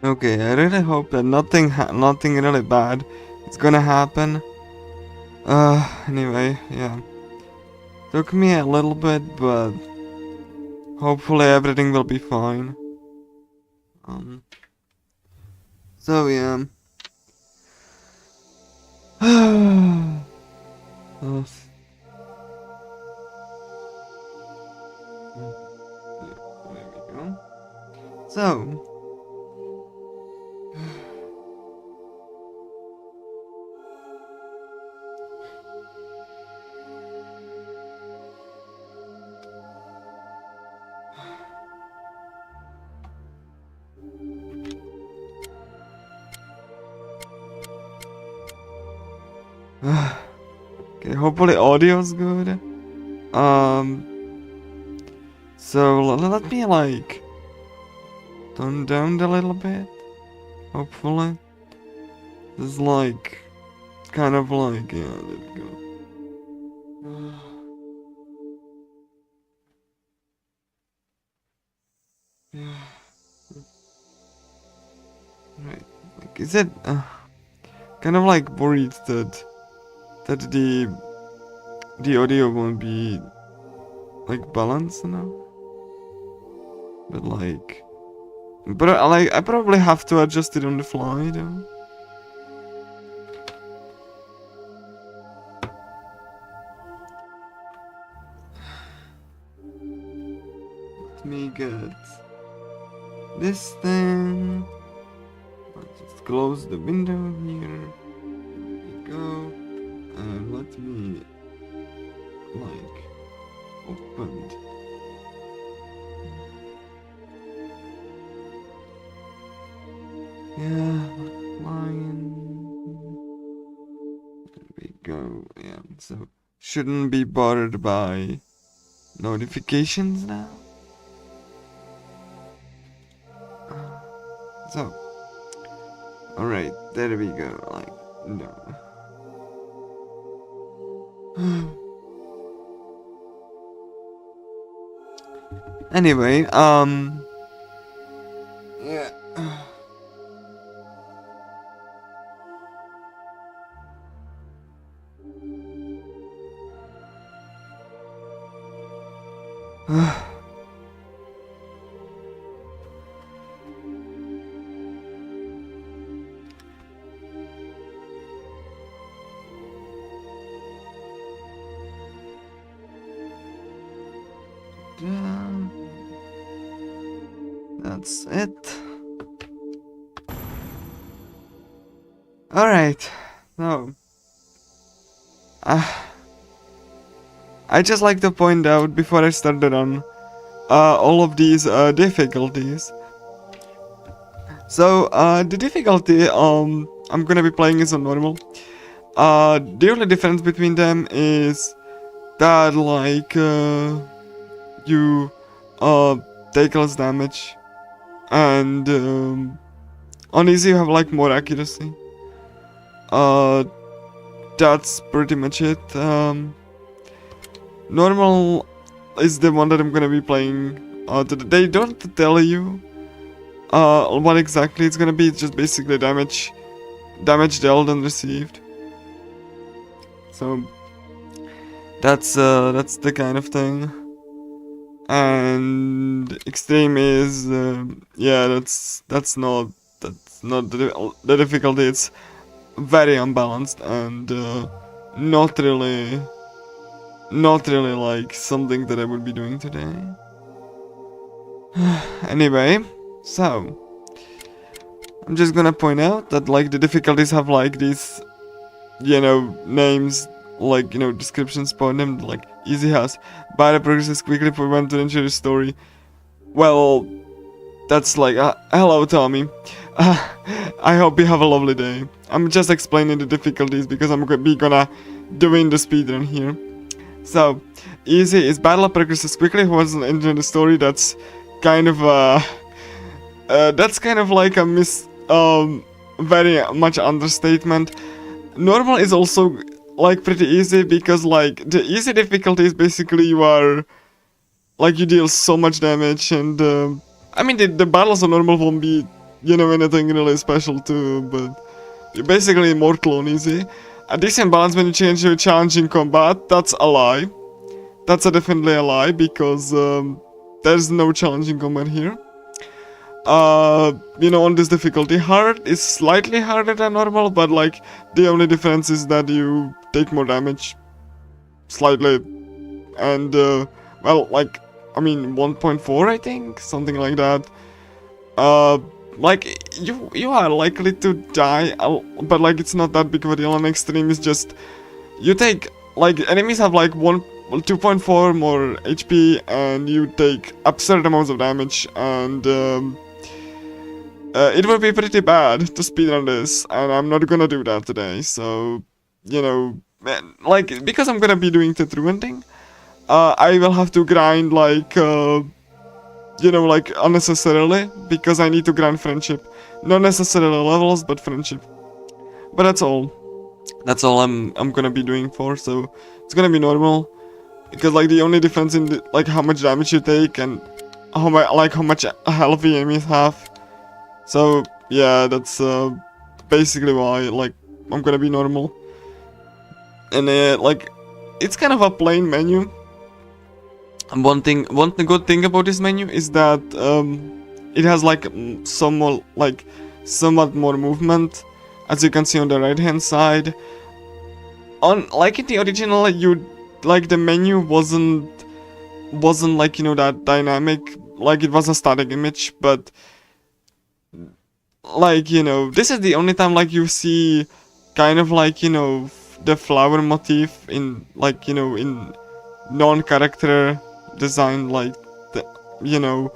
Okay, I really hope that nothing really bad is gonna happen. Anyway, yeah. Took me a little bit, but hopefully everything will be fine. So yeah. Oh, there we go. So. Okay, hopefully audio's good. So let me like tone down a little bit. Hopefully, this is like kind of like yeah. There we go. Yeah. Right. Like, is it kind of like worried that the audio won't be like balanced enough? But like I probably have to adjust it on the fly though. Let me get this thing. Let's just close the window here. There we go. And let me like open. Yeah, lion. There we go. Yeah, so shouldn't be bothered by notifications now. So, alright, there we go. Like, no. Anyway, yeah. That's it. Alright, so I just like to point out before I start the run all of these difficulties. So the difficulty I'm gonna be playing is on normal. The only difference between them is that like you take less damage, and on easy you have like more accuracy. That's pretty much it. Normal is the one that I'm gonna be playing. They don't tell you what exactly it's gonna be. It's just basically damage dealt and received. So that's the kind of thing. And extreme is yeah, that's not the difficulty. It's very unbalanced and not really like something that I would be doing today. Anyway, so I'm just gonna point out that like the difficulties have like these, you know, names, like, you know, descriptions for them. Like easy has battle progresses quickly for one to ensure the story. Well, that's like hello Tommy. I hope you have a lovely day. I'm just explaining the difficulties because I'm gonna doing the speedrun here. So easy is battle progresses quickly who wasn't enjoying the story. That's kind of like a very much understatement. Normal is also like pretty easy because like the easy difficulty is basically you are like you deal so much damage, and I mean the battles on normal won't be you know, anything really special too, but you're basically immortal on easy. A decent balance when you change your challenging combat, that's a lie. That's definitely a lie, because there's no challenging combat here. You know, on this difficulty, hard is slightly harder than normal, but like the only difference is that you take more damage, slightly, and well, like, I mean 1.4, I think, something like that. Like you are likely to die, but like it's not that big of a deal. On extreme is just you take, like, enemies have like 2.4 more HP, and you take absurd amounts of damage, and it would be pretty bad to speedrun this, and I'm not gonna do that today. So, you know, like, because I'm gonna be doing the true ending, I will have to grind, like, you know, like, unnecessarily, because I need to grind friendship. Not necessarily levels, but friendship. But that's all. That's all I'm gonna be doing for, so it's gonna be normal. Because, like, the only difference in, like, how much damage you take and how much health the enemies have. So, yeah, that's basically why, like, I'm gonna be normal. And, like, it's kind of a plain menu. And one good thing about this menu is that it has, like, somewhat more movement, as you can see on the right hand side. Like in the original, the menu wasn't like, you know, that dynamic. Like, it was a static image, but like, you know, this is the only time, like, you see kind of, like, you know, the flower motif in, like, you know, in non-character design, like, the, you know,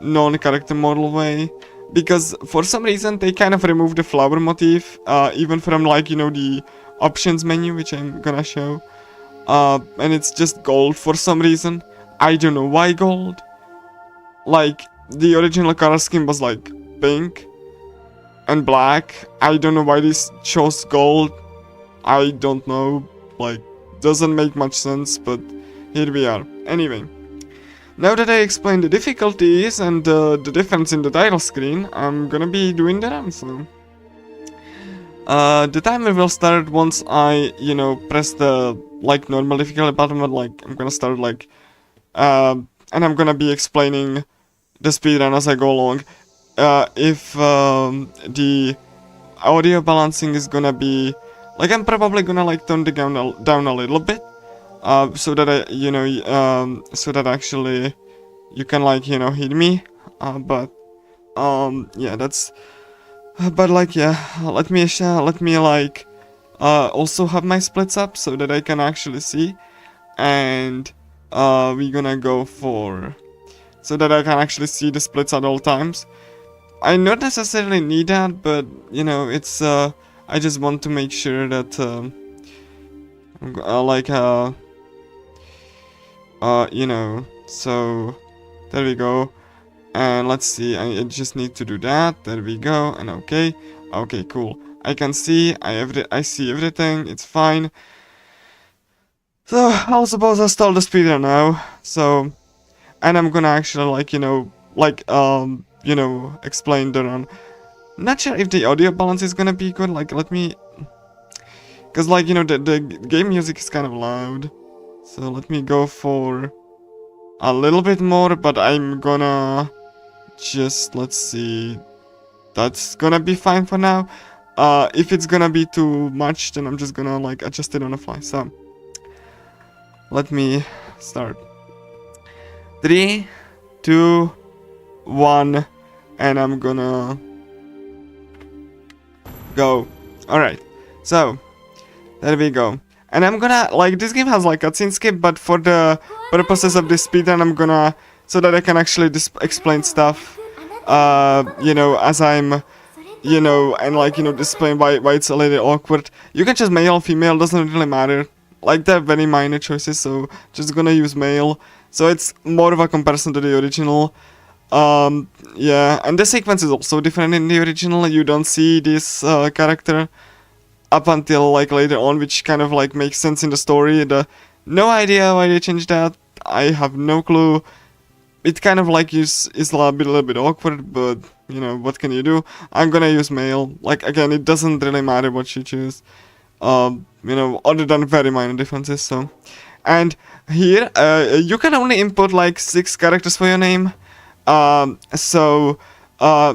non-character model way, because for some reason they kind of removed the flower motif even from, like, you know, the options menu, which I'm gonna show, and it's just gold for some reason. I don't know why gold. Like, the original color scheme was like pink and black. I don't know why this chose gold. I don't know, like, doesn't make much sense, but here we are. Anyway, now that I explained the difficulties and the difference in the title screen, I'm gonna be doing the run, so... the timer will start once I, you know, press the, like, normal difficulty button, but, like, I'm gonna start, like, and I'm gonna be explaining the speedrun as I go along. If the audio balancing is gonna be, like, I'm probably gonna, like, turn the down a little bit, so that I, you know, so that actually you can, like, you know, hear me, but yeah, that's, but, like, yeah, let me like also have my splits up so that I can actually see, and we're gonna go for, so that I can actually see the splits at all times. I not necessarily need that, but, you know, it's I just want to make sure that like, you know, so there we go. And let's see, I just need to do that. There we go. And okay, cool. I can see, I see everything. It's fine. So I suppose I'll start the speedrun now. So, and I'm gonna actually, like, you know, like, you know, explain the run. Not sure if the audio balance is gonna be good. Like, let me, cause, like, you know, the game music is kind of loud. So let me go for a little bit more, but I'm gonna just, let's see, that's gonna be fine for now. If it's gonna be too much, then I'm just gonna, like, adjust it on the fly. So let me start. 3, 2, 1, and I'm gonna go. Alright, so there we go. And I'm gonna, like, this game has, like, cutscene skip, but for the purposes of this speedrun, I'm gonna, so that I can actually explain stuff, you know, as I'm, you know, and, like, you know, displaying why it's a little awkward. You can choose male, female, doesn't really matter. Like, they're very minor choices, so just gonna use male. So it's more of a comparison to the original. Yeah, and the sequence is also different in the original. You don't see this character up until, like, later on, which kind of, like, makes sense in the story. No idea why they changed that. I have no clue. It kind of, like, is a little bit awkward, but you know, what can you do? I'm gonna use male. Like, again, it doesn't really matter what you choose. You know, other than very minor differences, so. And here, you can only input like 6 characters for your name. So,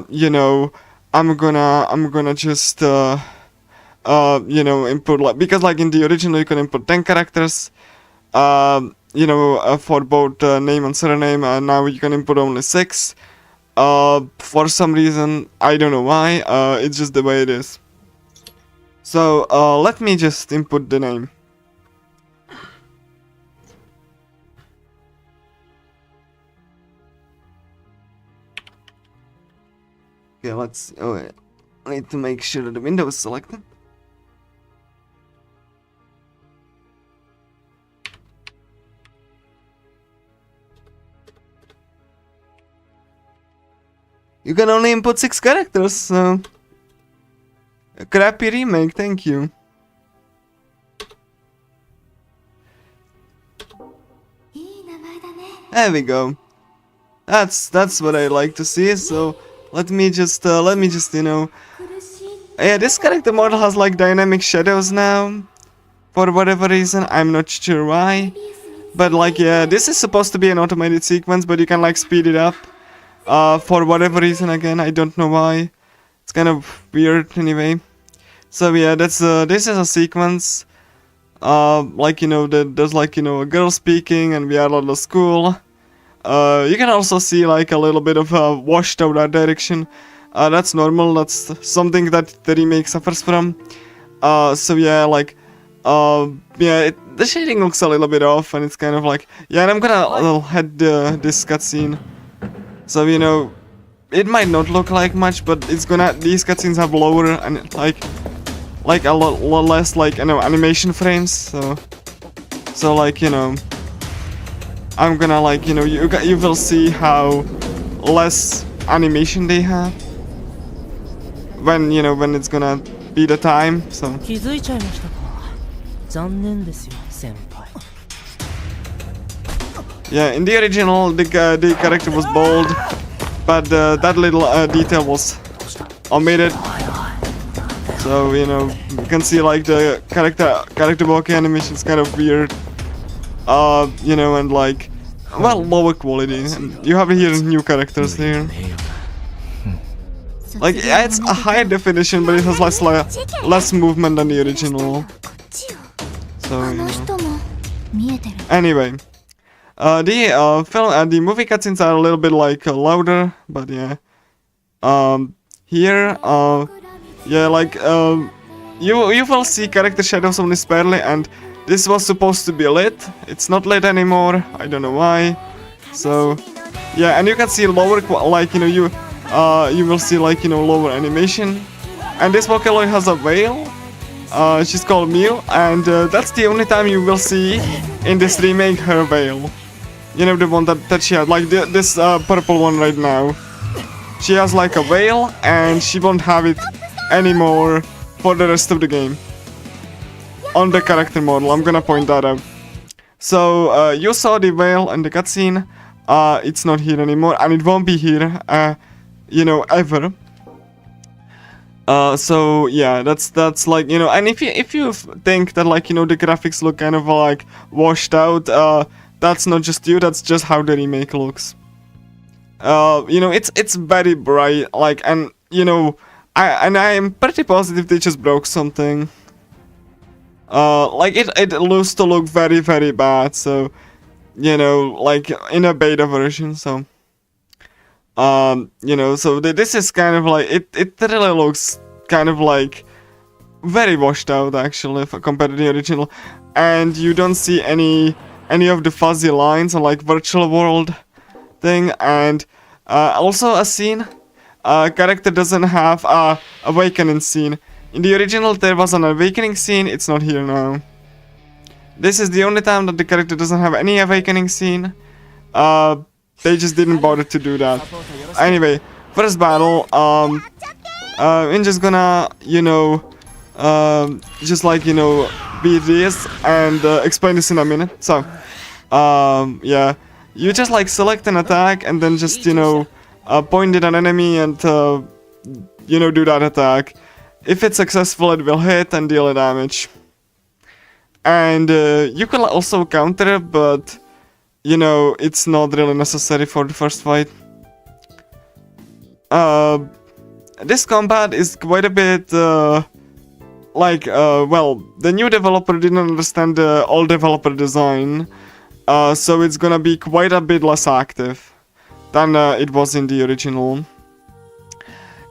you know, I'm gonna just, you know, input like, because like in the original you can input 10 characters, you know, for both name and surname, and now you can input only 6. For some reason, I don't know why, it's just the way it is. So, let me just input the name. Okay, let's, oh wait, I need to make sure that the window is selected. You can only input 6 characters, so... A crappy remake, thank you. There we go. That's what I like to see, so... Let me just, you know... Yeah, this character model has like dynamic shadows now. For whatever reason, I'm not sure why. But like, yeah, this is supposed to be an automated sequence, but you can like speed it up. For whatever reason, again, I don't know why. It's kind of weird anyway. So yeah, that's this is a sequence. Like, you know, there's like, you know, a girl speaking and we are at the school. You can also see like a little bit of washed out art direction. That's normal, that's something that the remake suffers from. So yeah, like, yeah, the shading looks a little bit off and it's kind of like, yeah, and I'm gonna head this cutscene. So, you know, it might not look like much, but it's gonna, these cutscenes have lower and like a lot less, like, you know, animation frames, so like, you know, I'm gonna, like, you know, you will see how less animation they have when, you know, when it's gonna be the time, so. Yeah, in the original, the character was bold, but that little detail was omitted. So, you know, you can see like the character walking animation is kind of weird. You know, and like, well, lower quality. And you have here new characters here. Like, yeah, it's a higher definition, but it has less movement than the original. So, you know. Anyway. The movie cutscenes are a little bit like louder, but yeah. Here, yeah, like, you will see character shadows only sparely, and this was supposed to be lit. It's not lit anymore. I don't know why. So, yeah, and you can see lower, like, you know, you will see like, you know, lower animation. And this Vocaloid has a veil. She's called Mew, and that's the only time you will see in this remake her veil. You know, the one that she had, like this purple one right now. She has like a veil, and she won't have it anymore for the rest of the game. On the character model, I'm gonna point that out. So, you saw the veil in the cutscene. It's not here anymore, and it won't be here, you know, ever. So yeah, that's like, you know, and if you think that, like, you know, the graphics look kind of like washed out, that's not just you, that's just how the remake looks. You know, it's very bright, like, and you know, I am pretty positive they just broke something. Like it used to look very, very bad, so, you know, like in a beta version, so. You know, so this is kind of like, it really looks kind of like very washed out, actually, compared to the original. And you don't see any of the fuzzy lines or like virtual world thing. And also a scene, character doesn't have a awakening scene. In the original there was an awakening scene, it's not here now. This is the only time that the character doesn't have any awakening scene. They just didn't bother to do that. Anyway, first battle, I'm just gonna, you know, just like, you know, beat this and explain this in a minute. So, yeah, you just like select an attack and then just, you know, point it at an enemy and you know, do that attack. If it's successful, it will hit and deal damage. And you can also counter, but you know, it's not really necessary for the first fight. This combat is quite a bit like, well, the new developer didn't understand the old developer design, so it's gonna be quite a bit less active than it was in the original.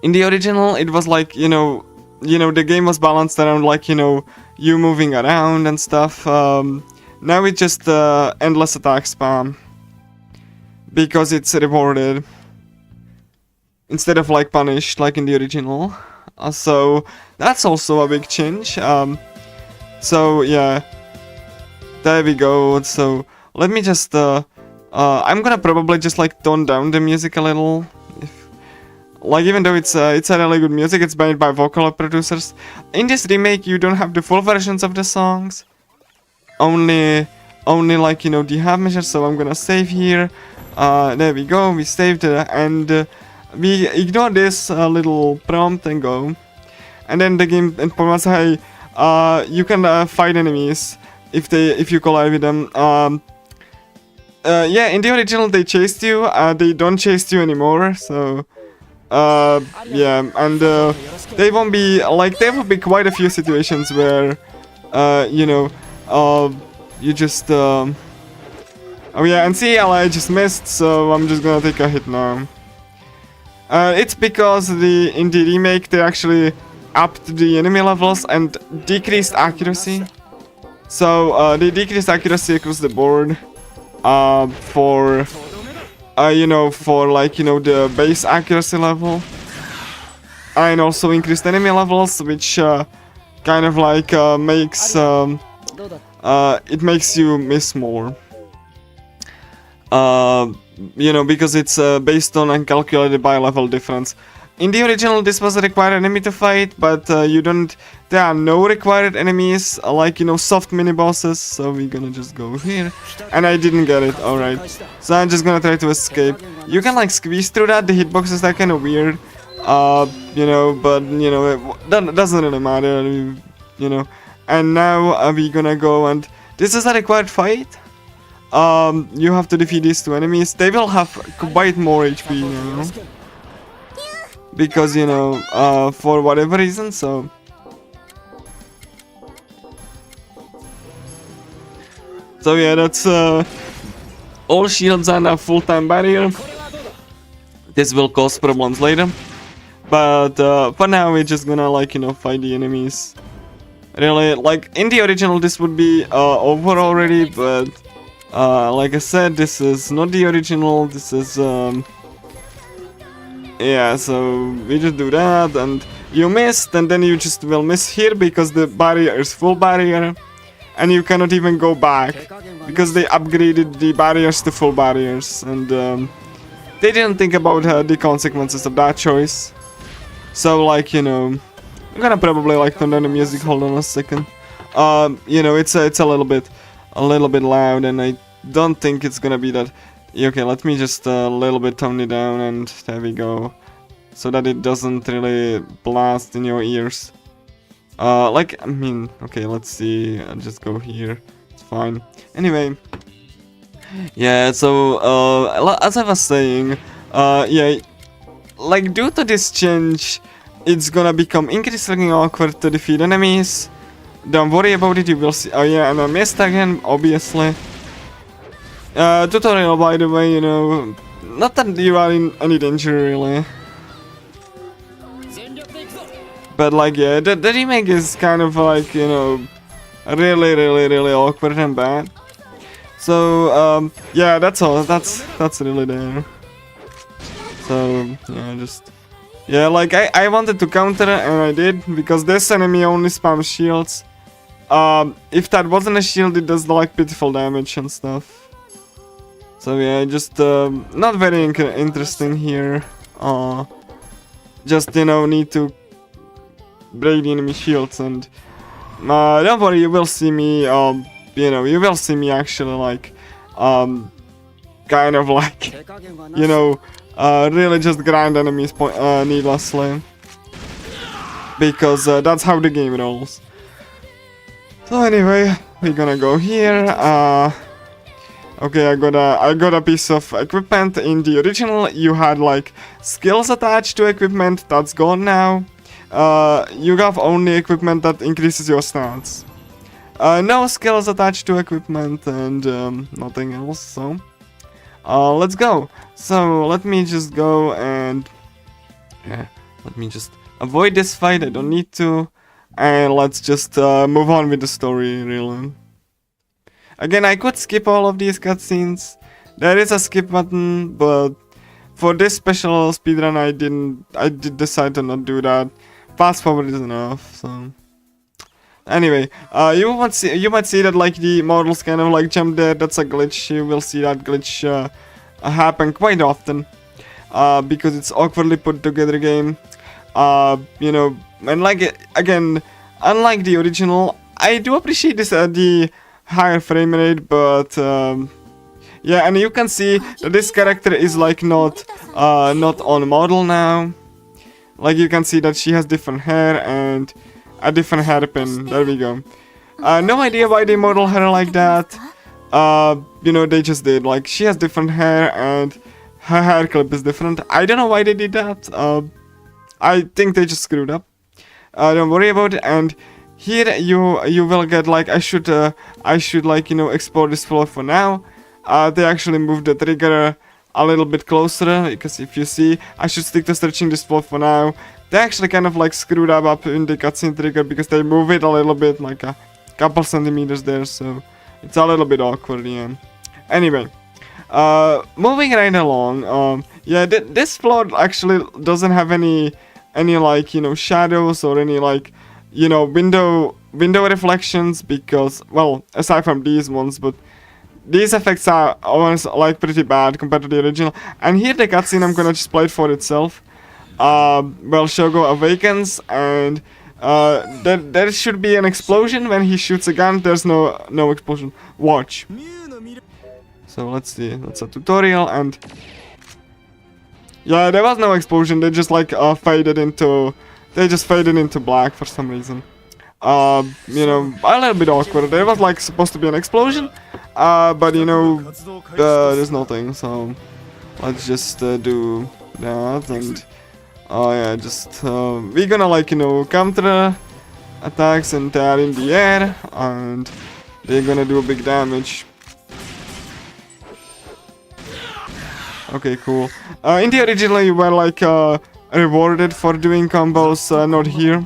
In the original, it was like, you know, the game was balanced around, like, you know, you moving around and stuff. Now it's just endless attack spam, because it's rewarded instead of like punished like in the original. So that's also a big change. So yeah, there we go. So let me just I'm gonna probably just like tone down the music a little. Like, even though it's a really good music, it's made by vocal producers. In this remake, you don't have the full versions of the songs. Only like, you know, the half measures. So I'm gonna save here. There we go. We saved it, and we ignore this little prompt and go. And then the game informs us, hey, you can fight enemies if you collide with them. Yeah, in the original they chased you. They don't chase you anymore. So. Yeah, and there will be quite a few situations where, you know, you just, oh yeah, and see, I just missed, so I'm just gonna take a hit now. It's because in the remake they actually upped the enemy levels and decreased accuracy. So, they decreased accuracy across the board, for... you know, for like, you know, the base accuracy level, and also increased enemy levels, which kind of like makes it makes you miss more. You know, because it's based on uncalculated by level difference. In the original, this was a required enemy to fight, but there are no required enemies, like, you know, soft mini bosses, so we're gonna just go here. And I didn't get it, alright. So I'm just gonna try to escape. You can, like, squeeze through that, the hitboxes are kinda weird. You know, but, you know, that doesn't really matter, you know. And now we're gonna go, and this is a required fight. You have to defeat these two enemies. They will have quite more HP, you know. Because, you know, for whatever reason, so... So yeah, that's all shields are now full-time barrier. This will cause problems later. But for now we're just gonna, like, you know, fight the enemies. Really, like, in the original this would be over already, but like I said, this is not the original, this is... Yeah, so we just do that, and you missed, and then you just will miss here because the barrier is full barrier, and you cannot even go back because they upgraded the barriers to full barriers, and they didn't think about the consequences of that choice. So, like, you know, I'm gonna probably like turn down the music. Hold on a second. You know, it's a little bit loud, and I don't think it's gonna be that. Okay, let me just a little bit tone it down, and there we go. So that it doesn't really blast in your ears. Like, I mean, okay, let's see. I'll just go here. It's fine. Anyway. Yeah, so, as I was saying, yeah, like, due to this change, it's gonna become increasingly awkward to defeat enemies. Don't worry about it, you will see. Oh yeah, and I missed again, obviously. Tutorial, by the way, you know, not that you are in any danger, really. But, like, yeah, the remake is kind of, like, you know, really awkward and bad. So, yeah, that's all, that's really there. So, yeah, just... Yeah, like, I wanted to counter it, and I did, because this enemy only spams shields. If that wasn't a shield, it does, like, pitiful damage and stuff. So yeah, just not very interesting here. Just, you know, need to break the enemy shields, and don't worry, you will see me. You know, you will see me actually, like, kind of like, you know, really just grind enemies needlessly. Because that's how the game rolls. So anyway, we're gonna go here. Okay, I got a piece of equipment. In the original, you had like skills attached to equipment. That's gone now. You have only equipment that increases your stats. No skills attached to equipment and nothing else. So let's go. So let me just go and let me just avoid this fight. I don't need to. And let's just move on with the story, really. Again, I could skip all of these cutscenes. There is a skip button, but for this special speedrun, I did decide to not do that. Fast forward is enough. So anyway, you might see that like the models kind of like jump there. That's a glitch. You will see that glitch happen quite often because it's awkwardly put together game. You know, and like again, unlike the original, I do appreciate this the higher frame rate, but yeah, and you can see that this character is like not on model now. Like you can see that she has different hair and a different hairpin. There we go. No idea why they model her like that. You know, they just did. Like she has different hair and her hair clip is different. I don't know why they did that. I think they just screwed up. Don't worry about it. And here you will get like I should like, you know, explore this floor for now. They actually moved the trigger a little bit closer, because if you see, I should stick to searching this floor for now. They actually kind of like screwed up in the cutscene trigger because they move it a little bit, like a couple centimeters there, so it's a little bit awkward, yeah. Anyway, moving right along, yeah, this floor actually doesn't have any like, you know, shadows or any like, you know, window reflections, because, well, aside from these ones, but these effects are almost like pretty bad compared to the original. And here the cutscene, I'm gonna just play it for itself. Well, Shogo awakens and there should be an explosion when he shoots a gun. There's no explosion. Watch. So let's see. That's a tutorial, and yeah, there was no explosion. They just like faded into black for some reason. You know, a little bit awkward. There was like supposed to be an explosion, but you know, there's nothing. So let's just do that, and yeah, just we're gonna like, you know, counter attacks, and they're in the air, and they're gonna do big damage. Okay, cool. In the original, you were like rewarded for doing combos. Not here.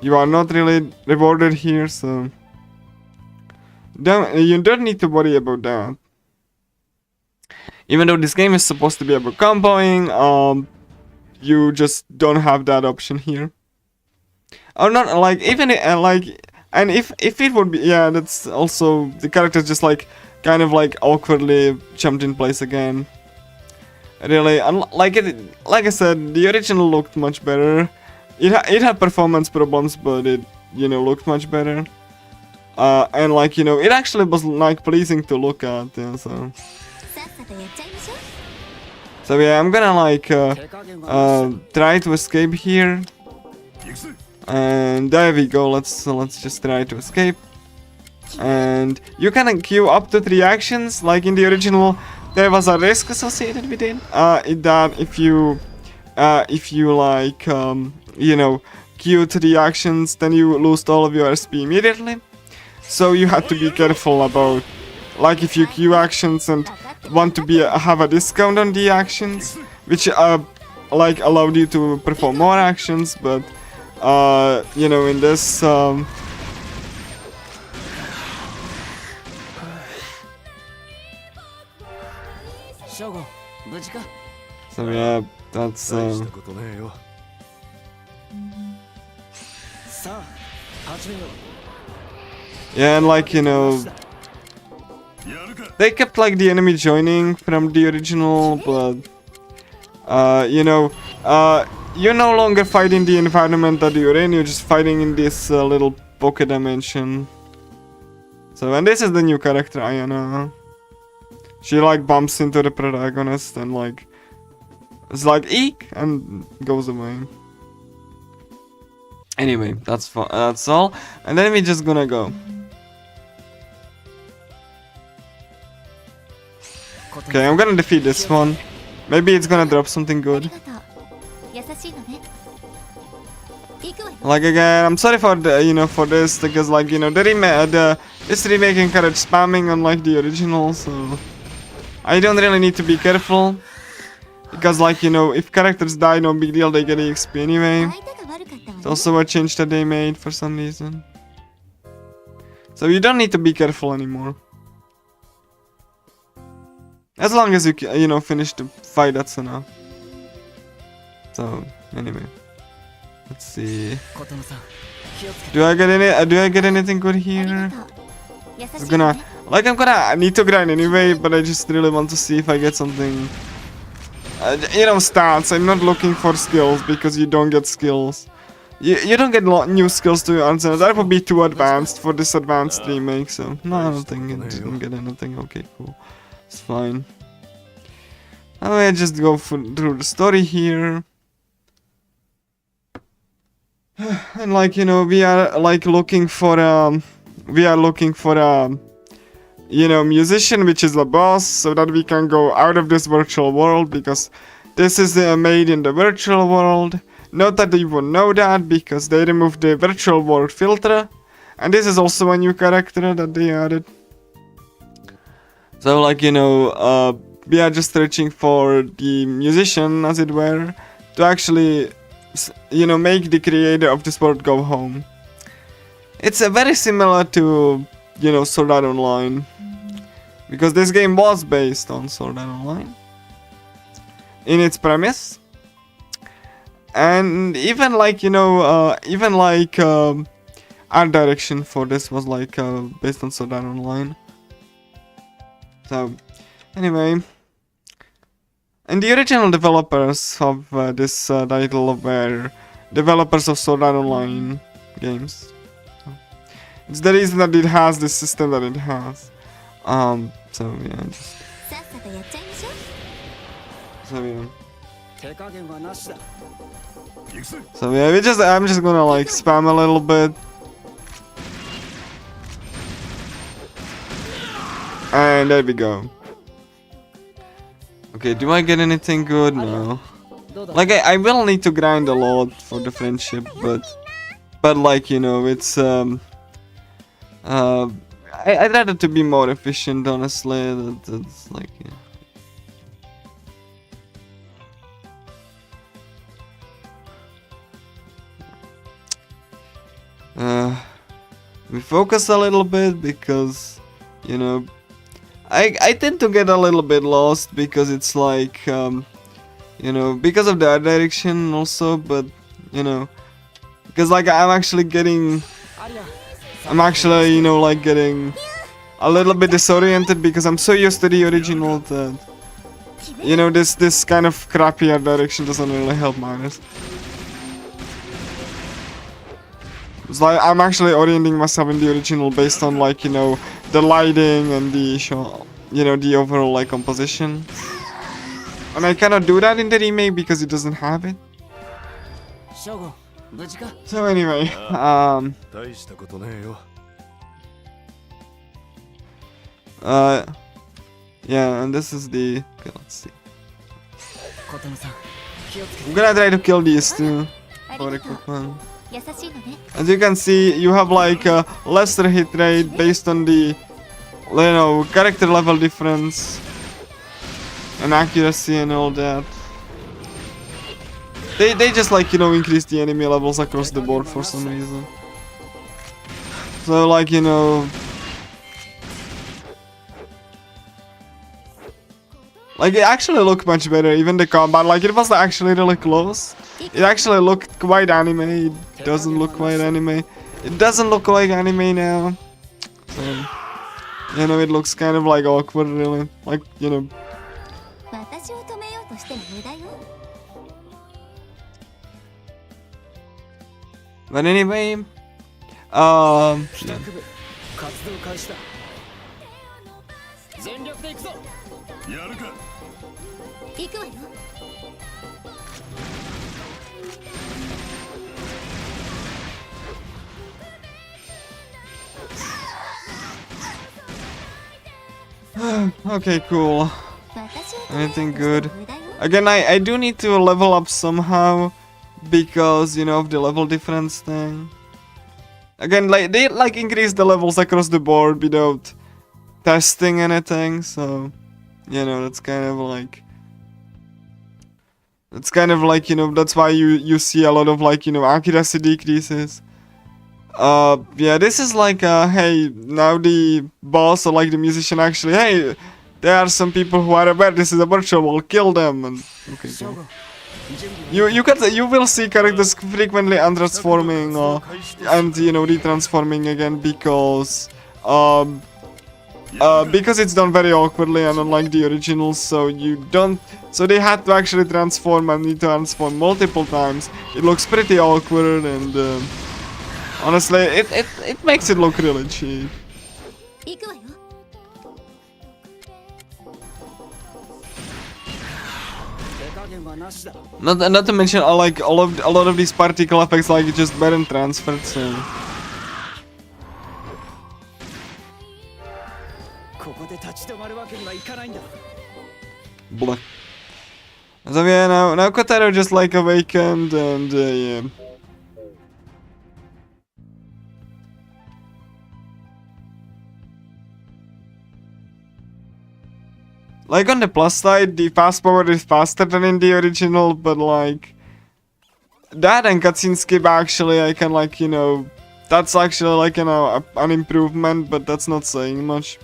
You are not really rewarded here, so you don't need to worry about that. Even though this game is supposed to be about comboing, you just don't have that option here. Or not, like, even like, and if it would be, yeah, that's also, the characters just like kind of like awkwardly jumped in place again. Really, like I said, the original looked much better. It had performance problems, but it, you know, looked much better. And like, you know, it actually was like pleasing to look at. Yeah, so yeah, I'm gonna like try to escape here. And there we go. Let's just try to escape. And you can queue up to 3 actions. Like in the original, there was a risk associated with it. That if you like you know, queue 3 actions, then you lose all of your SP immediately. So you have to be careful about, like, if you queue actions and want to have a discount on the actions, which like allowed you to perform more actions, but you know, in this so yeah, that's yeah, and like, you know, they kept like the enemy joining from the original, but you know, you're no longer fighting the environment that you're in, you're just fighting in this little pocket dimension. So, and this is the new character, Ayana. She like bumps into the protagonist and like It's like eek and goes away. Anyway, that's all. And then we're just gonna go. Okay, I'm gonna defeat this one. Maybe it's gonna drop something good. Like again, I'm sorry for the, for this, because like, this remake encouraged spamming unlike the original, so I don't really need to be careful. Because like, if characters die, no big deal, they get EXP anyway. It's also a change that they made for some reason. So you don't need to be careful anymore. As long as you, finish the fight, that's enough. So, anyway. Let's see. Do I get anything good here? I need to grind anyway, but I just really want to see if I get something. Stats. I'm not looking for skills, because you don't get skills. You don't get new skills to answer. That would be too advanced for this advanced remake, so no, I don't think it didn't get anything. Okay, cool. It's fine. I just go through the story here. And like, we are like looking for a musician, which is a boss, so that we can go out of this virtual world, because this is made in the virtual world. Not that you would know that, because they removed the virtual world filter, and this is also a new character that they added. So like, we are just searching for the musician, as it were, to actually, make the creator of this world go home. It's very similar to, Sword Art Online, because this game was based on Sword Art Online in its premise. And even like, art direction for this was like based on Sword Art Online. So, anyway. And the original developers of this title were developers of Sword Art Online games. So, it's the reason that it has this system that it has. So yeah, So yeah, I'm just gonna like spam a little bit. And there we go. Okay, do I get anything good? No. Like I will need to grind a lot for the friendship, but like, it's I'd rather to be more efficient, honestly. That's like, we focus a little bit, because, I tend to get a little bit lost, because it's like, because of the art direction also, but, because like I'm actually, getting a little bit disoriented, because I'm so used to the original that, this kind of crappy art direction doesn't really help matters. It's like I'm actually orienting myself in the original based on like, the lighting and the show, the overall like composition. And I cannot do that in the remake because it doesn't have it. So anyway, yeah, and this is the, okay, let's see. I'm gonna try to kill these two for equipment. As you can see, you have like a lesser hit rate based on the, character level difference and accuracy and all that. They just like, increase the enemy levels across the board for some reason. So like, like it actually looked much better, even the combat, like it was actually really close. It actually looked quite anime, it doesn't look quite anime. It doesn't look like anime now. So, it looks kind of like awkward really, like, But anyway, yeah. Okay, cool. Anything good? Again, I do need to level up somehow because, you know, of the level difference thing. Again, like they like increase the levels across the board without testing anything, so you know that's kind of like you know that's why you see a lot of like you know accuracy decreases. Yeah, this is like hey, now the boss or like the musician actually, hey, there are some people who are aware this is a virtual, we'll kill them, and okay, cool. You will see characters frequently untransforming and you know retransforming again because it's done very awkwardly and unlike the original, so they had to actually transform and retransform multiple times. It looks pretty awkward and honestly it makes it look really cheap. Not to mention like a lot of these particle effects like just weren't transferred, so blah. So yeah, now Kotaro just like awakened and yeah. Like on the plus side, the fast forward is faster than in the original, but like that and cutscene skip actually I can like you know that's actually like you know an improvement, but that's not saying much.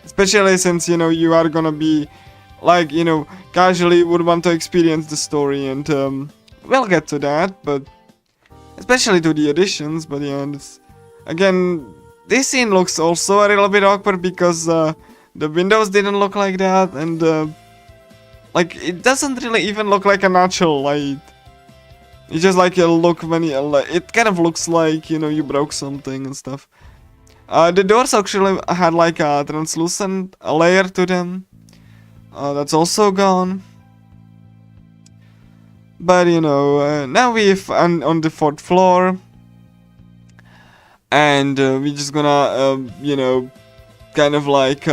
Especially since you know you are gonna be like you know casually would want to experience the story, and we'll get to that, but especially to the additions. But yeah, again. This scene looks also a little bit awkward because the windows didn't look like that, and like it doesn't really even look like a natural light. It's just like a look when you, it kind of looks like you know you broke something and stuff. The doors actually had like a translucent layer to them. That's also gone. But you know now we've on the 4th floor. And we're just gonna, you know, kind of like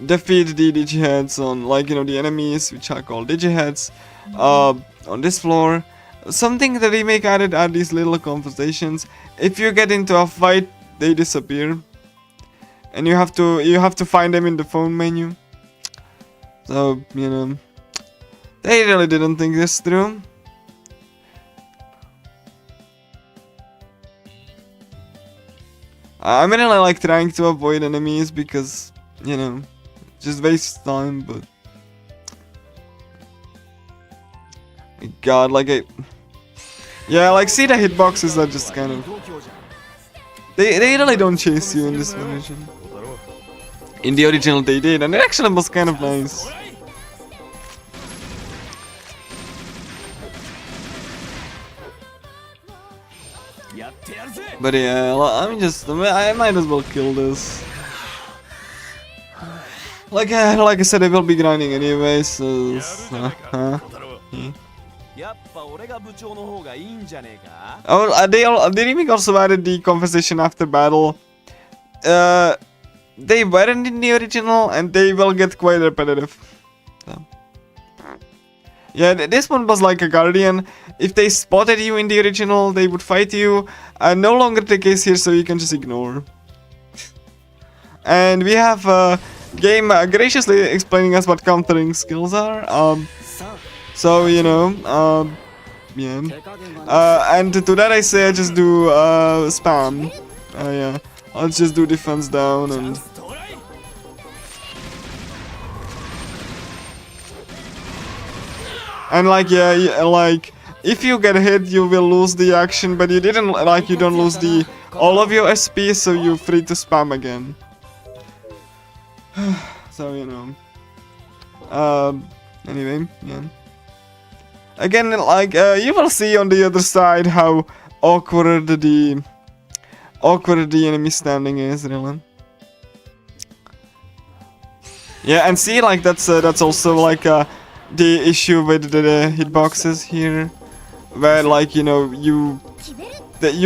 defeat the digiheads on, like, you know, the enemies, which are called digiheads, on this floor. Something the remake added are these little conversations. If you get into a fight, they disappear, and you have to find them in the phone menu. So you know, they really didn't think this through. I'm really like trying to avoid enemies because, you know, just waste time, but God, like yeah, like see the hitboxes are just kind of they really don't chase you in this version. In the original they did, and it actually was kind of nice. But yeah, I might as well kill this. Like I said, I will be grinding anyway, so... Oh, the remake also added the conversation after battle. They weren't in the original, and they will get quite repetitive. So. Yeah, this one was like a guardian. If they spotted you in the original, they would fight you. No longer the case here, so you can just ignore. And we have a game graciously explaining us what countering skills are. So, you know, yeah. And to that I say I just do spam. Yeah, I'll just do defense down and... And like yeah, like if you get hit, you will lose the action, but you didn't like you don't lose the all of your SP, so you're free to spam again. So you know. Anyway, yeah. Again, like you will see on the other side how awkward the enemy standing is, really. Yeah, and see, like that's also like the issue with the hitboxes here, where like you know you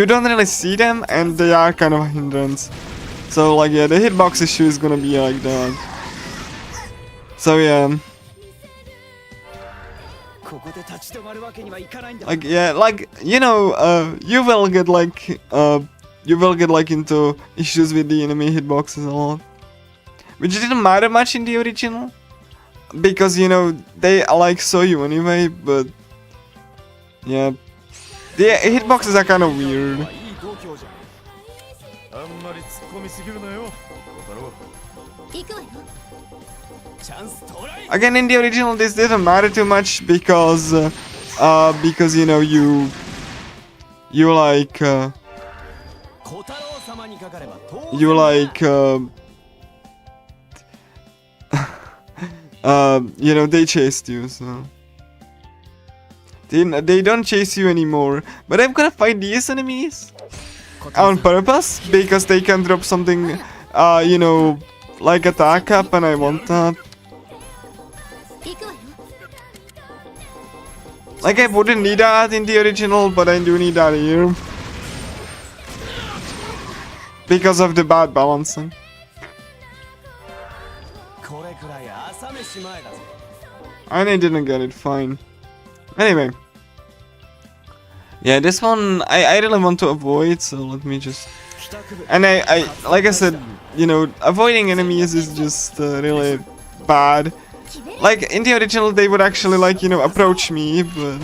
don't really see them and they are kind of a hindrance. So like yeah, the hitbox issue is gonna be like that. So yeah. Like yeah, like you know, you will get like into issues with the enemy hitboxes a lot, which didn't matter much in the original, because you know they like saw you anyway. But yeah, the hitboxes are kind of weird. Again, in the original, this didn't matter too much because you know you like you know they chased you, so they don't chase you anymore. But I'm gonna fight these enemies on purpose because they can drop something, you know, like attack up, and I want that. Like I wouldn't need that in the original, but I do need that here because of the bad balancing. And I didn't get it, fine. Anyway. Yeah, this one I really want to avoid, so let me just... And I like I said, you know, avoiding enemies is just really bad. Like, in the original they would actually, like, you know, approach me, but...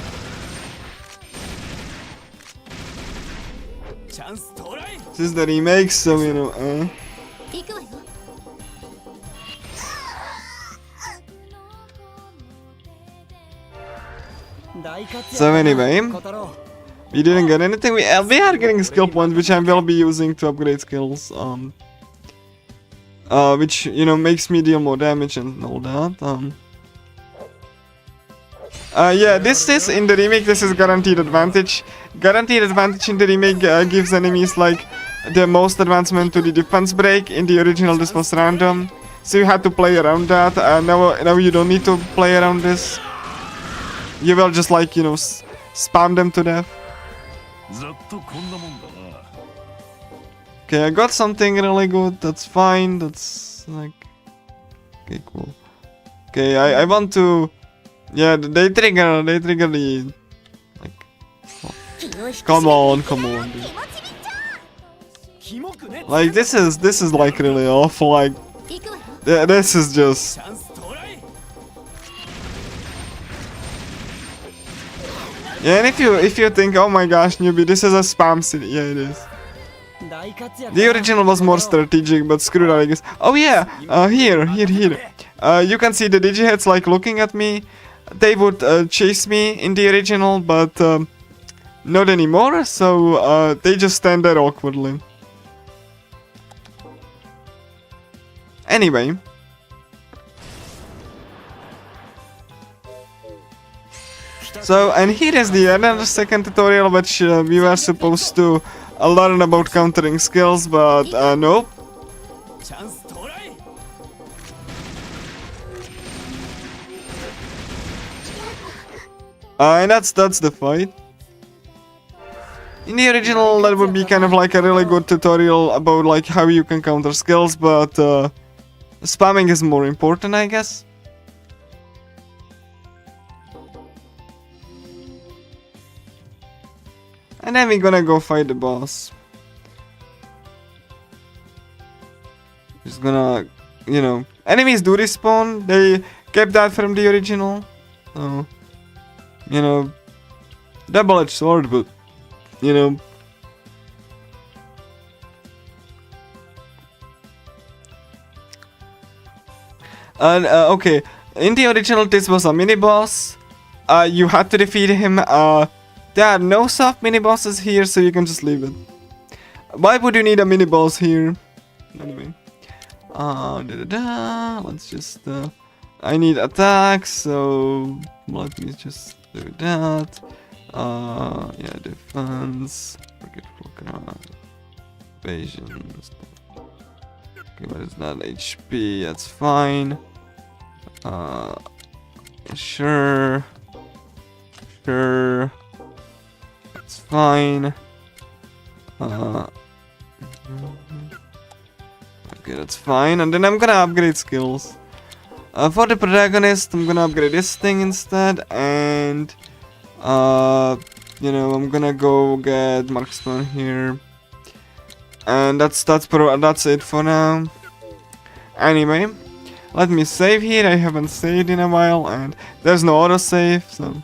This is the remake, so, you know, So anyway, we didn't get anything. We are getting skill points, which I will be using to upgrade skills. Which you know makes me deal more damage and all that. Yeah, this is in the remake. This is guaranteed advantage. Guaranteed advantage in the remake gives enemies like the most advancement to the defense break. In the original, this was random, so you had to play around that. Now you don't need to play around this. You will just like, you know, spam them to death. Okay, I got something really good. That's fine. That's like... Okay, cool. Okay, I want to... Yeah, they trigger the... Like... Oh. Come on, dude. Like, this is like really awful. Like... Yeah, this is just... Yeah, and if you think, oh my gosh, newbie, this is a spam city, yeah, it is. The original was more strategic, but screw that, I guess. Oh yeah, here. You can see the digiheads like looking at me. They would chase me in the original, but not anymore. So they just stand there awkwardly. Anyway. So, and here is the another second tutorial which we were supposed to learn about countering skills, but nope. And that's the fight. In the original, that would be kind of like a really good tutorial about like how you can counter skills, but spamming is more important, I guess. And then we're gonna go fight the boss. Just gonna, you know, enemies do respawn. They kept that from the original. So, you know, double-edged sword, but, you know. And, okay, in the original this was a mini-boss. You had to defeat him. There are no soft mini-bosses here, so you can just leave it. Why would you need a mini-boss here? Anyway. Let's just... I need attacks, so... Let me just do that. Yeah, defense... Forgetful crime... Evasion... Okay, what is that? HP, that's fine. Sure. Sure. It's fine. Okay, that's fine. And then I'm gonna upgrade skills. For the protagonist, I'm gonna upgrade this thing instead, and you know, I'm gonna go get marksman here, and that's it for now. Anyway, let me save here. I haven't saved in a while, and there's no autosave, so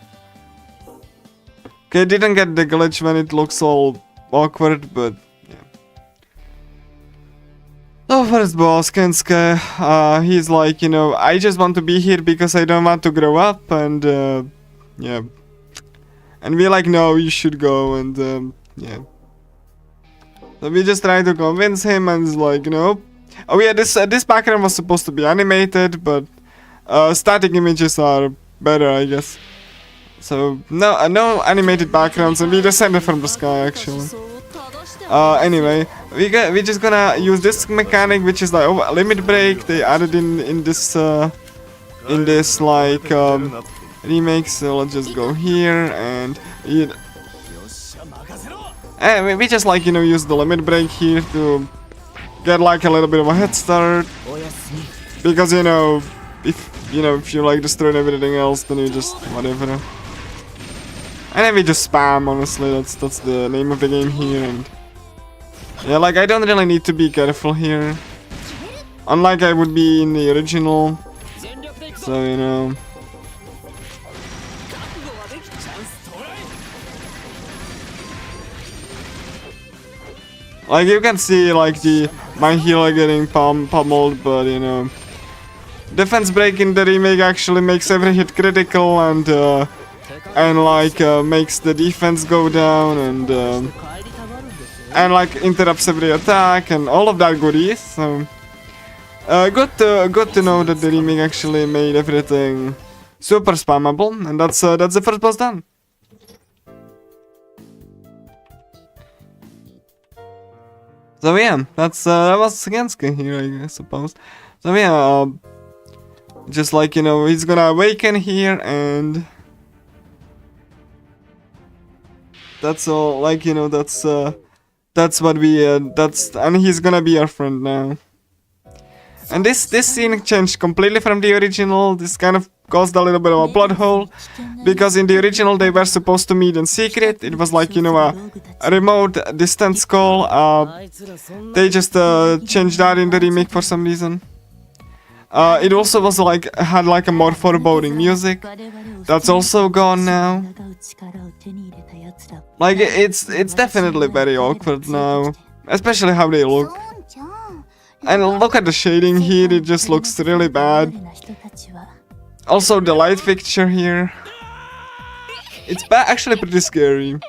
okay, didn't get the glitch when it looks all awkward, but yeah. So first boss, Kensuke, he's like, you know, I just want to be here because I don't want to grow up, and yeah. And we're like, no, you should go, and yeah. So we just try to convince him, and he's like, you know, oh yeah, this background was supposed to be animated, but static images are better, I guess. So no animated backgrounds, and we just send it from the sky actually. Anyway, we just gonna use this mechanic, which is like limit break. They added in this like remake. So let's just go here and we just like, you know, use the limit break here to get like a little bit of a head start, because you know if you like destroy everything else, then you just whatever. And then we just spam, honestly, that's the name of the game here, and yeah, like I don't really need to be careful here, unlike I would be in the original, so you know. Like you can see like my healer getting pummeled, but you know, defense break in the remake actually makes every hit critical, and like makes the defense go down, and like interrupts every attack and all of that goodies. So good to know that the remake actually made everything super spammable, and that's the first boss done. So yeah, that was Gensuke here, I suppose. So yeah, just like, you know, he's gonna awaken here, and that's all. Like, you know, that's what we and he's gonna be our friend now. And this scene changed completely from the original. This kind of caused a little bit of a plot hole, because in the original they were supposed to meet in secret. It was like, you know, a remote distance call. They just changed that in the remake for some reason. It also was like had like a more foreboding music. That's also gone now. Like it's definitely very awkward now, especially how they look. And look at the shading here, it just looks really bad. Also the light fixture here, it's actually pretty scary.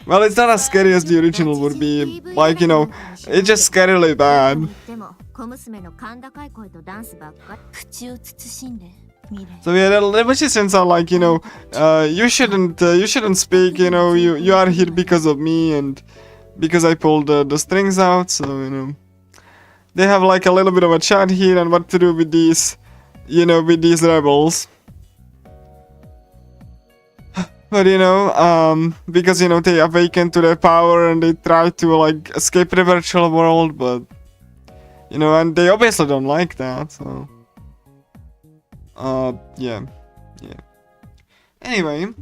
Well, it's not as scary as the original would be, like, you know, it's just scarily bad. So yeah, the magicians are like, you know, you shouldn't speak, you know, you are here because of me and because I pulled the strings out, so you know. They have like a little bit of a chat here and what to do with these, you know, with these rebels. But you know, because you know they awaken to their power and they try to like escape the virtual world, but you know, and they obviously don't like that, so yeah. Anyway,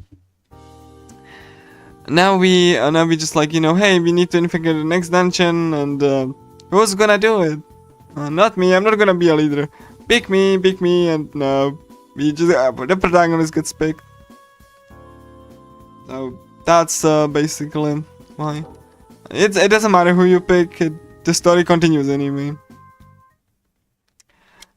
now we just like, you know, hey, we need to infiltrate the next dungeon, and who's gonna do it? Not me. I'm not gonna be a leader. Pick me, and no, we just the protagonist gets picked. So that's basically why. It doesn't matter who you pick. The story continues anyway.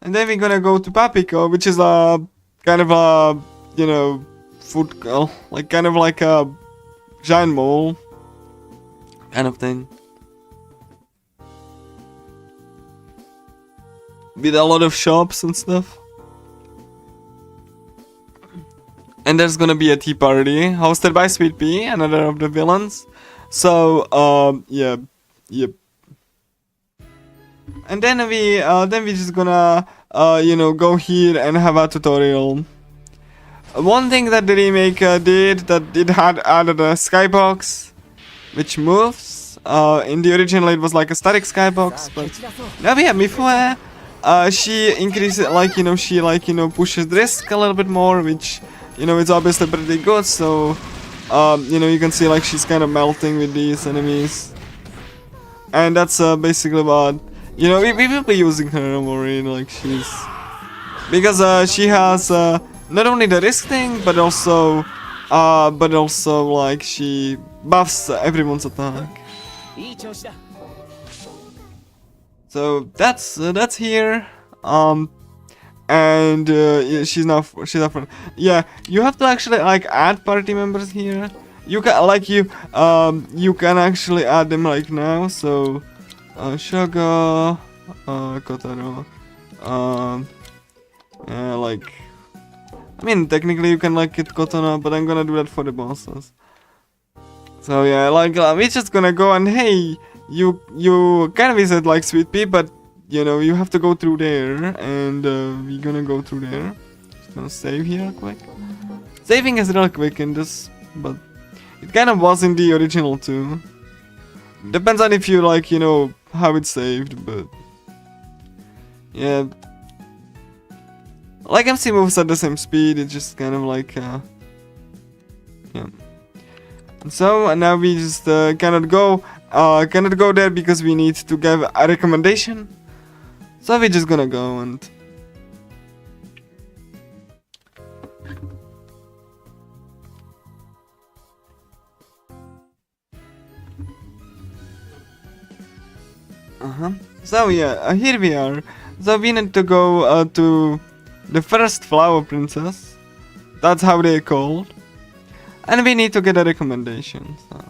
And then we're gonna go to Papico, which is a kind of a, you know, food girl, like kind of like a giant mall kind of thing. With a lot of shops and stuff. And there's gonna be a tea party hosted by Sweet Pea, another of the villains. So yep. And then we just gonna you know, go here and have a tutorial. One thing that the remake did, that it had added a skybox which moves. In the original it was like a static skybox, but now we have Mifune. She increases, like, you know, she, like, you know, pushes the risk a little bit more, which, you know, it's obviously pretty good. So you know, you can see like she's kind of melting with these enemies, and that's basically what, you know, we will be using her, don't worry. Like, she's, because she has not only the risk thing, but also like she buffs everyone's attack. So that's here. And yeah, she's not from. Yeah, you have to actually like add party members here. You can, like, you can actually add them like now. So Shogo, Kotaro, like, I mean, technically you can like get Kotaro, but I'm gonna do that for the bosses. So yeah, like, we're just gonna go and, hey, you can visit like Sweet Pea, but you know, you have to go through there, and we're gonna go through there. Just gonna save here quick. Saving is real quick in this, but it kind of was in the original too. Depends on if you, like, you know, how it's saved, but yeah. Like, MC moves at the same speed, it's just kind of like, yeah. And so, and now we just cannot go there because we need to give a recommendation. So we're just gonna go and so yeah, here we are. So we need to go to the first flower princess. That's how they're called. And we need to get a recommendation. So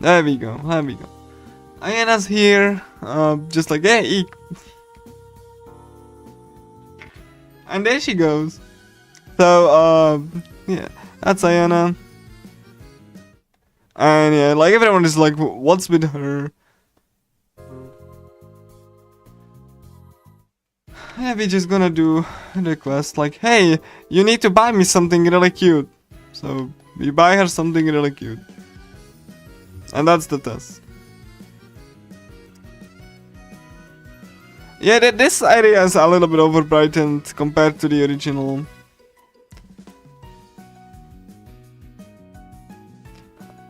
there we go, Ayana's here, just like, hey, eek. And there she goes. So, yeah, that's Ayana. And yeah, like, everyone is like, what's with her? Yeah, we're just gonna do a request, like, hey, you need to buy me something really cute. So, we buy her something really cute. And that's the test. Yeah, this area is a little bit overbrightened compared to the original.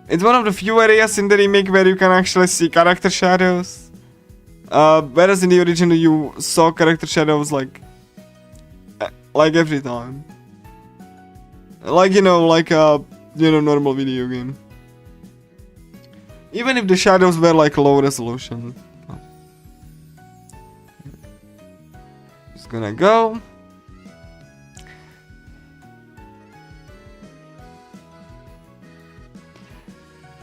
It's one of the few areas in the remake where you can actually see character shadows. Whereas in the original you saw character shadows like every time. Like, you know, like a, you know, normal video game. Even if the shadows were like low resolution. Just gonna go.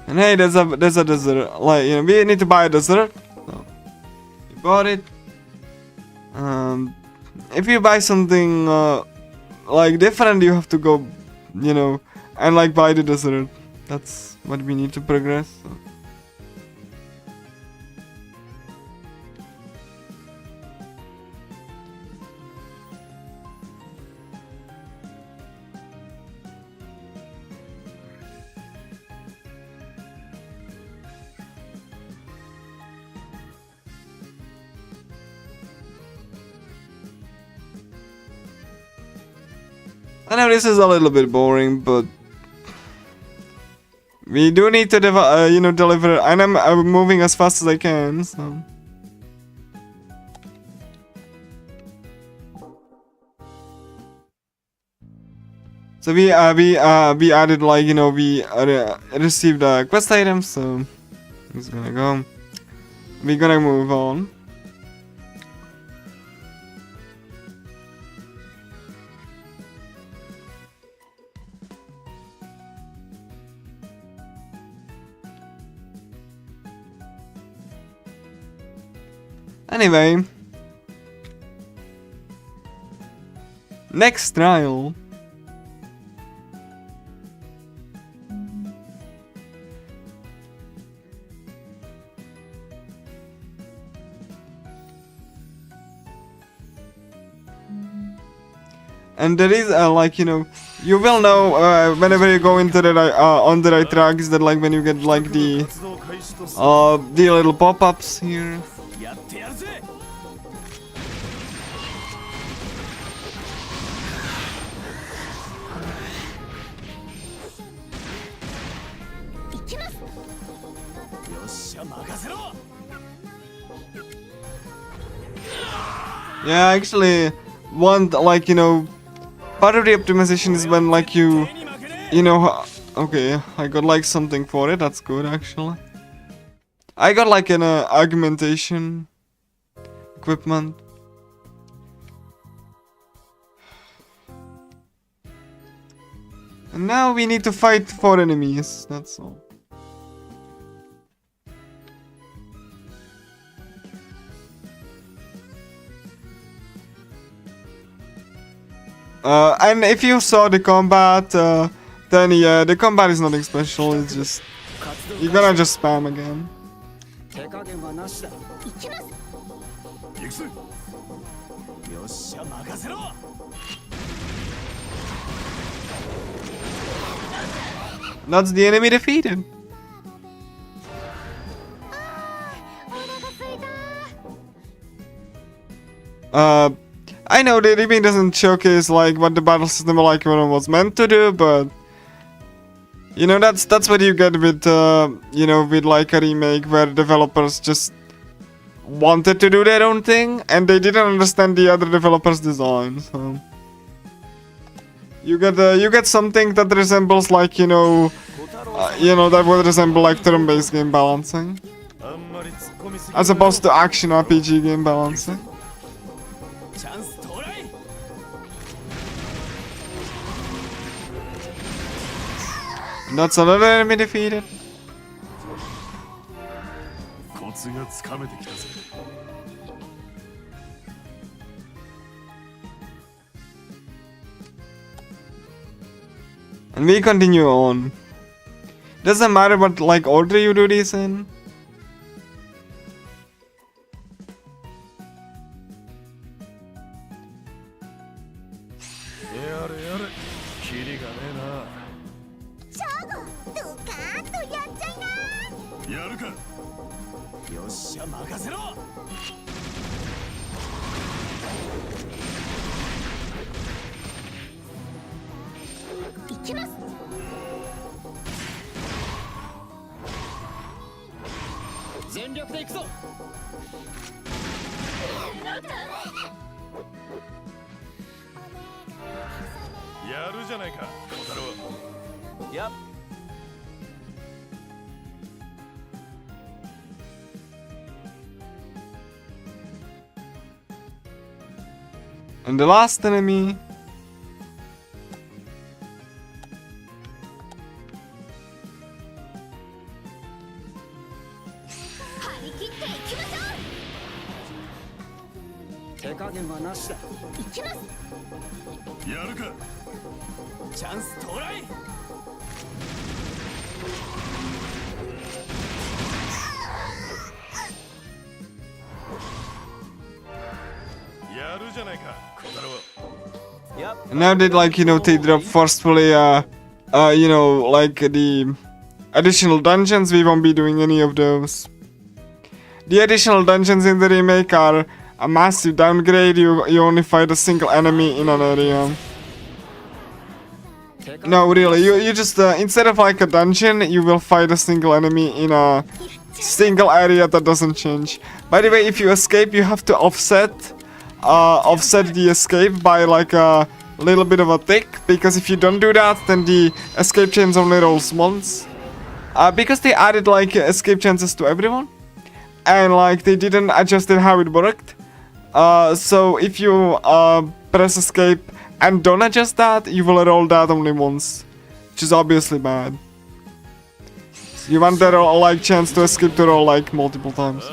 And hey, there's a dessert. Like, you know, we need to buy a dessert. So we bought it. If you buy something like different, you have to go, you know, and like buy the dessert. That's what we need to progress. So. I know this is a little bit boring, but we do need to, you know, deliver, and I'm moving as fast as I can. So. So we added, like, you know, we received quest items. So I'm just gonna go. We're gonna move on. Anyway, next trial. And there is like, you know, you will know whenever you go into the on the right track is that like when you get like the little pop-ups here. Yeah, actually, one like, you know, part of the optimization is when like you know, okay, I got like something for it. That's good actually. I got like an augmentation equipment. And now we need to fight 4 enemies. That's all. And if you saw the combat, then yeah, the combat is nothing special, it's just... You're gonna just spam again. That's the enemy defeated. I know the remake doesn't showcase like what the battle system like was meant to do, but you know that's what you get with you know, with like a remake where developers just wanted to do their own thing and they didn't understand the other developers' design. So you get something that resembles like, you know, that would resemble like turn-based game balancing, as opposed to action RPG game balancing. That's another enemy defeated. And we continue on. Doesn't matter what like order you do this in. Yep. And the last enemy. And now they like, you know, they drop forcefully you know, like the additional dungeons. We won't be doing any of those. The additional dungeons in the remake are a massive downgrade. You only fight a single enemy in an area. No, really, you just instead of like a dungeon, you will fight a single enemy in a single area that doesn't change. By the way, if you escape, you have to offset the escape by like a little bit of a tick, because if you don't do that, then the escape chance only rolls once. Because they added like escape chances to everyone, and like they didn't adjust it how it worked. So if you press escape and don't adjust that, you will roll that only once, which is obviously bad. So you want that like chance to escape to roll like multiple times.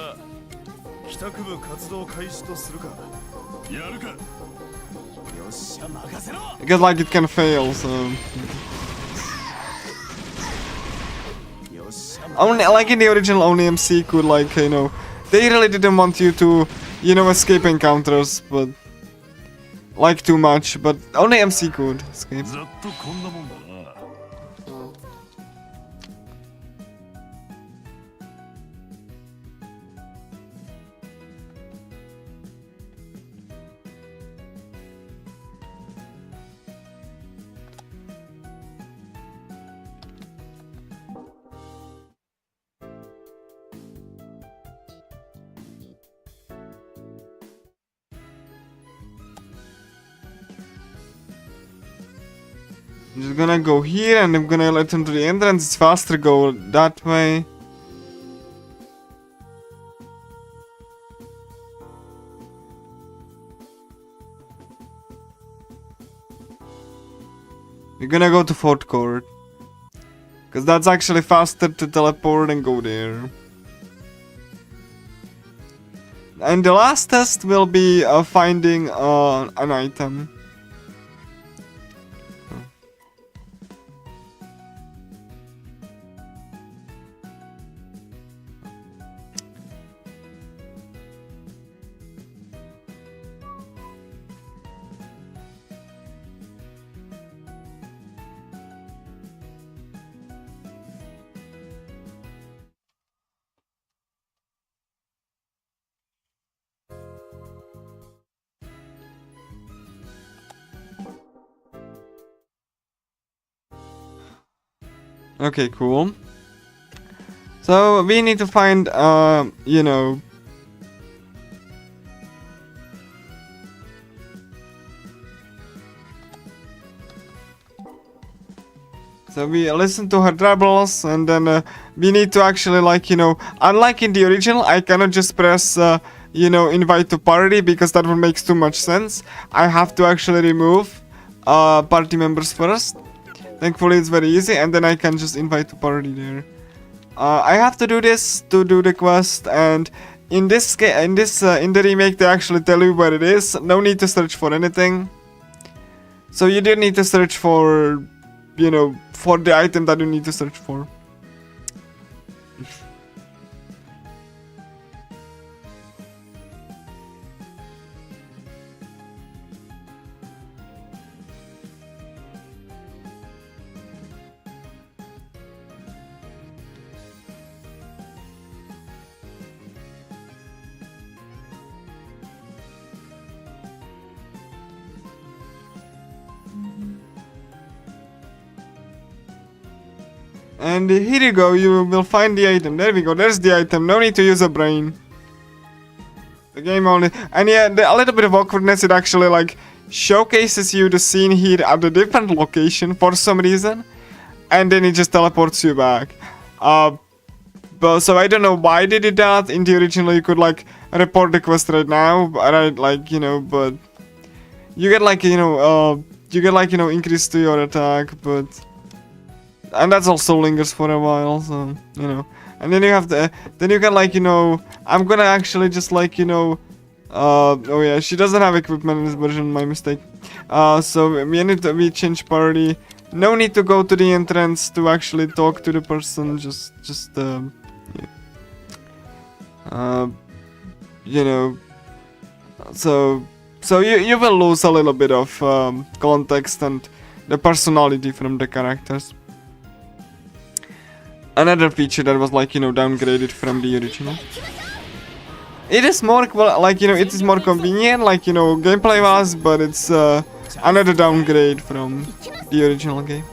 Because like it can fail, so only like in the original, only MC could like, you know, they really didn't want you to, you know, escape encounters, but like too much, but only MC could escape. ざっとこんなもんだな。 I'm just gonna go here and I'm gonna let him to the entrance. It's faster go that way. We're gonna go to fourth court. Cause that's actually faster to teleport and go there. And the last test will be finding an item. Okay, cool. So we need to find, you know, so we listen to her troubles, and then we need to actually, like, you know, unlike in the original, I cannot just press, you know, invite to party, because that would make too much sense. I have to actually remove party members first. Thankfully, it's very easy, and then I can just invite to party there. I have to do this to do the quest, and in this in the remake, they actually tell you where it is. No need to search for anything. So you don't need to search for, you know, for the item that you need to search for. And here you go, you will find the item. There we go, there's the item. No need to use a brain. The game only... And yeah, a little bit of awkwardness, it actually like showcases you the scene here at a different location for some reason. And then it just teleports you back. But so I don't know why they did that. In the original you could like report the quest right now. Right, like, you know, but... You get like, you know, increase to your attack, but... And that's also lingers for a while, so, you know. And then you have the, then you can like, you know, I'm gonna actually just like, you know, oh yeah, she doesn't have equipment in this version, my mistake. So we change party. No need to go to the entrance to actually talk to the person, just yeah. You know, so you will lose a little bit of context and the personality from the characters. Another feature that was like, you know, downgraded from the original. It is more, like, you know, it is more convenient, like, you know, gameplay wise, but it's another downgrade from the original game.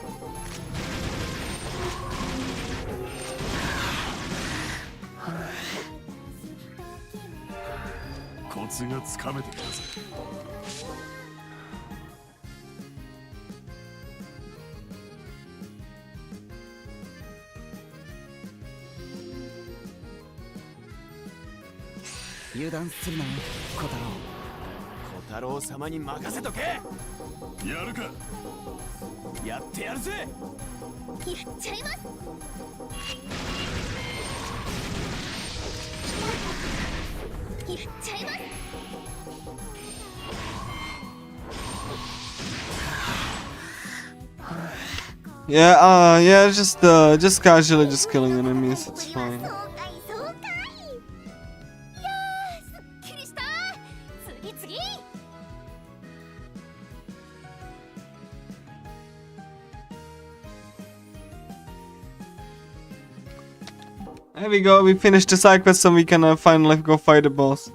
Yeah, yeah, just casually just killing enemies, it's fine. There we go, we finished the side quest so we can finally go fight the boss.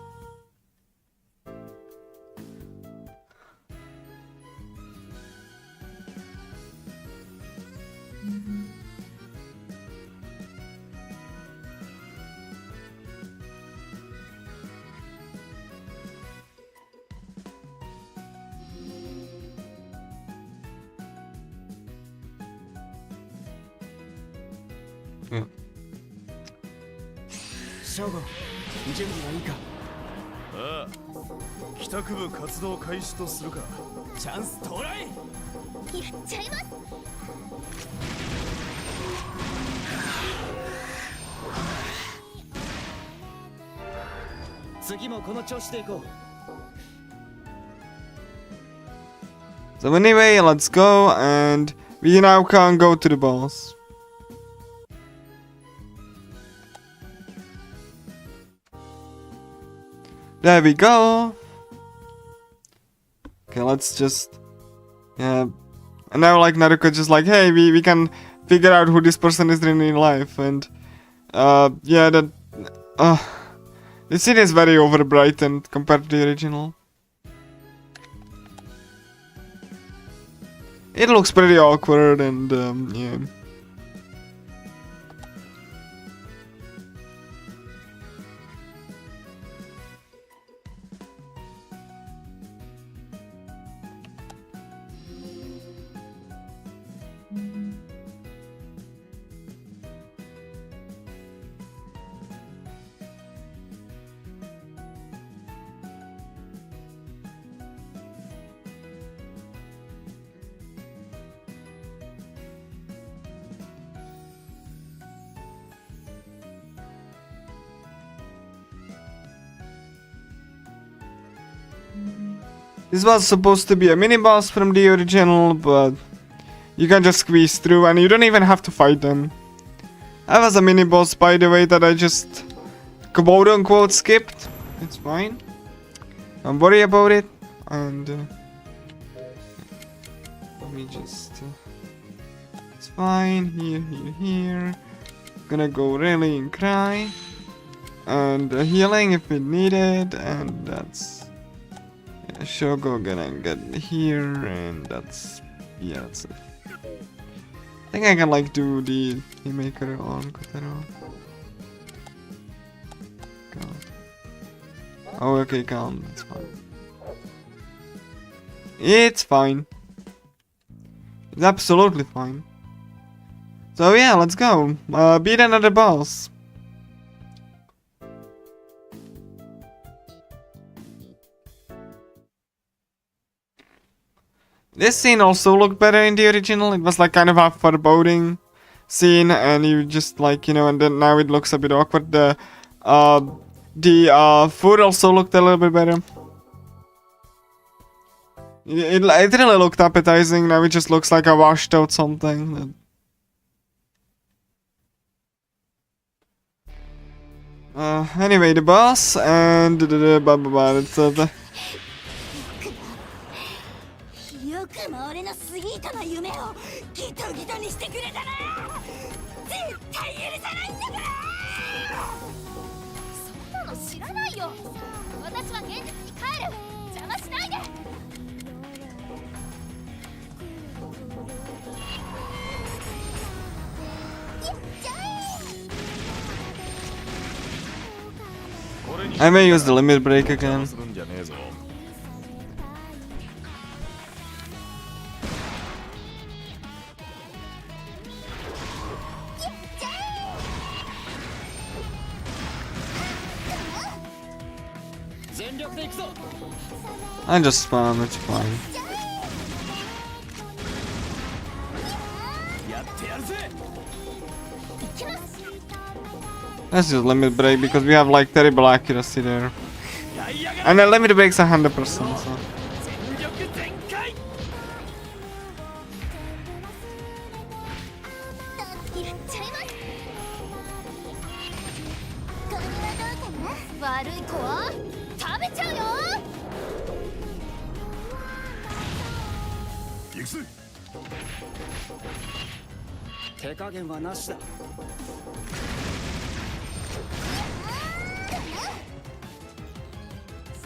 Yeah. 正吾、準備はいいか。ああ、帰宅部活動開始とするか。チャンス到来。やっちゃいます。次もこの調子でいこう。 So anyway, let's go, and we now can go to the boss. There we go. Okay, let's just... Yeah. And now, like, Naruto just like, hey, we can figure out who this person is in real life, and... yeah, that... the scene is very overbrightened compared to the original. It looks pretty awkward, and, yeah. This was supposed to be a mini-boss from the original, but you can just squeeze through and you don't even have to fight them. That was a mini-boss, by the way, that I just quote-unquote skipped. It's fine. Don't worry about it. And let me just... it's fine. Here. Gonna go really and cry. And healing if it needed, and that's... Shogo gonna get here, and that's... yeah, that's it. I think I can like do the maker on Kotaro. Oh, okay, calm, that's fine. It's fine. It's absolutely fine. So yeah, let's go. Beat another boss. This scene also looked better in the original. It was like kind of a foreboding scene, and you just like, you know, and then now it looks a bit awkward. The food also looked a little bit better. It really looked appetizing. Now it just looks like a washed out something. Anyway, the boss and the よくも俺のスイートな夢をギトギトにしてくれたな。絶対許さないんだから。そんなの知らないよ。私は現実に帰る。邪魔しないで。やっちゃえ。 I may use the limit break again. I just spam, it's fine. Let's just limit break because we have like terrible accuracy there. And the limit break's 100%, so.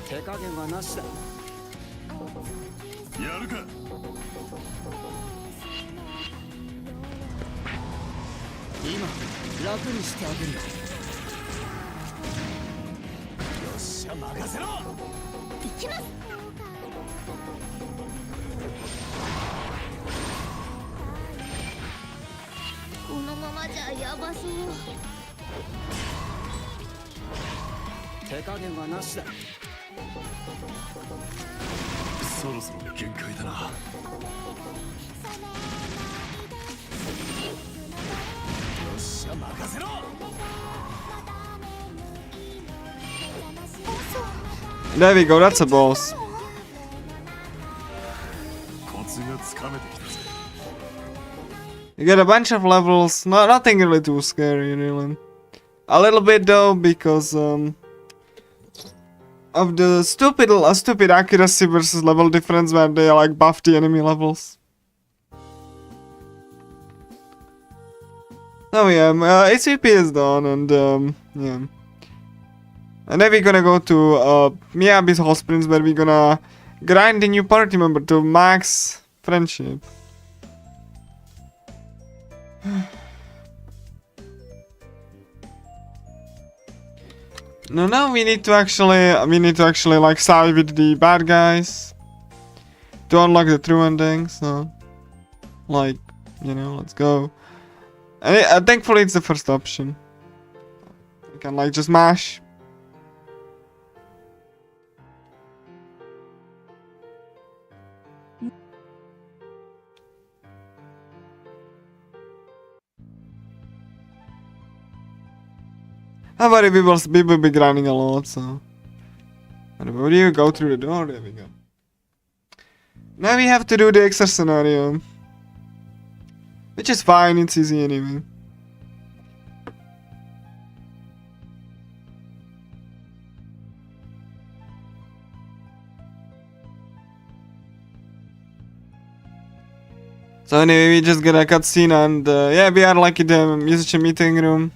手加減はなしだ。やるか。今楽にしてあげるよ。よっしゃ任せろ。行きます。このままじゃやばそう。手加減はなしだ。よそろそろ限界だな。っしゃ任せろ。 There we go, that's a boss. コツがつかめてきたぜ。 You get a bunch of levels, nothing really too scary, really. A little bit though, because of the stupid accuracy versus level difference where they like buff the enemy levels. Oh yeah, HCP is done, and yeah. And then we're gonna go to Miyabi's Hot Springs, where we're gonna grind the new party member to max friendship. Now we need to actually like side with the bad guys to unlock the true ending. So, like, you know, let's go. And thankfully it's the first option. You can like just mash. However, we will be grinding a lot, so... Where do you go through the door? There we go. Now we have to do the extra scenario. Which is fine, it's easy anyway. So anyway, we just get a cutscene and yeah, we are like in the musician meeting room.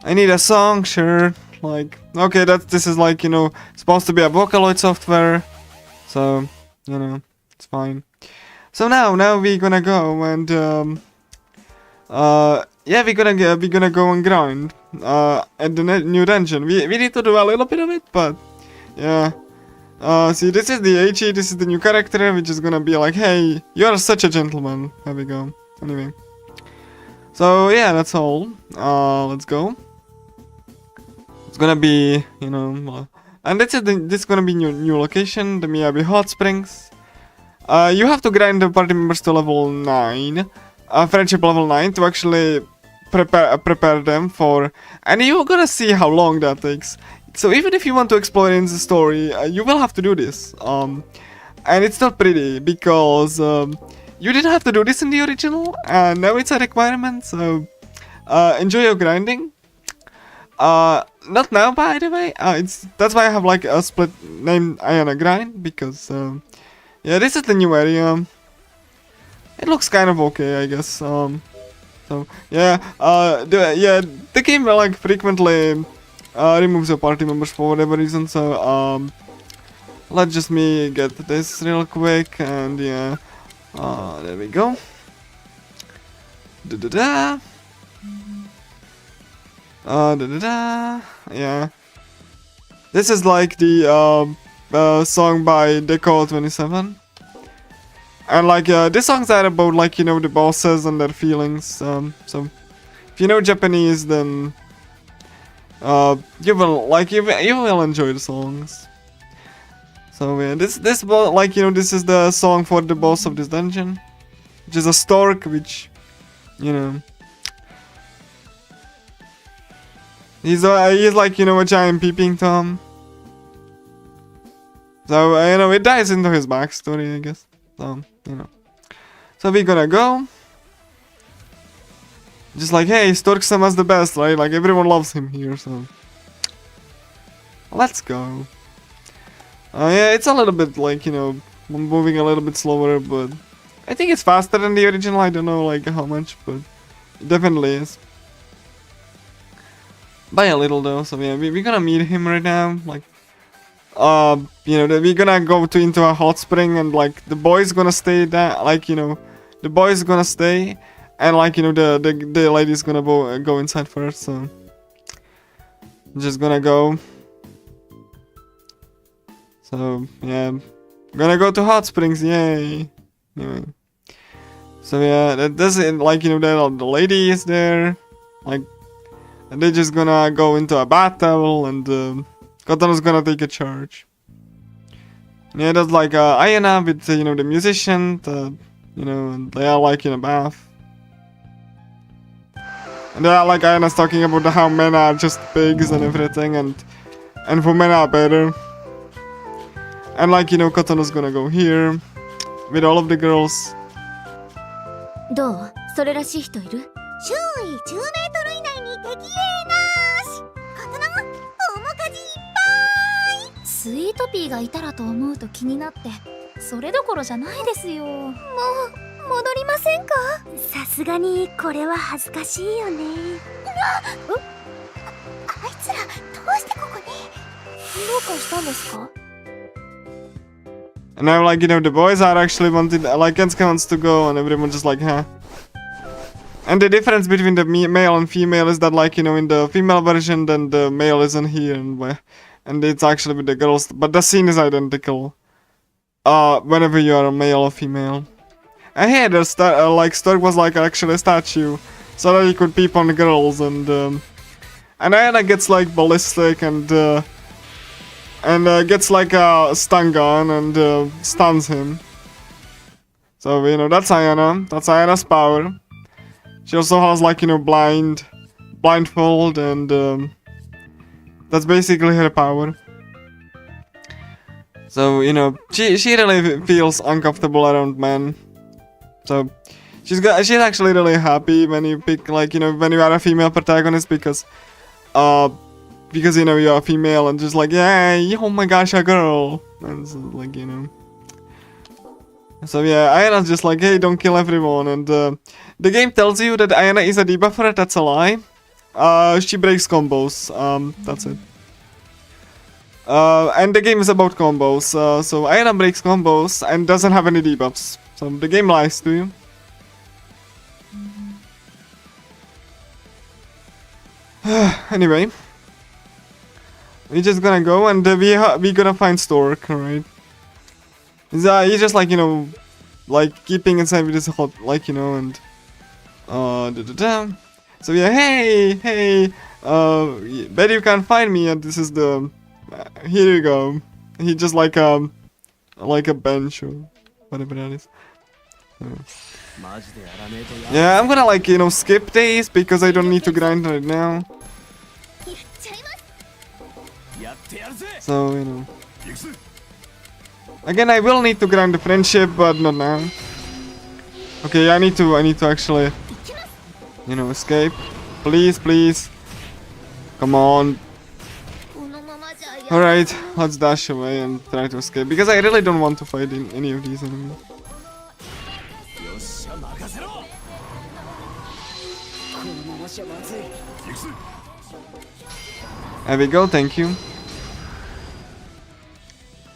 I need a song, sure. Like, okay, this is like, you know, supposed to be a Vocaloid software. So, you know, it's fine. So now we're gonna go and yeah, we're gonna go and grind at the new dungeon. We need to do a little bit of it, but yeah. See, this is the HE, this is the new character, which is gonna be like, hey, you are such a gentleman. There we go. Anyway. So yeah, that's all. Let's go. It's gonna be, you know, and this is gonna be new location, the Miyabi Hot Springs. You have to grind the party members to level 9, friendship level 9, to actually prepare them for, and you're gonna see how long that takes. So even if you want to explore in the story, you will have to do this. And it's not pretty because you didn't have to do this in the original, and now it's a requirement. So enjoy your grinding. Not now, by the way. That's why I have like a split name Ayana Grind, because yeah, this is the new area. It looks kind of okay, I guess. So yeah, the game like frequently removes your party members for whatever reason. So let's just me get this real quick, and yeah, there we go. Yeah. This is like the song by Deco27. And like these songs are about like, you know, the bosses and their feelings. So if you know Japanese, then you will enjoy the songs. So yeah, this like, you know, this is the song for the boss of this dungeon, which is a stork, which, you know, he's like, you know, a giant peeping Tom. So you know, it dives into his backstory, I guess. So you know, so we're gonna go. Just like, hey, Stork-sama's the best, right? Like everyone loves him here, so let's go. Yeah, it's a little bit like, you know, moving a little bit slower, but I think it's faster than the original. I don't know like how much, but it definitely is. By a little though, so yeah, we're gonna meet him right now, like, you know, we're gonna go into a hot spring, and like, the boy's gonna stay there, like, you know, the boy's gonna stay, and like, you know, the lady's gonna go inside first, so I'm just gonna go. So yeah, gonna go to hot springs, yay! Anyway, so yeah, that's it. Like, you know, the lady is there, like, and they're just gonna go into a battle, and Kotono's gonna take a charge. Yeah, that's like Ayana with you know, the musician, you know, and they are like in a bath. And they are like, Ayana's talking about how men are just pigs and everything, and women are better. And like, you know, Kotono's gonna go here with all of the girls. どう？それらしい人いる？周囲10メートル以内に敵影なし。刀？面舵いっぱい。スイートピーがいたらと思うと気になって、それどころじゃないですよ。もう戻りませんか？さすがにこれは恥ずかしいよね。あいつらどうしてここに？どうかしたんですか？ And now, like, you know, the boys are actually wanted, like, Kensuke wants to go, and everyone just like, huh. And the difference between the male and female is that, like, you know, in the female version, then the male isn't here, and it's actually with the girls, but the scene is identical. Whenever you are a male or female. And here, the Stork was like actually a statue, so that he could peep on the girls, and Ayana gets like ballistic, and gets like a stun gun and stuns him. So, you know, that's Ayana. That's Ayana's power. She also has, like, you know, blindfold, and that's basically her power. So, you know, she really feels uncomfortable around men. So she's actually really happy when you pick, like, you know, when you are a female protagonist, because you know, you're a female, and just like, yay, oh my gosh, a girl, and so, like, you know. So yeah, Ayana's just like, hey, don't kill everyone, and the game tells you that Ayana is a debuffer. That's a lie. She breaks combos, that's it. And the game is about combos, so Ayana breaks combos and doesn't have any debuffs, so the game lies to you. Anyway, we're just gonna go, and we gonna find Stork, alright? He's just like, you know, like keeping inside with his hot, like, you know, and so yeah, hey, bet you can't find me, and this is the here you go. He just like a bench or whatever that is. Yeah, I'm gonna, like, you know, skip days because I don't need to grind right now. So, you know, again, I will need to grind the friendship, but not now. Okay, I need to actually, you know, escape. Please. Come on. Alright, let's dash away and try to escape, because I really don't want to fight in any of these enemies. There we go, thank you.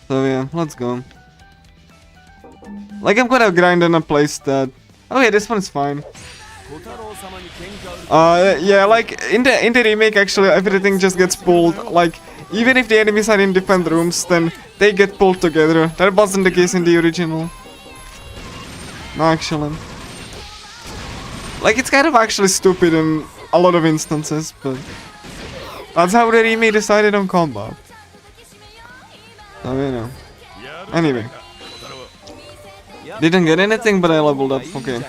So yeah, let's go. Like, I'm gonna grind in a place that... Oh yeah, this one's fine. Yeah, like, in the remake, actually, everything just gets pulled. Like, even if the enemies are in different rooms, then they get pulled together. That wasn't the case in the original. No, actually. Like, it's kind of actually stupid in a lot of instances, but... That's how the remake decided on combat. So, you know. Anyway. Didn't get anything, but I leveled up. Okay.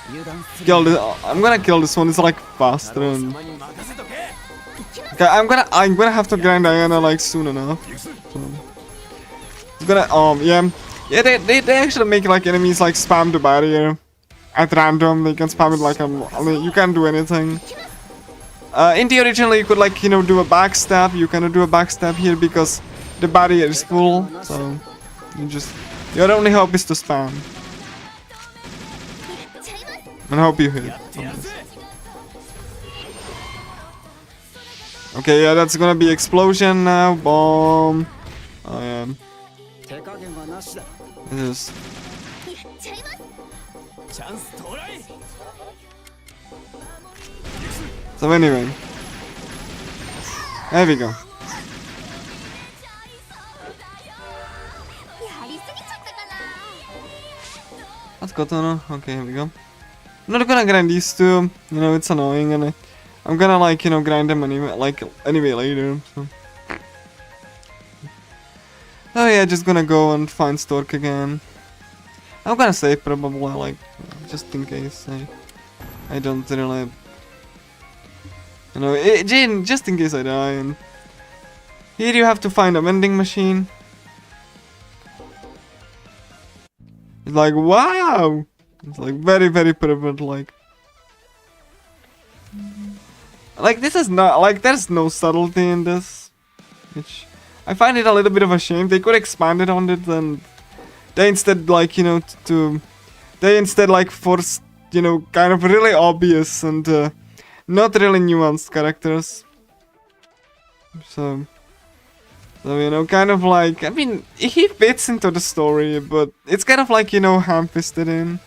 Kill this. I'm gonna kill this one. It's like faster and... Okay, I'm gonna have to grind Ayana like soon enough. So, it's gonna yeah, they actually make like enemies like spam the barrier at random. They can spam it like I mean, you can't do anything. In the original, you could, like, you know, do a backstab. You cannot do a backstab here because the barrier is full. So Your only hope is to spam. And hope you hit. Okay, yeah, that's gonna be explosion now. Bomb. Oh yeah. 手加減はなしだ This is. チャンス到来 So anyway. There we go. やりすぎちゃったかな That's Kotono. Okay, here we go. I'm not gonna grind these two. You know, it's annoying, and I'm gonna like, you know, grind them anyway, anyway later. So. Oh yeah, just gonna go and find Stork again. I'm gonna save probably, like, just in case I don't really, you know, Jane, just in case I die. And here you have to find a vending machine. It's like, wow! It's like very, very perfect, like this is not, like, there's no subtlety in this, which I find it a little bit of a shame. They could expand it on it, and they instead, like, you know, they instead, like, forced, you know, kind of really obvious and not really nuanced characters. So, you know, kind of like, I mean, he fits into the story, but it's kind of like, you know, ham-fisted in.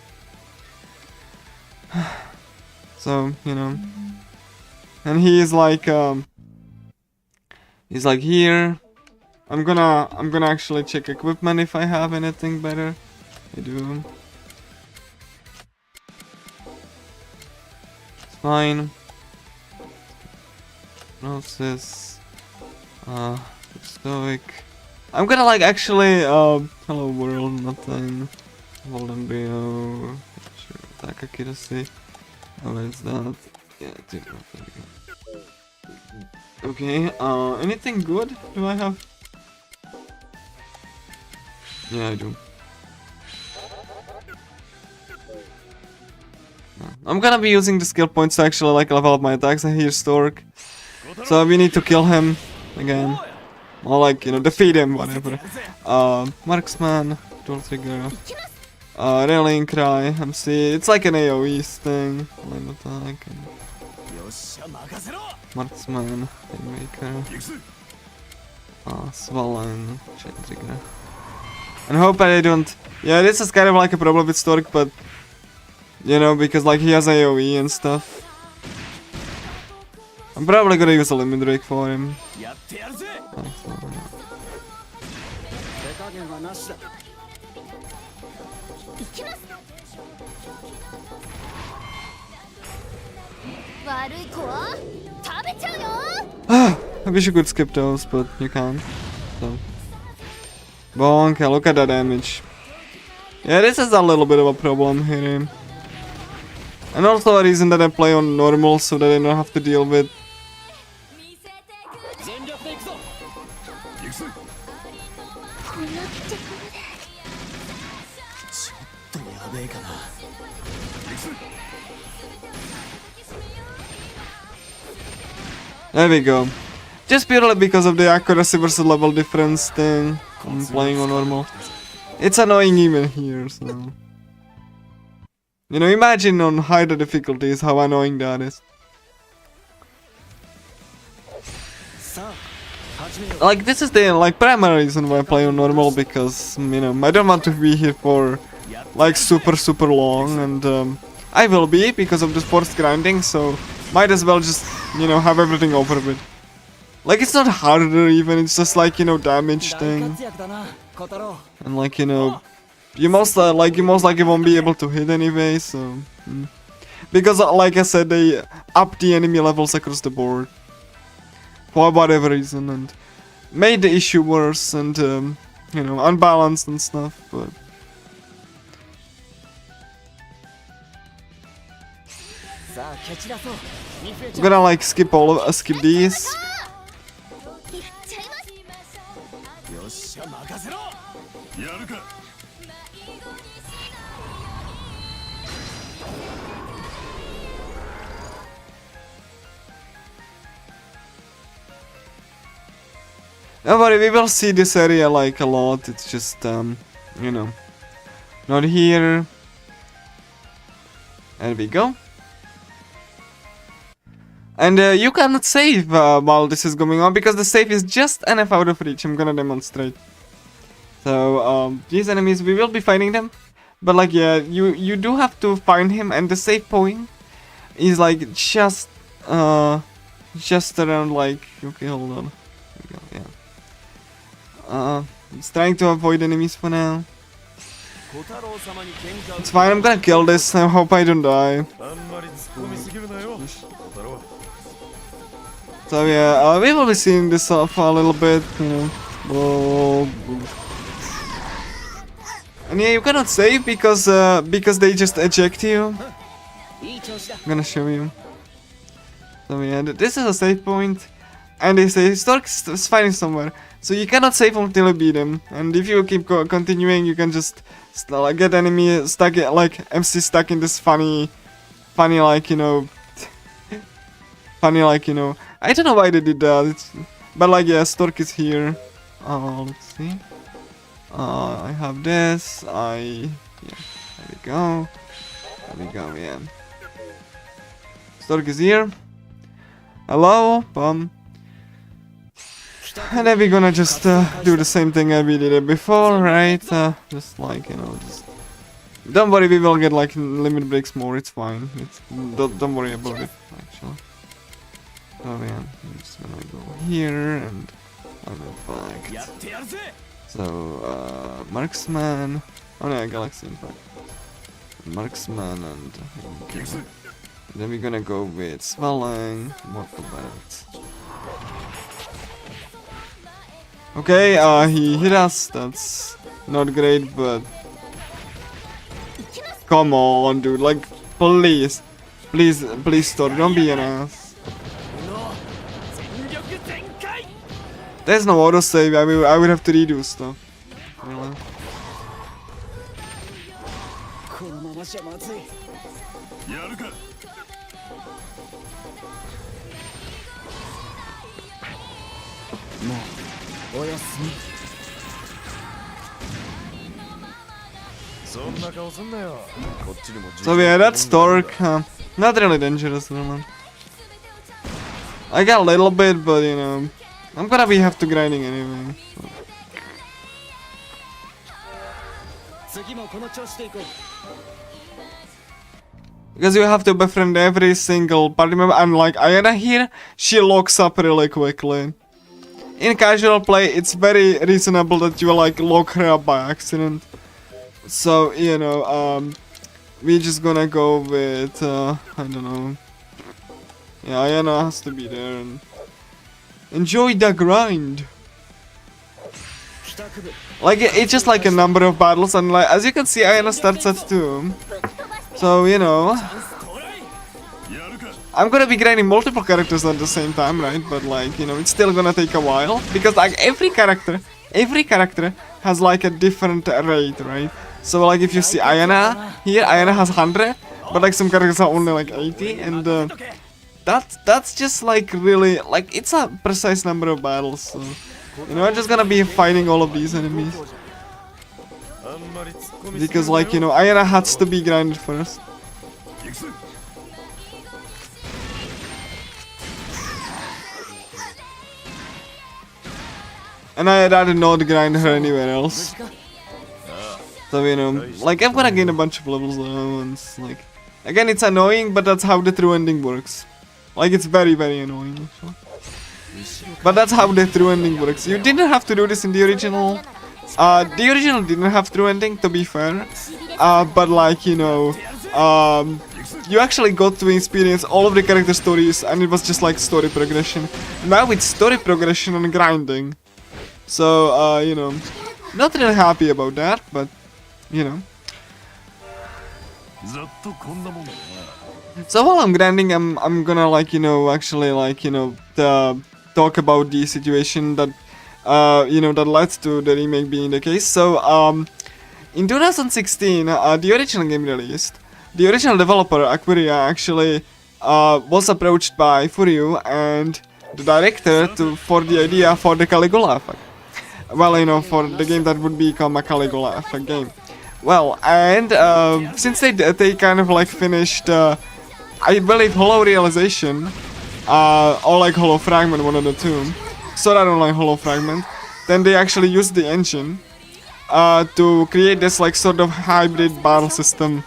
So, you know, and he's like here. I'm gonna actually check equipment if I have anything better. I do. It's fine. Process. Stoic. I'm gonna like actually hello world, nothing. Hold embryo. Sure, attack accuracy. Oh, what is that? Yeah, there we go. Okay, anything good do I have? Yeah, I do. I'm gonna be using the skill points to actually like level up my attacks. I hear Stork. So we need to kill him again. Or like, you know, defeat him, whatever. Marksman, dual trigger. Rallying cry, MC. It's like an AoE thing. Line attack. Marksman, Maker. Swollen, chain trigger. And hope that I don't. Yeah, this is kind of like a problem with Stork, but you know, because like he has AoE and stuff. I'm probably gonna use a limit break for him. Oh, 手加減はなしだ行きます悪い子は食べちゃうよ I wish you could skip those, but you can't. So. Bonk, look at that damage. Yeah, this is a little bit of a problem here. And also a reason that I play on normal so that I don't have to deal with. 全力で行くぞ行くぞこんなってころでちょっとやべえかな行くぞ There we go. Just purely because of the accuracy versus level difference thing. I'm playing on normal. It's annoying even here, so. You know, imagine on higher difficulties how annoying that is. Like, this is the like primary reason why I play on normal, because, you know, I don't want to be here for like super long, and I will be because of this forced grinding, so might as well just, you know, have everything over with. Like, it's not harder even, it's just like, you know, damage thing. And like, you know, you most likely won't be able to hit anyway, so because like I said, they up the enemy levels across the board for whatever reason, and made the issue worse, and you know, unbalanced and stuff. But I'm gonna like skip these. よっしゃ任せろやるか Don't worry, we will see this area like a lot. It's just, you know, not here. There we go. And you cannot save while this is going on because the save is just enough out of reach. I'm gonna demonstrate. So these enemies, we will be fighting them, but like yeah, you do have to find him, and the save point is like just around like okay, hold on. There we go, yeah. It's trying to avoid enemies for now. It's fine. I'm gonna kill this. I hope I don't die. So yeah, we will be seeing this off a little bit, you know. And yeah, you cannot save because they just eject you. I'm gonna show you. So yeah, this is a save point, and they say historic is fighting somewhere. So you cannot save until you beat him, and if you keep continuing, you can just get enemy stuck, like MC stuck in this funny like you know, funny like you know. I don't know why they did that, but like yeah, Stork is here. Let's see. I have this. Yeah, there we go. There we go. Yeah. Stork is here. Hello, and then we're gonna just do the same thing as we did before, right? Just like you know, just don't worry, we will get like limit breaks more. It's fine. Don't worry about it actually. Oh man, I'm just gonna go here and I'm in fact. So marksman. Oh no, galaxy in fact. Marksman and then we're gonna go with swelling. Mortal belt. Okay, he hit us. That's not great, but come on, dude. Like, please, Stork, don't be an ass. There's no autosave. I would have to redo stuff. Really? So yeah, that's Stork. Not really dangerous, really. I got a little bit, but you know, I'm gonna have to grinding anyway. So. Because you have to befriend every single party member, and like Ayana here, she locks up really quickly. In casual play, it's very reasonable that you like lock her up by accident. So you know, we're just gonna go with I don't know. Yeah, Ayana has to be there and enjoy the grind. Like it's just like a number of battles, and like as you can see, Ayana starts at 2. So you know, I'm gonna be grinding multiple characters at the same time, right? But like you know, it's still gonna take a while because like every character has like a different rate, right? So like if you see Ayana here, Ayana has 100, but like some characters are only like 80, and that's just like really like it's a precise number of battles. So you know, I'm just gonna be fighting all of these enemies because like you know, Ayana has to be grinded first. And I'd rather not grind her anywhere else. So you know, like I'm gonna gain a bunch of levels once. Like again, it's annoying, but that's how the true ending works. Like it's very annoying actually. But that's how the true ending works. You didn't have to do this in the original. The original didn't have true ending, to be fair. But like you know, you actually got to experience all of the character stories, and it was just like story progression. Now it's story progression and grinding. So you know, not really happy about that, but you know. So while I'm grinding, I'm gonna like you know actually like you know talk about the situation that you know that led to the remake being the case. So in 2016, the original game released. The original developer Aquaria actually was approached by FuRyu, and the director for the idea for the Caligula effect. Well, you know, for the game that would become a Caligula effect game. Well, and since they kind of like finished, I believe, Hollow Realization, or like Hollow Fragment, one of the two. So I don't like Hollow Fragment. Then they actually used the engine to create this like sort of hybrid battle system,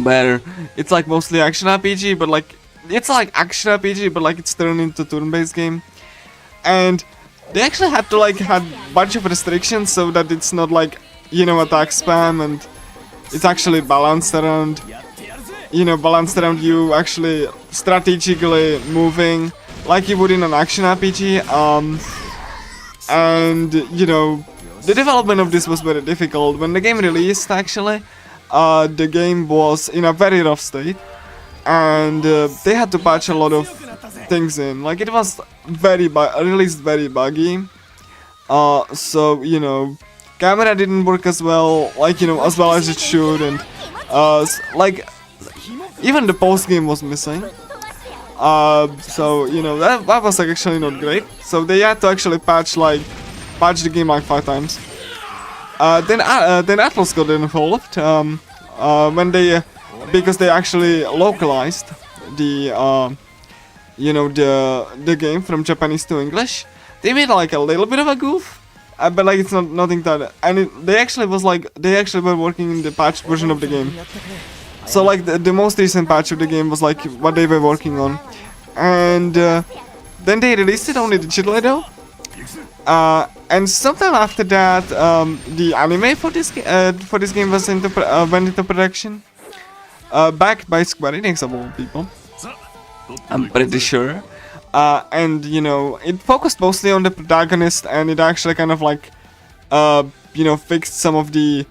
where it's like mostly action RPG, but like it's like action RPG, but like it's turned into turn-based game. And they actually had to like had bunch of restrictions so that it's not like, you know, attack spam, and it's actually balanced around, you know, balanced around you actually strategically moving like you would in an action RPG. And you know, the development of this was very difficult. When the game released, actually, the game was in a very rough state, and they had to patch a lot of things in. Like, it was released very buggy. So, you know, camera didn't work as well, like, you know, as well as it should, and like, even the post game was missing. So, you know, that was like actually not great. So they had to actually patch the game like 5 times. Then Atlas got involved when because they actually localized the you know, the game from Japanese to English. They made like a little bit of a goof, but like it's nothing that, and they actually were working in the patched version of the game. So like the most recent patch of the game was like what they were working on, and then they released it only digitally though. And sometime after that, the anime for this game was went into production, backed by Square Enix of all people. I'm pretty sure. And you know, it focused mostly on the protagonist, and it actually kind of like, you know, fixed some of the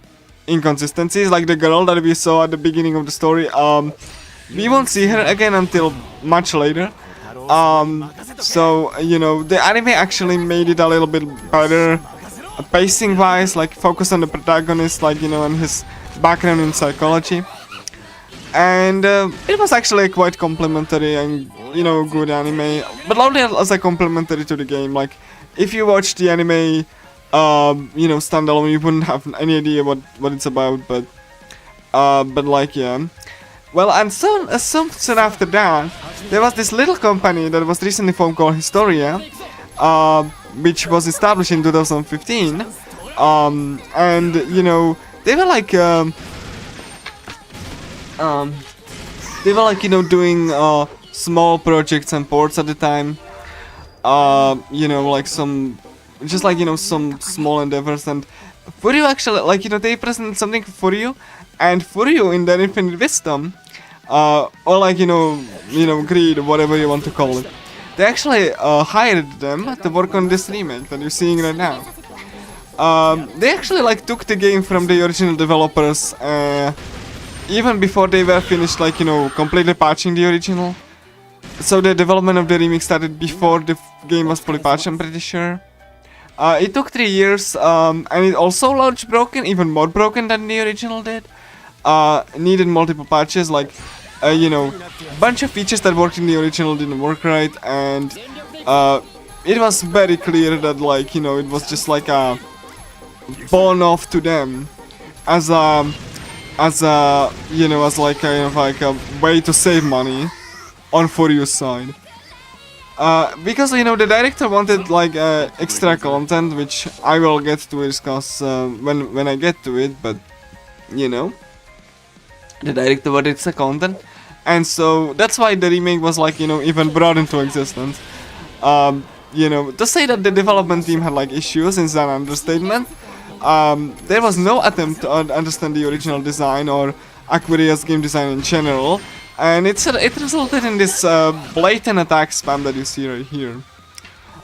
inconsistencies. Like the girl that we saw at the beginning of the story, we won't see her again until much later. So you know, the anime actually made it a little bit better, pacing wise, like focused on the protagonist, like, you know, and his background in psychology. And it was actually quite complimentary and, you know, good anime, but only as a complimentary to the game. Like, if you watch the anime, you know, standalone, you wouldn't have any idea what it's about. But like, yeah. Well, and soon after that, there was this little company that was recently formed called Historia, which was established in 2015, and you know, they were like, you know, doing small projects and ports at the time. You know, like some small endeavors. And FuRyu actually, like, you know, they presented something for FuRyu, and FuRyu in their infinite wisdom, or like, you know, greed, whatever you want to call it, they actually hired them to work on this remake that you're seeing right now. They actually like took the game from the original developers, even before they were finished, like, you know, completely patching the original. So the development of the remake started before the game was fully patched, I'm pretty sure. It took 3 years, and it also launched broken, even more broken than the original did. Needed multiple patches, like, you know, bunch of features that worked in the original didn't work right, and it was very clear that, like, you know, it was just like a pawn off to them as a you know, as like kind of like a way to save money on FuRyu's side. Because, you know, the director wanted like extra content, which I will get to discuss when I get to it, but you know, the director wanted extra content, and so that's why the remake was, like, you know, even brought into existence. You know, to say that the development team had like issues is an understatement. There was no attempt to understand the original design or Aquaria's game design in general, and it resulted in this blatant attack spam that you see right here.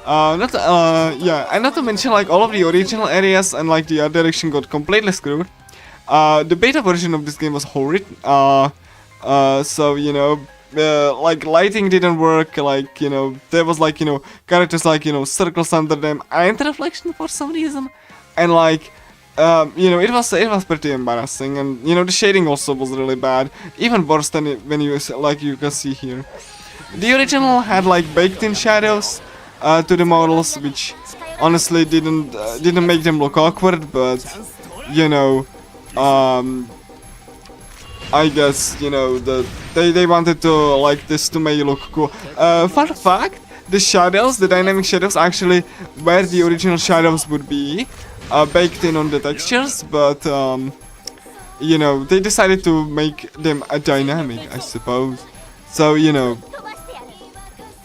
Yeah, and not to mention, like, all of the original areas and like the art direction got completely screwed. The beta version of this game was horrid. So, you know, like, lighting didn't work, like, you know, there was, like, you know, characters, like, you know, circles under them and reflection for some reason, and like, you know, it was pretty embarrassing, and you know, the shading also was really bad, even worse than when you, like, you can see here. the original had like baked-in shadows to the models, which honestly didn't make them look awkward, but you know, I guess you know they wanted to like this to make it look cool. Fun fact: the shadows, the dynamic shadows, actually where the original shadows would be, baked in on the textures, but you know they decided to make them a dynamic, I suppose. So you know,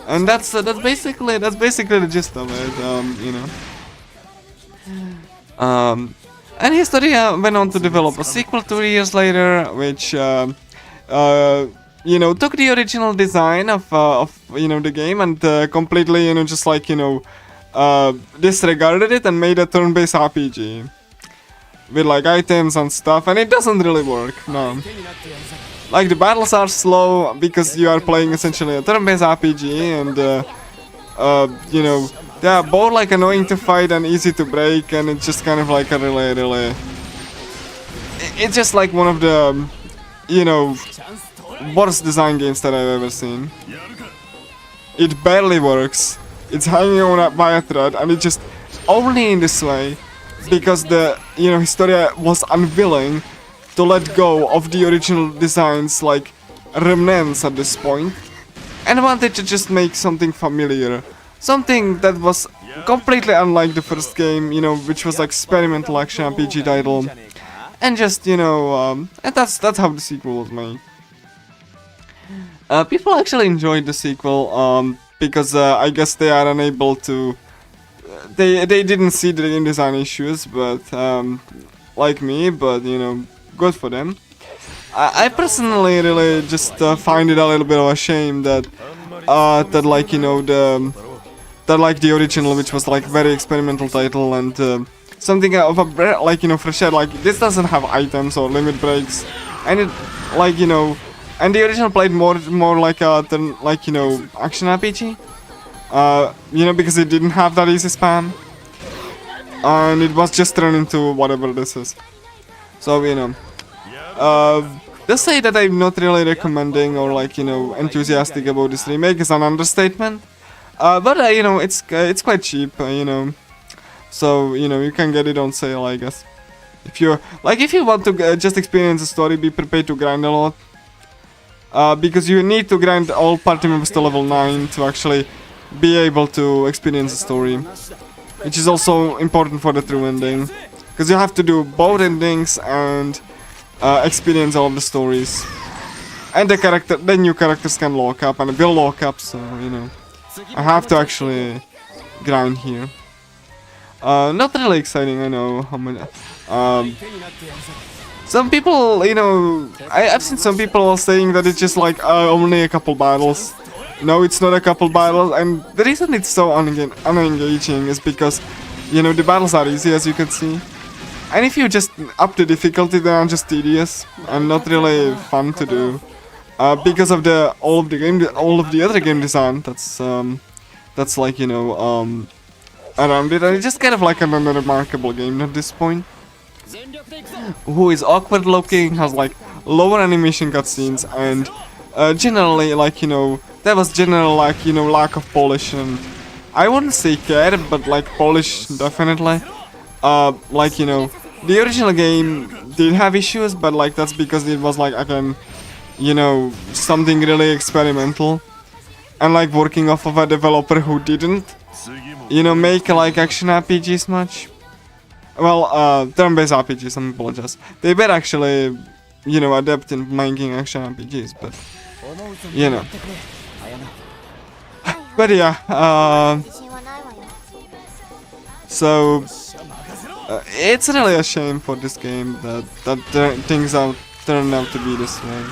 and that's basically the gist of it. You know. And Historia went on to develop a sequel 2 years later, which you know took the original design of you know the game and completely you know just like you know disregarded it and made a turn-based RPG with like items and stuff, and it doesn't really work. No, like the battles are slow because you are playing essentially a turn-based RPG, and you know. They are both like annoying to fight and easy to break, and it's just kind of like a really. It's just like one of the, you know, worst design games that I've ever seen. It barely works. It's hanging on by a thread, and it just only in this way because the you know Historia was unwilling to let go of the original designs like remnants at this point, and wanted to just make something familiar. Something that was completely unlike the first game, you know, which was like experimental action RPG title, and just you know, and that's how the sequel was made. People actually enjoyed the sequel because I guess they are unable to. They didn't see the game design issues, but like me, but you know, good for them. I personally really just find it a little bit of a shame that that like you know that like the original, which was like very experimental title and something of a like you know fresh air. Like this doesn't have items or limit breaks, and it like you know, and the original played more like a than like you know action RPG. You know because it didn't have that easy spam, and it was just turned into whatever this is. So you know, to say that I'm not really recommending or like you know enthusiastic about this remake is an understatement. But you know it's quite cheap, you know, so you know you can get it on sale, I guess. If you want to just experience the story, be prepared to grind a lot, because you need to grind all party members to level 9 to actually be able to experience the story, which is also important for the true ending, because you have to do both endings and experience all of the stories, and the new characters can lock up and will lock up, so you know. I have to actually grind here. Not really exciting, I know how many. Some people, you know, I've seen some people saying that it's just like only a couple battles. No, it's not a couple battles, and the reason it's so unengaging is because, you know, the battles are easy as you can see, and if you just up the difficulty, they are just tedious and not really fun to do. Because of all of the other game design that's like you know around it, and it's just kind of like an unremarkable game at this point. Who is awkward looking, has like lower animation cutscenes, and generally like you know there was general like you know lack of polish, and I wouldn't say care, but like polish definitely. Like you know the original game did have issues, but like that's because it was like again. You know, something really experimental, and like working off of a developer who didn't, you know, make like action RPGs much. Well, turn-based RPGs, I apologize. They were actually, you know, adept in making action RPGs, but, you know. But yeah, so, it's really a shame for this game that things turned out to be this way.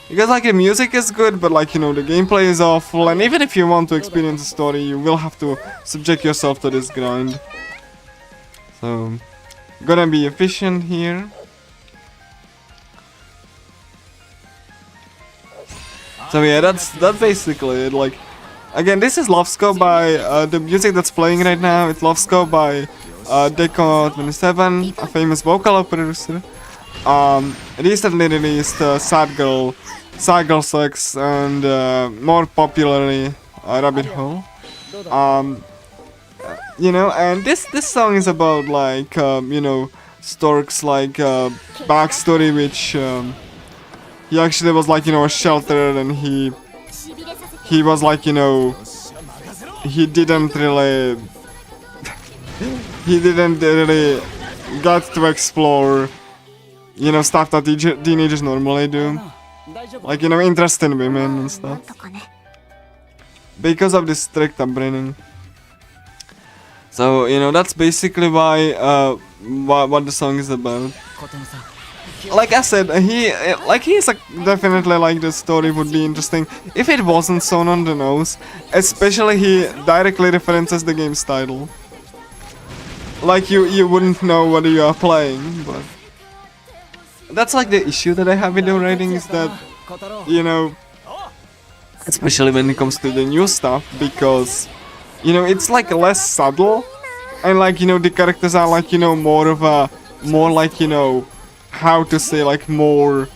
Because like the music is good, but like you know the gameplay is awful, and even if you want to experience the story, you will have to subject yourself to this grind. So, gonna be efficient here. So yeah, that's basically it. Like, again, this is Lovesco by the music that's playing right now. It's Lovesco by Deco27, a famous vocal producer. recently released Sad Girl 6 and more popularly Rabbit Hole. You know, and this song is about like you know, Stork's like backstory, which he actually was like, you know, a shelter, and he was like, you know, he didn't really get to explore, you know, stuff that teenagers normally do, like, you know, interest in women and stuff, because of this strict upbringing. So, you know, that's basically why what the song is about. Like I said, he's like, definitely like, the story would be interesting if it wasn't so on the nose. Especially he directly references the game's title. Like you wouldn't know what you are playing, but that's like the issue that I have with the writing, is that, you know, especially when it comes to the new stuff, because, you know, it's like less subtle, and like, you know, the characters are like, you know, more like, you know, how to say, like, more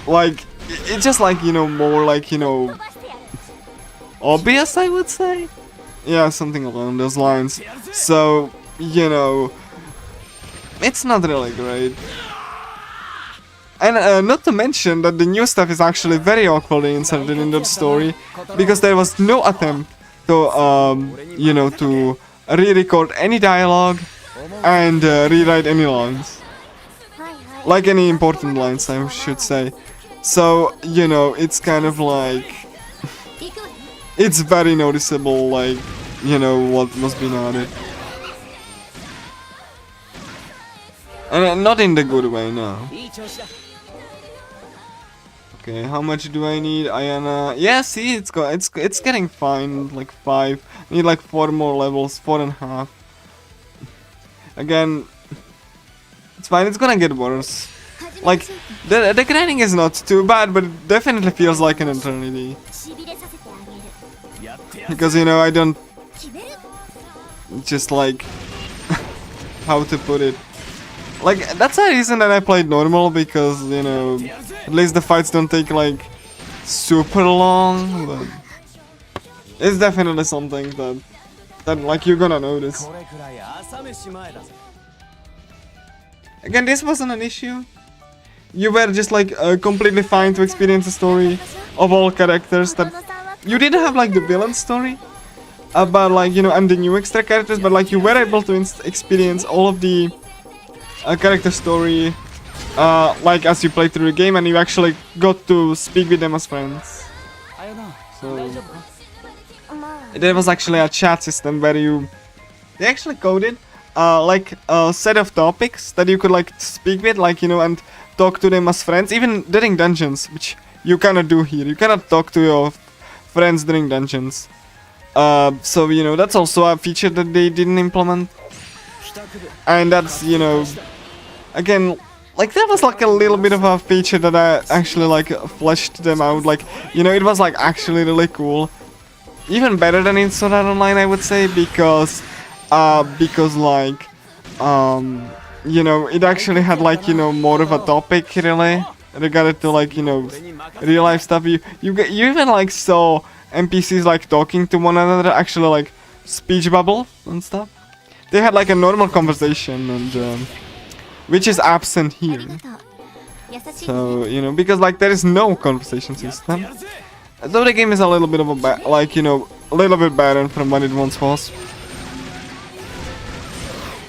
like, it's just like, you know, more like, you know, obvious, I would say. Yeah, something along those lines. So, you know, it's not really great. And not to mention that the new stuff is actually very awkwardly inserted in the story, because there was no attempt to, you know, to re-record any dialogue and rewrite any lines. Like any important lines, I should say. So, you know, it's kind of like, it's very noticeable, like, you know, what was being added. And not in the good way, no. Okay, how much do I need, Ayana? Yeah, see, it's getting fine, like 5. I need like 4 more levels, 4.5. Again, it's fine, it's gonna get worse. Like, the grinding is not too bad, but it definitely feels like an eternity. Because, you know, I don't just like, how to put it. Like, that's a reason that I played normal, because, you know, at least the fights don't take like super long, but it's definitely something that like you're gonna notice. Again, this wasn't an issue. You were just like completely fine to experience the story of all characters. That you didn't have like the villain story, but like, you know, and the new extra characters, but like you were able to experience all of the character story, like as you played through the game, and you actually got to speak with them as friends. So there was actually a chat system where they actually coded like a set of topics that you could like speak with, like, you know, and talk to them as friends, even during dungeons, which you cannot do here. You cannot talk to your friends during dungeons. So, you know, that's also a feature that they didn't implement. And that's, you know, again, like, there was like a little bit of a feature that I actually like fleshed them out. Like, you know, it was like actually really cool. Even better than in Sword Art Online, I would say, because like, you know, it actually had like, you know, more of a topic really regarded to like, you know, real life stuff. You even like saw NPCs like talking to one another, actually like speech bubble and stuff. They had like a normal conversation, and which is absent here. So, you know, because like there is no conversation system. So the game is a little bit of a like, you know, a little bit better from what it once was.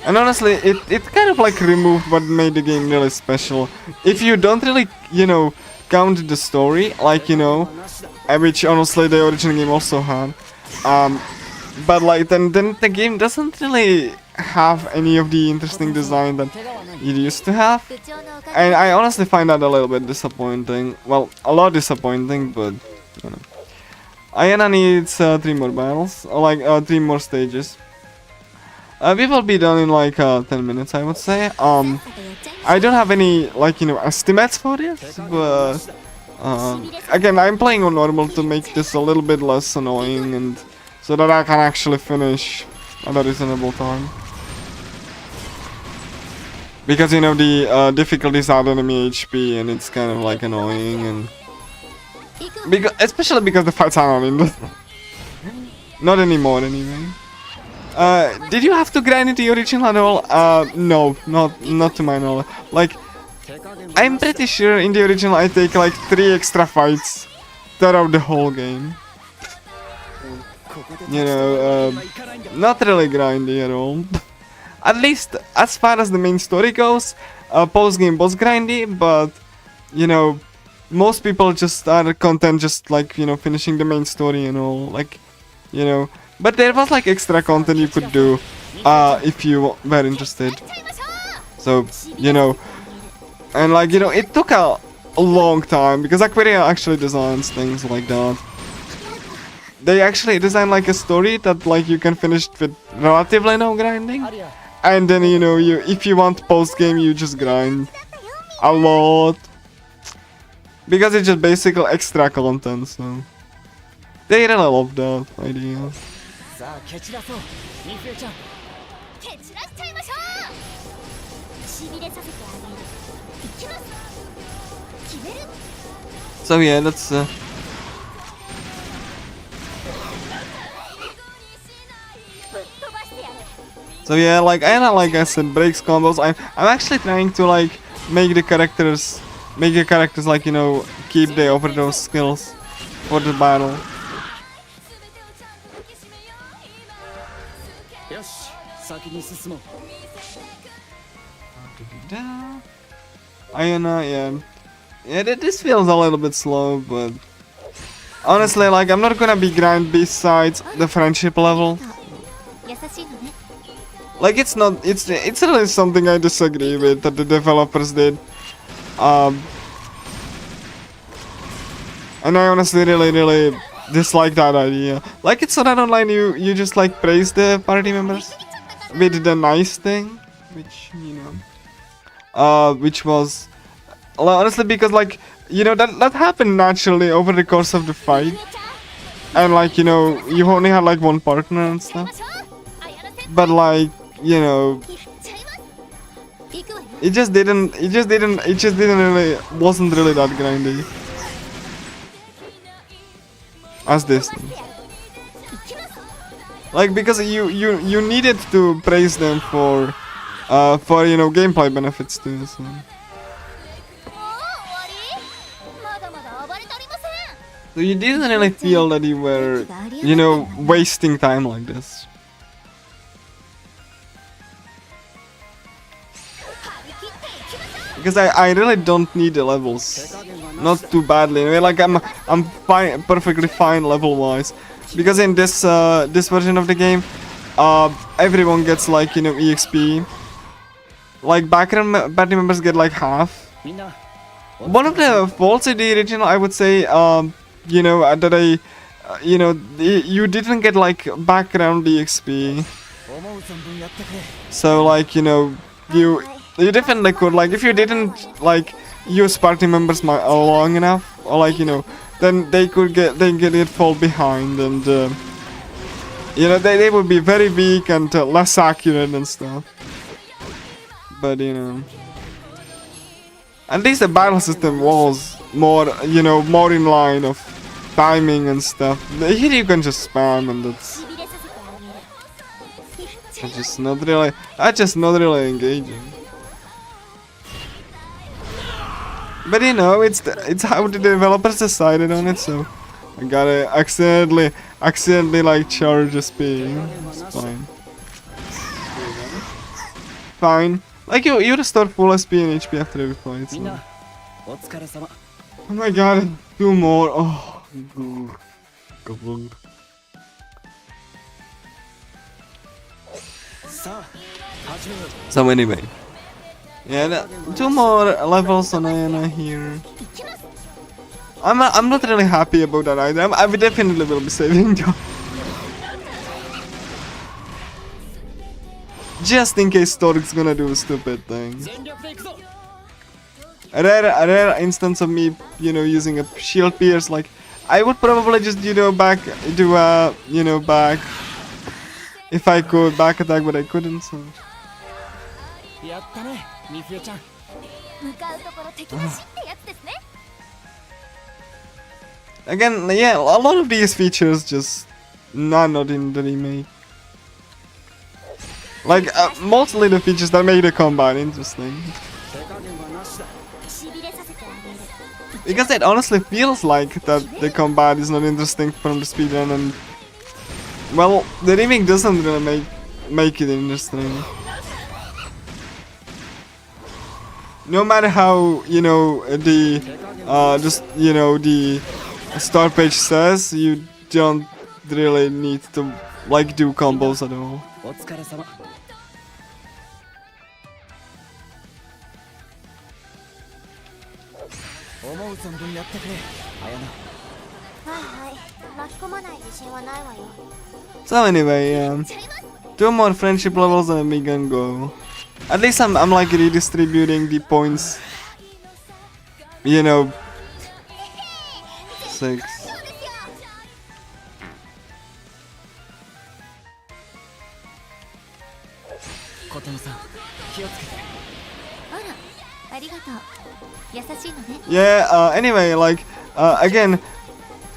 And honestly, it kind of like removed what made the game really special. If you don't really, you know, count the story, like, you know, which honestly the original game also had, but like then the game doesn't really have any of the interesting design that it used to have, and I honestly find that a little bit disappointing. Well, a lot disappointing, but you know, Ayana needs 3 more battles, or like 3 more stages. We will be done in like 10 minutes, I would say. I don't have any like, you know, estimates for this, but again, I'm playing on normal to make this a little bit less annoying, and so that I can actually finish at a reasonable time. Because you know the difficulties add enemy HP and it's kind of like annoying, and especially because the fights are not not anymore anyway. Did you have to grind into the original at all? No, not to my knowledge. Like, I'm pretty sure in the original I take like 3 extra fights throughout the whole game. You know, not really grindy at all. At least as far as the main story goes, post-game was grindy, but you know, most people just are content just like, you know, finishing the main story and all, like, you know. But there was like extra content you could do if you were interested. So, you know, and like, you know, it took a long time because Aquaria actually designs things like that. They actually design like a story that like you can finish with relatively no grinding. And then, you know, if you want post-game, you just grind a lot. Because it's just basically extra content, so... They really love that idea. So yeah, that's... So yeah, like I said, breaks combos. I'm actually trying to like make the characters like, you know, keep the overdose skills for the battle. Iona, yeah, this feels a little bit slow, but honestly, like, I'm not gonna be grind besides the friendship level. Like, it's really something I disagree with that the developers did. And I honestly really dislike that idea. Like, it's not online, you just like praise the party members with the nice thing, which, you know, which was, honestly, because like, you know, that happened naturally over the course of the fight, and like, you know, you only had like one partner and stuff, but like, you know, it just didn't really, wasn't really that grindy as this. Like, because you needed to praise them for you know, gameplay benefits too, so. So you didn't really feel that you were, you know, wasting time like this. Because I really don't need the levels, not too badly. I mean, like I'm fine, perfectly fine level wise, because in this this version of the game, everyone gets like, you know, EXP. Like background party members get like half. One of the faults in the original, I would say, you know, that you know, you didn't get like background EXP. So like, you know, you definitely could, like, if you didn't like use party members long enough, or like, you know, then they get it fall behind, and you know, they would be very weak and less accurate and stuff. But you know, at least the battle system was more, you know, more in line of timing and stuff. Here you can just spam, and that's just not really engaging. But you know, it's how the developers decided on it, so I gotta accidentally like charge a speed. It's fine. Fine. Like you restore full SP and HP after every fight. So. Oh my god, 2 more. Oh. So anyway. Yeah, 2 more levels on Iona here. I'm not really happy about that either. I definitely will be saving them. Just in case Stork's gonna do a stupid thing. A rare instance of me, you know, using a shield pierce, like, I would probably just, you know, you know, back, if I could, back attack, but I couldn't, so. やったねみふえちゃん。向かうところ敵なしってやつですね。 Again, yeah, a lot of these features just not in the remake. Like, mostly the features that make the combat interesting. 手加減はなしだ。 しびれさせてあげる。 Because it honestly feels like that the combat is not interesting from the speedrun, and well, the remake doesn't really make it interesting. No matter how, you know, the just, you know, the start page says, you don't really need to like do combos at all. お疲れ様。思う存分やってくれ綾菜。はいはい。巻き込まない自信はないわよ。 So anyway, 2 more friendship levels and we can go. At least I'm like redistributing the points. You know, 6. 琴乃さん気をつけて。あら、ありがとう。優しいのね。 Yeah. Anyway, like again,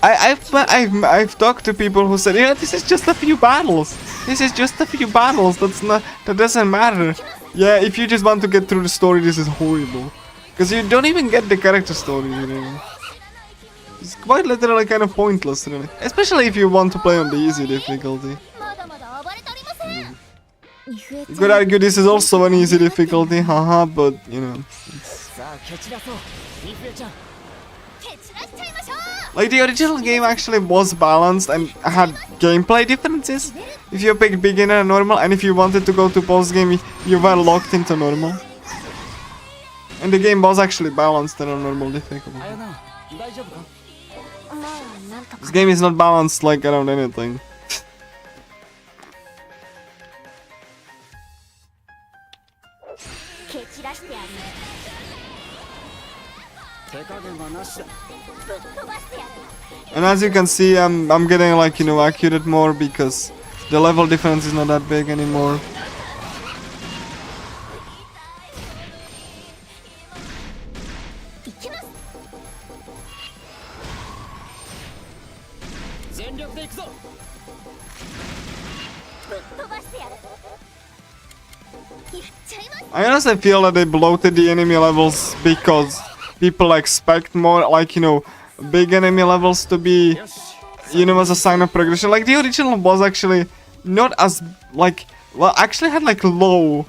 I've talked to people who said, yeah, this is just a few battles. This is just a few battles. That doesn't matter. Yeah, if you just want to get through the story, this is horrible. Because you don't even get the character story, really. It's quite literally kind of pointless, really. Especially if you want to play on the easy difficulty. まだまだ暴れておりません。みふえち You ゃ could ん。 argue this is also an easy difficulty, haha, but you know. さあ蹴散らそうみふえちゃん。蹴散らしちゃいましょう。 Like the original game actually was balanced and had gameplay differences. If you picked beginner and normal, and if you wanted to go to post game, you were locked into normal. And the game was actually balanced on a normal difficulty. 綾菜大丈夫か。もうなんと This か。 game is not balanced like around anything. 蹴散らしてあげる。手加減はなしだ。ぶっ飛ばしてやる。 And as you can see, I'm getting like, you know, accurate more because the level difference is not that big anymore. 行きます。 全力で行くぞ。ぶっ飛ばしてやる。やっちゃいます。 I honestly feel that they bloated the enemy levels because people expect more, like, you know, big enemy levels to be, よし。 you know, as a sign of progression. Like the original was actually not as like, well, actually had like low,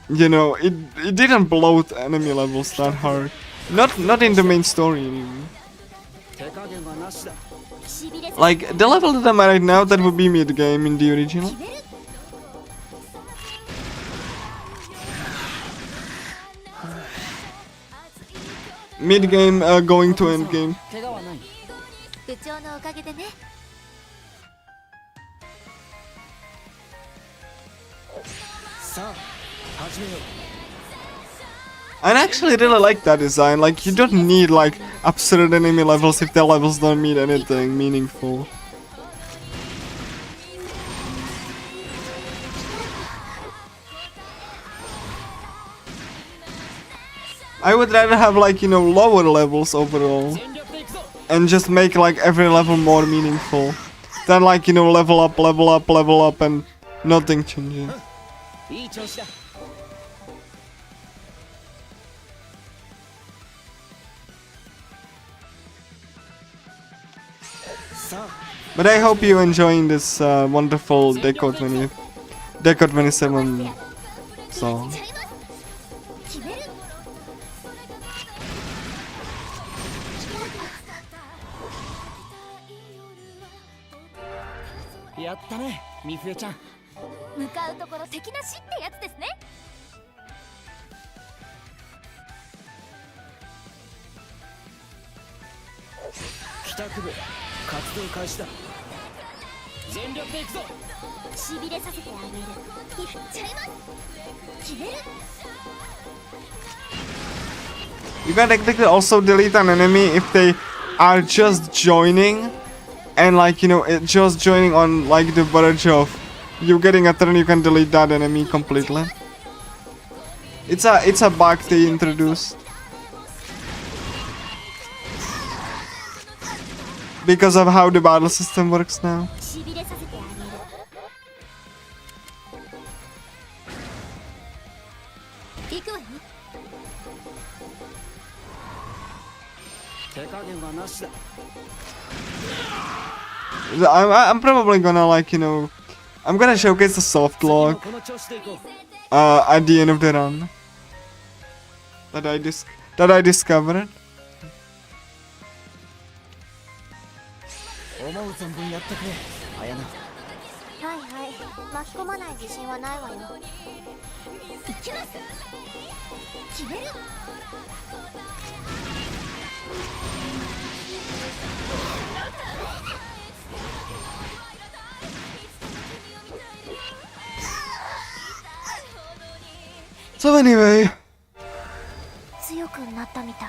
you know, it didn't bloat enemy levels that hard. Not in the main story anyway. 手加減はなしだ。しびれさせて Like the level that I'm at right now, that would be mid game in the original. 決める。 Mid game going to end game. 怪我はない。部長のおかげでね。さあ始めよう。 I actually really like that design. Like you don't need like absurd enemy levels if the levels don't mean anything meaningful. I would rather have like, you know, lower levels overall 全力で行くぞ。 and just make like every level more meaningful than like, you know, level up and nothing changes. いい調子だ。 さあ But I hope you're enjoying this wonderful Deco 27 song. 決める。 やったねみふえちゃん。向かうところ敵なしってやつですね。帰宅部活動開始だ。全力で行くぞ。しびれさせてあげる。やっちゃいます。決める。 You can technically also delete an enemy if they are just joining and like, you know, just joining on like the verge of you getting a turn, you can delete that enemy completely. It's a bug they introduced. Because of how the battle system works now. しびれさせてあげる。行くわよ。手加減はなしだ。 I'm probably gonna like, you know, I'm gonna showcase the soft log この調子でいこう。 at the end of the run that I discovered. 思う存分やってくれ。あやな。はいはい。巻き込まない自信はないわよ。行きます。決める。So anyway, 強くなったみたい。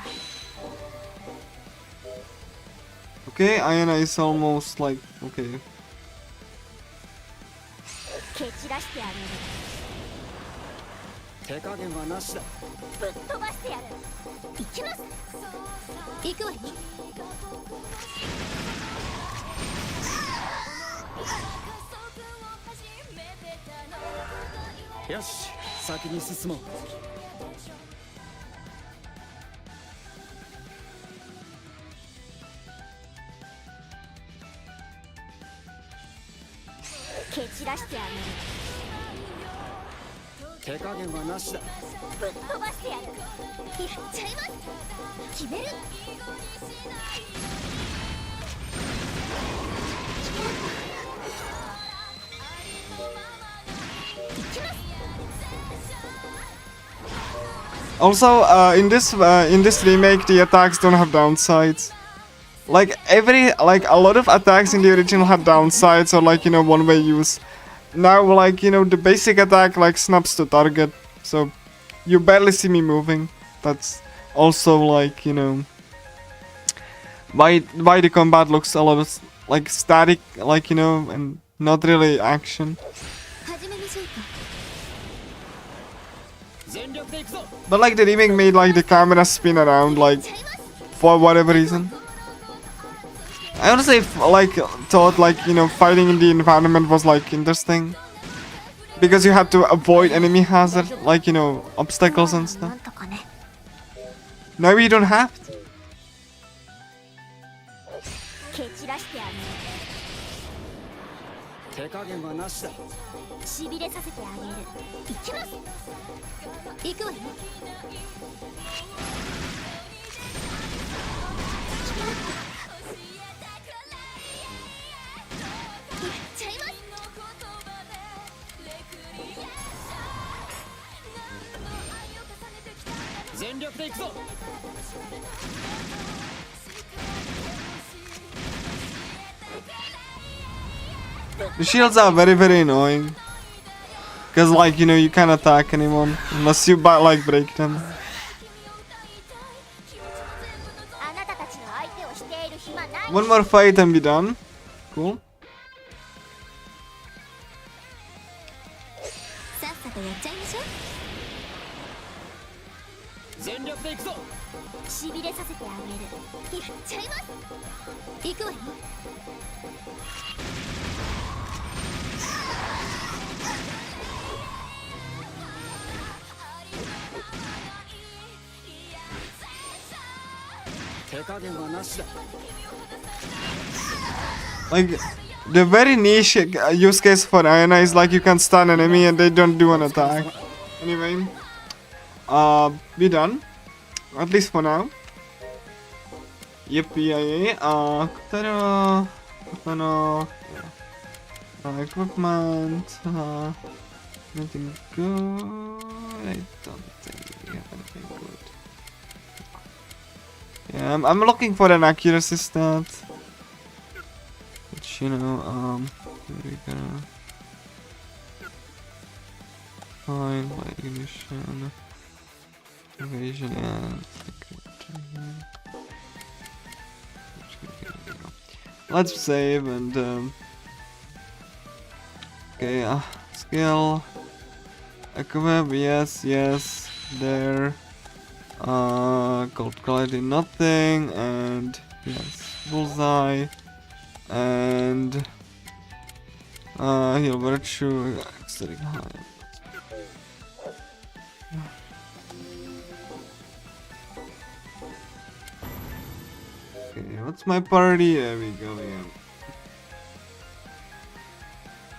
okay, Ayana is almost like, okay. 蹴散らしてあげる。手加減はなしだ。ぶっ飛ばしてやる。行きます。行くわよ。よし、先に進もう。蹴散らしてあげる。手加減はなしだ。ぶっ飛ばしてやる。やっちゃいます。決める。行きます。 Also, in this remake, the attacks don't have downsides. Like a lot of attacks in the original had downsides or like, you know, one-way use. Now, like, you know, the basic attack like snaps to target, so you barely see me moving. That's also like, you know, why the combat looks a lot of like static, like, you know, and not really action. 始めましょうか。 全力で行くぞ。 But like the remake made like the camera spin around like for whatever reason. I honestly like thought like, you know, fighting in the environment was like interesting because you had to avoid enemy hazard, like, you know, obstacles and な stuff. んとかね。 Now you don't have to. 蹴散らしてあげる。手加減はなしだ。しびれさせてあげる。行きます。行くわよ。やっちゃいます。 全力で行くぞ。 The shields are very, very annoying. Because, like, you know, you can't attack anyone unless you like break them. あなたたちの相手をしている暇ない。 One more fight and be done. Cool. さっさとやっちゃいましょう。 全力で行くぞ。 しびれさせてあげる。やっちゃいます。行くわよ。 手加減はなしだ。 Like, the very niche use case for Ayana is like you can stun enemy and they don't do an attack. Anyway, be done. At least for now. Yippee! Equipment. Anything good? I don't think we have anything good. Yeah, I'm looking for an accuracy stat. Which, you know, we're gonna find light ignition, evasion, and let's save and okay, skill, equip, yes, there. Gold quality nothing, and yes, bullseye, and heal virtue, aesthetic high. Okay, what's my party? There we go,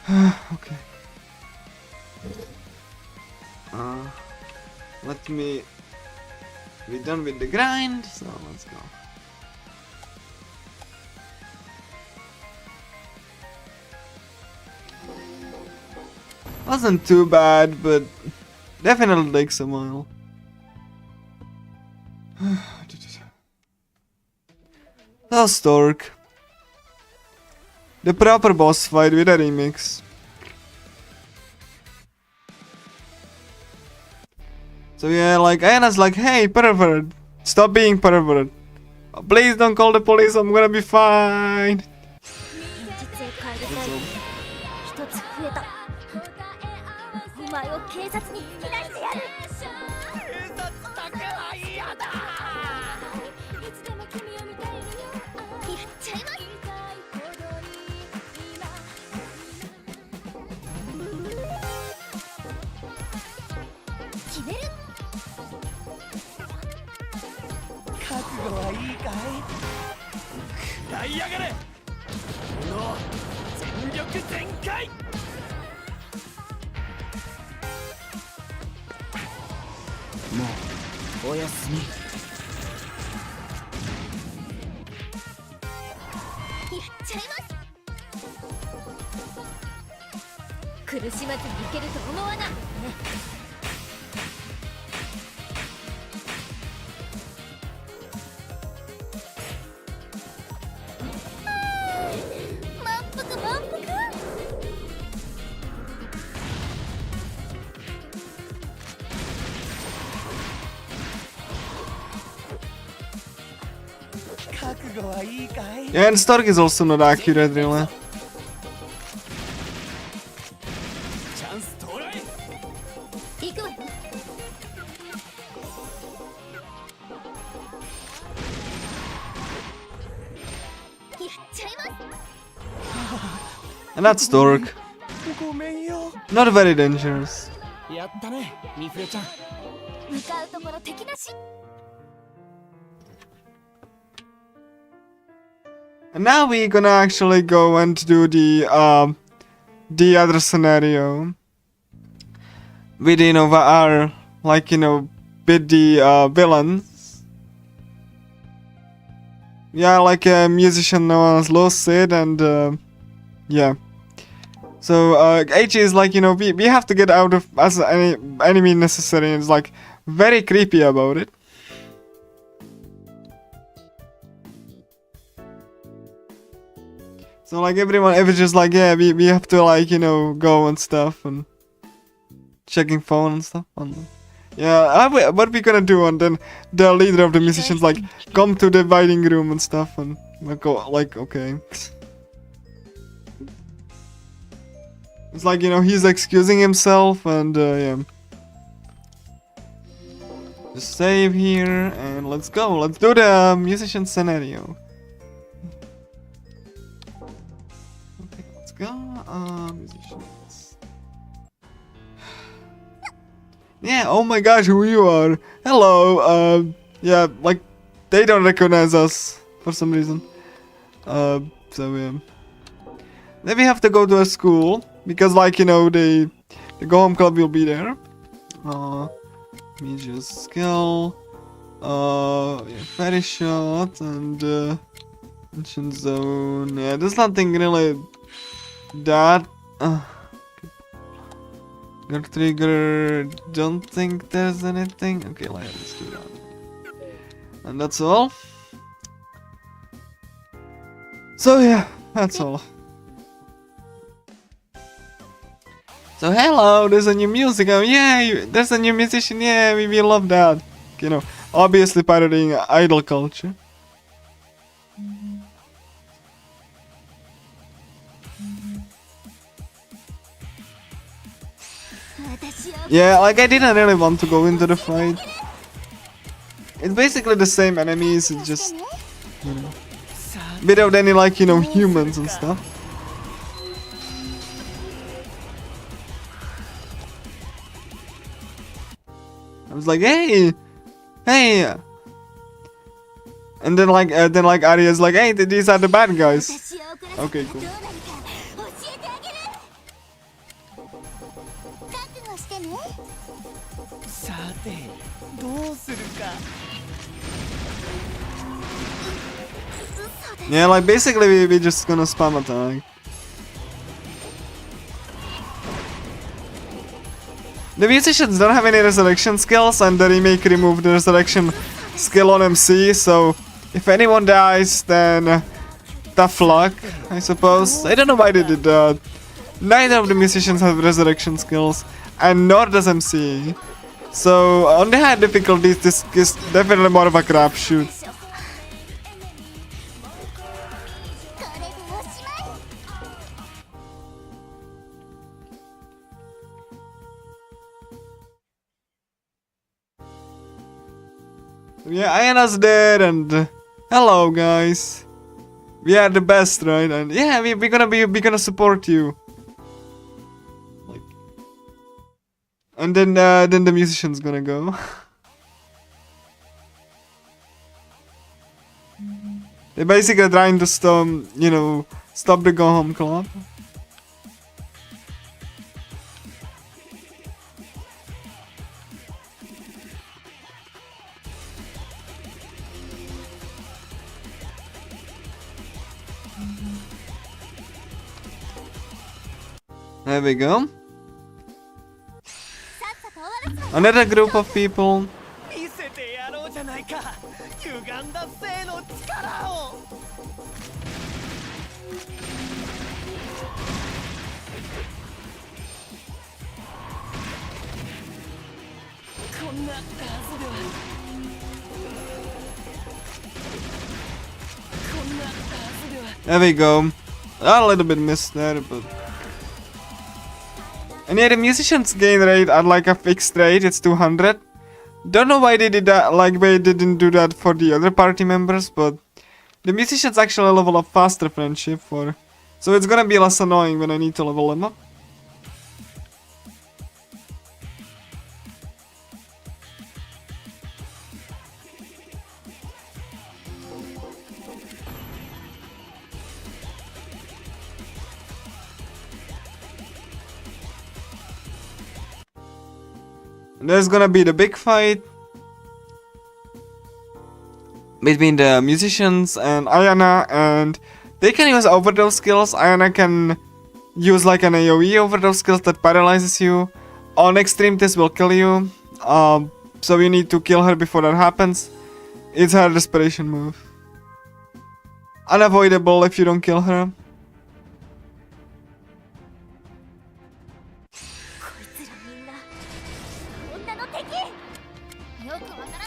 yeah. Okay. Let me be done with the grind, so let's go. Wasn't too bad, but definitely takes a while. The Stork. The proper boss fight with a remix. So yeah, like Anna's like, hey, pervert, stop being pervert. Please don't call the police, I'm gonna be fine. 一つ増えた。お前を警察に突き出してやる。警察だけは嫌だ。いつでも君を見たいのよ。やっちゃいます。決める。覚悟はいいかい。食らいやがれ。この全力全開。もうおやすみ。やっちゃいます。苦しまずにいけると思わないね。満腹満腹。覚悟はいいかい。 Yeah, and Stork is also not accurate, really. チャンス到来。行くわよ。やっちゃいます。 And that's Stork. ごめんよ。 Not very dangerous. やったね、ミフレちゃん。向かうところ敵なし。 And now we're gonna actually go and do the other scenario. With, you know, our, like, you know, with the villains. Yeah, like a musician known as Lucid, and yeah. So H is like, you know, we have to get out of as any enemy necessary, and it's like very creepy about it. So like everyone just like, yeah, we have to like, you know, go and stuff and checking phone and stuff. And yeah, what we gonna do? And then the leader of the musicians like come to the writing room and stuff, and we go like, okay. It's like, you know, he's excusing himself, and yeah. Just save here and let's go. Let's do the musician scenario. Go, musicians. Yeah, oh my gosh, who you are? Hello, yeah, like, they don't recognize us for some reason. So yeah. Then we have to go to a school, because like, you know, the Go Home Club will be there. Major skill, yeah, fairy shot, and ancient zone. Yeah, there's nothing really that good trigger. Don't think there's anything. Okay, let's do that. And that's all. So yeah, that's all. So hello, there's a new music. Oh yeah, there's a new musician. Yeah, we love that. You know, obviously parodying idol culture. Yeah, like I didn't really want to go into the fight. It's basically the same enemies, it's just, you know, without any, like, you know, humans and stuff. I was like, hey, hey, and then like Arya's like, hey, these are the bad guys. Okay, cool. さてどうするか Yeah, like basically we just gonna spam attack. The musicians don't have any resurrection skills, and the remake removed the resurrection skill on MC, so if anyone dies, then tough luck, I suppose. I don't know why they did that. Neither of the musicians have resurrection skills, and nor does MC. So on the high difficulties, this is definitely more of a crapshoot. Yeah, Ayana's dead, and hello guys. We are the best, right? And yeah, we're gonna support you. Like, and then the musician's gonna go. They're basically trying to stop, you know, stop the Go Home Club. There we go. Another group of people. 見せてやろうじゃないか歪んだ性の力をこんなはずではこんなはずでは There we go. A little bit missed there, but. And yeah, the musicians gain rate at like a fixed rate, it's 200. Don't know why they did that, like why they didn't do that for the other party members, but the musicians actually level up faster friendship for, so it's gonna be less annoying when I need to level them up. There's gonna be the big fight between the musicians and Ayana, and they can use overdose skills. Ayana can use like an AoE overdose skills that paralyzes you. On extreme, this will kill you. So you need to kill her before that happens. It's her desperation move. Unavoidable if you don't kill her.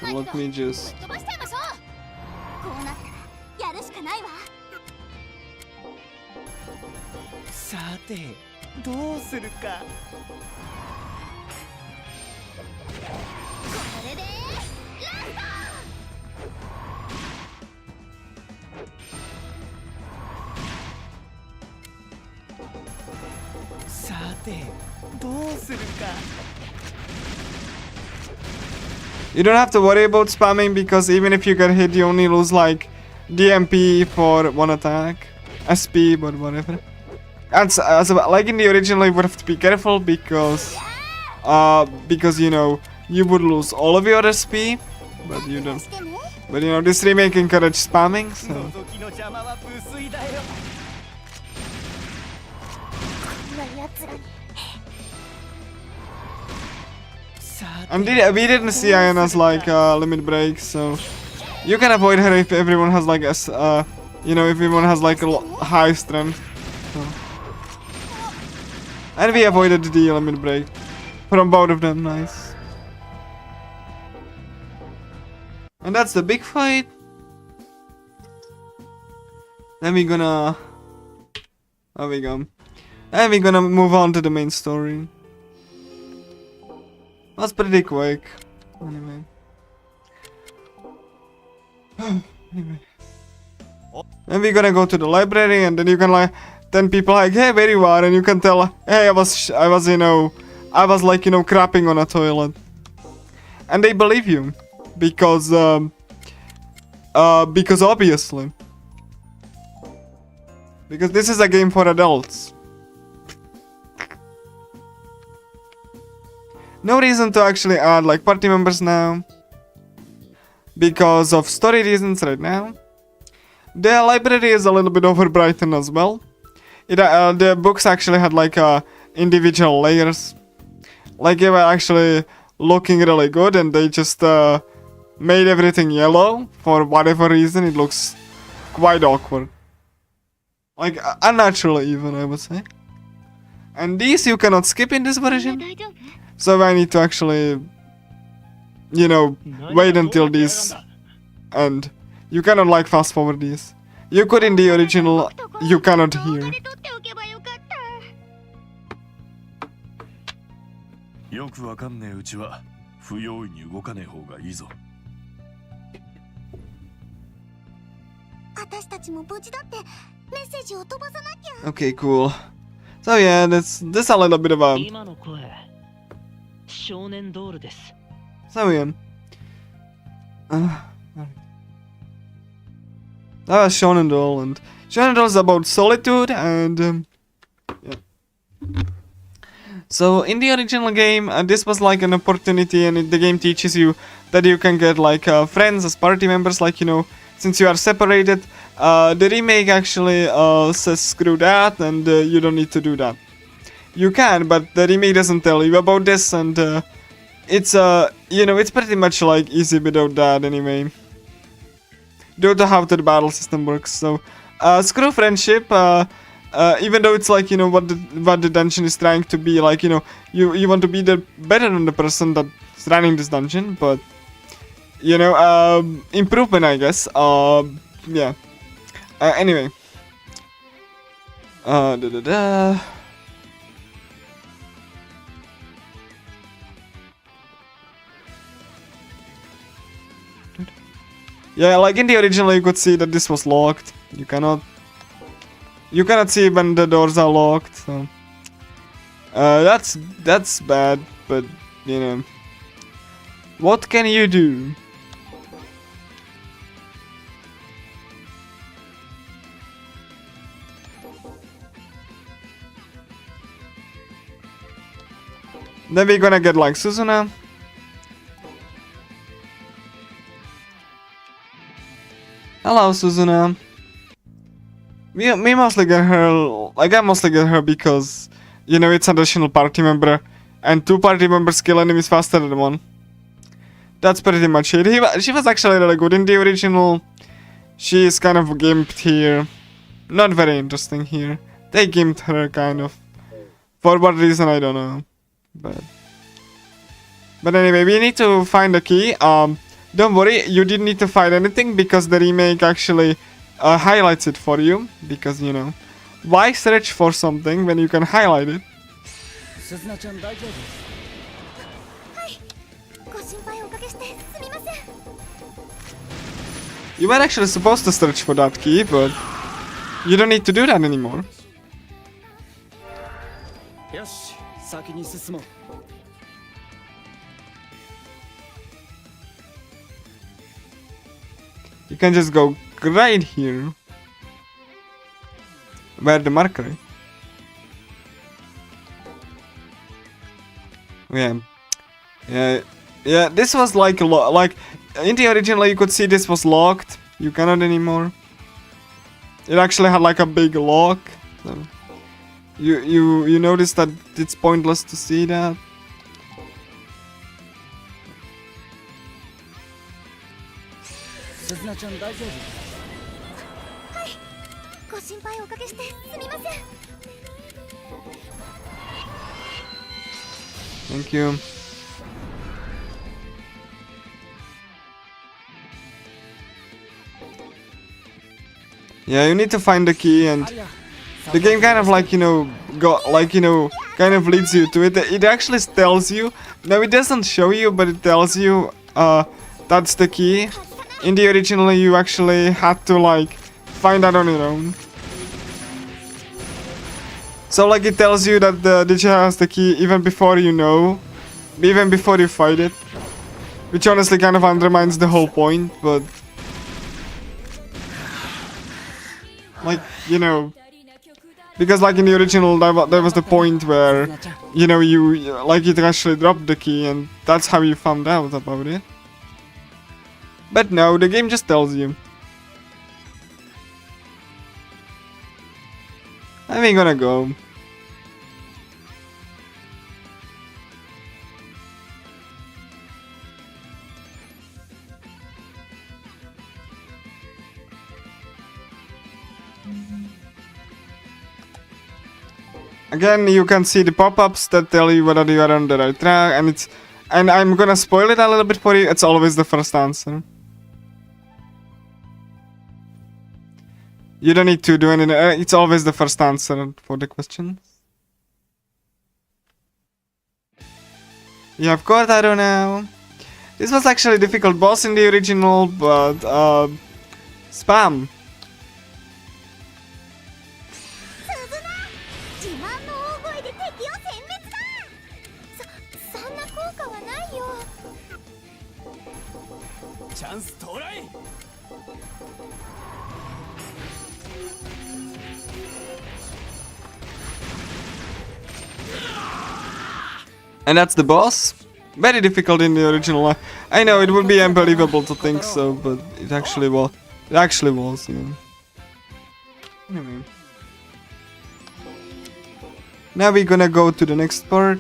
So let me just... 飛ばしちゃいましょう。こうなったらやるしかないわ。さてどうするかこれでさてどうするか You don't have to worry about spamming, because even if you get hit, you only lose like DMP for one attack, SP, but whatever. And like in the original, you would have to be careful because you know you would lose all of your SP, but you don't. But you know this remake encourages spamming, so. 覗きの邪魔は無粋だよ こんな奴らに And we didn't see Ayana's like limit break, so you can avoid her if everyone has like a you know, if everyone has like a high strength. So. And we avoided the limit break from both of them. Nice. And that's the big fight. Then we're gonna. There we go. And we're gonna move on to the main story. That's pretty quick. Anyway. Anyway. Then we're gonna go to the library, and then you can like, then people like, hey, where you are, and you can tell, hey, I was like, crapping on a toilet, and they believe you, because obviously, because this is a game for adults. No reason to actually add like party members now, because of story reasons right now. The library is a little bit overbrightened as well. The books actually had like individual layers. Like they were actually looking really good, and they just made everything yellow for whatever reason. It looks quite awkward. Like unnatural even, I would say. And these you cannot skip in this version. So I need to actually, wait until these end. You cannot like fast forward these. You could in the original, you cannot hear. よくわかんねえうちは不用意に動かねえ方がいいぞ。私たちも無事だってメッセージを飛ばさなきゃ。 Okay, cool. So yeah, this a little bit of a. 今の声少年ドールです。 So yeah. That was Shonen Doll, and Shonen Doll is about solitude, and yeah. So in the original game, this was like an opportunity, and the game teaches you that you can get like friends as party members, like since you are separated. The remake actually says screw that, and you don't need to do that. You can, but the remake doesn't tell you about this, and it's it's pretty much like easy without that anyway. Due to how the battle system works, so screw friendship. Even though it's like what the dungeon is trying to be, like you want to be better than the person that's running this dungeon, but improvement, I guess. Yeah. Anyway. Yeah, like in the original, you could see that this was locked. You cannot see when the doors are locked. So that's bad, but what can you do? Then we're gonna get like Suzuna. Hello, Suzuna. We mostly get her, like I mostly get her because, it's an additional party member, and 2 party members kill enemies faster than 1. That's pretty much it. She was actually really good in the original. She is kind of gimped here. Not very interesting here. They gimped her kind of. For what reason, I don't know. But anyway, we need to find the key. Don't worry, you didn't need to find anything because the remake actually highlights it for you. Because, why search for something when you can highlight it? You were actually supposed to search for that key, but you don't need to do that anymore. You can just go right here. Where the marker is. Yeah, this was like in the original you could see this was locked. You cannot anymore. It actually had like a big lock. So you notice that it's pointless to see that. Thank you. Yeah, you need to find the key, and the game kind of like got like kind of leads you to it. It actually tells you. No, it doesn't show you, but it tells you that's the key. In the original, you actually had to like find that on your own. So like it tells you that the digit has the key even before you know, even before you fight it. Which honestly kind of undermines the whole point, but like, you know, because like in the original there was the point where, you know, you like it actually dropped the key and that's how you found out about it. But no, the game just tells you. I ain't gonna go. Again, you can see the pop-ups that tell you whether you are on the right track, and I'm gonna spoil it a little bit for you. It's always the first answer. You don't need to do anything. It's always the first answer for the question. You have Cortado now. This was actually a difficult boss in the original, but spam. And that's the boss. Very difficult in the original. I know it would be unbelievable to think so, but it actually was. It actually was, yeah. Anyway. Now we're gonna go to the next part.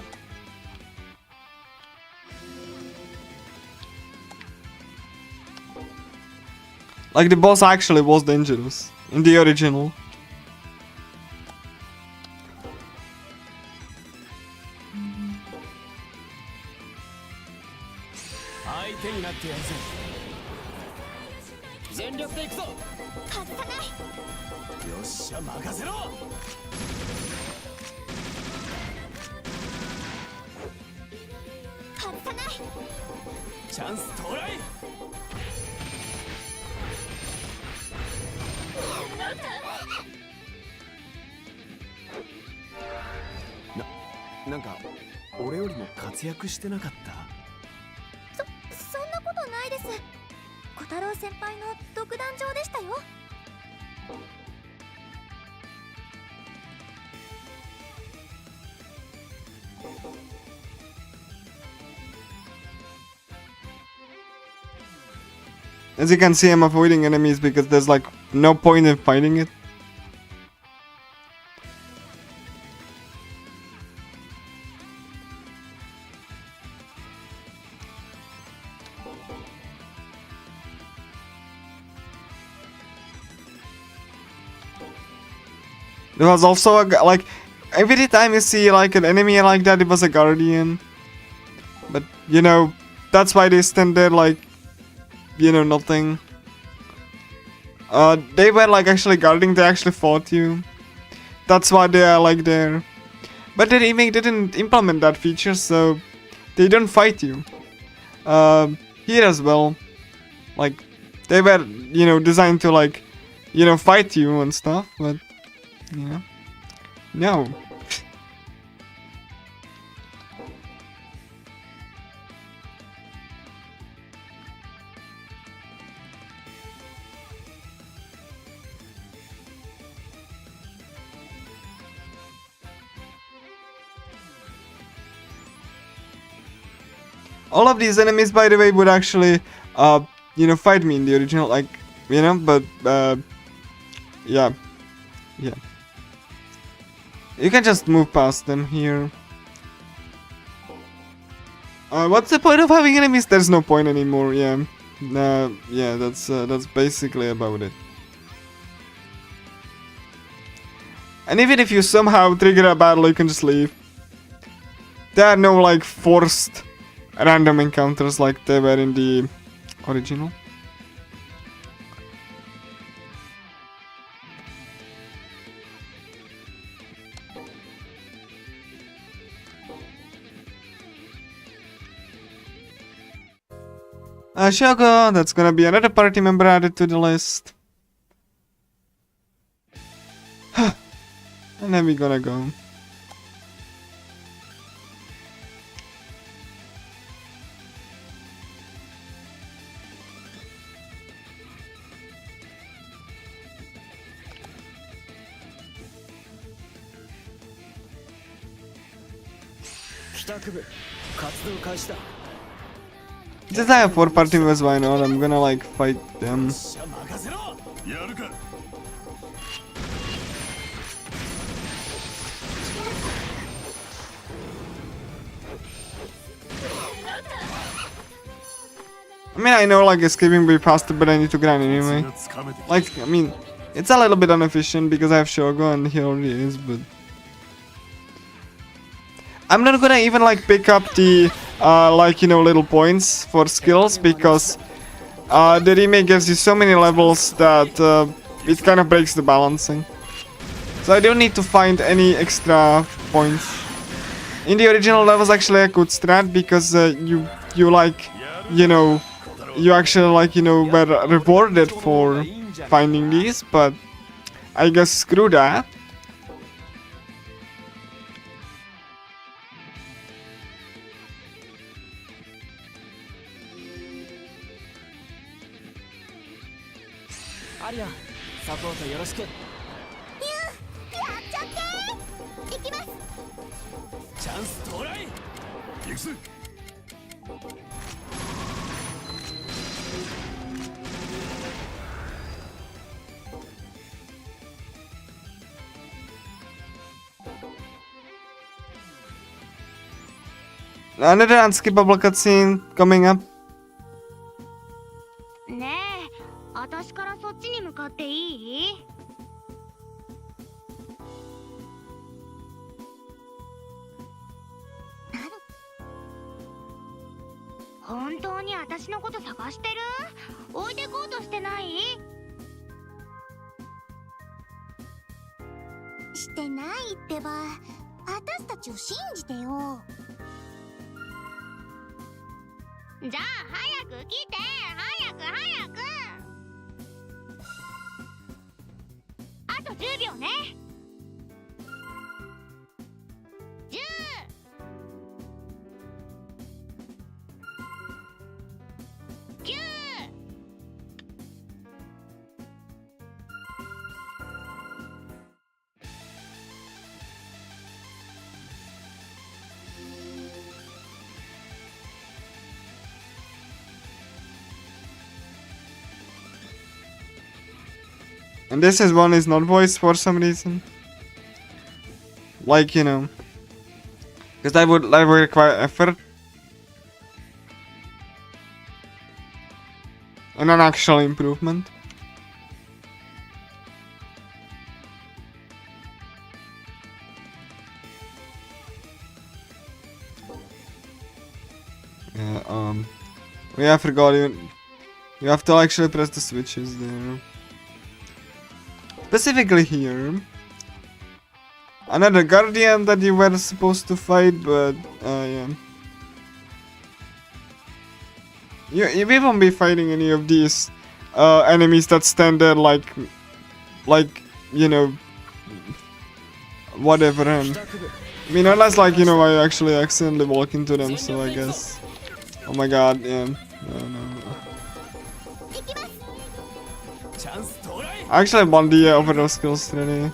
Like the boss actually was dangerous in the original.そんなことないです。小太郎先輩の独壇場でしたよ。As you can see, I'm avoiding enemies because there's like no point in fighting it. There was also a like every time you see like an enemy like that, it was a guardian. But you know, that's why they stand there like, you know, nothing. They were like actually guarding. They actually fought you. That's why they are like there. But the remake didn't implement that feature, so they don't fight you. Here as well, like they were, you know, designed to like, you know, fight you and stuff, but. Yeah. No. All of these enemies, by the way, would actually, you know, fight me in the original, like, you know, but, yeah. Yeah. You can just move past them here. What's the point of having enemies? There's no point anymore, yeah. Yeah, that's basically about it. And even if you somehow trigger a battle, you can just leave. There are no, like, forced random encounters like they were in the original. Shogo, that's gonna be another party member added to the list. And then we're gonna go. Since I have 4 party members, why not? I'm gonna like fight them. やるか I mean, I know like escaping will be faster, but I need to grind anyway. つかめて Like, I mean, it's a little bit inefficient because I have Shogo and he already is, but... I'm not gonna even like pick up the, like, you know, little points for skills because the remake gives you so many levels that it kind of breaks the balancing. So I don't need to find any extra points. In the original levels actually a good strat because you like, you know, you actually like, you know, were rewarded for finding these, but I guess screw that. Aria, サポートよろしく。やっちゃって行きます。チャンス到来。行くぜ Another unskippable cutscene coming up. ねえ、私からそっちに向かっていい？本当に私のこと探してる？置いてこうとしてない？してないってば、私たちを信じてよ。じゃあ早く来て、早く早く。あと10秒ね。10、9、And this is one is not voiced for some reason. Like, you know. Because that would require effort. And an actual improvement. Yeah, we I forgot even. You have to actually press the switches there. Specifically here. Another guardian that you were supposed to fight, but yeah. You won't be fighting any of these enemies that stand there like, you know, whatever. I mean, unless like, you know, I actually accidentally walk into them, so I guess. Oh my god, yeah. No. I actually won the Overdose skills today.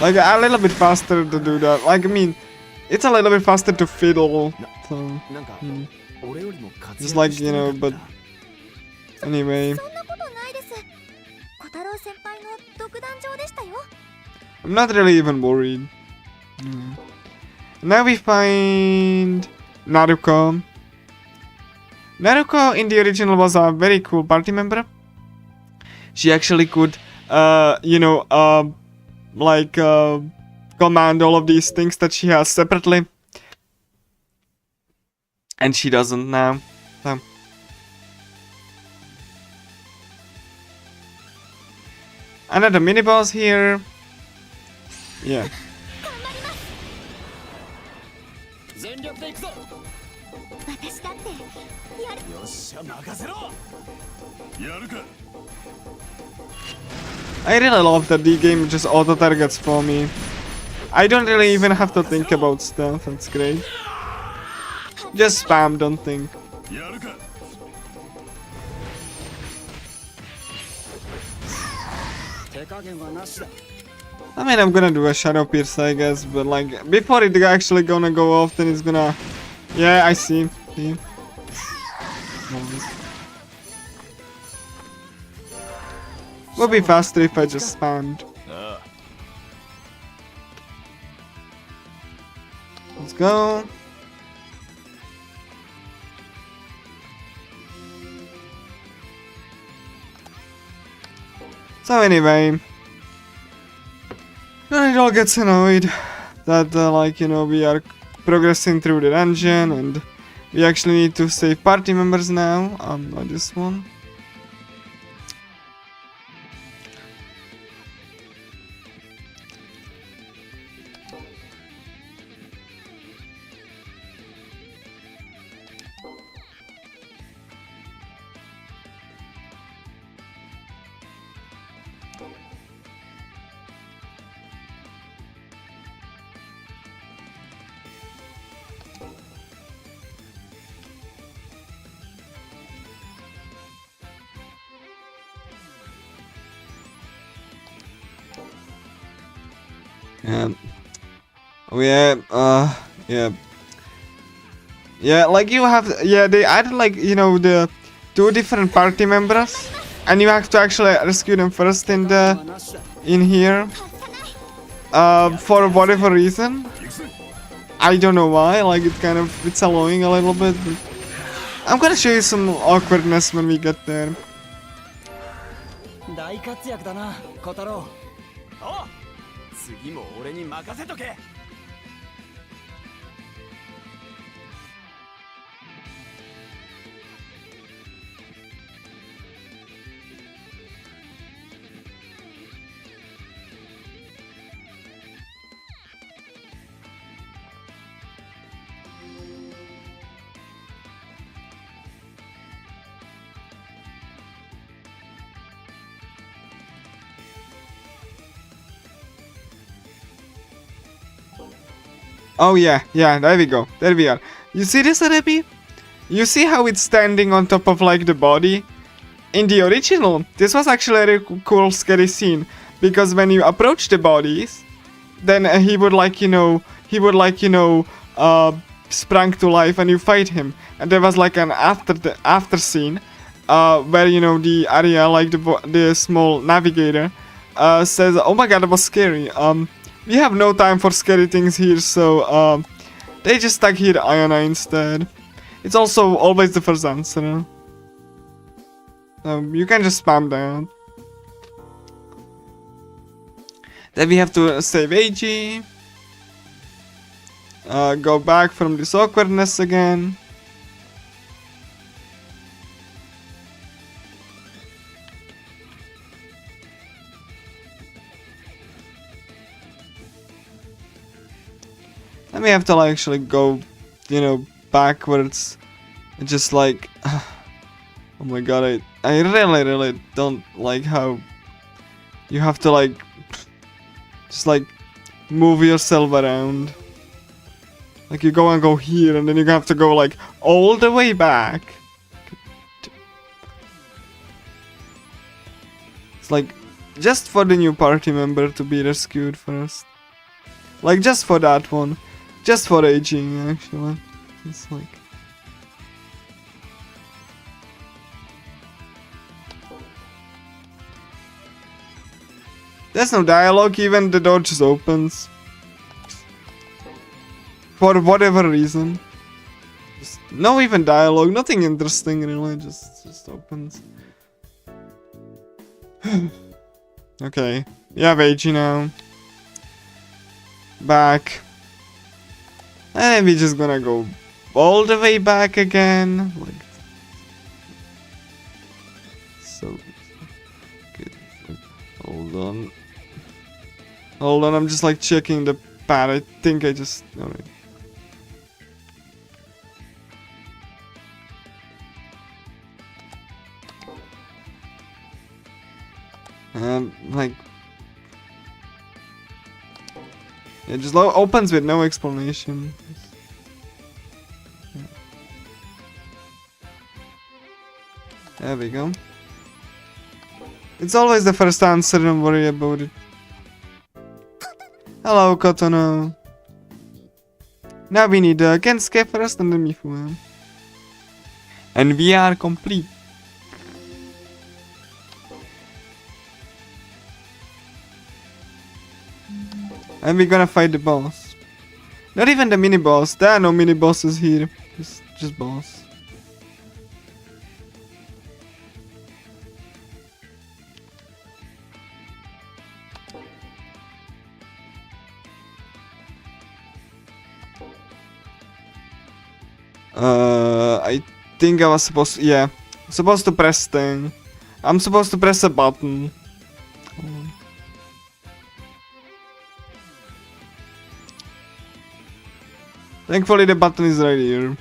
Like, a little bit faster to do that. Like, I mean, it's a little bit faster to fiddle. So, just like, you know, but... Anyway. I'm not really even worried. Now we find... Naruko. Naruko in the original was a very cool party member. She actually could, you know, like, command all of these things that she has separately. And she doesn't now. So. Another mini-boss here. Yeah. 私だってやる。よっしゃ任せろ。やるか。 I really love that the game just auto targets for me. I don't really even have to think about stuff. That's great. Just spam, don't think. やるか。 手加減はなしだ。 I mean, I'm gonna do a Shadow Pierce, I guess, but like, before it actually gonna go off, then it's gonna... Yeah, I see. See? Would be faster if I just spammed. ああ。 Let's go. So anyway, then it all gets annoyed that like, you know, we are progressing through the dungeon and we actually need to save party members now. Not this one. Yeah. Oh yeah, yeah. Yeah, like you have, yeah, they added like, you know, the 2 different party members. And you have to actually rescue them first in here. For whatever reason. I don't know why, like it's annoying a little bit. But I'm gonna show you some awkwardness when we get there. 大活躍だな、小太郎。おう、次も俺に任せとけ。 Oh yeah, there we go. There we are. You see this, Arebi? You see how it's standing on top of like the body? In the original, this was actually a really cool scary scene. Because when you approach the bodies, then he would like, you know, sprang to life and you fight him. And there was like an after scene, where, you know, the area, like the small navigator, says, oh my god, that was scary. We have no time for scary things here, so they just stuck here Iona instead. It's also always the first answer. You can just spam that. Then we have to save AG. Go back from this awkwardness again. Then we have to like, actually go, you know, backwards. And just like... oh my god, I really don't like how you have to like... just like move yourself around. Like you go here and then you have to go like all the way back. It's like just for the new party member to be rescued first. Like just for that one. Just for aging actually. It's like... there's no dialogue, even the door just opens. For whatever reason. Just no even dialogue, nothing interesting really, just opens. Okay, you have AG now. Back. And then we're just gonna go all the way back again. Like, so good. Hold on. Hold on, I'm just like checking the pad. I think I just... alright. And like, it just opens with no explanation. There we go. It's always the first answer, don't worry about it. Hello, Kotono. Now we need Gensuke first and then Mifu. And we are complete. And we're gonna fight the boss. Not even the mini boss. There are no mini bosses here. Just boss. I think I was supposed to, yeah. Supposed to press thing. I'm supposed to press a button. Thankfully the button is right here.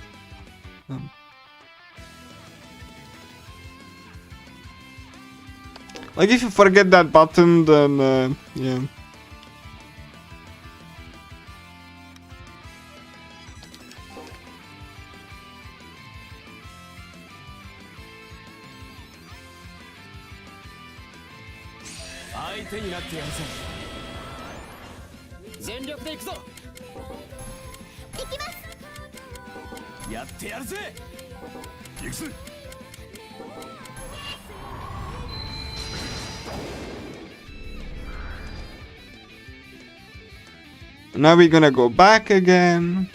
Like if you forget that button, then yeah. Now we're gonna go back again.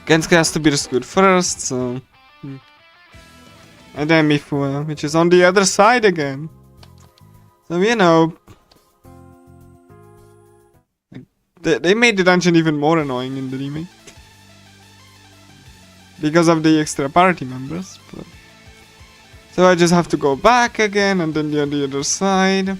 Gensuke has to be rescued first, so... And then Mifu, which is on the other side again. So, you know... They made the dungeon even more annoying in the remake. Because of the extra party members. But... So I just have to go back again, and then on the other side.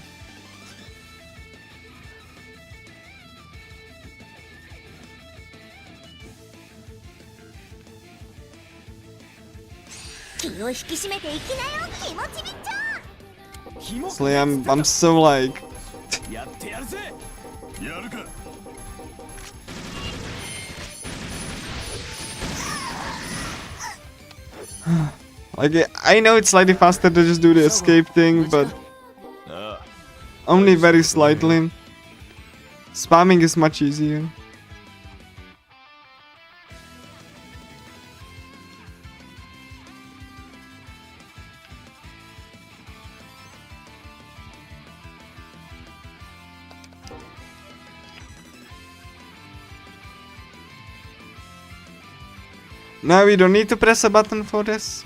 Honestly, I'm so like... Like, I know it's slightly faster to just do the escape thing, but... Only very slightly. Spamming is much easier. Now we don't need to press a button for this.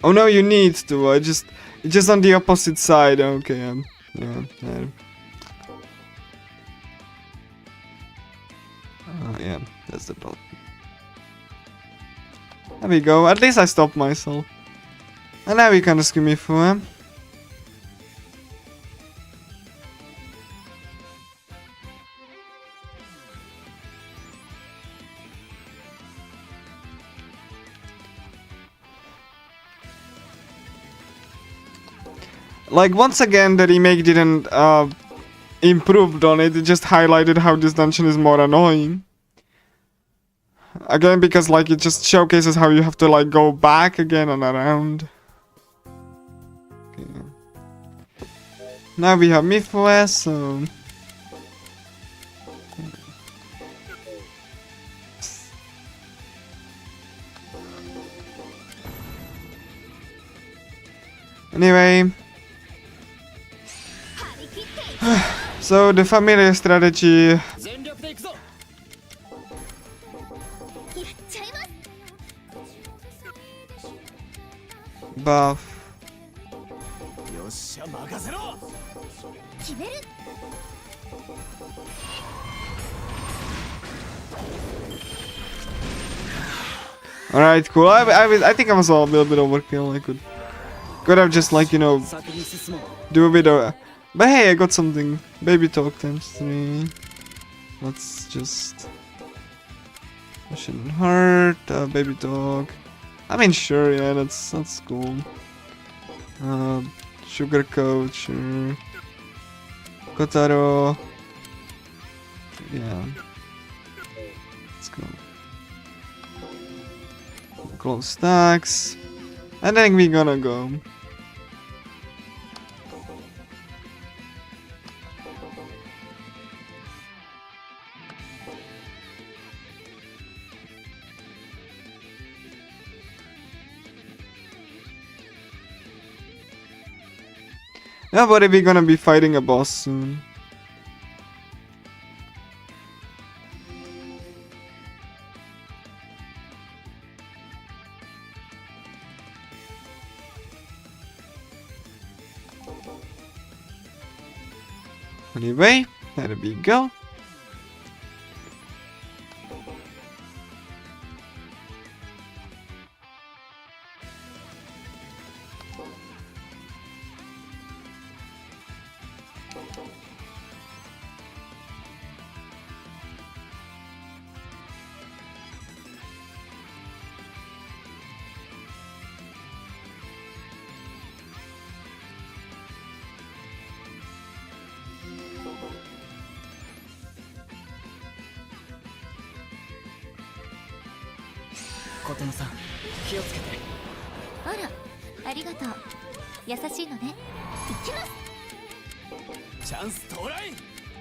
Oh no, you need to. It's just on the opposite side. Okay, yeah. Yeah, that's the button. There we go. At least I stopped myself. And now we can rescue Mifu. Like, once again, the remake didn't improved on it. It just highlighted how this dungeon is more annoying. Again, because like it just showcases how you have to like go back again and around. Okay. Now we have Mifu, so... Anyway... So the familiar strategy 全力で行くぞ。やっちゃいます。 buff. よっしゃ任せろ。決める。 Alright, cool. I think I was a little bit overkill. I could have just like, you know, 先に進もう。 do a bit of... But hey, I got something. Baby talk times 3. Let's just... That shouldn't hurt. Baby talk. I mean, sure, yeah, that's cool. Sugar coat, sure. Kotaro. Yeah. Let's go. Close stacks. I think we're gonna go. Yeah, but we're gonna be fighting a boss soon. Anyway, there we go.琴乃さん、気をつけて。あら、ありがとう。優しいのね。行きます。チャンス到来。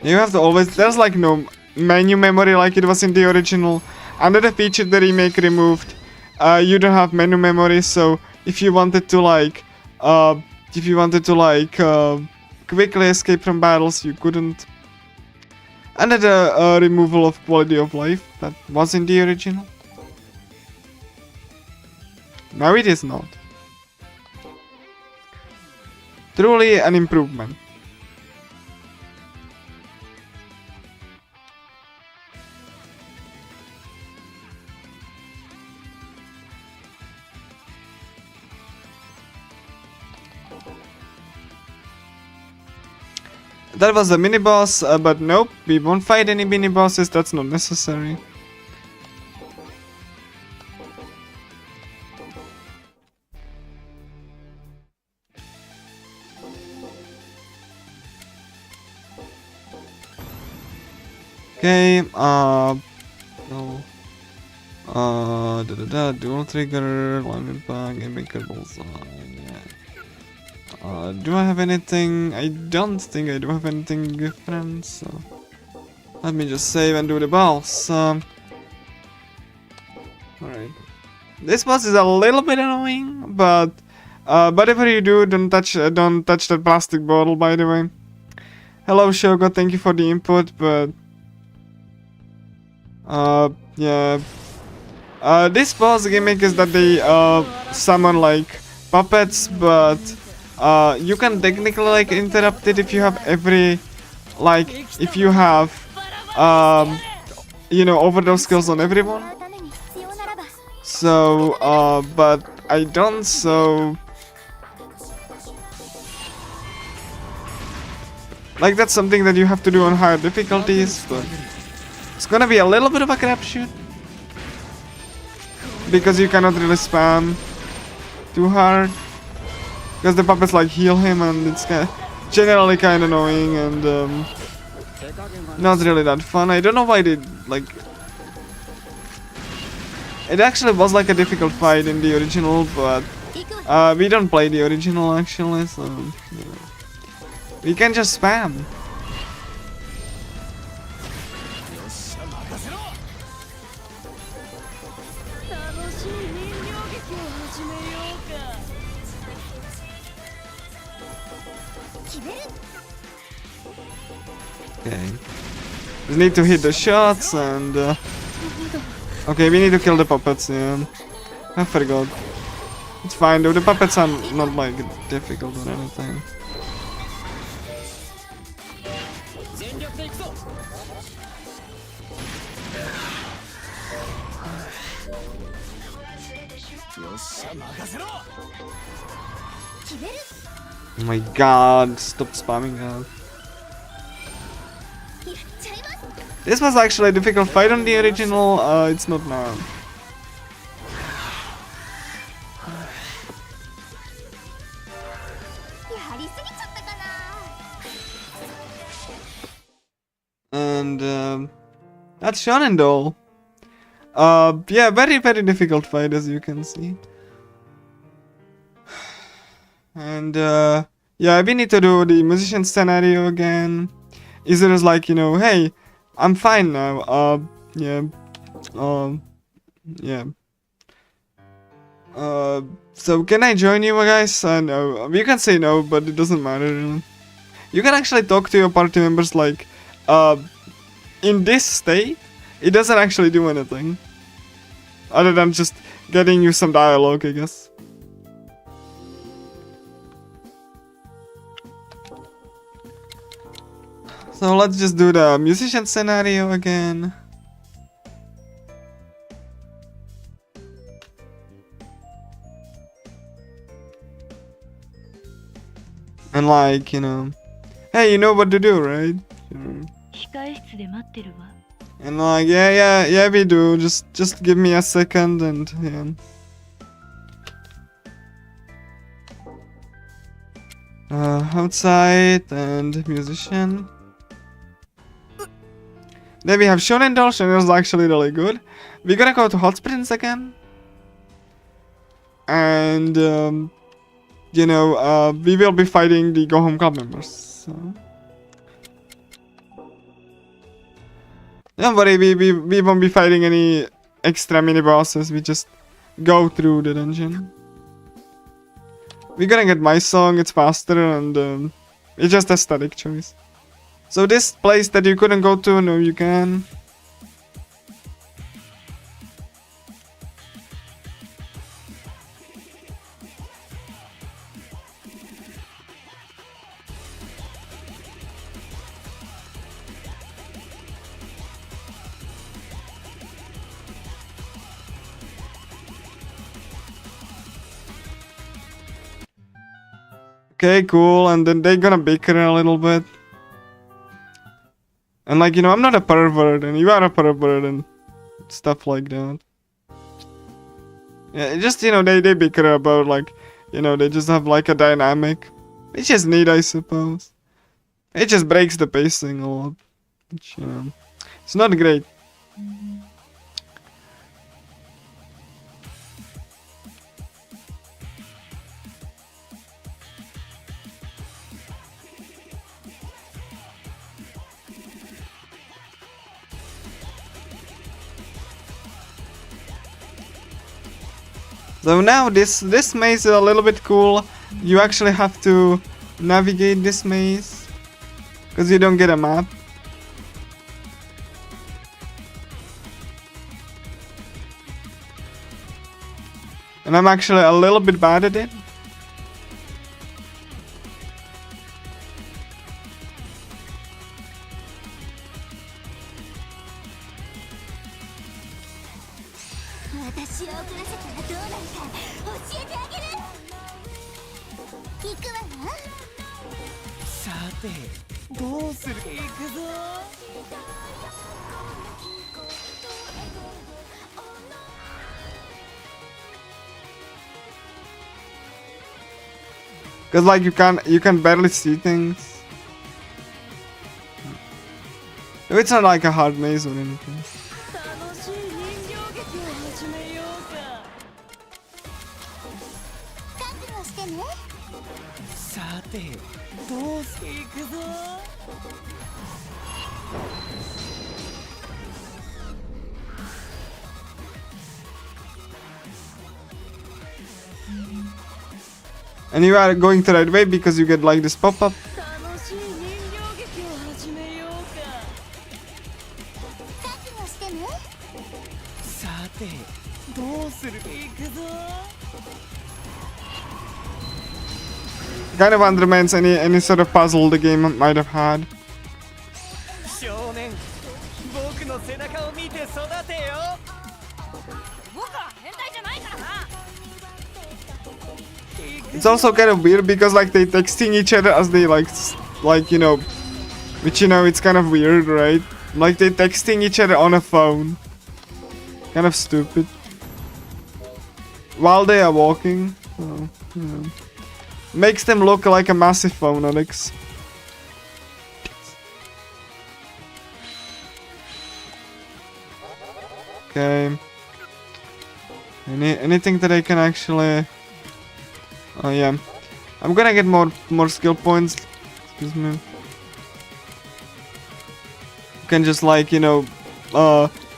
You have to always... There's like no menu memory like it was in the original. Another feature the remake removed. You don't have menu memory, so if you wanted to like... quickly escape from battles, you couldn't. Another removal of quality of life that was in the original. Now it is not. Truly an improvement. That was a mini boss, but nope, we won't fight any mini bosses, that's not necessary. Okay, no. Dual trigger, line impact, maker bullseye, yeah. Do I have anything? I don't think I do have anything different, so... Let me just save and do the boss. Alright. This boss is a little bit annoying, but... whatever you do, don't touch that plastic bottle, by the way. Hello, Shogo, thank you for the input, but... yeah. This boss gimmick is that they summon like puppets, but you can technically like interrupt it if you have if you have you know, overdose skills on everyone. So but I don't, so like that's something that you have to do on higher difficulties, but it's gonna be a little bit of a crapshoot because you cannot really spam too hard because the puppets like heal him, and it's generally kind of annoying and not really that fun. I don't know why they like. It actually was like a difficult fight in the original, but we don't play the original actually, so you know, we can just spam. Okay. We need to hit the shots and... okay, we need to kill the puppets, yeah. I forgot. It's fine though, the puppets are not like difficult or anything. 全力で行くぞ。よっしゃ任せろ。 Oh my god, stop spamming that. This was actually a difficult fight on the original, it's not now. And that's Shonen Doll. Yeah, very difficult fight as you can see. And yeah, we need to do the musician scenario again. Izura's like, you know, hey, I'm fine now. Yeah. Yeah. So can I join you guys? No. You can say no, but it doesn't matter really. You can actually talk to your party members like, in this state, it doesn't actually do anything. Other than just getting you some dialogue, I guess. So let's just do the musician scenario again. And like, you know, hey, you know what to do, right? And like, yeah, we do. Just give me a second and yeah. Outside and musician. Then we have Shonen Doll. Shonen Doll is actually really good. We're gonna go to Hot Springs again. And, you know, we will be fighting the Go Home Club members. So. Don't worry, we won't be fighting any extra mini bosses. We just go through the dungeon. We're gonna get my song, it's faster and it's just aesthetic choice. So this place that you couldn't go to, no you can. Okay, cool, and then they're gonna bicker a little bit. And like, you know, I'm not a pervert, and you are a pervert, and stuff like that. Yeah, just, you know, they bicker about, like, you know, they just have, like, a dynamic. Which is neat, I suppose. It just breaks the pacing a lot. Which, you know, it's not great. So now this maze is a little bit cool. You actually have to navigate this maze because you don't get a map. And I'm actually a little bit bad at it. Cause like you can barely see things. It's not like a hard maze or anything. And you are going the right way because you get like this pop-up. kind of undermines any sort of puzzle the game might have had. 少年僕の背中を見て育てよ僕は変態じゃないからな It's also kind of weird because like they texting each other as they like you know, which you know it's kind of weird, right? Like they texting each other on a phone. Kind of stupid. While they are walking. Oh, yeah. Makes them look like a massive phonetics. Okay. Anything that I can actually... Oh yeah. I'm gonna get more skill points. Excuse me. You can just like, you know,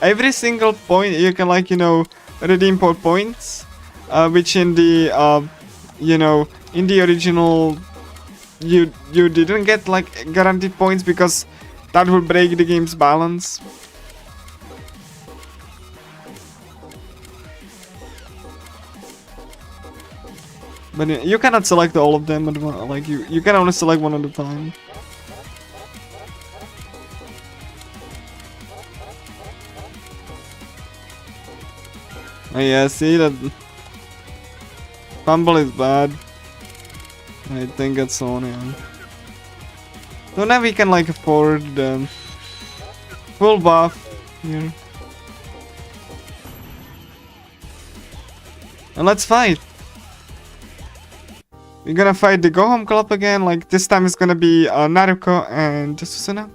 every single point you can like, you know, redeem for points. Which in the you know, in the original you didn't get like guaranteed points because that would break the game's balance. But you cannot select all of them, like you can only select one at a time. Oh yeah, see that fumble is bad. I think it's on, yeah. So now we can like afford the full buff here. And let's fight. We're gonna fight the Go Home Club again, like this time it's gonna be Naruko and Susuna.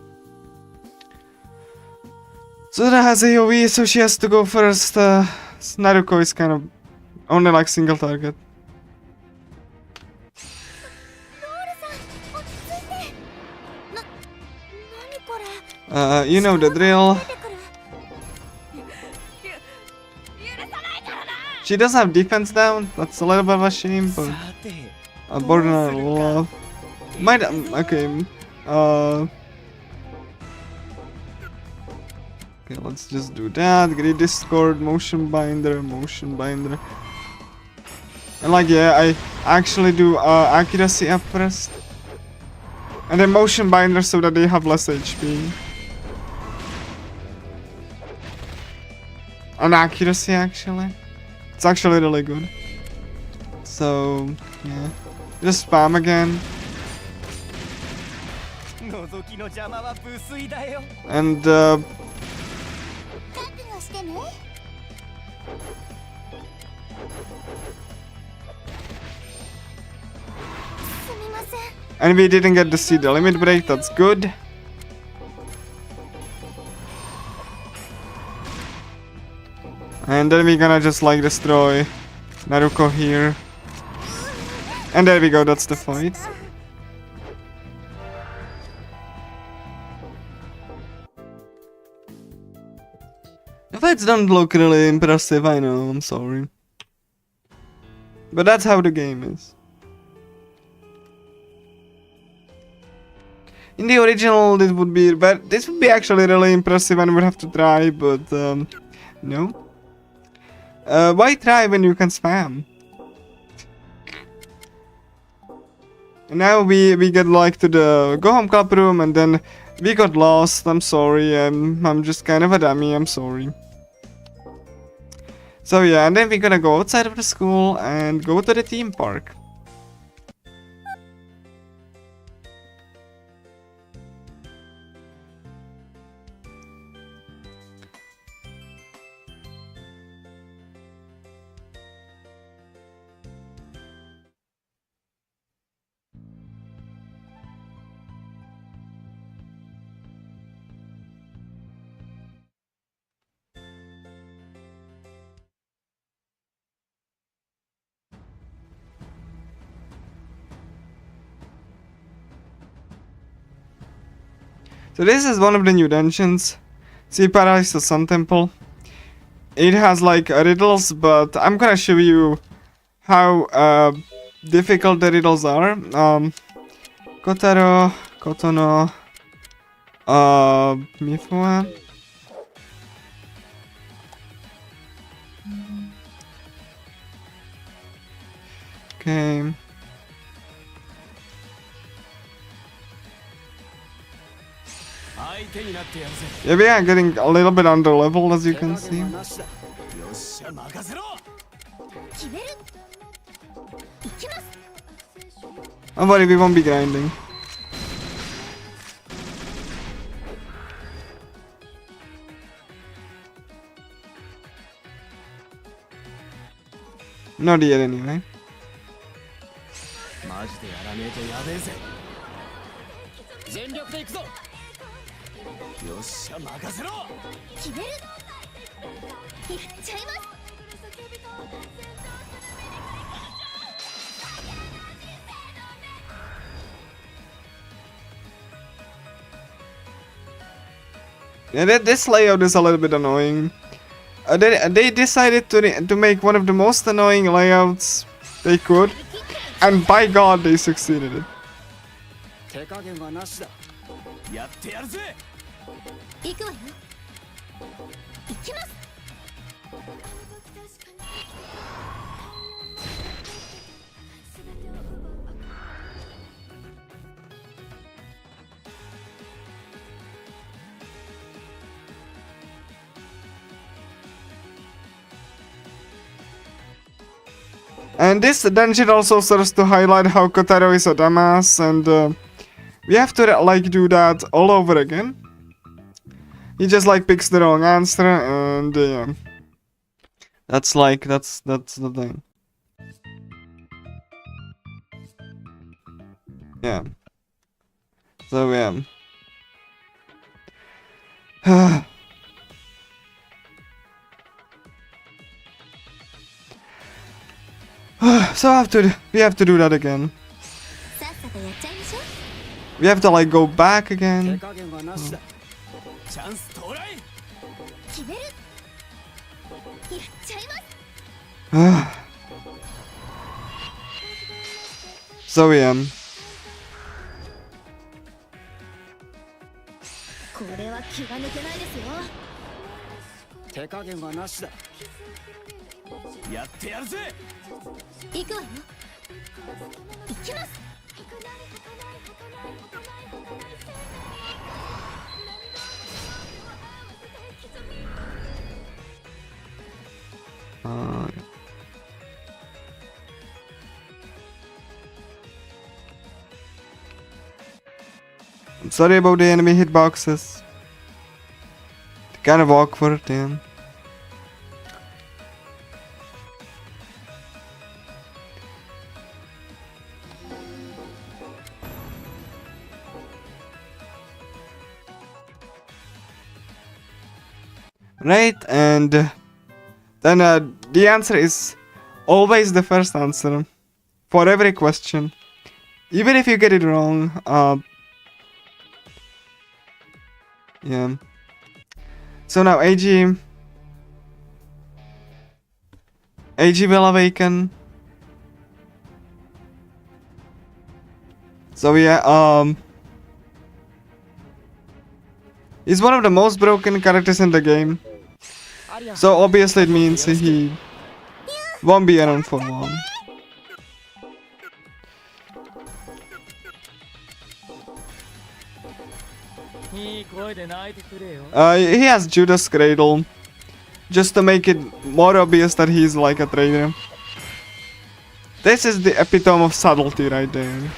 Susuna has AoE, so she has to go first. Naruko is kind of only like single target. You know the drill. She does have defense down, that's a little bit of a shame, but borderline love. Might okay. Okay, let's just do that. Great Discord, motion binder. And like yeah, I actually do accuracy up first. And then motion binder so that they have less HP. And accuracy actually. It's actually really good. So yeah. Just spam again. And and we didn't get to see the limit break, that's good. And then we're gonna just like destroy Naruko here. And there we go, that's the fight. The fights don't look really impressive, I know, I'm sorry. But that's how the game is. In the original, this would be actually really impressive and would have to try, but no. Why try when you can spam? And now we get like to the Go Home Club room and then we got lost. I'm sorry, I'm just kind of a dummy, I'm sorry. So yeah, and then we're gonna go outside of the school and go to the theme park. So this is one of the new dungeons. See Paradise of Sun Temple. It has like riddles, but I'm gonna show you how difficult the riddles are. Kotaro, Kotono, Mifua. Okay. 相手になってやるぜ Yeah, we are getting a little bit under level, as you can 手加 see. 減はなしだよっしゃ任せろ決めるいきます Don't worry, we won't be grinding. Not yet, anyway. マジでやらねえとやべえぜ全力で行くぞよっしゃ任せろ決めるやっちゃいます Yeah, this layout is a little bit annoying. They decided to make one of the most annoying layouts they could, and by God, they succeeded it. 手加減はなしだやってやるぜ行くわよ行きます And this dungeon also serves to highlight how Kotaro is a dumbass, and we have to like do that all over again. He just like picks the wrong answer, and yeah, that's the thing. Yeah. So yeah. So we have to do that again. さっさとやっちゃいましょう We have to like go back 手 again. 加減はなしだチャンス到来決めるやっちゃいます So yeah. これは気が抜けないですよ手加減はなしだやってやるぜ行くわよ行きます I'm sorry about the enemy hitboxes. Kind of awkward, yeah. Right, and then the answer is always the first answer for every question. Even if you get it wrong, yeah. So now AG will awaken. So yeah, he's one of the most broken characters in the game. So obviously it means he won't be around for long. He has Judas Cradle, just to make it more obvious that he's like a traitor. This is the epitome of subtlety right there.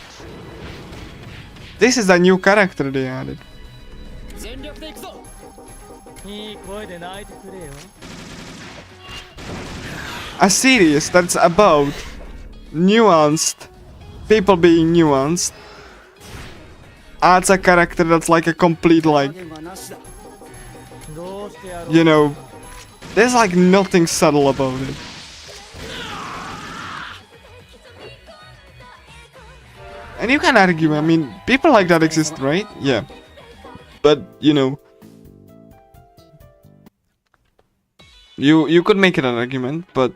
This is a new character they added. A series that's about nuanced people being nuanced adds a character that's like a complete like, you know, there's like nothing subtle about it. And you can argue, I mean, people like that exist, right? Yeah. But, you know, you could make it an argument, but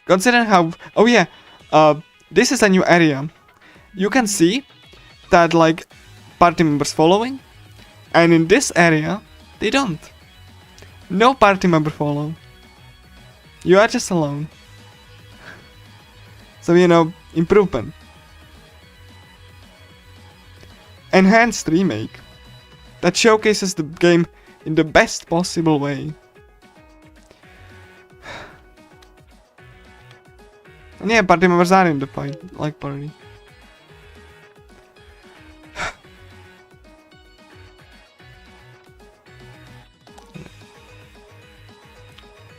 consider how, oh yeah, this is a new area. You can see that like party members following, and in this area, they don't. No party member follow. You are just alone. So, you know, improvement. Enhanced remake. that showcases the game in the best possible way. And yeah, party members are in the party, like party.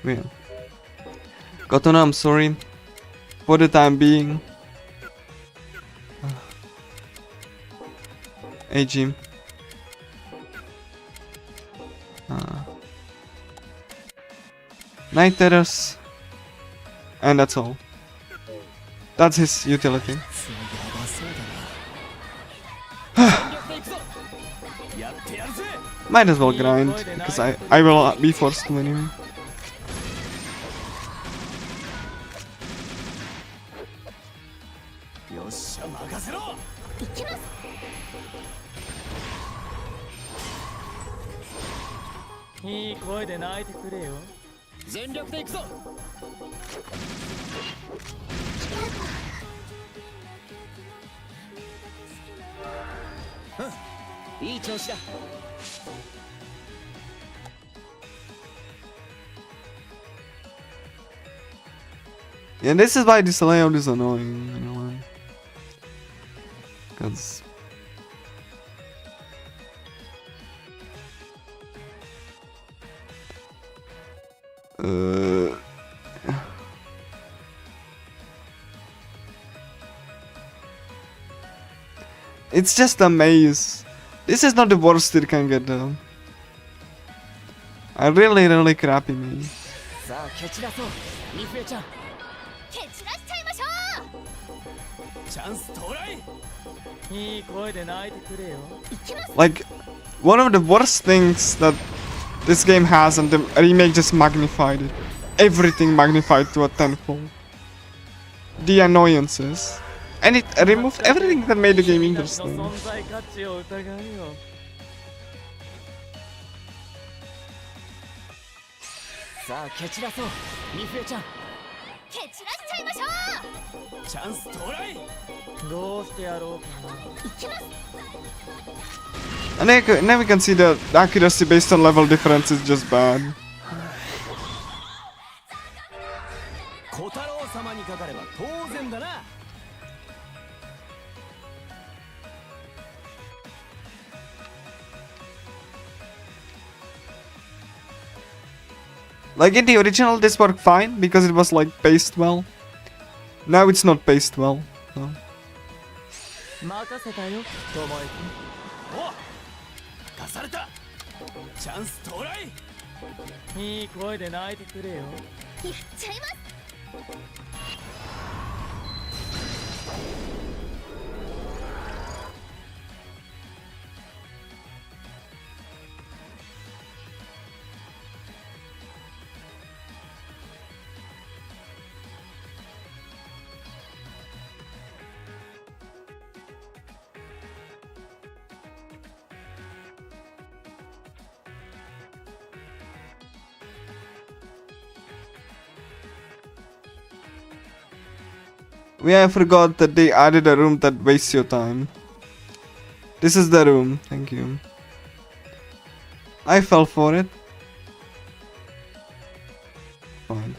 Yeah. Katana, I'm sorry. For the time being. Hey, Jim. Night terrors. And that's all. That's his utility. Might as well grind, because I will be forced to anyway. Yeah, this is why this layout is annoying, you know. Because it's just a maze. This is not the worst it can get though. A really crappy maze. Like, one of the worst things that this game has, and the remake just magnified it. Everything magnified to a tenfold. The annoyances. And it removed everything that made the game interesting. And then we can see that the accuracy based on level difference is just bad. Like in the original this worked fine because it was like paced well. Now it's not paced well. So. I forgot that they added a room that wastes your time. This is the room, thank you. I fell for it. Fine.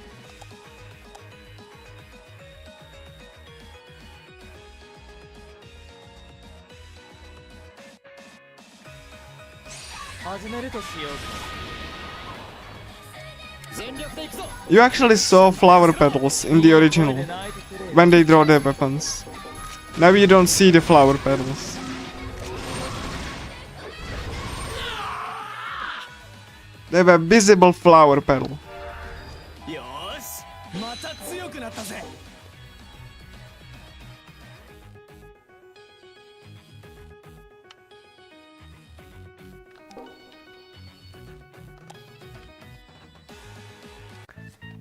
You actually saw flower petals in the original when they draw their weapons. Now you don't see the flower petals. They have a visible flower petal.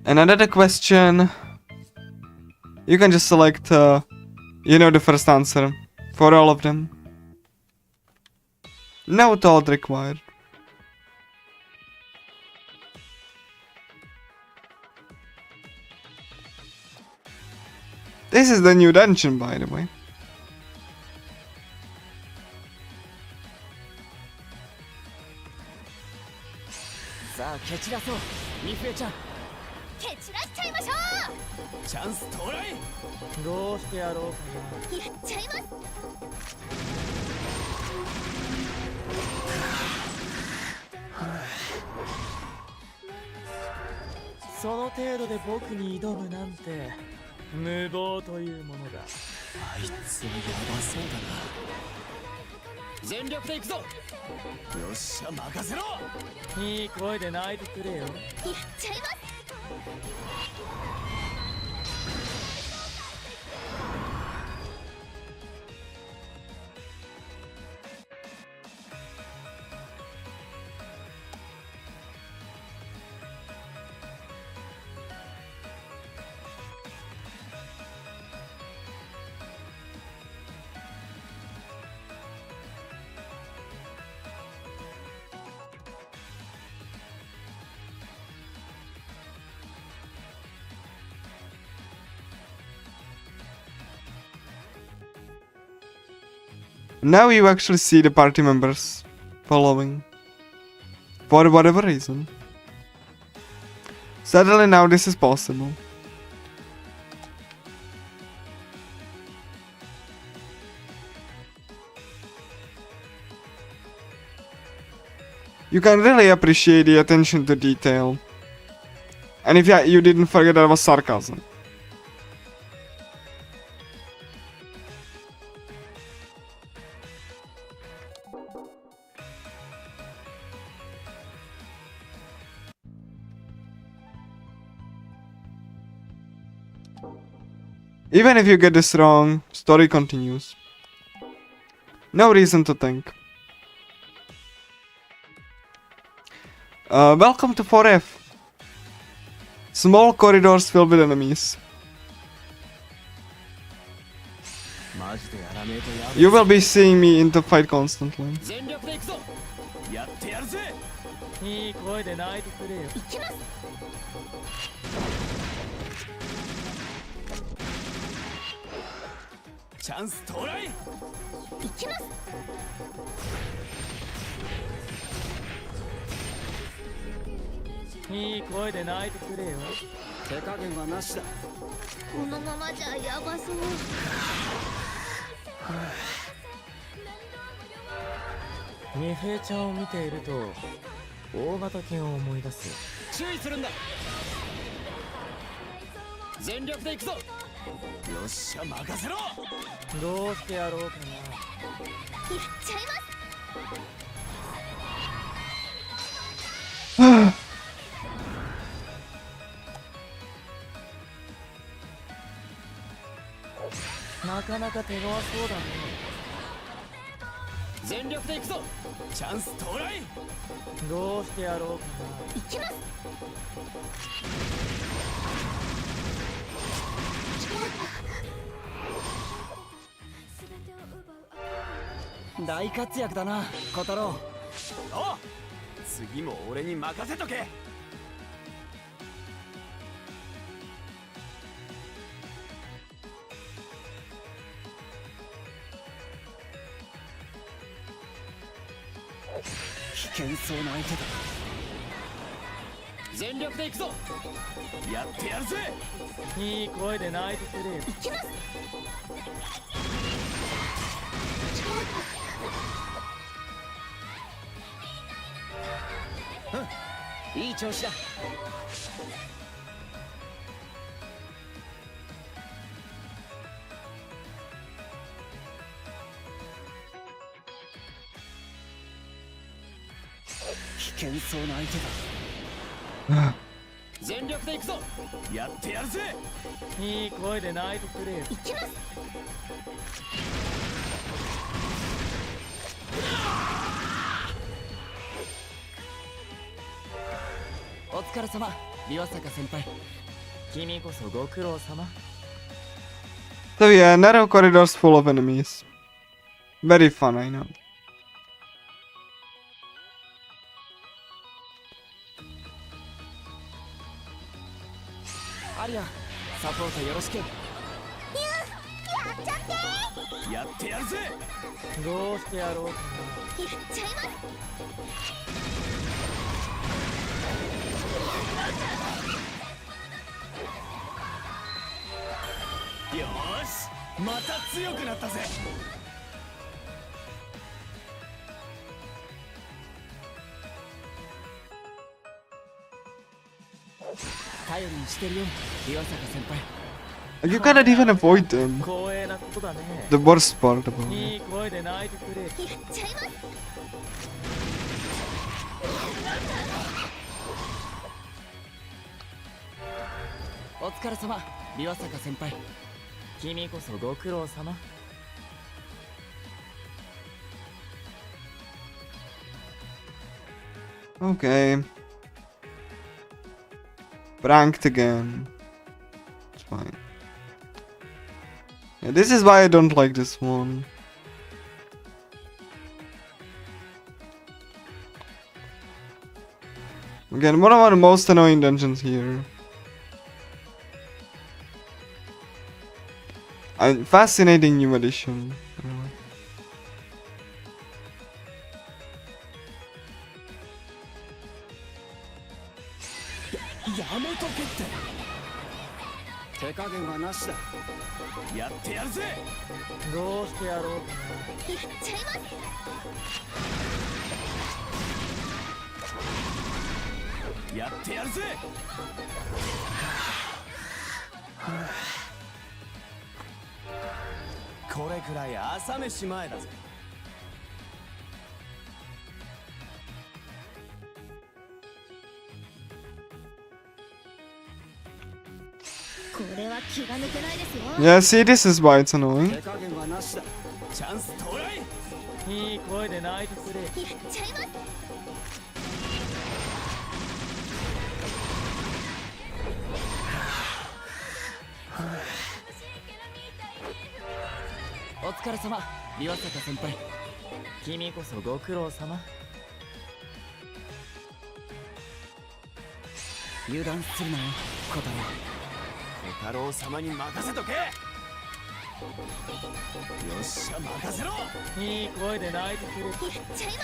And another question. You can just select, you know, the first answer for all of them. No thought required. This is the new dungeon, by the way. あ蹴散らそう。ミフエちゃん蹴散らしちゃいましょチャンス到来。どうしてやろうかう。やっちゃいます。その程度で僕に挑むなんて無謀というものだ。あいつはやばそうだな。全力で行くぞ。よっしゃ任せろ。いい声で泣いてくれよ。やっちゃいます。Now you actually see the party members following. For whatever reason. Suddenly now this is possible. You can really appreciate the attention to detail. And if you didn't forget that was sarcasm. Even if you get this wrong, story continues. No reason to think. Welcome to 4F. Small corridors filled with enemies. マジでやらねえとやべえ。 You will be seeing me into fight constantly. 全力で行くぞ。やってやるぜ。いい声で泣いてくれよ。いきます。チャンス到来。いきます。いい声で泣いてくれよ。手加減はなしだ。このままじゃやばそう。ミフエちゃんを見ていると大型犬を思い出す。注意するんだ。全力で行くぞ。よっしゃ任せろ。どうしてやろうかな。やっちゃいます。なかなか手強そうだね。全力で行くぞ。チャンス到来。どうしてやろうかいきます。大活躍だな小太郎。おう、次も俺に任せとけ。危険そうな相手だ。全力で行くぞ。やってやるぜ。な。いい声で泣いてくれよ。いきます。うん、いい調子だ。危険そうな相手だ。全力で行くぞ。やってやるぜ。いい声で泣いてくれよ。いきます。お疲れ様、岩坂先輩。君こそご苦労様。 So yeah, narrow corridors full of enemies. Very fun, I know. アリア、サポートよろしく。やっちゃって。やってやるぜ。どうしてやろうかな。やっちゃいます。よーしまた強くなったぜ。頼りにしてるよ岩坂先輩。 Like, you cannot even avoid them. 光栄なことだね。 The worst part about い it. い声で泣いてくれ。やっちゃいます。お疲れ様岩坂先輩。君こそご苦労様。 Okay. Pranked again. It's fine. Yeah, this is why I don't like this one. Again, one of our most annoying dungeons here. And fascinating new addition. Anyway.やめとけって手加減はなしだ。やってやるぜ。どうしてやろうかな。やっちゃいます。やってやるぜ。これくらい朝飯前だぜ。これは気が抜けないですよ。 Yeah, see, this is why it's annoying. 手加減はなしだ。チャンス到来。いい声で泣いてくれ。やっちゃいます。お疲れ様岩坂先輩。君こそご苦労様。油断するなよ小太郎。小太郎様に任せとけ。よっしゃ任せろ。いい声で泣いてくれ。やっちゃいま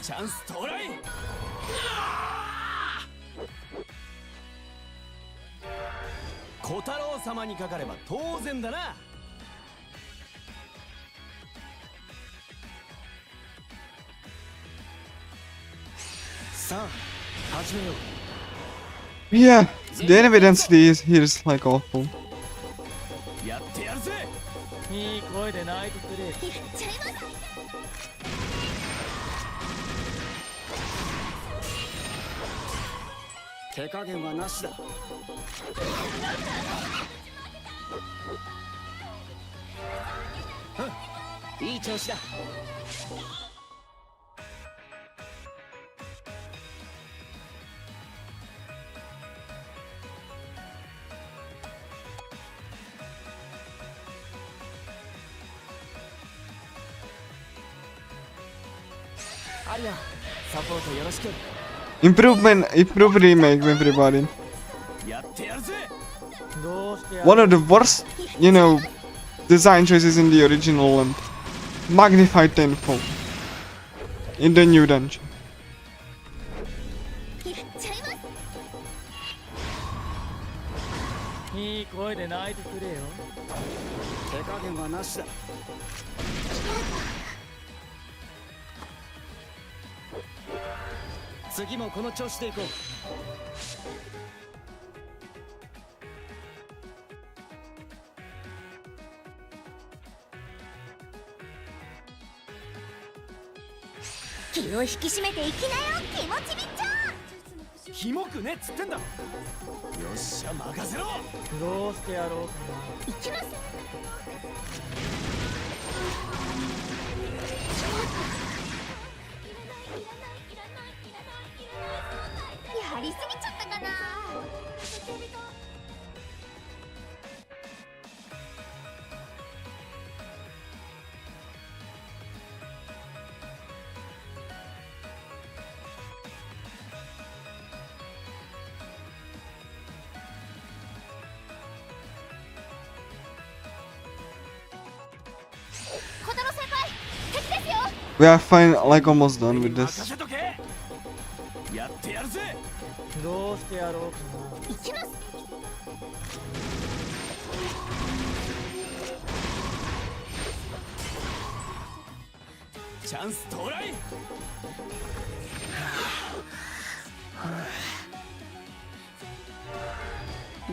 す。チャンス到来。小太郎様にかかれば当然だな。さあ始めよう。 Yeah, the enemy density is here is like awful. やってやるぜ。いい声で泣いてくれ。やっちゃいます。手加減はなしだ。いい調子だ。アリア、サポートよろしく。 Improvement, improved remake, everybody. やってやるぜ。どうしてやろう。 One of the worst, you know, design choices in the original and magnified tenfold in the new dungeon. やっちゃいます。いい声で泣いてくれよ。手加減はなしだ。次もこの調子でいこう。気を引き締めていきなよ気持ちびっちゃ。キモくねっつってんだろ。よっしゃ任せろ。どうしてやろうかいきます。やりすぎちゃったかな。小太郎先輩、We are fine, like almost done with 任 this. せとけ。やってやるぜ。どうしてやろうか行きます。チャンス到来。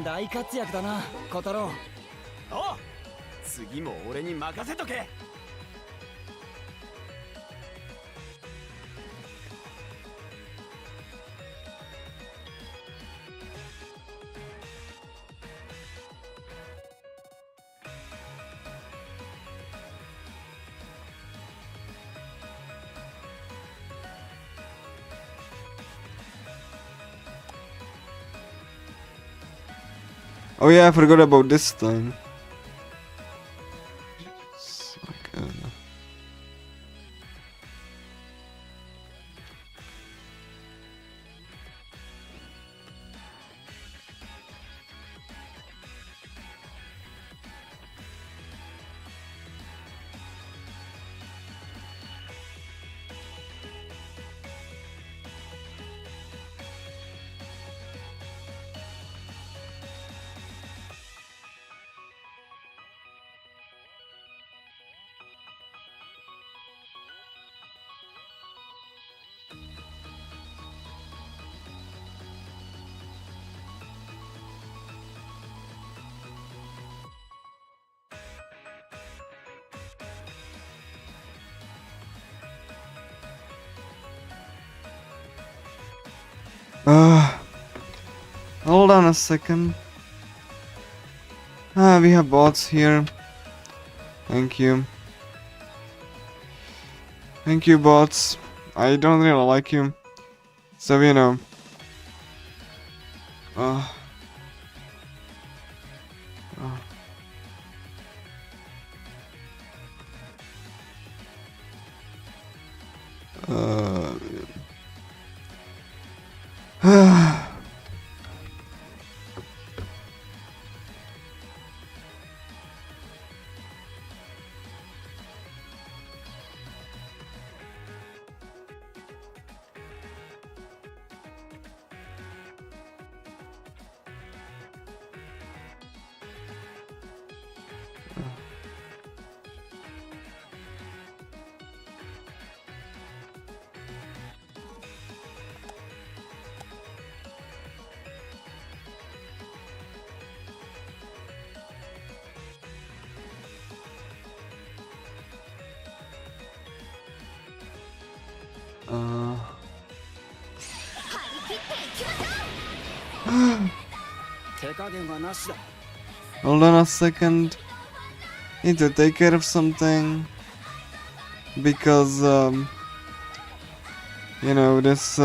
大活躍だな、小太郎。おう、次も俺に任せとけ。Oh yeah, I forgot about this thing. It's like, hold on a second. We have bots here. Thank you. Thank you, bots. I don't really like you. So, you know. Uh, 手加減はなしだ。 hold on a second. Need to take care of something. Because, you know, this,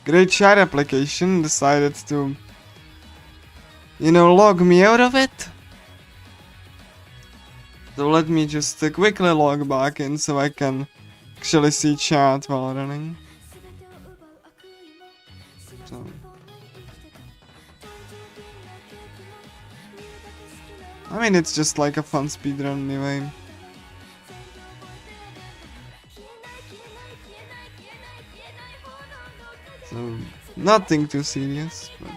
great chat application decided to, you know, log me out of it. So let me just quickly log back in so I can actually see chat while running. So. I mean, it's just like a fun speedrun anyway. So, nothing too serious, but...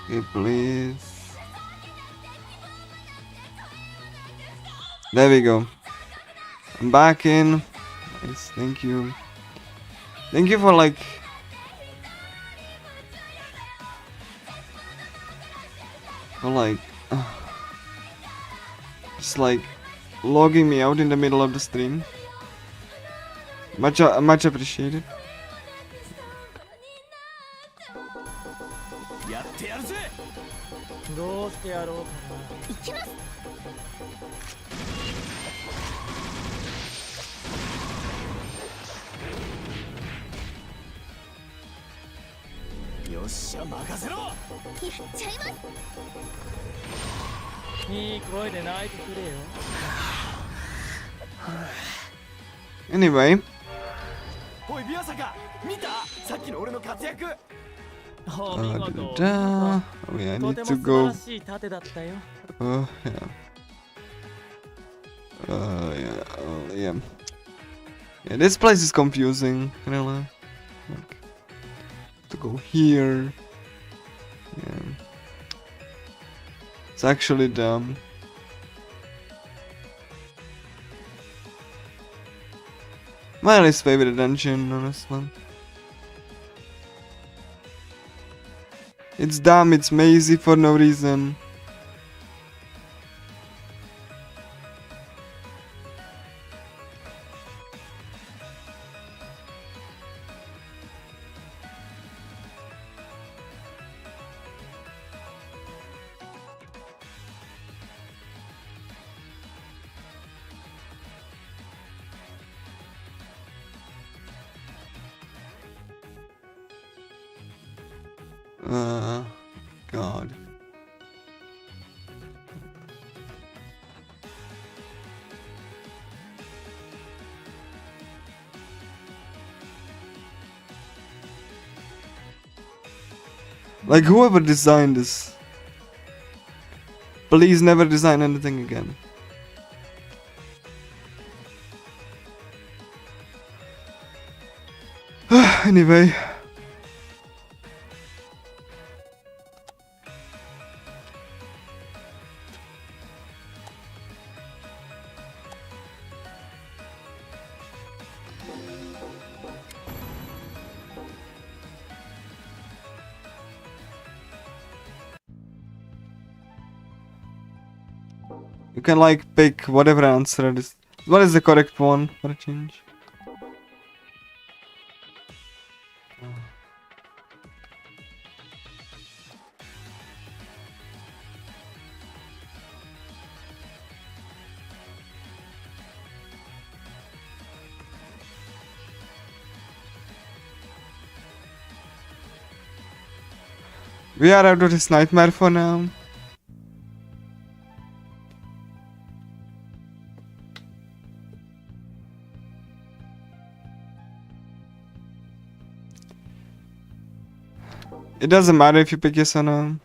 Okay, please. There we go. I'm back in. Nice, thank you. Thank you for like... just like logging me out in the middle of the stream. Much appreciated. やってやるぜ。どうしてやろうか行きます。よっしゃ任せろ。やっちゃいます。な。いい声で泣いてくれよ。Anyway, おいビアサカ、見た？さっきの俺の活躍。お見事。 oh yeah, I と need て to も素晴 go. らしい盾だったよ。 Yeah. Yeah. Yeah, this place is confusing, really. Like, to go here. Yeah. It's actually dumb. My least favorite dungeon, honestly. It's dumb, it's mazy for no reason. God. Like, whoever designed this, please never design anything again. Anyway. You can like pick whatever answer it is. What is the correct one for a change? We are out of this nightmare for now. It doesn't matter if you pick yes or no.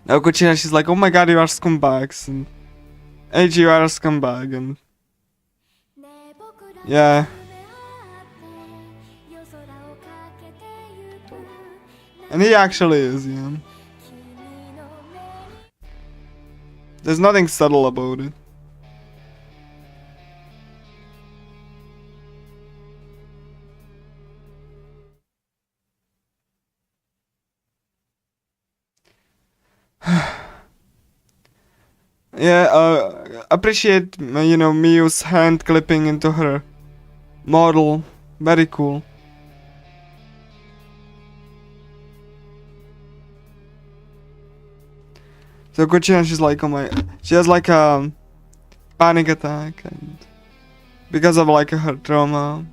Now Kuchina, she's like, oh my god, you are scumbags, and AG, you are a scumbag, and yeah. And he actually is, yeah. There's nothing subtle about it. Yeah, appreciate, you know, Miyu's hand clipping into her model. Very cool. So Kuchina, she's like, oh my, she has like a panic attack, and because of like her trauma.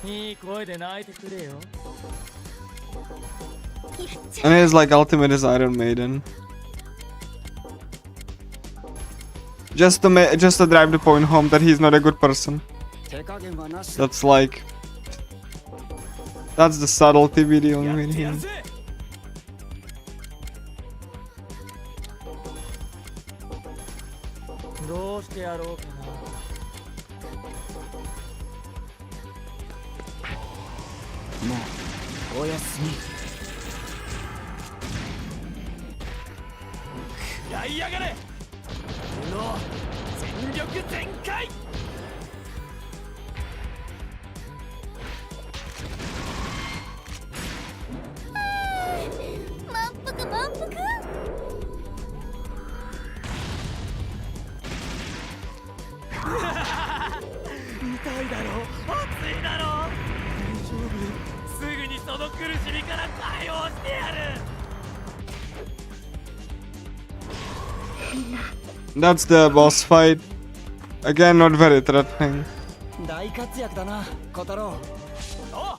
いい声で泣いてくれよ。 And his like ultimate is Iron Maiden. Just to drive the point home that he's not a good person. 手加減はなし That's like that's the subtlety we're dealing やっ with てや here. るぜどうしてやろうかな。もうおやすみ食らいやがれこの全力全開満腹満腹。痛いだろ熱いだろ大丈夫すぐにその苦しみから解放してやる That's the boss fight. Again, not very threatening. 大活躍だな小太郎おう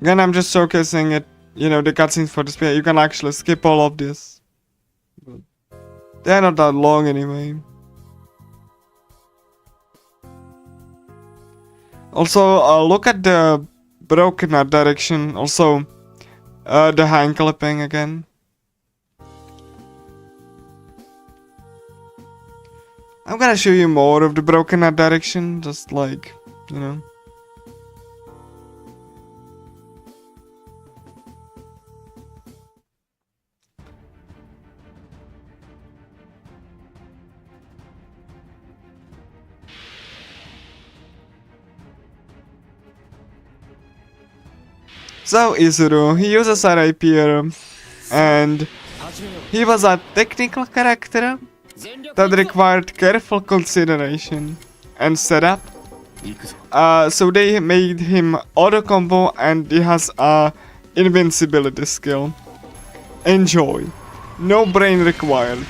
Again, I'm just showcasing it, you know, the cutscenes for this player. You can actually skip all of this. But they're not that long anyway. Also, look at the broken art direction. Also, the hand clipping again. I'm gonna show you more of the broken art direction, just like, you know. So Izuru, he uses a rapier, and he was a technical character that required careful consideration and setup. So they made him auto combo, and he has a invincibility skill. Enjoy. No brain required.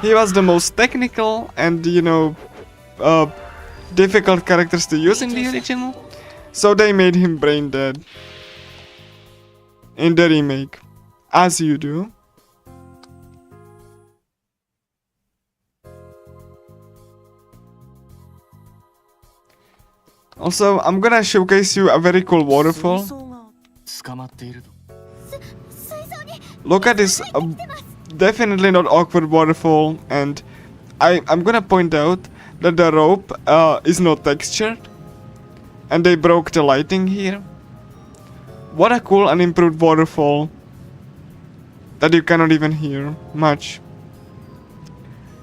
He was the most technical and, you know, difficult characters to use in the original, so they made him brain dead in the remake, as you do. Also, I'm gonna showcase you a very cool waterfall. 捕まっていると Look at this definitely not awkward waterfall, and I'm gonna point out that the rope is not textured, and they broke the lighting here. What a cool and improved waterfall that you cannot even hear much.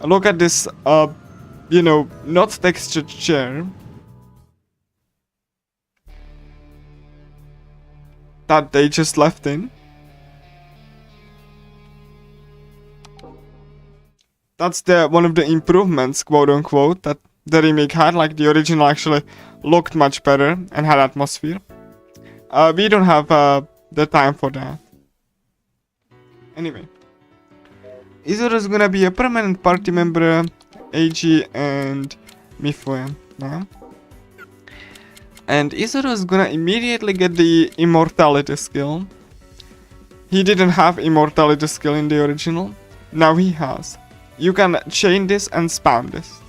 Look at this, you know, not textured chair that they just left in. That's the one of the improvements, quote unquote, that the remake had. Like, the original actually looked much better and had atmosphere. We don't have the time for that. Anyway, Izuru is gonna be a permanent party member, Eiji and Mifune now. And Izuru is gonna immediately get the immortality skill. He didn't have immortality skill in the original. Now he has. You can chain this and spam this.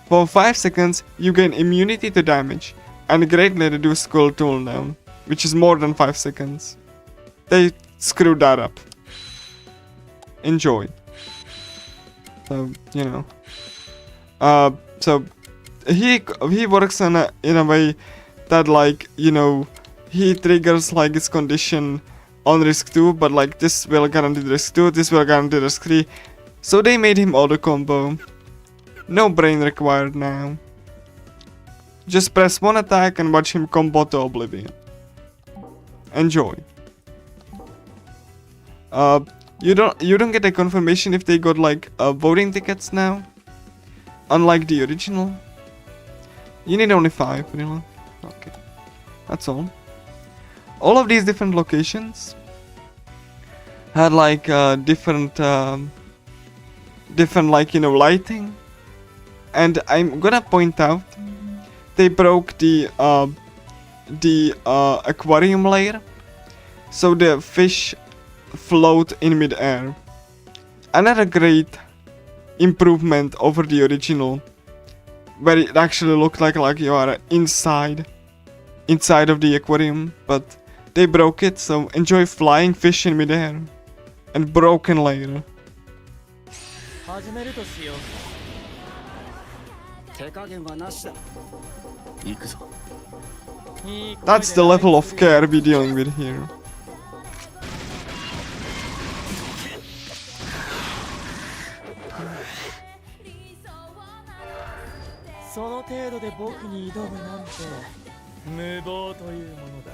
For 5 seconds, you gain immunity to damage and greatly reduce skull cooldown, which is more than 5 seconds. They screwed that up. Enjoy. So, you know. So he works in a way that, like, you know, he triggers like his condition on risk 2, but like this will guarantee risk 2, this will guarantee risk 3. So they made him auto combo. No brain required now. Just press one attack and watch him combo to oblivion. Enjoy. You don't get a confirmation if they got like voting tickets now, unlike the original. You need only 5, really. Okay, that's all. All of these different locations had like different like, you know, lighting, and I'm gonna point out they broke the aquarium layer, so the fish float in mid-air. Another great improvement over the original, where it actually looked like you are inside of the aquarium, but they broke it, so enjoy flying fish in mid-air and broken layer. 始めるとしよう。手加減はなしだ。行くぞ。いい声で That's the level of care we're dealing with here. その程度で僕に挑むなんて無謀というものだ。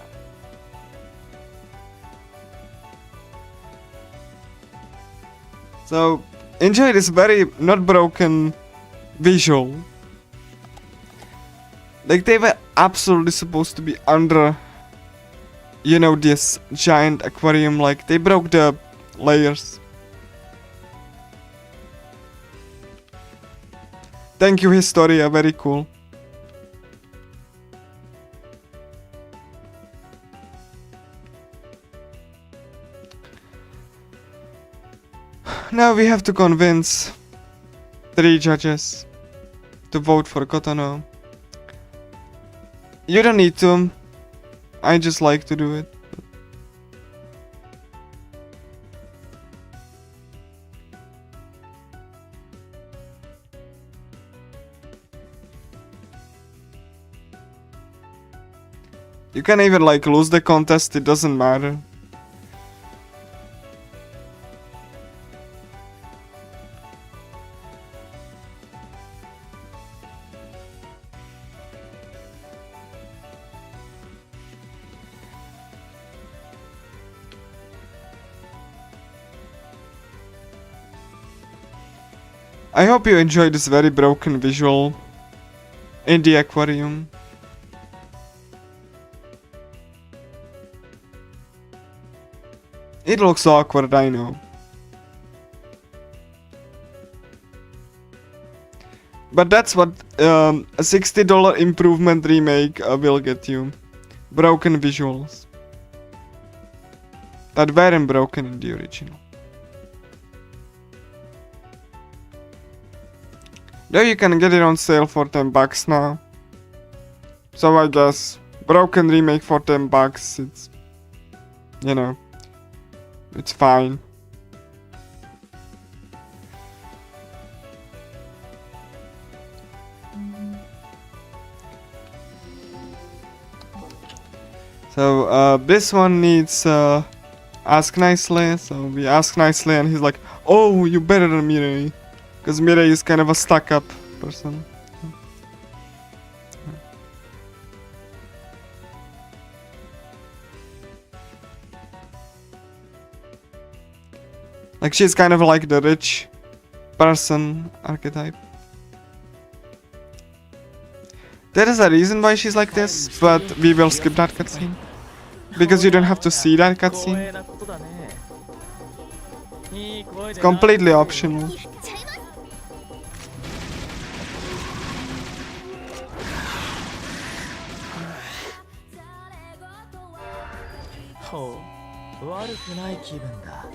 So enjoy this very not broken visual. Like they were absolutely supposed to be under, you know, this giant aquarium. Like they broke the layers. Thank you, Historia. Very cool. Now we have to convince 3 judges to vote for Kotono. You don't need to. I just like to do it. You can even like lose the contest, it doesn't matter. I hope you enjoyed this very broken visual in the aquarium. It looks awkward, I know. But that's what a $60 improvement remake will get you. Broken visuals. That weren't broken in the original. Though you can get it on sale for $10 now. So I guess broken remake for $10, it's, you know, it's fine. So this one needs ask nicely, so we ask nicely and he's like, oh, you better than Mirei. Because Mirei is kind of a stuck-up person. Like she's kind of like the rich person archetype. There is a reason why she's like this, but we will skip that cutscene. Because you don't have to see that cutscene. It's completely optional. Oh, 悪くない気分だ。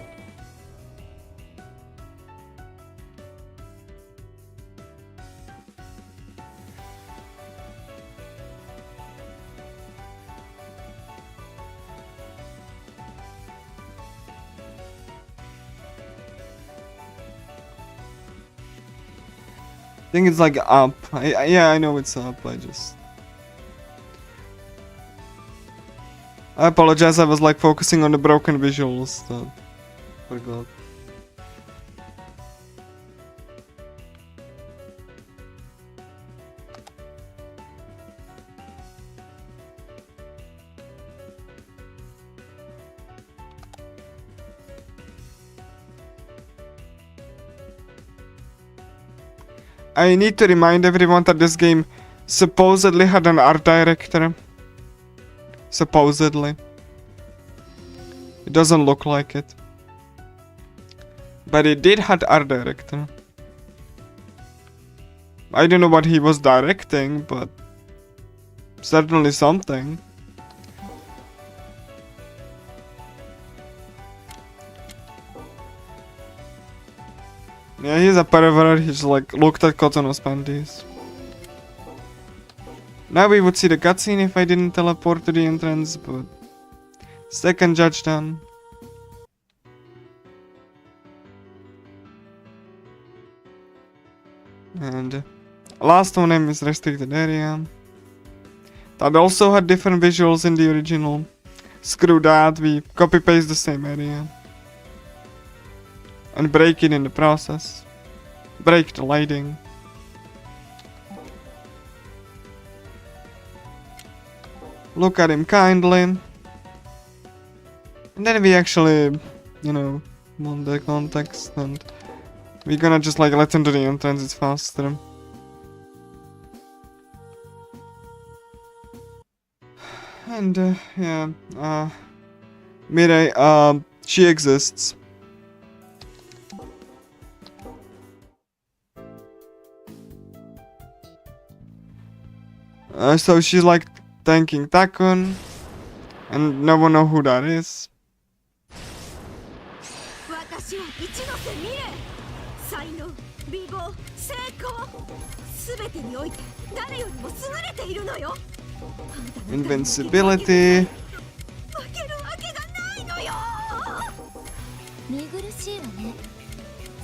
I think it's like up. Yeah, I know it's up. I apologize, I was like focusing on the broken visuals. So forgot. I need to remind everyone that this game supposedly had an art director. Supposedly. It doesn't look like it. But it did have art director. I don't know what he was directing, but certainly something. Yeah, he's a pervert. He's like looked at Kotono's panties. Now we would see the cutscene if I didn't teleport to the entrance, but second judge done. And last one is restricted area. That also had different visuals in the original. Screw that, we copy paste the same area. And break it in the process. Break the lighting. Look at him kindly. And then we actually, you know, want the context, and we're gonna just like let him to the entrance, it's faster. And yeah, Mirai, she exists. So she's like thanking Takun, and no one knows who that is. Invincibility. 見苦しいわね。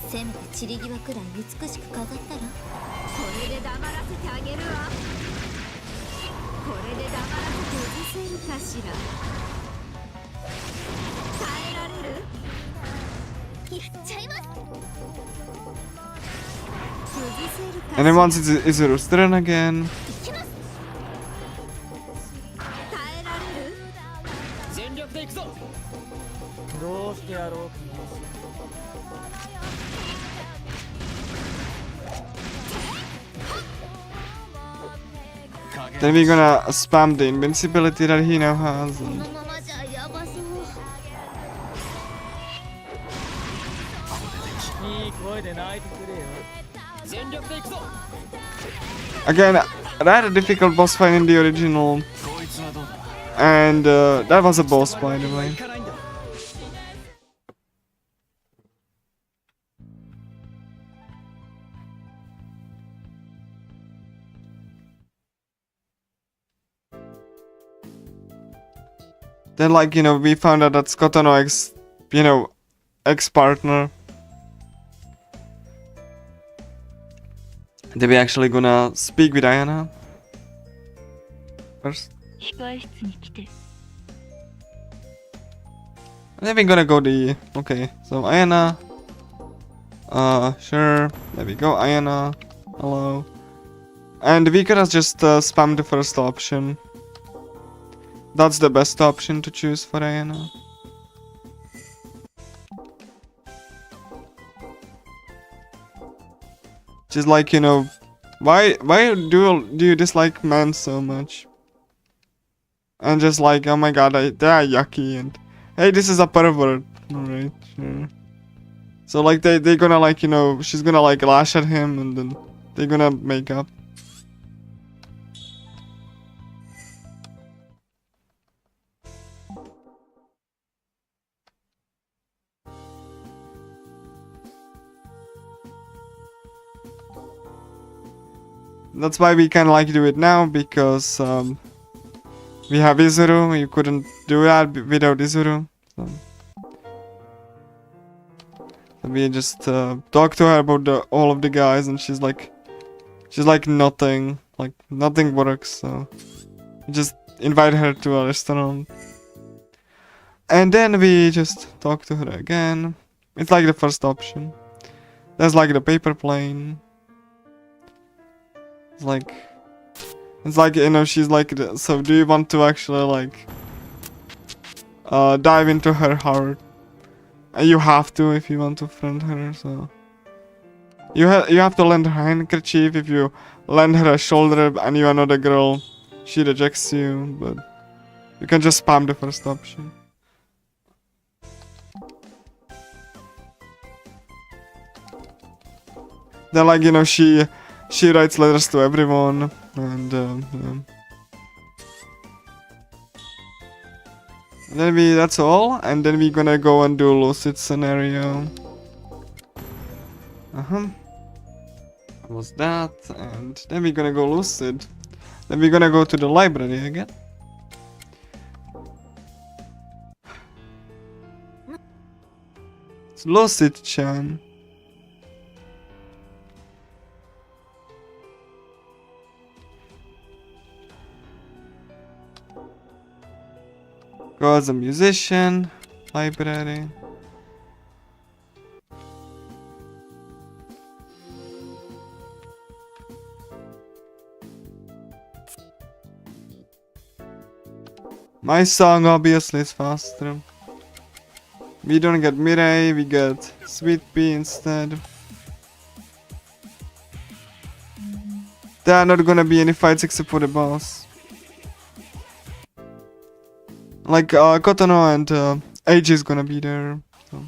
せめて散り際くらい美しく飾ったら。これで黙らせてあげるわ。これで黙らせて映せるかしら。耐えられる？やっちゃいます。崩せるかしら。 And then once it's Izuru's turn again. 耐えられる？全力で行くぞ。どうしてやろうかな。 Then we're gonna spam the invincibility that he now has. このままじゃやばそう。いい声で泣いてくれよ。全力で行くぞ。 Again, I had a difficult boss fight in the original. こいつはどうだ。 And that was a boss, by the way. 行かないんだ。 Then, like, you know, we found out that's Kotono ex-partner. Then we actually gonna speak with Ayana first. 控室に来て。 And then we're gonna go the... Okay, so Ayana. Sure. There we go, Ayana. Hello. And we could have just spammed the first option. That's the best option to choose for Ayana. Just like, you know, why do you dislike men so much? And just like, oh my god, they are yucky, and hey, this is a pervert. Alright, sure. So like they're gonna like, you know, she's gonna like lash at him, and then they're gonna make up. That's why we can like do it now, because we have Izuru. You couldn't do that without Izuru. So we just talk to her about all of the guys, and she's like nothing works. So we just invite her to a restaurant, and then we just talk to her again. It's like the first option. There's like the paper plane. It's like, you know, she's like, so do you want to actually like dive into her heart? And you have to if you want to friend her, so You have to lend her a handkerchief. If you lend her a shoulder and you are not a girl, she rejects you. But you can just spam the first option. Then, like, you know, she writes letters to everyone, and yeah. Then that's all, and then we're gonna go and do lucid scenario. That was that, and then we're gonna go lucid. Then we're gonna go to the library again. It's Lucid-chan. Go as a musician, library. My song obviously is faster. We don't get Mirai, we get Sweet Pea instead. There are not gonna be any fights except for the boss. Like, Kotono and Age is gonna be there. So.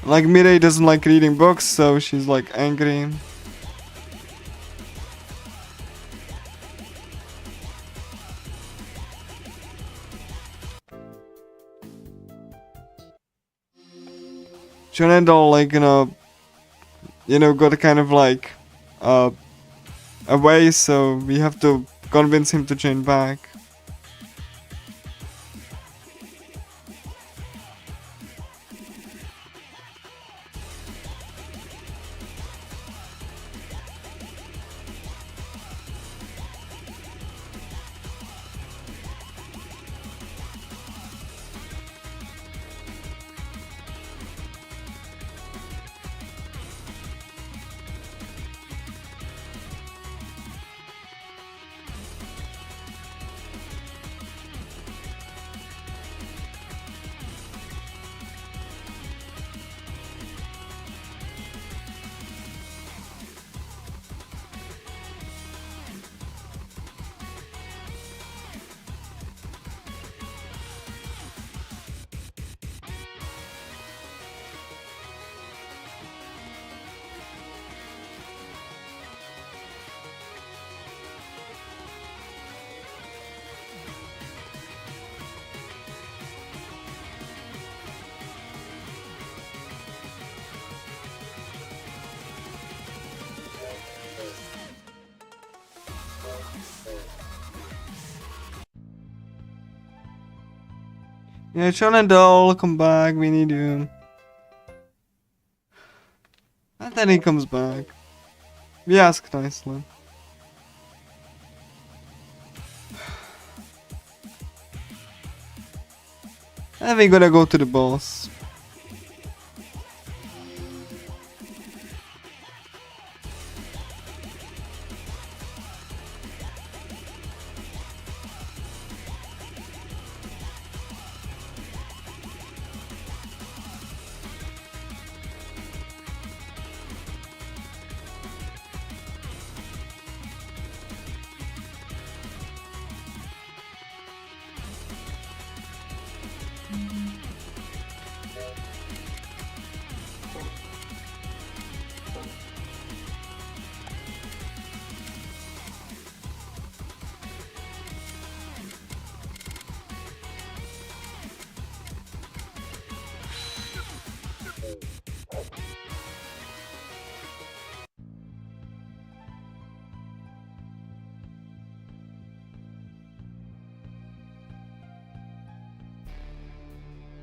Like, Mirai doesn't like reading books, so she's like angry. Jonendal, like, you know, got kind of like away, so we have to convince him to join back. Yeah, Jonendal, come back, we need you. And then he comes back. We ask nicely. And we gotta go to the boss.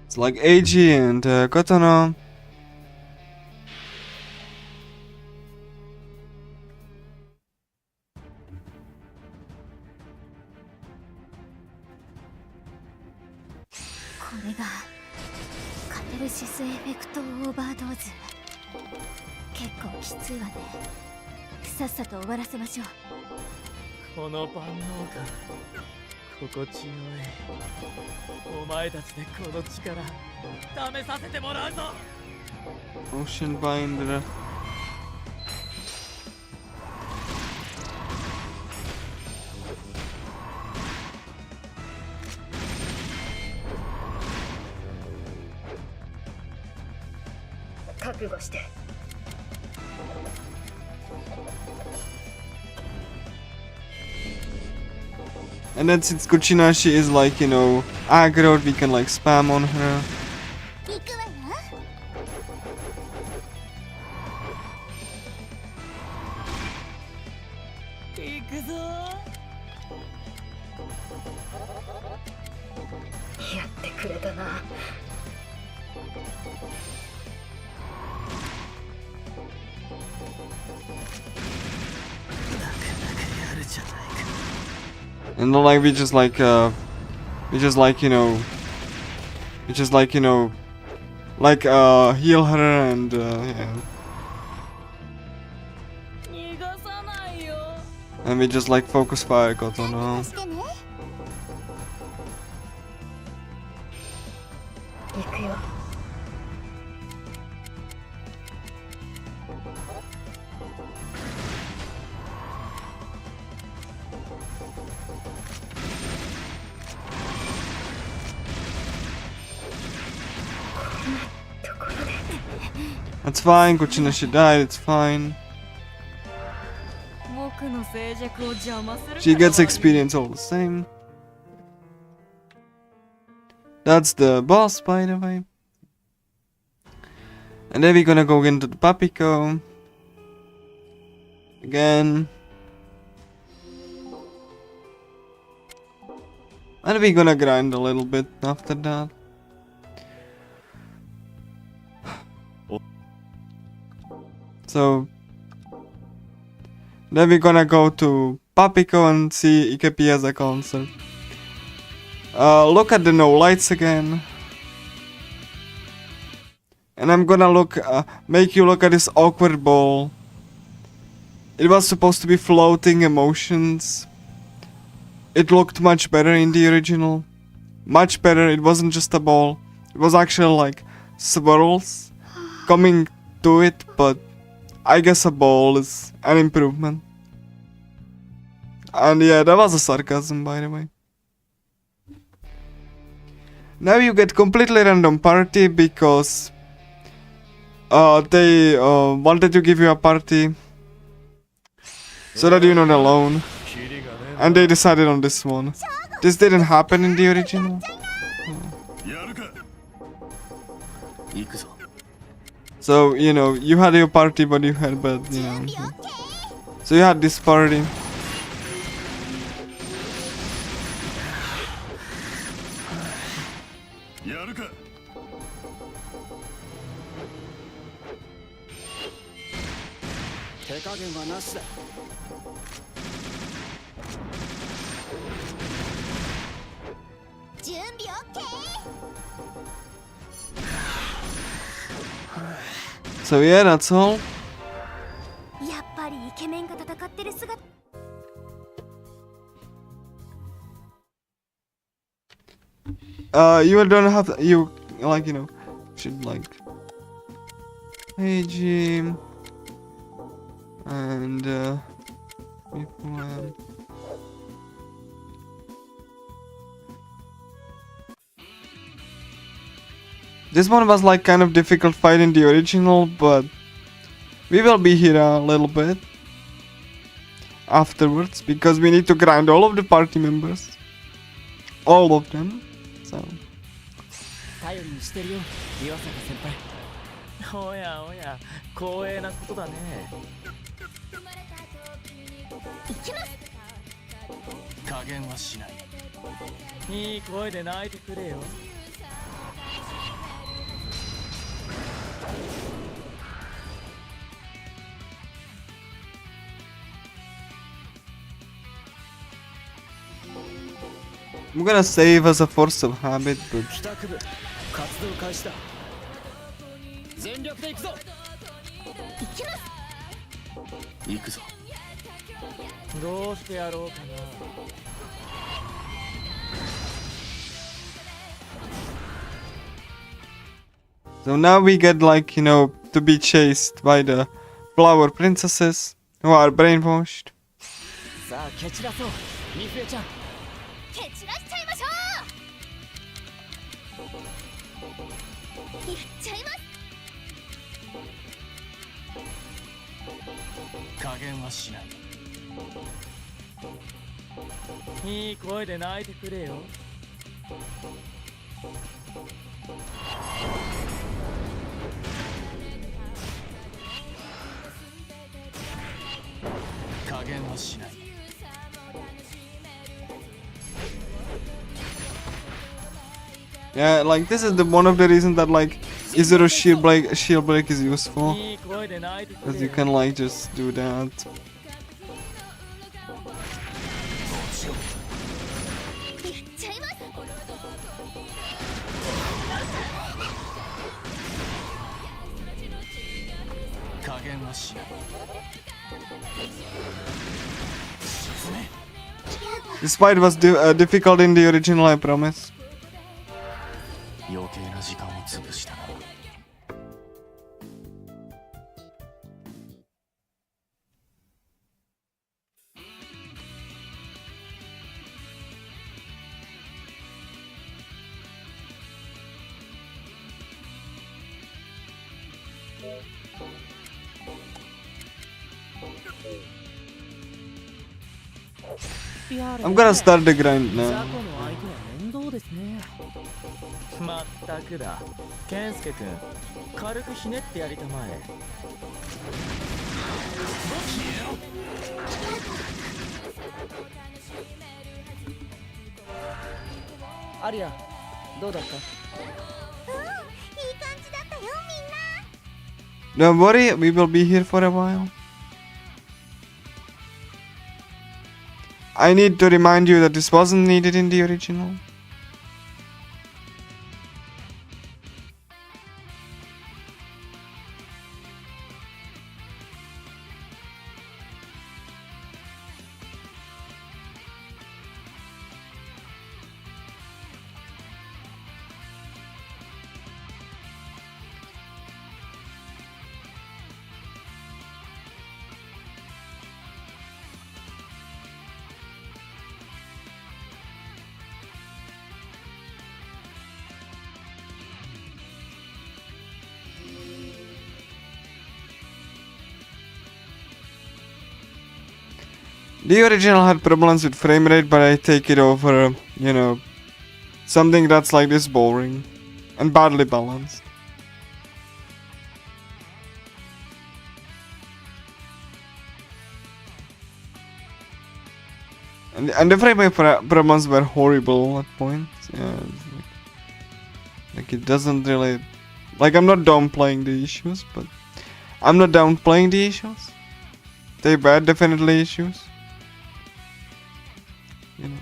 It's like AG and Kotono. この万能感心地よい。お前たちでこの力試させてもらうぞ。 Ocean Binder. And then since Kuchinashi is like, you know, aggroed, we can like spam on her. 行くわよ。行くぞ。やってくれたな。やるじゃないか。 And then like we just like you know, heal her and yeah. 逃がさないよ。 And we just like focus fire Kotono. してね。行くよ。ところで。 That's fine, Kuchinashi died, it's fine. 僕の静寂を邪魔するから。 She gets experience all the same. That's the boss, by the way. And then we're gonna go into the Papiko. Again. And we're gonna grind a little bit after that. So then we're gonna go to Papiko and see Ikepi as a concert. Look at the no lights again. And I'm gonna make you look at this awkward ball. It was supposed to be floating emotions. It looked much better in the original. Much better, it wasn't just a ball. It was actually like swirls coming to it, but I guess a ball is an improvement. And yeah, that was a sarcasm, by the way. Now you get completely random party because they wanted to give you a party so that you're not alone. And they decided on this one. This didn't happen in the original. やるか。行くぞ。 So, you know, you had your party, but you had, but, you know. So you had this party. やるか。手加減はなしだ。準備 OK。 So yeah, that's all. やっぱりイケメンが戦ってる姿。You don't have, you, like, you know, should like, hey Jim, and this one was like kind of difficult fight in the original, but we will be here a little bit afterwards because we need to grind all of the party members, all of them. So 頼りにしてるよ、岩坂先輩。おやおや、光栄なことだね。行きます。加減はしない。いい声で泣いてくれよ。I'm gonna save as a force of habit, but 帰宅部活動開始だ。全力で行くぞ。行きます。行くぞ。どうしてやろうかな。 So now we get like, you know, to be chased by the flower princesses who are brainwashed. さあ蹴散らそうミフエちゃん。蹴散らしちゃいましょう。やっちゃいます。加減はしない。いい声で泣いてくれよ。加減はしない。 Yeah, like this is the one of the reasons that like Izuru's shield break is useful. いい声で泣いてく Because れ you よ。 can like just do that. やっちゃいます。加減はしない。 This fight was difficult in the original, I promise. 余計な時間を潰したな。 I'm gonna start the grind 雑魚 now. の相手は面倒ですね。まったくだ。健介君、軽くひねってやりたまえ。アリア、どうだった？いい感じだったよみんな。 Don't worry, we will be here for a while. I need to remind you that this wasn't needed in the original. The original had problems with frame rate, but I take it over, you know, something that's like this boring and badly balanced. And the frame rate problems were horrible at points. Yeah, like it doesn't really, like I'm not downplaying the issues, but I'm not downplaying the issues. They were definitely issues. You know.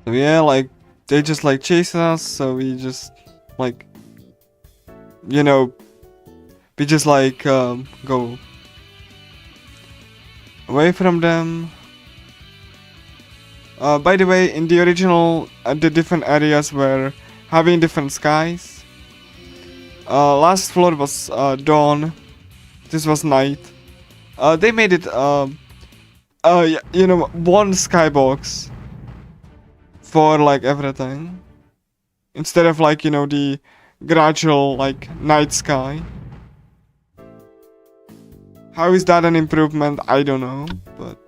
So yeah, like they just like chase us, so we just like, you know, we just like go away from them. By the way, in the original, the different areas were having different skies. Last floor was dawn. This was night. They made it you know, one skybox for like everything, instead of like, you know, the gradual like night sky. How is that an improvement? I don't know, but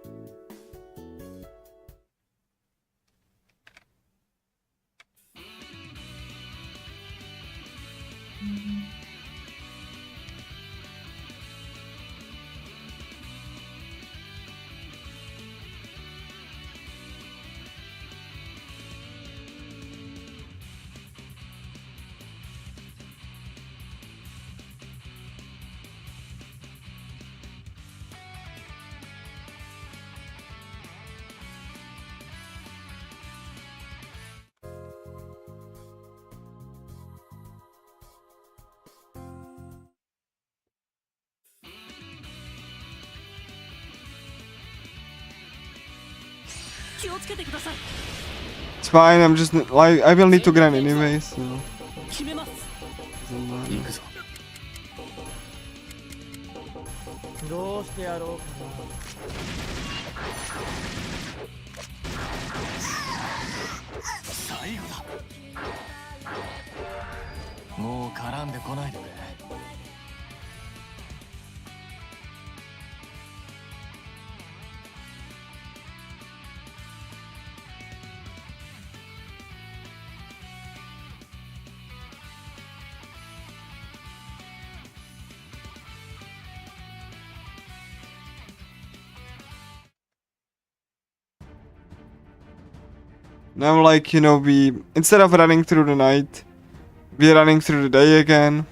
It's fine, I'm just like I will need to grind anyway, so 決めます doesn't matter. 行くぞ。どうしてやろうか最後だもう絡んでこないでくれ Now, like, you know, we instead of running through the night, we're running through the day again.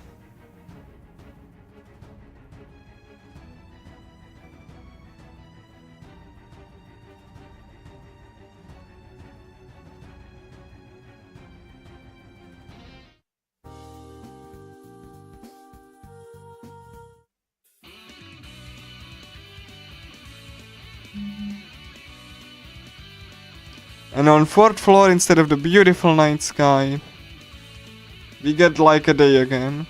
And on 4th floor, instead of the beautiful night sky, we get like a day again.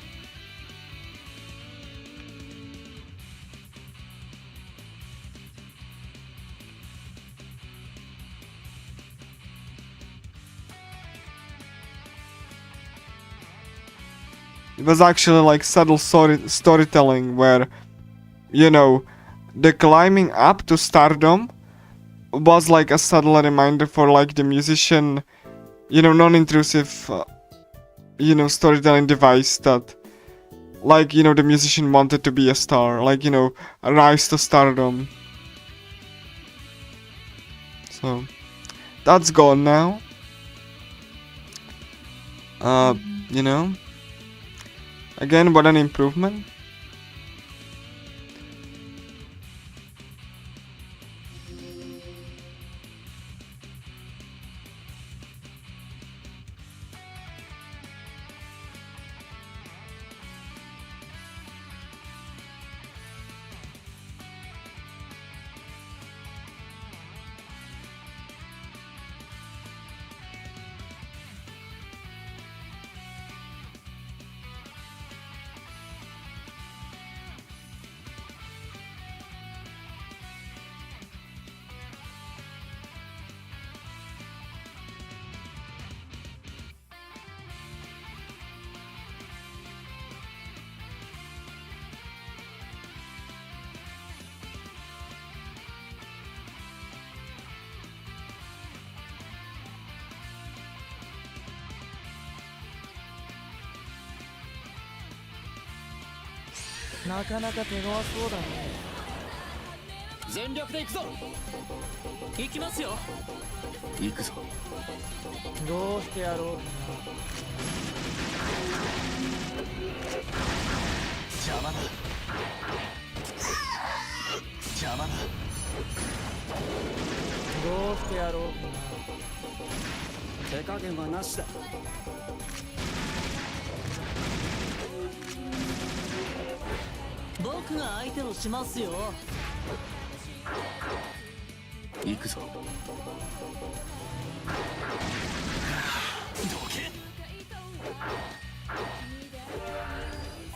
It was actually like subtle storytelling where, you know, the climbing up to stardom was like a subtle reminder for like the musician, you know, non-intrusive, you know, storytelling device that, like, you know, the musician wanted to be a star, like, you know, a rise to stardom. So, that's gone now. You know, again, what an improvement.な。なかなか手強そうだね。全力で行くぞ行きますよ行くぞ。どうしてやろうかな。邪魔だ邪魔だどうしてやろうか手加減はなしだ僕が相手をしますよ行くぞ。ど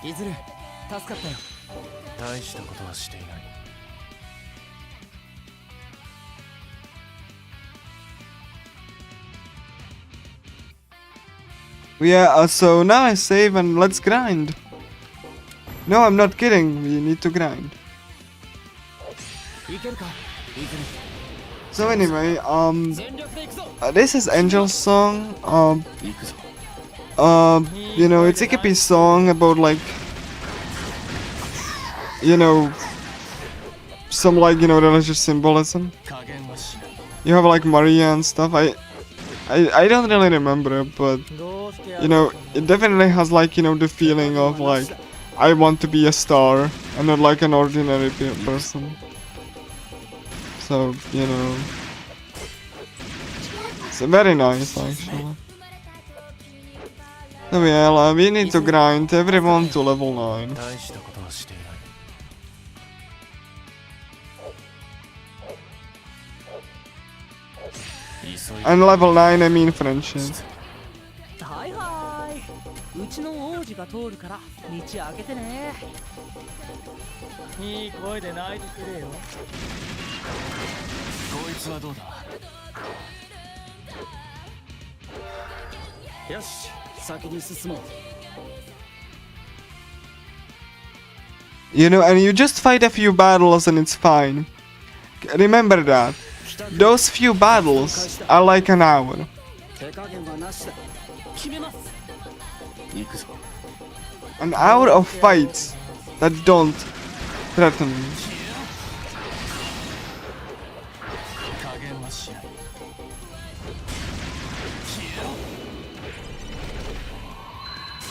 けいずれ助かったよ大したことはしていない。Yeah, so now I save and let's grind. No, I'm not kidding. We need to grind. いけるかいずれ So anyway, 全力で行くぞ this is Angel's song. 行くぞ。 You know, it's Ikepi's song about like, you know, some like, you know, religious symbolism. 加減はしない You have like Maria and stuff. I don't really remember it, but な。どうしてやろ you う know, かな。 it definitely has like, you know, the feeling of like, I want to be a star and not like an ordinary person. So, you know, it's very nice actually. So yeah, we need to grind everyone to level 9. 大したことはしていない。And level 9, I mean friendship. はいはい、うちの王子が通るから道開けてね。いい声で泣いてくれよ。こいつはどうだ。よし、先に進もう。 You know, and you just fight a few battles and it's fine. Remember that. Those few battles are like an hour. 手加減はなしだ。決めます。行くぞ。 An hour of fights that don't threaten me. 加減はしない。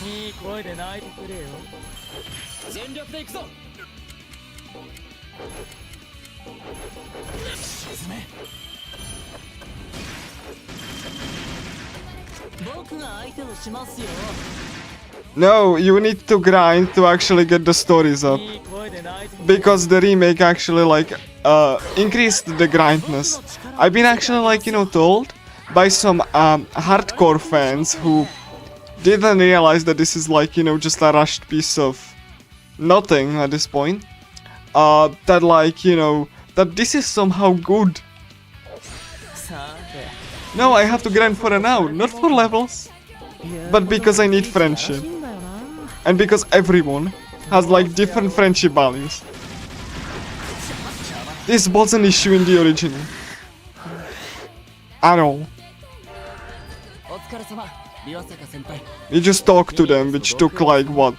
いい声で泣いてくれよ。全力で行くぞ。沈め。僕が相手をしますよ。 No, you need to grind to actually get the stories up. いい声で泣いてくれよ。 Because the remake actually like increased the grindness. I've been actually like, you know, told by some hardcore fans who didn't realize that this is like, you know, just a rushed piece of nothing at this point. That like, you know, that this is somehow good. さて。 No, I have to grind for an hour, not for levels. But because I need friendship. And because everyone has like different friendship values. This was an issue in the original. At all. お疲れ様、リワサカ先輩。 You just talk to them, which took like what?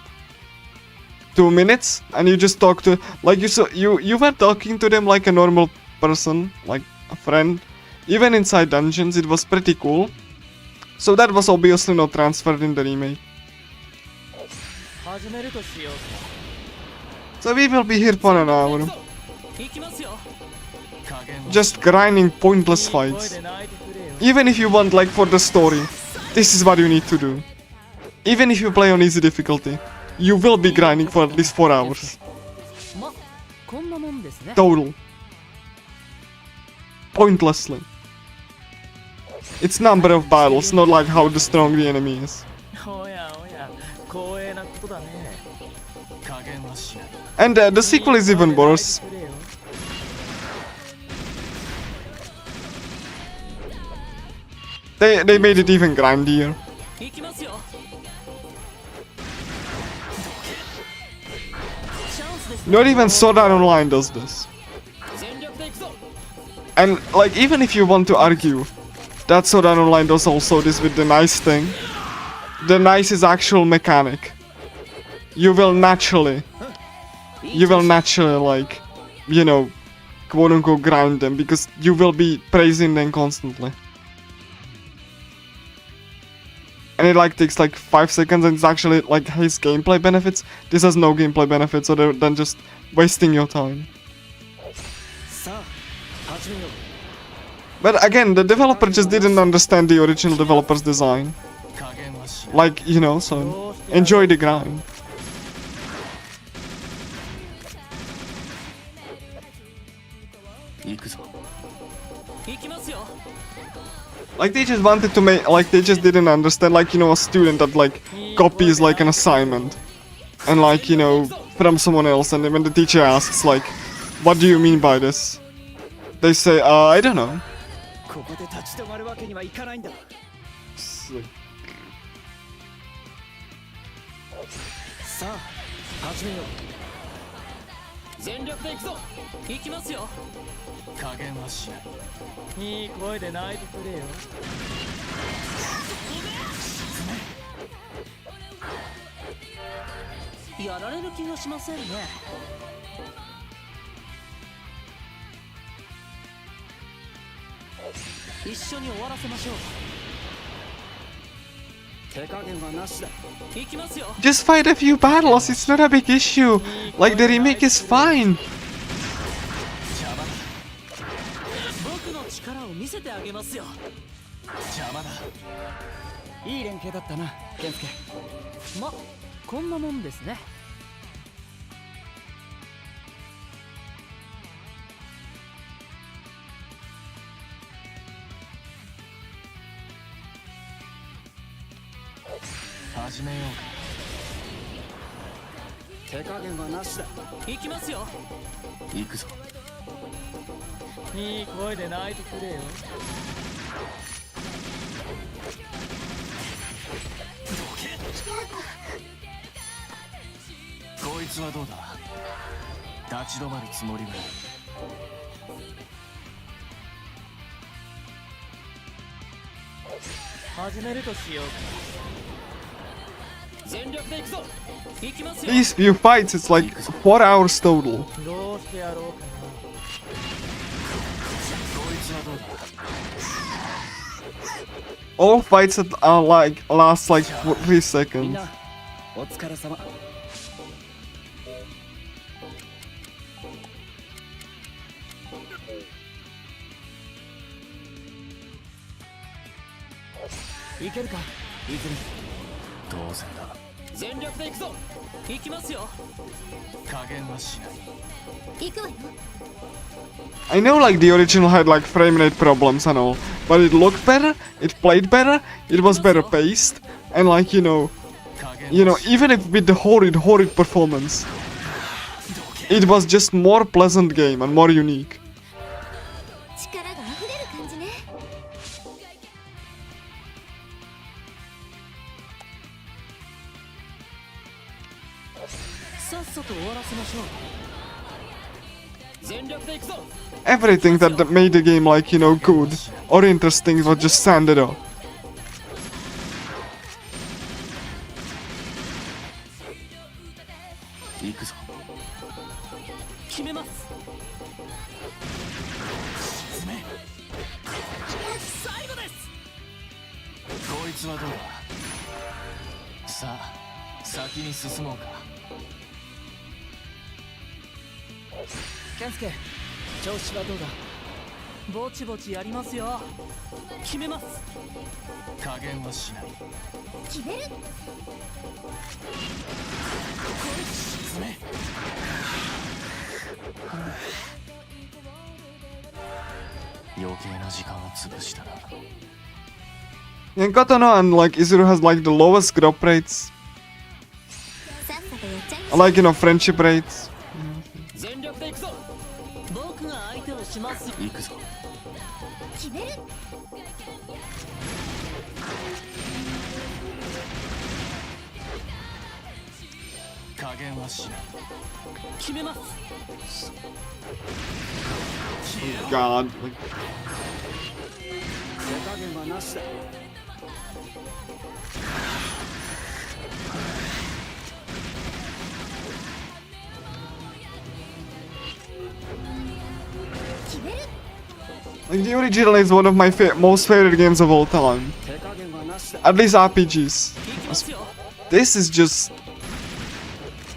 2 minutes? And you just talk to like you were talking to them like a normal person, like a friend. Even inside dungeons, it was pretty cool. So that was obviously not transferred in the remake. 始めるとしよう。 So we will be here for an hour. 行きますよ。 Just grinding pointless いい声 fights. で泣いてくれよ。 Even if you want like for the story, this is what you need to do. Even if you play on easy difficulty, you will be grinding for at least 4 hours. ま、こんなもんですね。 Total. Pointlessly. It's number of battles, not like how strong the enemy is. おやおや、光栄なことだね。加減はしない。 And the sequel is even worse. They made it even grindier. 行きますよ。チャンスです。 Not even Sword Art Online does this. 全力で行くぞ。 And like even if you want to argue that Sword Art Online does also this with the nice thing, the nice is actual mechanic. You will naturally like, you know, quote unquote grind them because you will be praising them constantly. And it like takes like 5 seconds and it's actually like his gameplay benefits. This has no gameplay benefits other than just wasting your time. さあ、始めよう。 But again, the developer just didn't understand the original developer's design. 加減はしない。 Like, you know, so enjoy the grind. 行くぞ。行きますよ。 Like they just wanted to make, like they just didn't understand, like, you know, a student that like copies like an assignment. And like, you know, from someone else, and then when the teacher asks like, what do you mean by this? They say, I don't know. ここで立ち止まるわけにはいかないんだ。さあ、始めよう。全力で行くぞ。行きますよ。加減はしない。いい声で泣いてくれよ。やられる気がしませんね。一緒に終わらせましょう。手加減はなしだ。行きますよ。 Just fight a few battles, it's not a big issue. Like the remake is fine. 僕の力を見せてあげますよ。邪魔だ。いい連携だったな、健介。ま、こんなもんですね。始めようか。手加減はなしだ。行きますよ。行くぞ。いい声で泣いてくれよ。こいつはどうだ。立ち止まるつもりはない。始めるとしようか。全力で行くぞ。行きますよ。 These few fights, it's like 4 hours total. どうしてやろうかな。こいつはどうだ。 All fights that are like last like 3みん seconds. なお疲れ様。いけるか、いずれ。当然だ。全力で行くぞ。行きますよ。加減はしない。行くわよ。 I know like the original had like frame rate problems and all, but it looked better, it played better, it was better paced, and like even if with the horrid performance, it was just more pleasant game and more unique. 力が溢れる感じね。さっさと終わらせましょう。全力で行くぞ。 Everything that made the game like good or interesting was just sanded up. 行くぞ。決めます。沈め。最後です。こいつはどうだ。さあ、先に進もうか。健介、調子はどうだ。ぼちぼちやりますよ。決めます。加減はしない。決める。沈め。余計な時間を潰したな。 And Katana and like Izuru has like the lowest growth rates, さっさとやっちゃいましょう。 like friendship rates. 全力で行くぞ。僕が相手をします。行くぞ。決める。加減はしない。決めます。 God. Like, 手加減はなしだ。決める。 like the original is one of my most favorite games of all time. 手加減はなしだ。 At least RPGs. 行きますよ。 This is just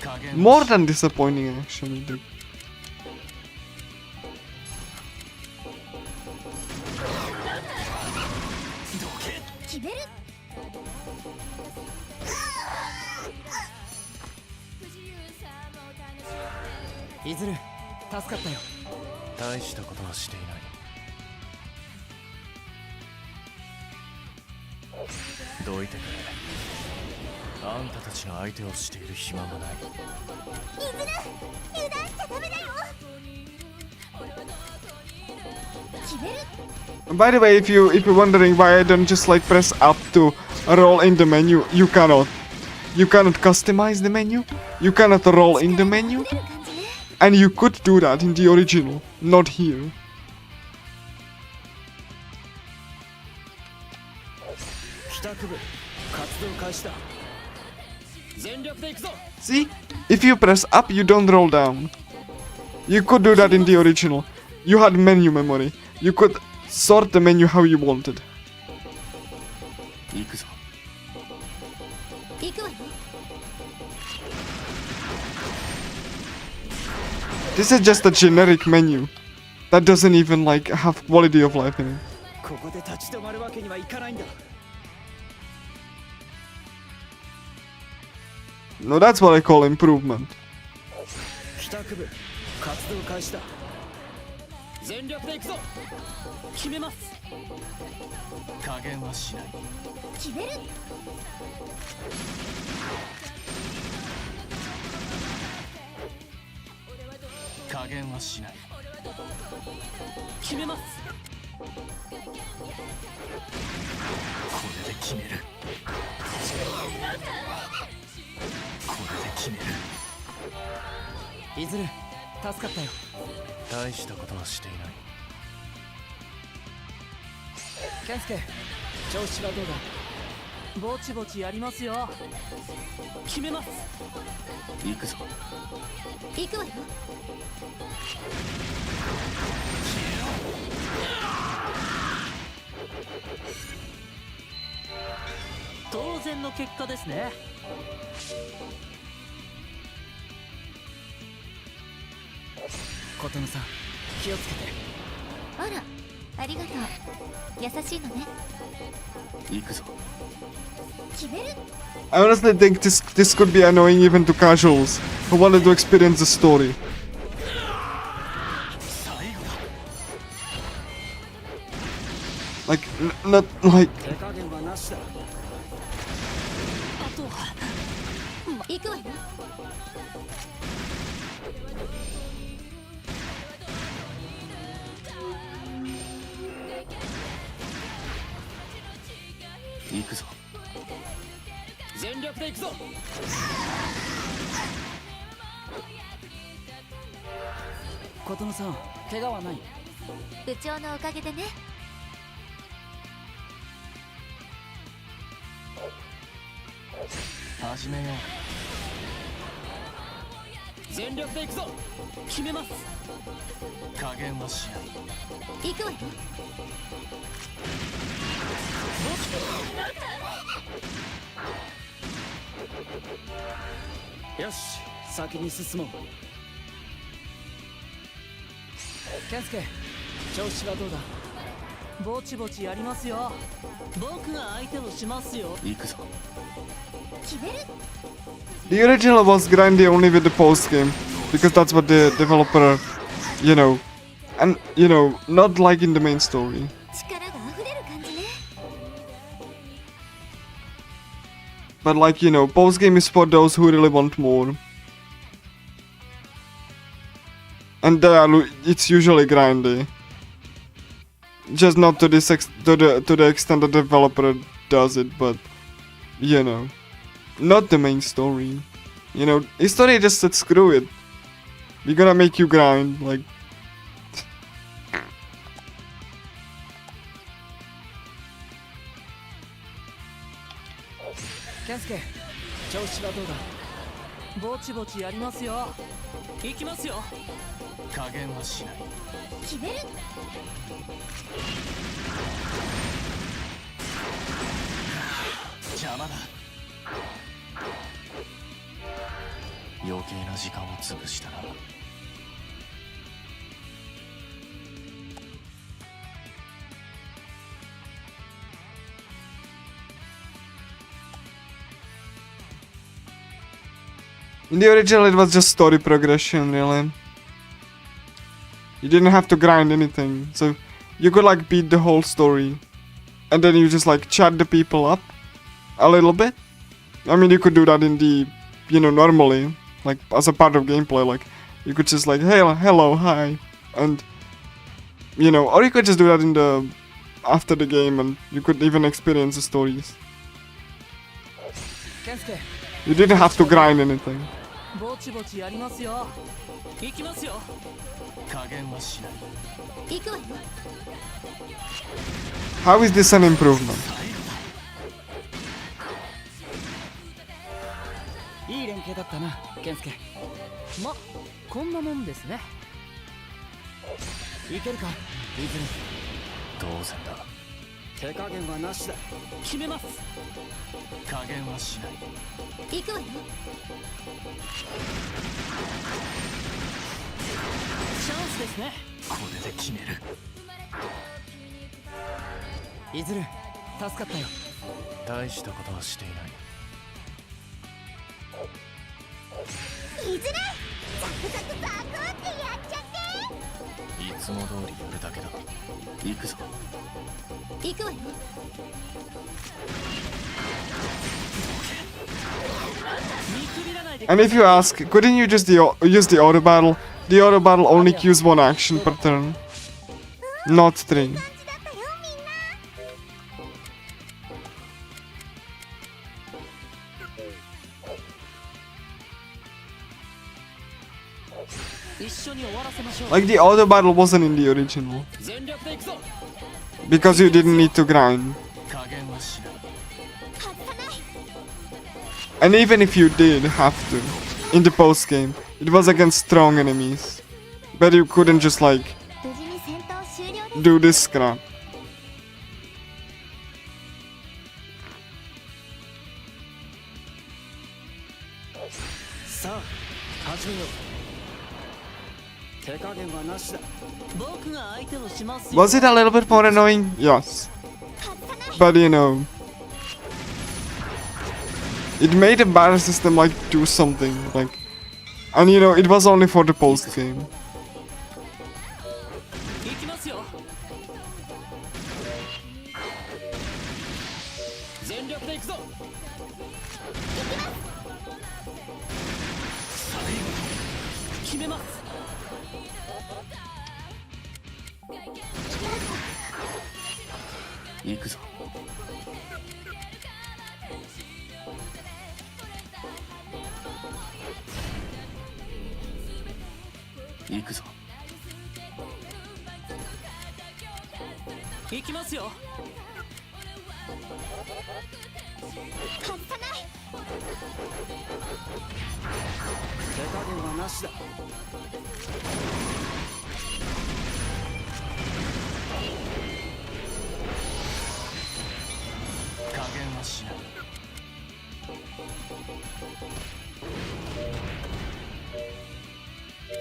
加減 more than disappointing actually, dude. 決める。いずれ助かったよ。大したことはしていない。どいてくれ。あんたたちが相手をしている暇もない。いずれ油断しちゃダメだよ。決める。 By the way, if you're wondering why I don't just like press up to roll in the menu, you cannot customize the menu. You cannot roll in the menu, 溢れる感じね。 and you could do that in the original, not here. 帰宅部活動開始だ。全力で行くぞ。 See, if you press up, you don't roll down. You could do that in the original. You had menu memory. You could sort the menu how you wanted. 行くぞ。行くわよ。 This is just a generic menu that doesn't even like have quality of life in it. ここで立ち止まるわけにはいかないんだ。 No, that's what I call improvement. 帰宅部活動開始だ。全力で行くぞ。決めます。加減はしない。決める。加減はしない。決めます。これで決める。これで決める。いずれ助かったよ。大したことはしていない。健介、調子はどうだ？ぼちぼちやりますよ。決めます。行くぞ。行くわよ。当然の結果ですね。琴乃さん、気をつけて。あら、ありがとう。優しいのね。行くぞ。決める。 I honestly think this could be annoying even to casuals who wanted to experience the story. Like, not like. 手加減はなしだ。あとは行くわよ。行くぞ。全力で行くぞ。琴乃さん、怪我はない？部長のおかげでね。始めよう。全力で行くぞ。決めます。加減はしない。行くわよ。よし、先に進もう。健介、調子はどうだ？ぼちぼちやりますよ。僕が相手をしますよ。行くぞ。決める。 The original was grindy only with the post game because that's what the developer, and not like in the main story. 力が溢れる感じね。 But like post game is for those who really want more. And it's usually grindy. Just not to this to the extent the developer does it, but not the main story. History just said screw it. We're gonna make you grind, like. 健介、調子はどうだ？ぼちぼちやりますよ。行きますよ。加減はしない。決める。邪魔だ。余計な時間を潰したな。In the original, it was just story progression, really. You didn't have to grind anything, so you could like beat the whole story, and then you just like chat the people up a little bit. I mean, you could do that in the, normally, like as a part of gameplay, like you could just like, hey, hello, hi, and or you could just do that in the after the game, and you could even experience the stories. You didn't have to grind anything. ぼちぼちやりますよ。行きますよ。加減はしない。行くわよ。 How is this an improvement? いい連携だったな、健介。ま、こんなもんですね。いけるか、いずれ。当然だ。手加減はなしだ。決めます。加減はしない。行くわよ。チャンスですね。これで決める。いずれ助かったよ。大したことはしていない。いずれザクザクザクってやっちゃって。行つも通りやるだけだ。行くぞ。行くわよ。 And if you ask, couldn't you just use the auto battle? The auto battle only queues one action per turn, not 3. だったよみんな。一緒に終わらせましょう。 Like the auto battle wasn't in the original 全力で行くぞ。 because you didn't need to grind. 加減はしない。 And even if you did have to, in the post game, it was against strong enemies. But you couldn't just like 無事に戦闘終了です。 do this crap. さあ始めよう。手加減はなしだ。僕が相手をしますよ。 Was it a little bit more annoying? Yes. But you know, it made the battle system like do something like, and you know, it was only for the post game. 行きますよ。全力で行くぞ。決めます。行くぞ。行くぞ。行きますよ。外さない。手加減はなしだ。加減はしない。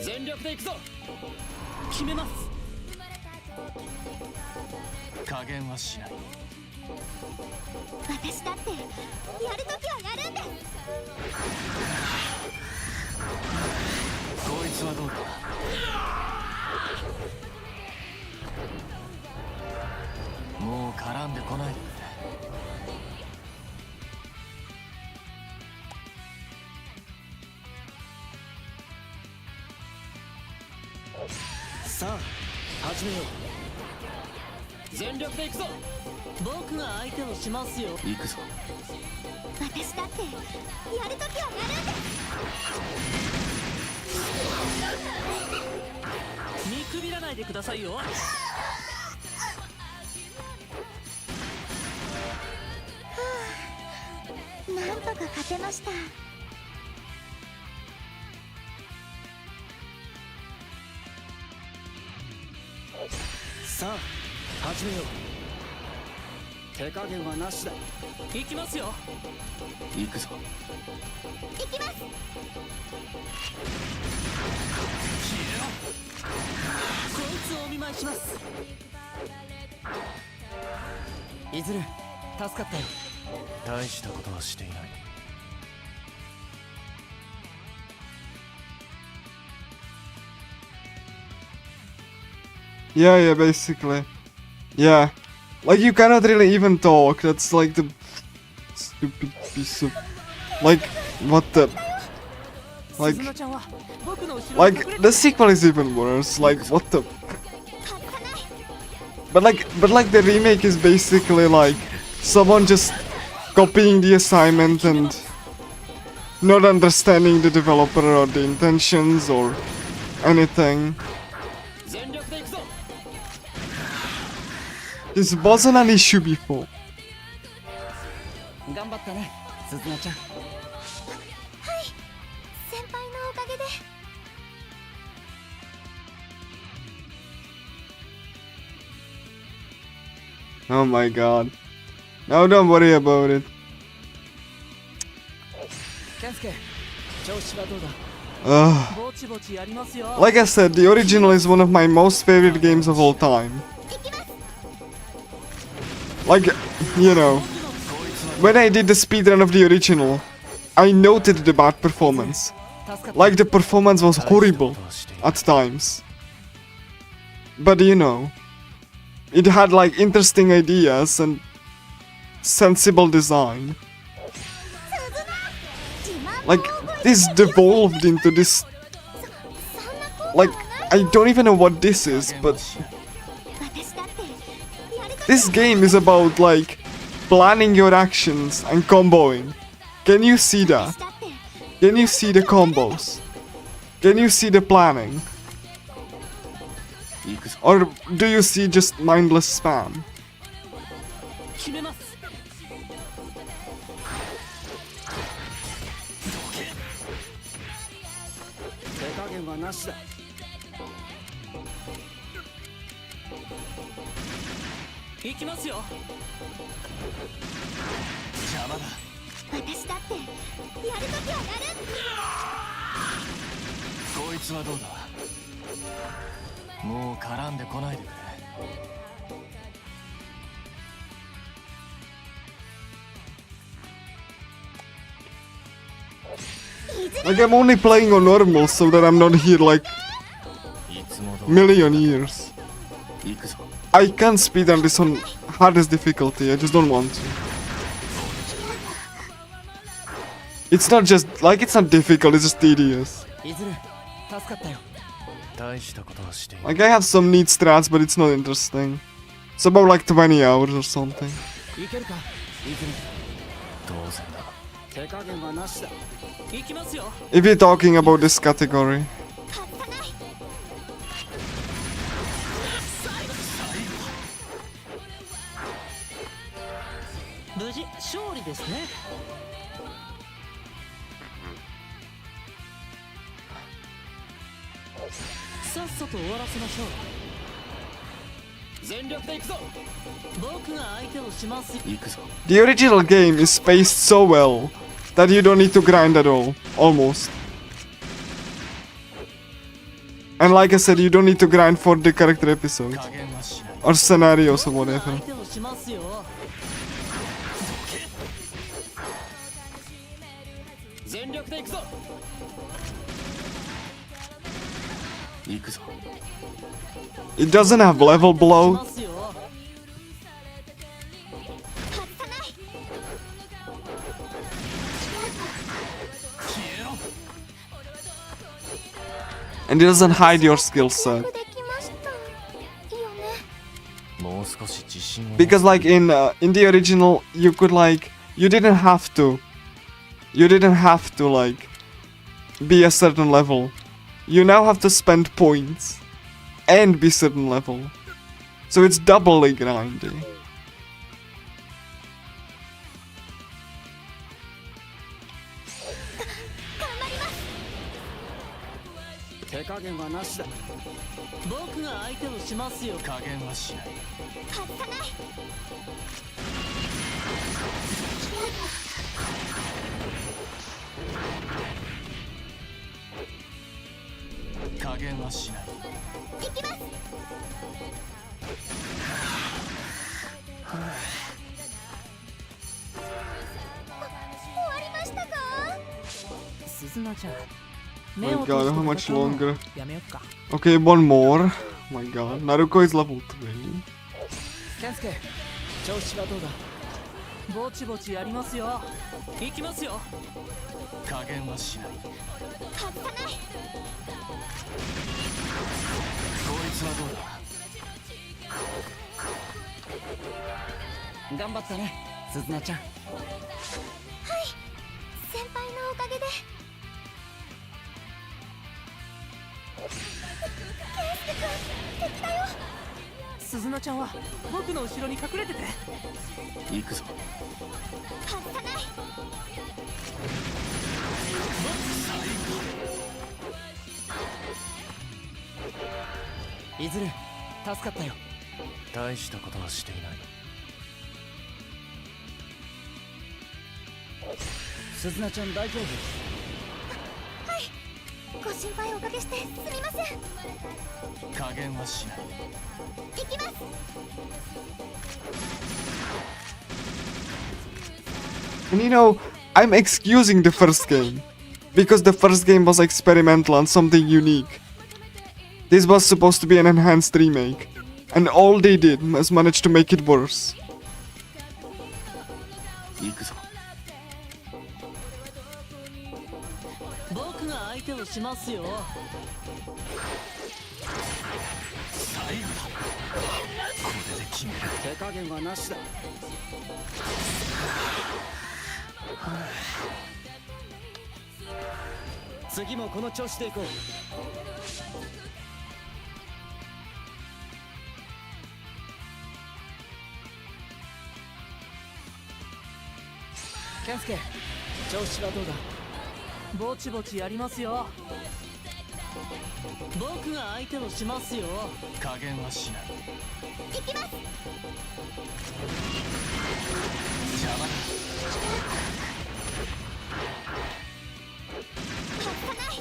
全力で行くぞ。決めます。加減はしない。私だってやるときはやるんです。こいつはどうだ。もう絡んでこないで。 さあ始めよう。全力で行くぞ。僕が相手をしますよ。行くぞ。私だってやるときはやるんです。見くびらないでくださいよ。なんとか勝てました。 さあ始めよう。手加減はなしだ。行きますよ。行くぞ。行きます。こいつをお見舞いします。いずれ助かったよ。大したことはしていない。 Yeah, basically. Yeah. Like, you cannot really even talk. That's like the stupid piece of... Like, what the... Like, the sequel is even worse. Like, what the... But like, the remake is basically like someone just copying the assignment and not understanding the developer or the intentions or anything. This wasn't an issue before. 頑張ったね、鈴菜ちゃん。はい、先輩のおかげで。 Oh my god. No, don't worry about it. 健介、調子はどうだ？ Ugh. ぼちぼちやりますよ。 Like I said, the original is one of my most favorite games of all time. Like, you know, when I did the speedrun of the original, I noted the bad performance. Like, the performance was horrible at times. but you know, it had like interesting ideas and sensible design. Like, this devolved into this, like, I don't even know what this is, but this game is about like planning your actions and comboing. Can you see that? Can you see the combos? Can you see the planning? Or do you see just mindless spam? 決めます。手加減はなしだ。行きますよ。邪魔だ。私だってやるときはやる。こいつはどうだ。もう絡んでこないでくれ。Like, I'm only playing on normal so that I'm not here like million years. I can speedrun this on hardest difficulty, I just don't want to. It's not just, like, it's not difficult, it's just tedious. いずれ助かったよ。大したことはしていない。 Like, I have some neat strats, but it's not interesting. It's about like 20 hours or something. いけるか。いずれ。当然だ。手加減はなしだ。行きますよ。 If you're talking about this category. 無事勝利ですね。さっさと終わらせましょう。全力で行くぞ。僕が相手をします。行くぞ。 The original game is spaced so well that you don't need to grind at all, almost. And like I said, you don't need to grind for the character episodes 加減はしない。 or scenarios or whatever. 相手をしますよ。全力で行くぞ。行くぞ。 It doesn't have level し blow. ますよ。 And it doesn't hide your skill set. できましたよね。もう少し自信を。 Because like in the original, you could like, you didn't have to like be a certain level. You now have to spend points and be certain level. So it's doubly grindy. 手加減はなしだ。僕が相手をしますよ。加減はしない。加減はしない。行きます。終わりましたか？鈴菜ちゃん。 My god, how much longer? やめよっか。 Okay, one more. My god, Naruko is level 3. 健介、調子はどうだ？ぼちぼちやりますよ。行きますよ。加減はしない。こいつはどうだ。頑張ったね、鈴菜ちゃん。先輩のおかげで。鈴菜ちゃんは僕の後ろに隠れてて。行くぞ。いずれ助かったよ。大したことはしていない。鈴菜ちゃん大丈夫？ご心配おかけしてすみません。加減はしない。行きます。 And you know, I'm excusing the first game because the first game was experimental and something unique. This was supposed to be an enhanced remake, and all they did was manage to make it worse. 行くぞ。僕が相手をしますよ。最後だ。これで決める。手加減はなしだ。次もこの調子でいこう。健介、調子はどうだ？ぼちぼちやりますよ。僕が相手をしますよ。加減はしない。行きます。邪魔だ。外さない。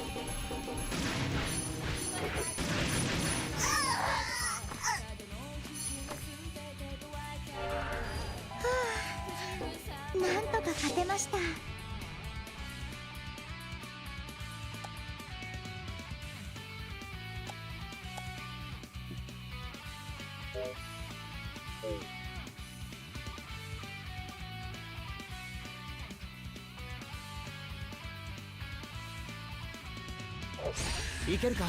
なんとか勝てました。いけるか、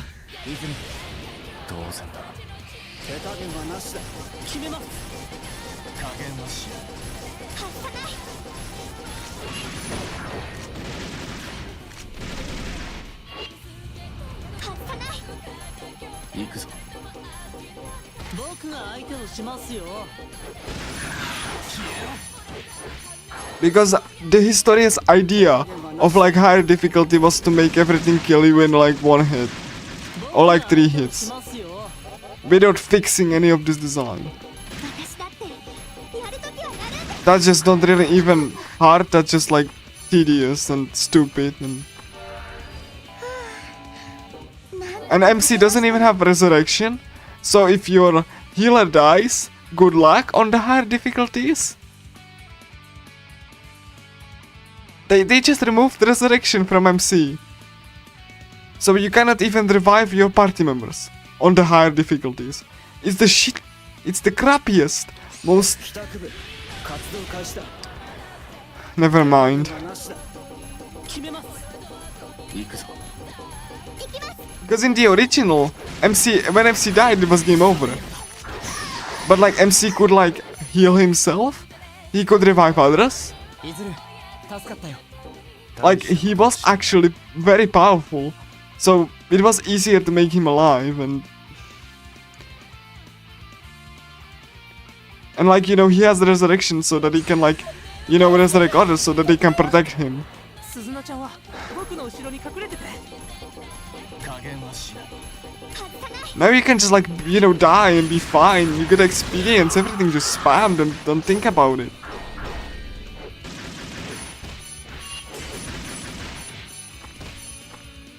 泉。当然だ。手加減はなしだ。決めます。加減はしない。外さない。外さない。行くぞ。僕が相手をしますよ。 Because the Historia's idea of like higher difficulty was to make everything kill you in like 1 hit or like 3 hits without fixing any of this design. 私だってやるときはやるんだ。 That's just not really even hard, that's just like tedious and stupid and MC doesn't even have resurrection, so if your healer dies, good luck on the higher difficulties. They just removed resurrection from MC. So you cannot even revive your party members on the higher difficulties. It's the shit, it's the crappiest, most... 帰宅部、活動開始だ。 Never mind. なしだ。決めます。行くぞ。行きます。 Because in the original, when MC died, it was game over. But like MC could like heal himself, he could revive others. いずる、助かったよ。 Like he was actually very powerful, so it was easier to make him alive and like, you know, he has the resurrection so that he can like, you know, resurrect others so that they can protect him. 鈴乃ちゃんは僕の後ろに隠れてて。加減はしない。 Now you can just like, you know, die and be fine. You get experience, everything just spammed and don't think about it.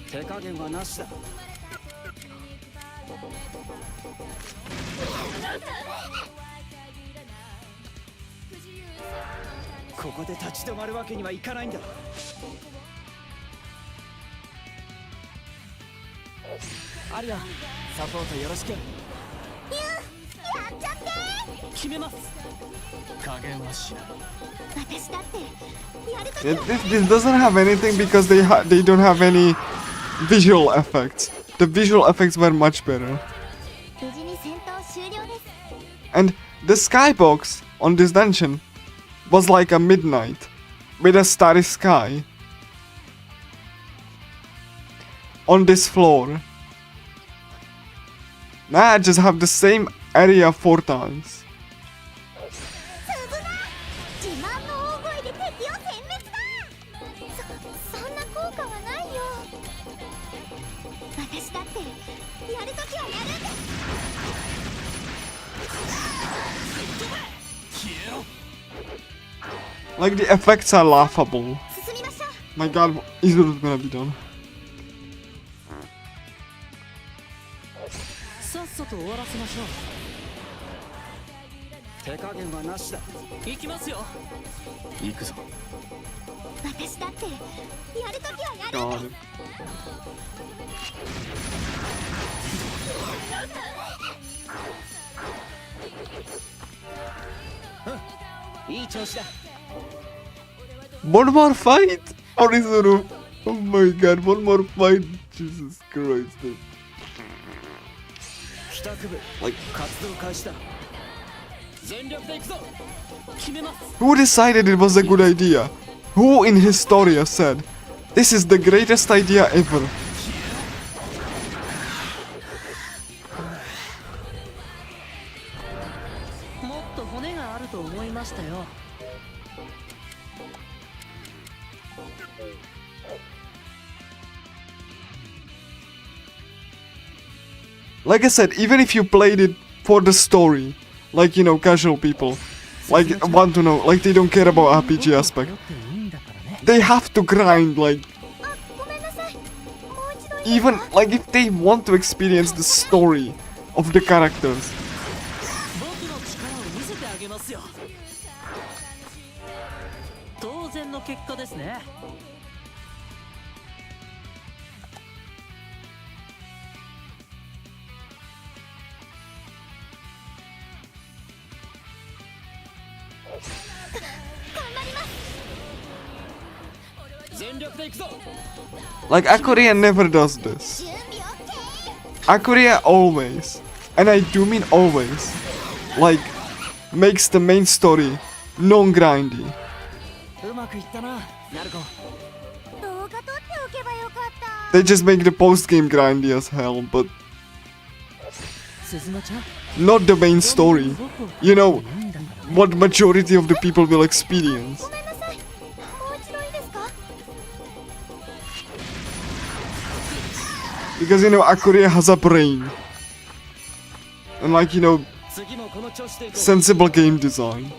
手加減はなしだ。ここで立ち止まるわけにはいかないんだ。アリア、サポートよろしく。やっちゃって。決めます。加減はしない。私だってやるときは This doesn't have anything because they don't have any visual effects. The visual effects were much better. 無事に戦闘終了です。 And the skybox on this dungeon was like a midnight with a starry sky on this floor. Now I just have the same area 4 times. 自慢の大声で敵を殲滅だ。そんな効果はないよ。私だってやるときはやるんだ。 Like the effects are laughable. 進みましょう。 My god, is it gonna be done? さっさと終わらせましょう。手加減はなしだ。行きますよ。行くぞ。私だってやるときはやる。 God. いい調子だ。 One more fight! Orizuru! Oh my god, one more fight! Jesus Christ. 帰宅部、活動開始だ。全力で行くぞ。決めます。 Who decided it was a good idea? Who in historia said, this is the greatest idea ever? もっと骨があると思いましたよ。 Like I said, even if you played it for the story, like, you know, casual people, like, want to know, like, they don't care about RPG aspect, they have to grind, like, ごめんなさい。もう一度 even, like, if they want to experience the story of the characters. 僕の力を見せてあげますよ。当然の結果ですね。 全力で行くぞ。 Like, Akuria never does this. 準備 OK。 Akuria always, and I do mean always, like, makes the main story non-grindy. うまくいったな、ナルコ。動画撮っておけばよかった。 They just make the post-game grindy as hell, but 鈴乃ちゃん。 not the main story. You know, what majority of the people will experience. ごめんなさい。もう一度いいですか？ Because, you know, Akuria has a brain. And, like, you know, 次もこの調子で行こう。 sensible game design.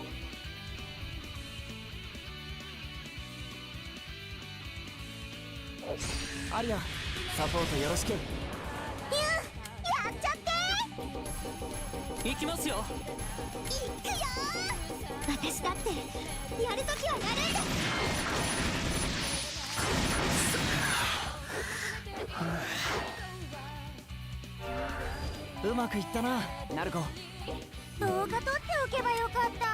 アリア、サポートよろしく。やっちゃって。行きますよ。行くよー。私だってやるときはやるんだ。うまくいったな、ナルコ。動画撮っておけばよかった。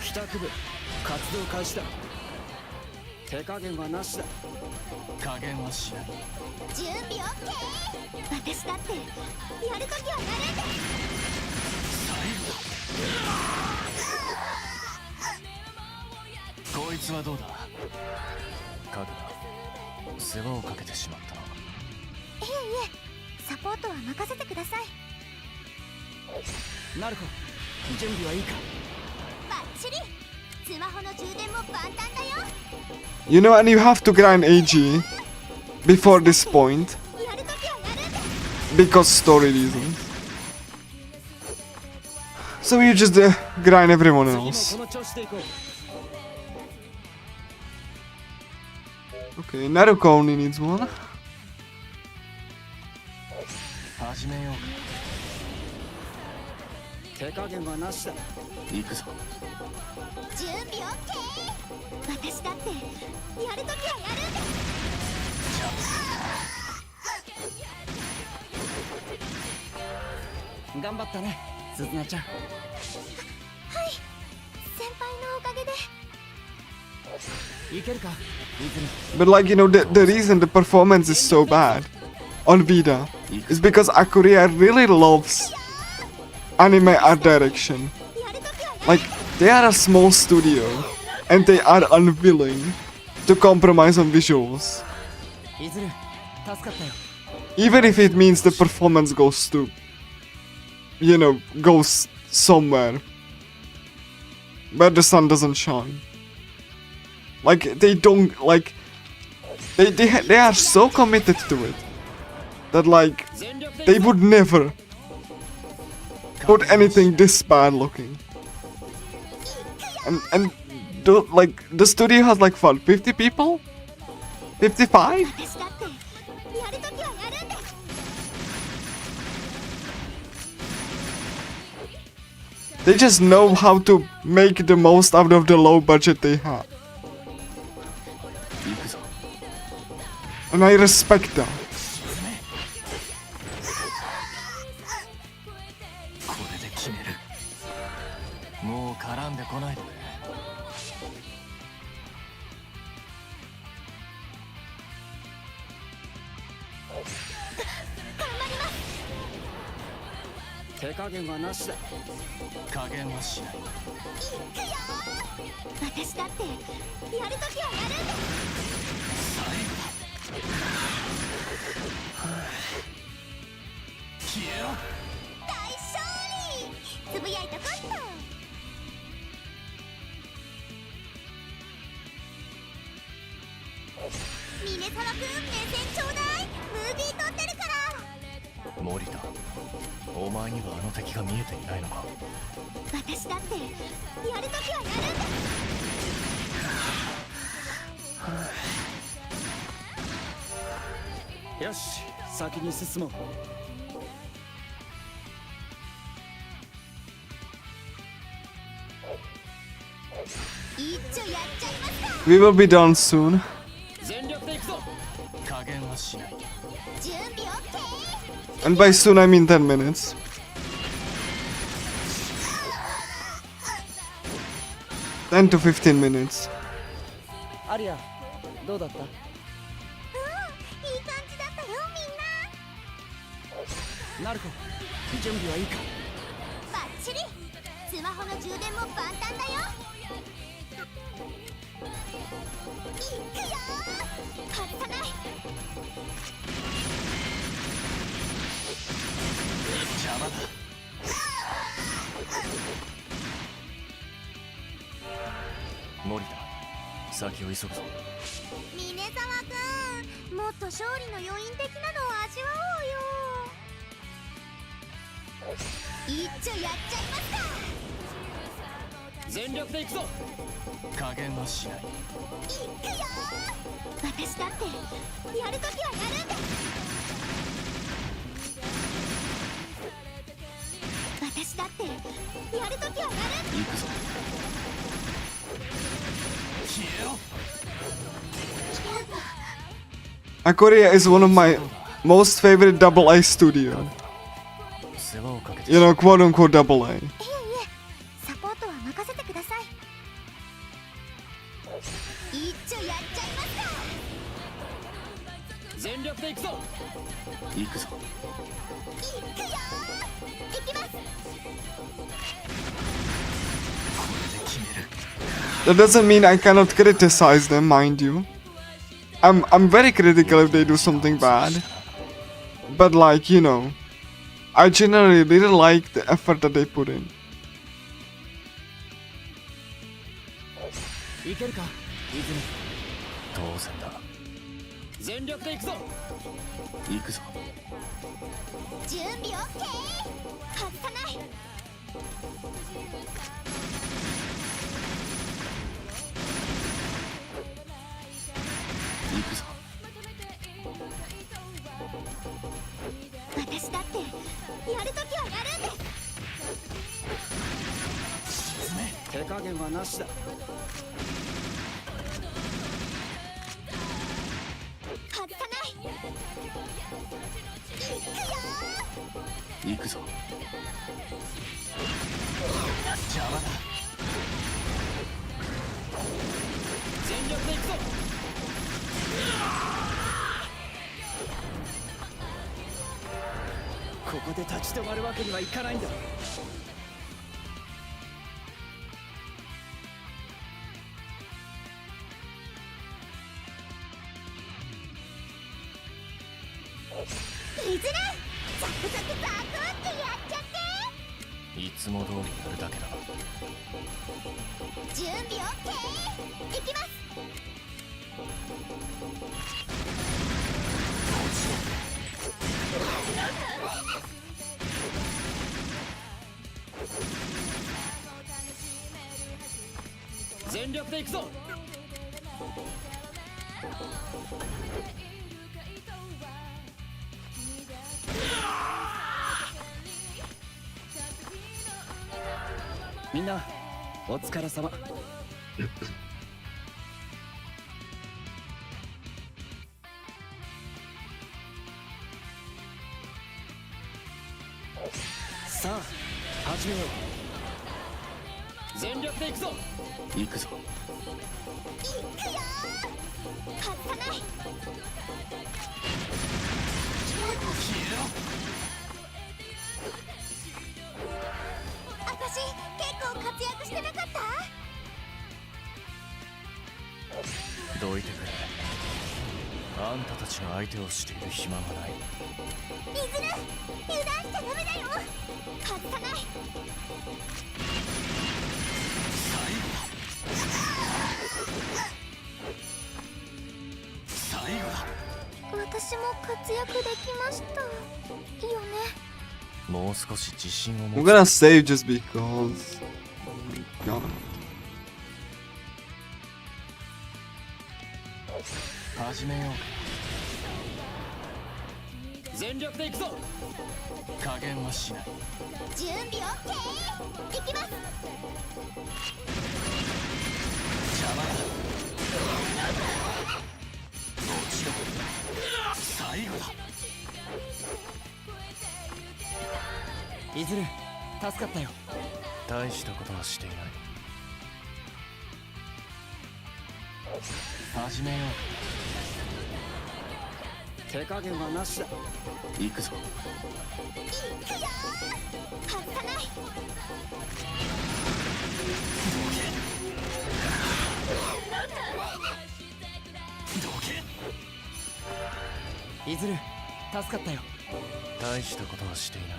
帰宅部、活動開始だ。手加減はなしだ。加減はしない。準備 OK。 私だってやるときはやるんだ。こいつはどうだ。カグラ、世話をかけてしまったな。いえいえ、サポートは任せてください。ナルコ、準備はいいか。バッチリ。スマホの充電も万端だよ。 You know, and you have to grind AG before this point やるときはやるんだ。 because story reasons. So you just grind everyone 次も else. この調子で行こう。 Okay, Naruko only needs one. 始めようか。手加減はなしだ。行くぞ。準備 OK。 私だってやるときはやるんだ。頑張ったね、鈴菜ちゃん。はい、先輩のおかげで。いけるか、イズミ。 But like, you know, the reason the performance is so bad on Vita is because Akuria really loves anime art direction. やるときはやる。 Like, they are a small studio and they are unwilling to compromise on visuals. イズル、助かったよ。 Even if it means the performance goes to, you know, goes somewhere where the sun doesn't shine. Like, they don't, like, they are so committed to it that, like, 全力で they would never put anything this bad looking. や And the studio has like what, 50 people? 55? 私だってやるときはやるんです。 They just know how to make the most out of the low budget they have. And I respect that. これで決める。もう絡んでこないで。手加減はなしだ。加減はしない。私だってやるときはやるんです。消えろ。大勝利。つぶやいたかった。峰沢くん目線ちょうだい。ムービー撮ってるから。森田、お前にはあの敵が見えていないのか。私だってやるときはやるんです。よし、先に進もう。一丁やっちゃいますか。 We will be done soon. 全力で行くぞ。加減はしない。準備 OK。 And by soon I mean 10 minutes. 10 to 15 minutes. アリア、どうだった？いい感じだったよみんな。ナルコ、準備はいいか？バッチリ。スマホの充電も万端だよ。いくよー。外さない。邪魔だ。森田、先を急ぐぞ。峰沢くん、もっと勝利の余韻的なのを味わおうよ。一丁やっちゃいますか。全力で行くぞ。加減はしない。いくよー。私だってやるときはやるんです。私だってやるときはやるんです。行くぞ。消えろ。 Korea is one of my most favorite double A studio. 世話をかけて。You know, quote unquote double A. いえいえ、サポートは任せてください。一丁やっちゃいますか。全力で行くぞ。行くぞ。いくよー。行きます。 That doesn't mean I cannot criticize them, mind you. I'm very critical if they do something bad. But like, you know, I generally really like the effort that they put in. いけるか、泉。当然だ。全力で行くぞ。行くぞ。準備 OK。 外さない。行くぞ。私だってやるときはやるんです。手加減はなしだ。外さない。いくよー。行くぞ。邪魔だ。全力で行くぞ。ここで立ち止まるわけにはいかないんだ。いずれザクザクザクってやっちゃって。いつも通りやるだけだ。準備 OK。 いきます。全力で行くぞ。みんなお疲れ様。さあ始めよう。全力で行くぞ。行くぞ。いくよー、外さない。私結構活躍してなかった？どいてくれ。あんたたちが相手をしている暇がない。いずる、油断しちゃダメだよ。外さない。最後だ。私も活躍できましたよね。もう少し自信を I'm 持つ。 gonna save just because. Oh my god. 始めようか。全力で行くぞ。加減はしない。準備 OK。 いきます。邪魔だ。もちろん最後だ。いずる助かったよ。大したことはしていない。始めよ手加減はなしだ。う。行くぞ。いくよー、外さない。いずる助かったよ。大したことはしていない。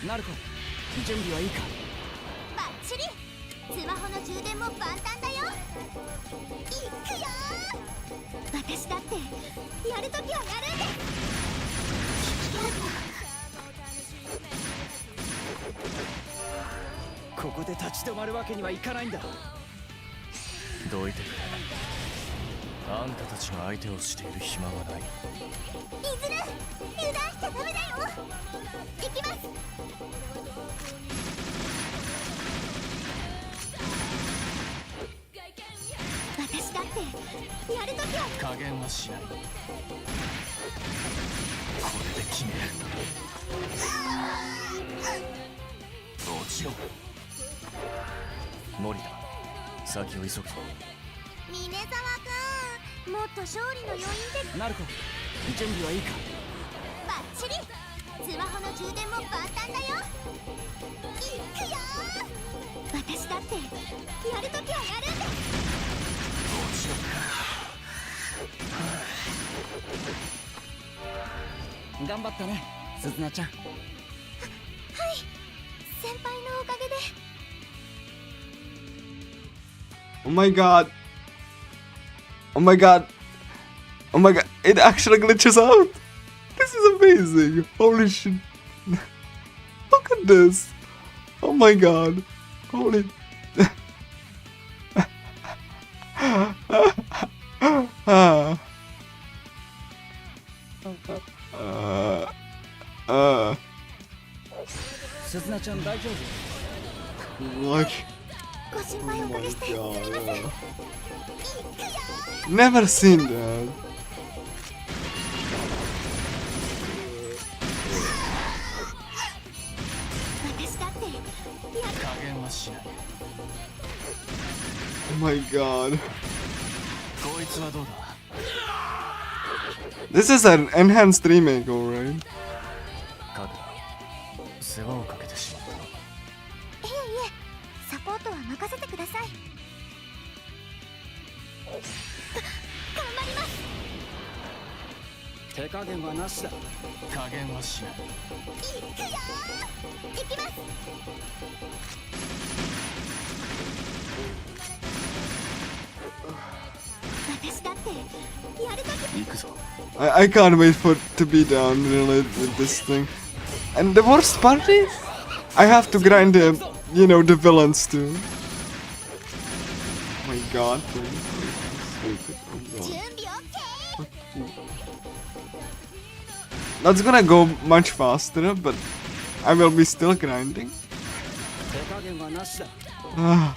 ナルコ準備はいいか？バッチリ。スマホの充電も万端だよ。いくよー、私だってやるときはやるんです。ここで立ち止まるわけにはいかないんだ。どいてくれ。あんたたちが相手をしている暇はない。いずる、油断しちゃダメだよ。いきます。私だってやるときは。加減はしない。これで決める。もちろん。森田、先を急ぐぞ。峰沢くん、もっと勝利の余韻で。ナルコ準備はいいか？バッチリ。スマホの充電も万端だよ。いくよー、私だってやるときはやるんです。頑張ったね、鈴菜ちゃん。はい、先輩のおかげで。 Oh my god. Oh my god. Oh my god. It actually glitches out. This is amazing. Holy shit. Look at this. Oh my god. Holy. uh, 鈴菜ちゃん大丈夫？ like, ご心配おかけしてすみません。いくよー、 never seen that. 私だってやる。加減はしない。 Oh my god. こいつはどうだ？ This is an enhanced remake, alright? カグラ、世話をかけてしまった。いえいえ、サポートは任せてください。頑張ります。手加減はなしだ。加減はしない。いくよー、いきます。私だってやるとき。行くぞ。I can't wait for it to be done really with this thing. And the worst part is, I have to grind you know, the villains too. Oh my god, please. Stupid. Oh god. 準備 OK? That's gonna go much faster, but I will be still grinding. 手加減はなしだ。 Ah.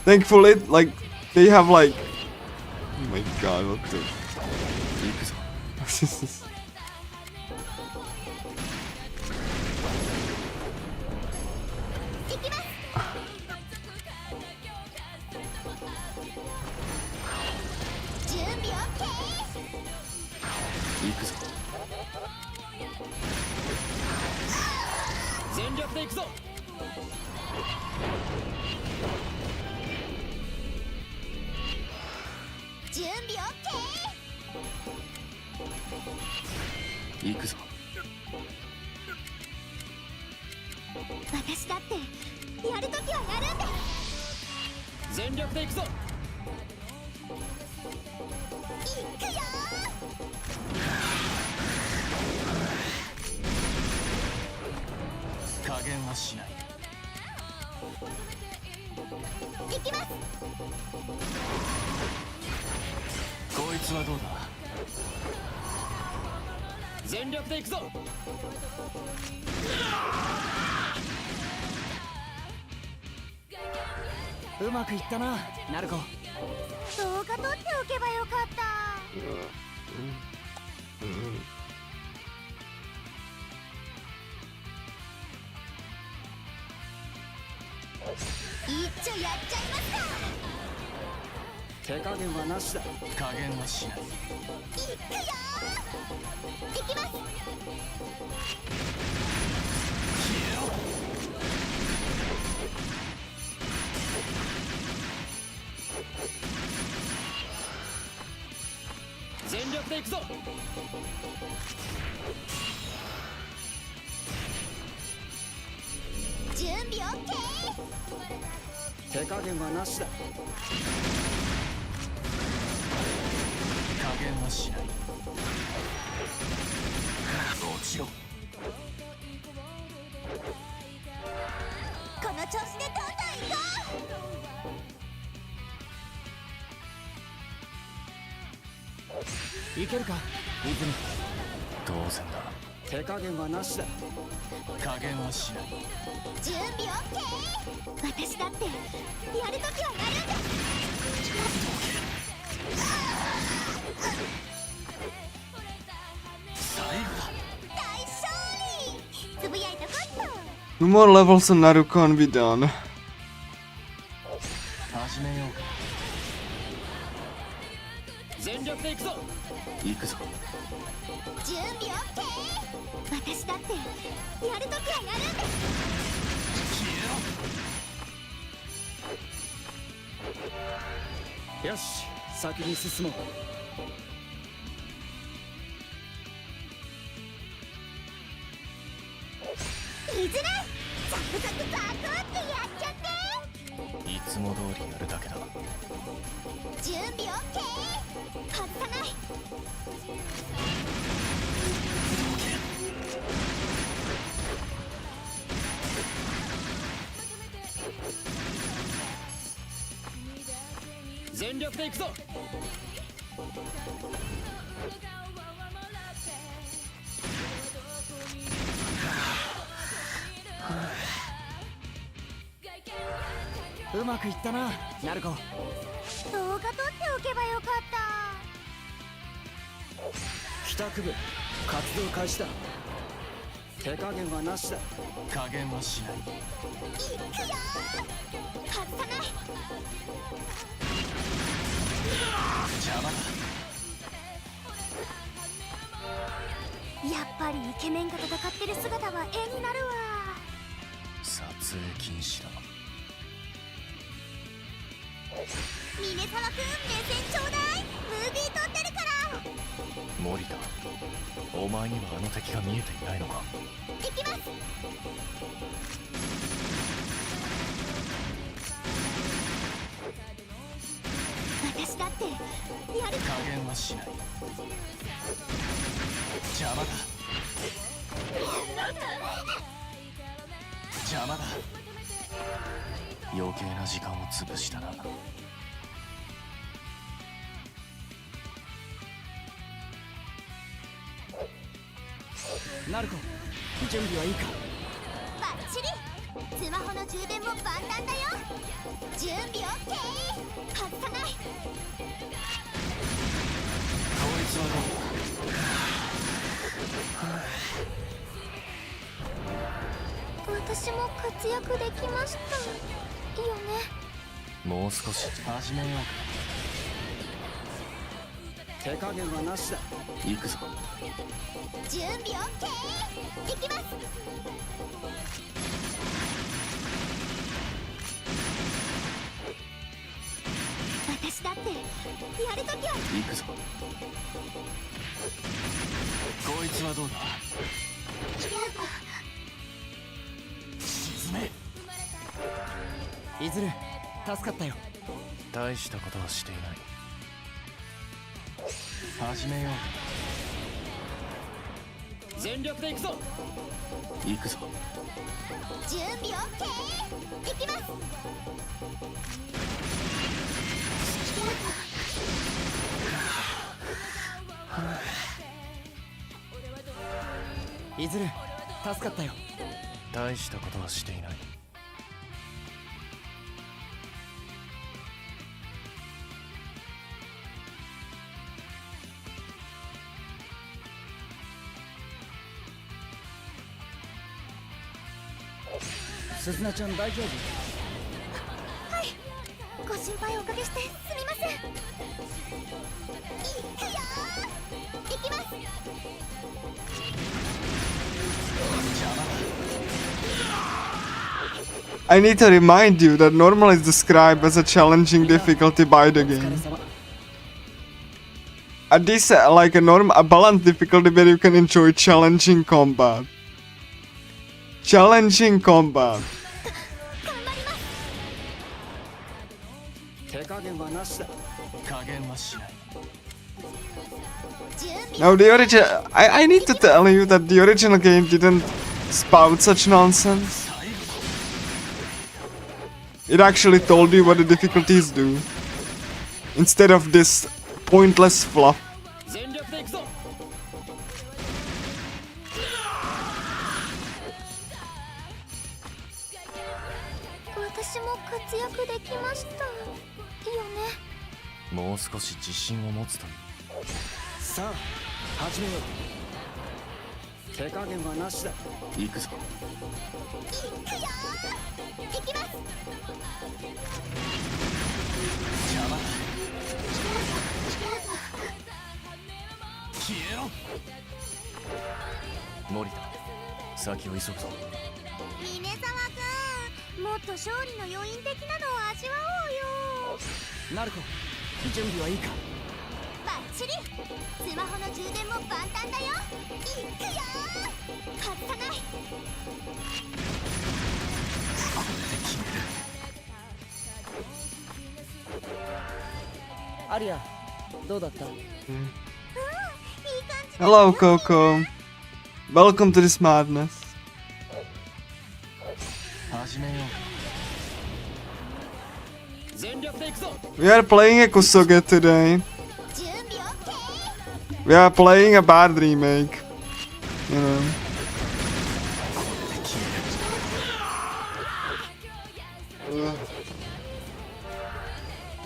Thankfully, like, they have like... Oh my god, what the... 行くぞ。 行きます。準備 OK? 行くぞ。全力で行くぞ。準備 OK? 行くぞ。私だってやるときはやるんで。全力で行くぞ。行くよ加減はしない。ー。行きます。こいつはどうだ。全力で行くぞ。うまくいったな、ナルコ。動画撮っておけばよかった。一丁やっちゃいますか。手加減はなしだ。加減はしない。行くよー。行きます。全力で行くぞ。準備 OK? 手加減はなしだ。加減はしない。もちろん。この調子でどんどん行こう。いけるか、泉。当然だ。手加減はなしだ。加減はしない。準備 OK? 私だってやるときはやるんで。最後だ。大勝利。つぶやいとこっと。 2 more levels and Naru can be done. 始めようか。全力で行くぞ。行くぞ。準備 OK? 私だってやるときはやるんで。よし、先に進もう。いずれザクザクザクってやっちゃって。いつも通りやるだけだ。準備 OK? 外さない。全力で行くぞ。うまくいったな、ナルコ。動画撮っておけばよかった。帰宅部活動開始だ。手加減はなしだ。加減はしない。行くよー。外さない。邪魔だ。やっぱりイケメンが戦ってる姿は絵になるわ。撮影禁止だ。峰沢くん目線ちょうだい。ムービー撮ってるから。森田、お前にはあの敵が見えていないのか。行きます。私だってやる。加減はしない。邪魔だ。邪魔だ。余計な時間を潰したな。ナルコ、準備はいいか？バッチリ。スマホの充電も万端だよ。準備 OK。 外さない。こいつはどう？私も活躍できましたよね。もう少し始めよう手加減はなしだ。か。行くぞ。準備 OK。 いきます。私だってやるときは行くぞ。こいつはどうだ？沈め。いずれ助かったよ。大したことはしていない。始めよう。全力で行くぞ。行くぞ。準備 OK。 いきます。いずれ助かったよ。大したことはしていない。スズナちゃん大丈夫？ご心配おかけしてすみません。いくよー。いきます。 I need to remind you that normal is described as a challenging difficulty by the game. This like a a balanced difficulty where you can enjoy challenging combat. Challenging combat. 手加減はなしだ。加減はしない。 Now the original, I need to tell you that the original game didn't spout such nonsense. It actually told you what the difficulties do, instead of this pointless fluff. 全力で行くぞ。私も活躍できましたよね。もう少し自信を持つといい。さあ始めよう。手加減はなしだ。行くぞ。いくよー。いきます。邪魔だ。消えろ。森田、先を急ぐぞ。峰沢くん、もっと勝利の余韻的なのを味わおうよ。ナルコ、準備はいいか？バッチリ。スマホの充電も万端だよ。いくよー。外さない。これで決める。アリア、どうだった？いい感じ。 Hello, Coco. Welcome to this madness. 始めよう。全力で行くぞ。 We are playing a Kusoge today. 準備 OK。 We are playing a bad remake. You know.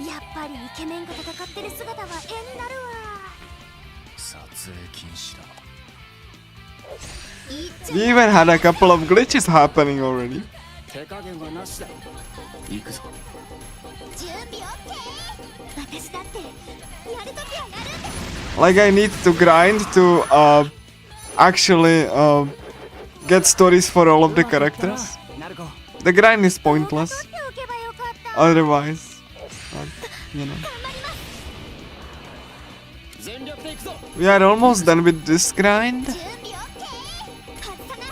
やっぱりイケメンが戦ってる姿は絵になるわ。撮影禁止だ。いっちゃ We even had a couple of glitches happening already. 手加減はなしだ。行くぞ。準備 OK。 私だってやるときはやるんだ。 Like I need to grind to actually get stories for all of the characters. ナルコ、 The grind is pointless 取っておけばよかった。 otherwise. You know. 頑張ります。全力で行くぞ。 We are almost done with this grind. 準備 OK。 外さない。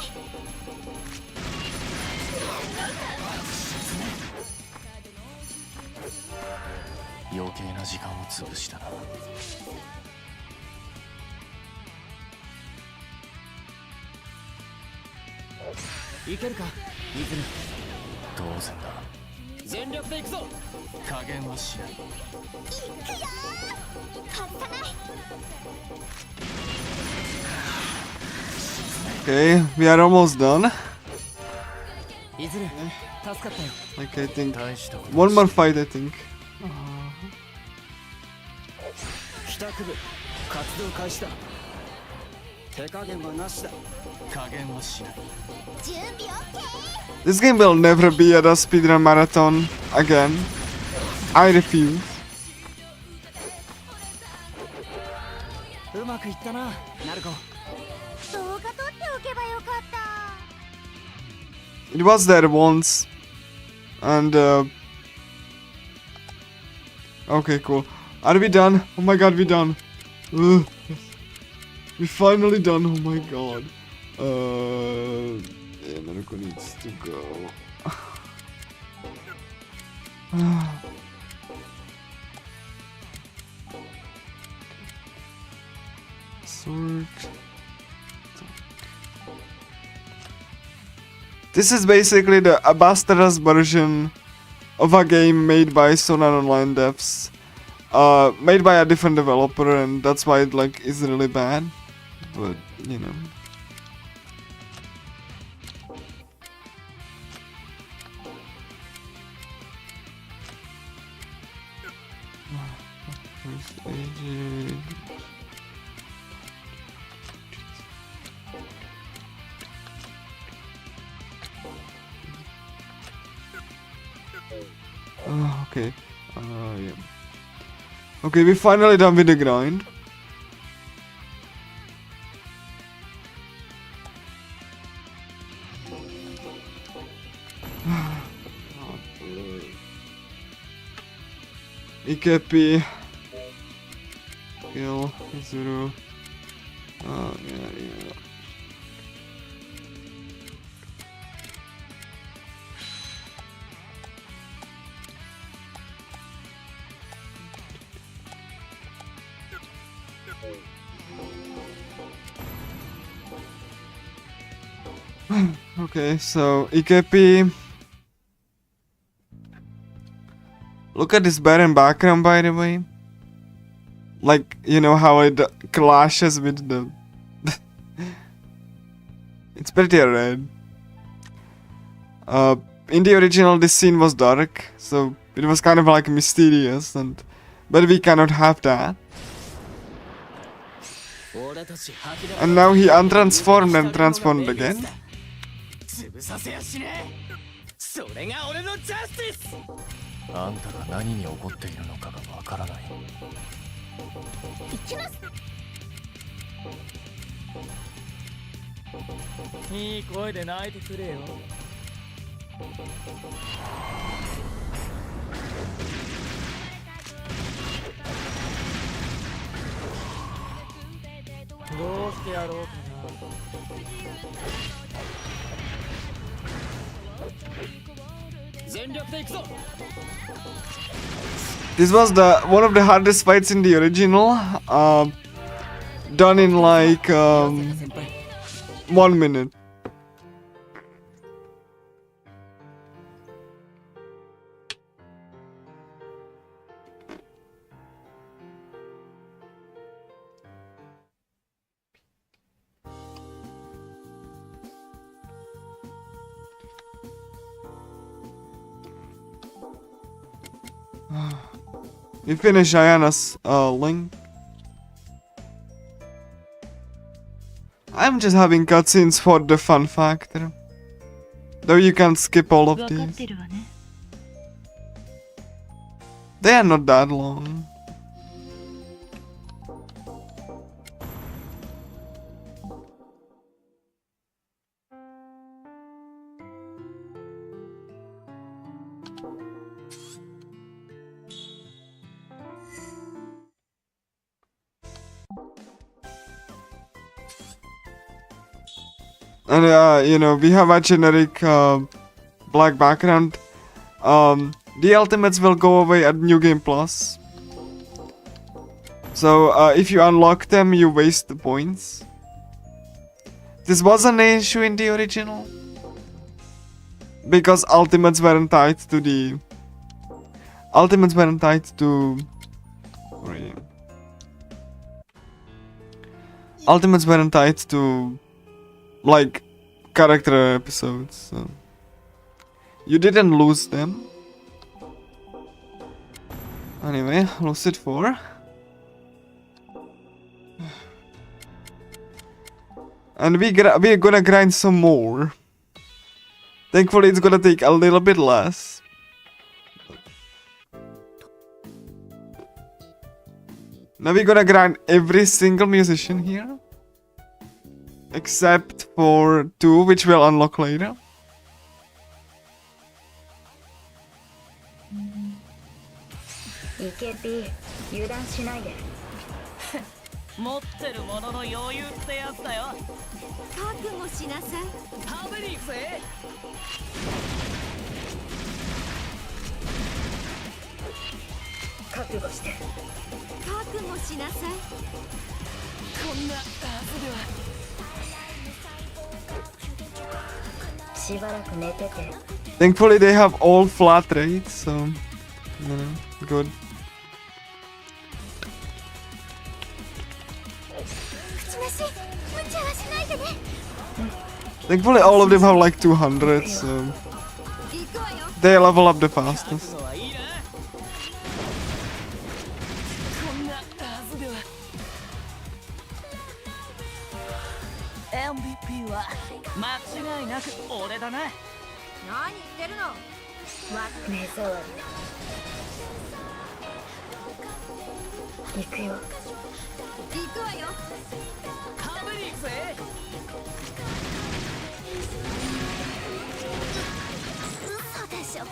余計な時間を潰したな。いけるか？いずる当然だ。全力で行くぞ。加減はしない。外さない。 Okay, we are almost done. いずる助かったよ。 Like I think 大したこと one more fight. I think. 帰宅部活動開始だ。手加減はなしだ。加減はしない。準備 OK。 This game will never be at a speedrun marathon again. I refuse. うまくいったな、ナルコ。動画撮っておけばよかった。 It was there once, and okay, cool. Are we done? Oh my god, we done. Ugh. We finally done. Oh my god. Yeah, Naruko needs to go. Sword. This is basically the Abastaras version of a game made by Sonar Online devs. Made by a different developer, and that's why it like is really bad. But you know. Oh, okay. Yeah. Okay, we're finally done with the grind. Ikepi. Kill. Izuru. Oh, yeah. Okay, so Ikepi. Look at this barren background, by the way. Like, you know how it clashes with the... It's pretty red. In the original, this scene was dark, so it was kind of like mysterious, but we cannot have that. And now he untransformed and transformed again. 潰させやしねえ。それが俺のジャスティス。あんたが何に怒っているのかがわからない。行きます。いい声で泣いてくれよ。どうしてやろうかな。全力で行くぞ。 This was one of the hardest fights in the original, done in like 1 minute. We finish Ayana's link. I'm just having cutscenes for the fun factor. Though you can skip all of 分かっ these. てるわね。 They are not that long. And you know, we have a generic black background. The ultimates will go away at New Game Plus. So if you unlock them, you waste the points. This was an issue in the original. because ultimates weren't tied to the... Ultimates weren't tied to... Really. Ultimates weren't tied to... like, character episodes, so... You didn't lose them. Anyway, Lucid 4. And we're gonna grind some more. Thankfully it's gonna take a little bit less. Now we're gonna grind every single musician here. Except for 2, which we'll unlock later. EKP 油断しないで。持ってるものの余裕ってやつだよ。覚悟しなさい。食べに行くぜ。覚悟して。覚悟しなさい。こんなはずでは。しばらく寝てて。Thankfully they have all flat rates, so... You know, good. Thankfully all of them have like 200, so... They level up the fastest. MVP は間違いなく俺だな。何言ってるの。目障り。行くよ。行くわよ。食べに行くぜ。嘘でしょ。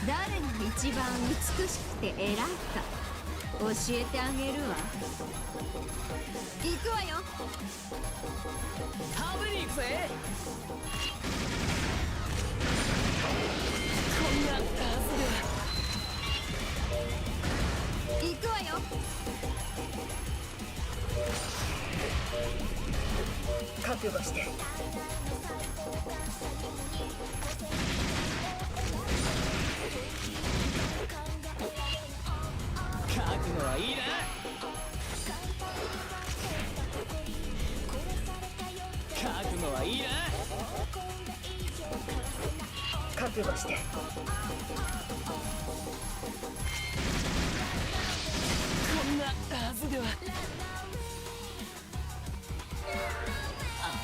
誰が一番美しくて偉いか教えてあげるわ。行くわよ。食べに行くぜ。こんなはずでは。行くわよ。覚悟して。覚悟はいいな。覚悟はいいな。覚悟して。こんなはずでは。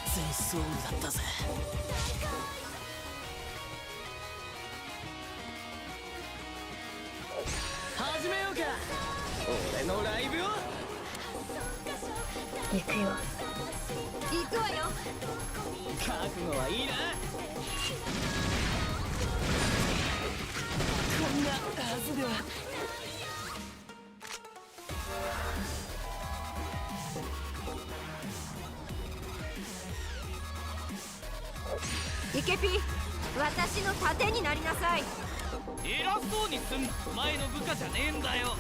熱いソウルだったぜ。始めようか。俺のライブを。行くよ。行くわよ。覚悟はいいな。こんなはずでは。イケピ、私の盾になりなさい。偉そうにすん前の部下じゃねえんだよ。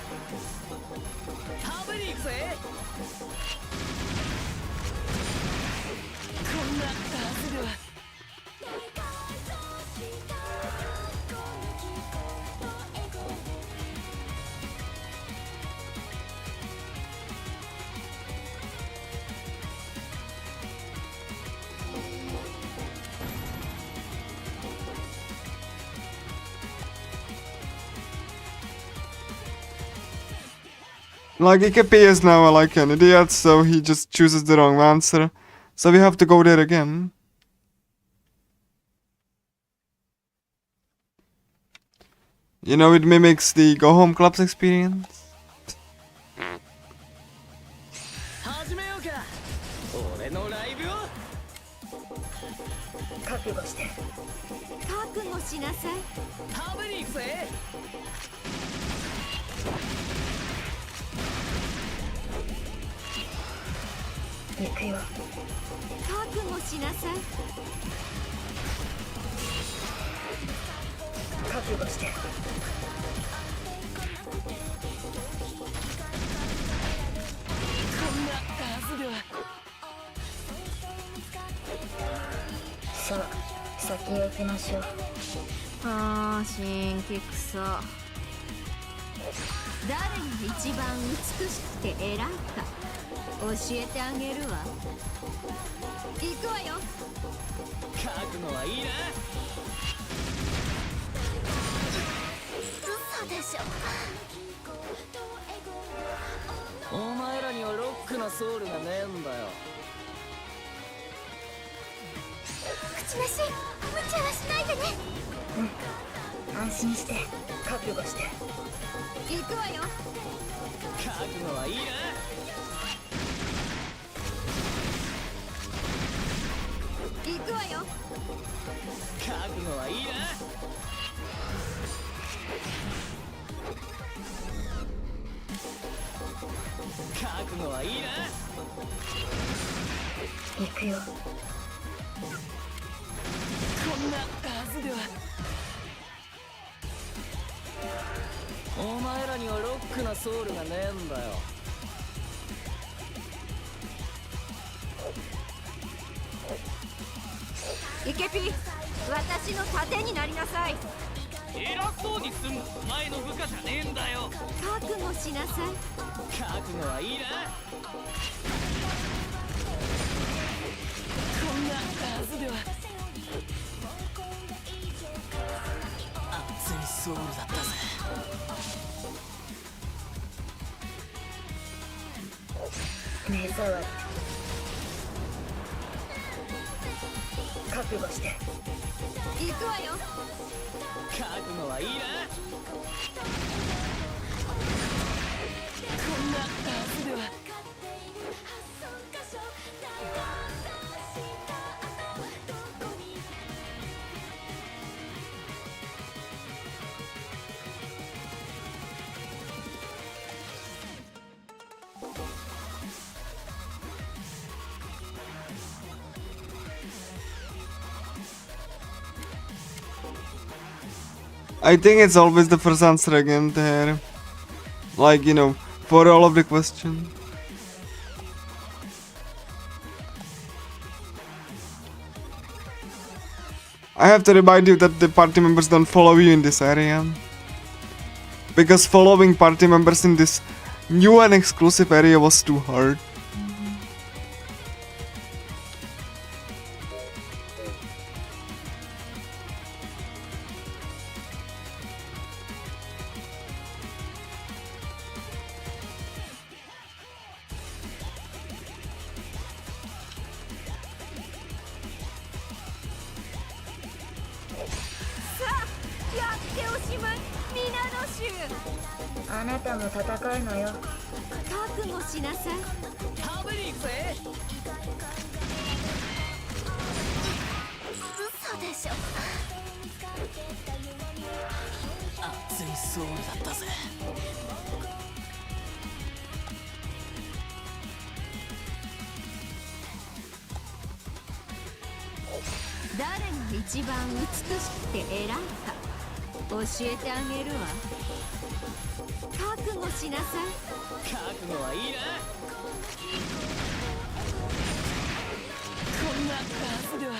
食べに行くぜ。こんなはずでは。Like, EKP is now like an idiot, so he just chooses the wrong answer. So we have to go there again. You know, it mimics the Go Home Club's experience. 始めようか。俺のライブを。覚悟して。覚悟しなさい。食べに行くぜ。行くよ。覚悟しなさい。覚悟して。先へ行きましょう。あー新規草。誰が一番美しくて偉いか教えてあげるわ。行くわよ。覚悟はいいな。嘘でしょ。お前らにはロックなソウルがねえんだよ。口なし無茶はしないでね。安心して覚悟して。行くわよ。覚悟はいいな。行くわよ。覚悟はいいな。覚悟はいいな。行くよ。こんなはずでは。お前らにはロックなソウルがねえんだよ。イケピ、私の盾になりなさい。偉そうにすんのお前の部下じゃねえんだよ。覚悟しなさい。覚悟はいいな。こんなはずでは。熱いソウルだったぜ。目障り。覚悟して。行くわよ。覚悟はいいな。こんなはずでは。I think it's always the first answer again there. Like, you know, for all of the question. I have to remind you that the party members don't follow you in this area. Because following party members in this new and exclusive area was too hard.あなたも戦うのよ。覚悟しなさい。食べに行くぜ。嘘でしょ。熱いソウルだったぜ。誰が一番美しくて偉いか教えてあげるわ。覚悟しなさい。覚悟はいいな。こんなはずでは。イ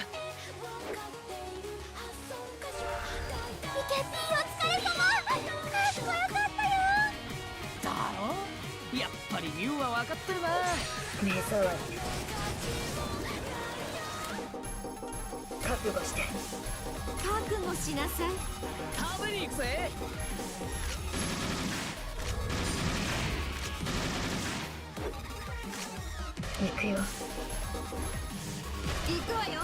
ケピーお疲れ様。かっこよかったよ。だろ。やっぱりミュウは分かってるな。目障り。覚悟して。覚悟しなさい。食べに行くぜ。行くよ。行くわよ。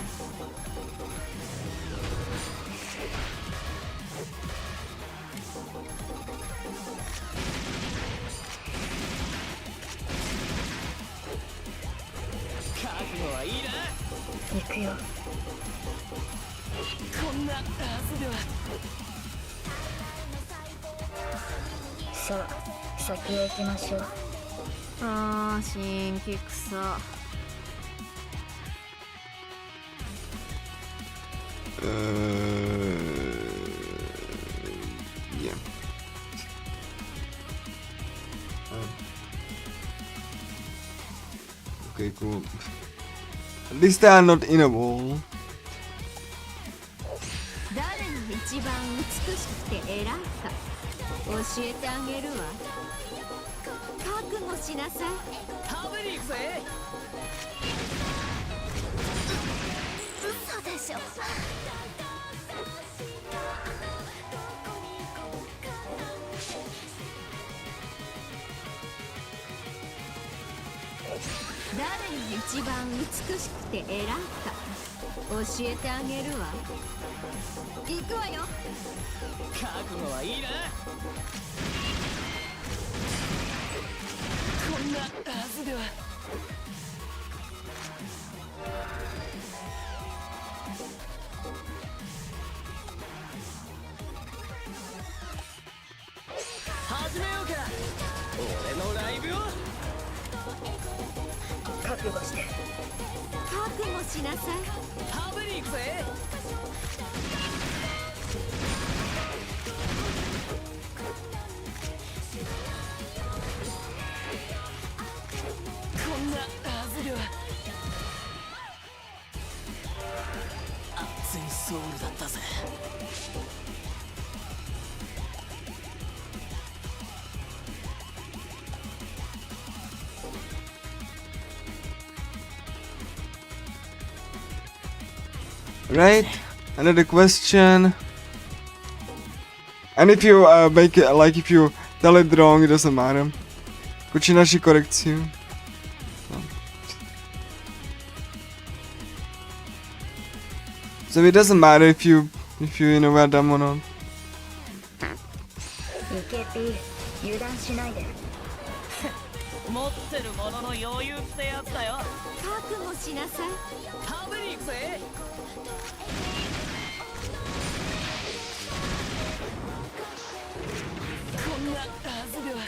覚悟はいいな。行くよ。こんなはずでは。さあ先へ行きましょう。あー新規草。Yeah. Okay, cool. At least they are not in a wall. 一番美しくて偉いか教えてあげるわ。覚悟しなさい。食べに行くぜ。嘘でしょ。誰が一番美しくて偉いか教えてあげるわ。行くわよ。覚悟はいいな。こんなはずでは。始めようか、俺のライブを。覚悟して。覚悟しなさい。食べに行くぜ。こんなはずでは。熱いソウルだったぜ。Right, another question. And if you make it, like if you tell it wrong, it doesn't matter. Kuchinashi korekciu. So it doesn't matter if you know are dumb or not. イケピー、油断しないで。持ってるものの余裕ってやつだよ。覚悟しなさい。食べに行くぜ。こんなはずでは。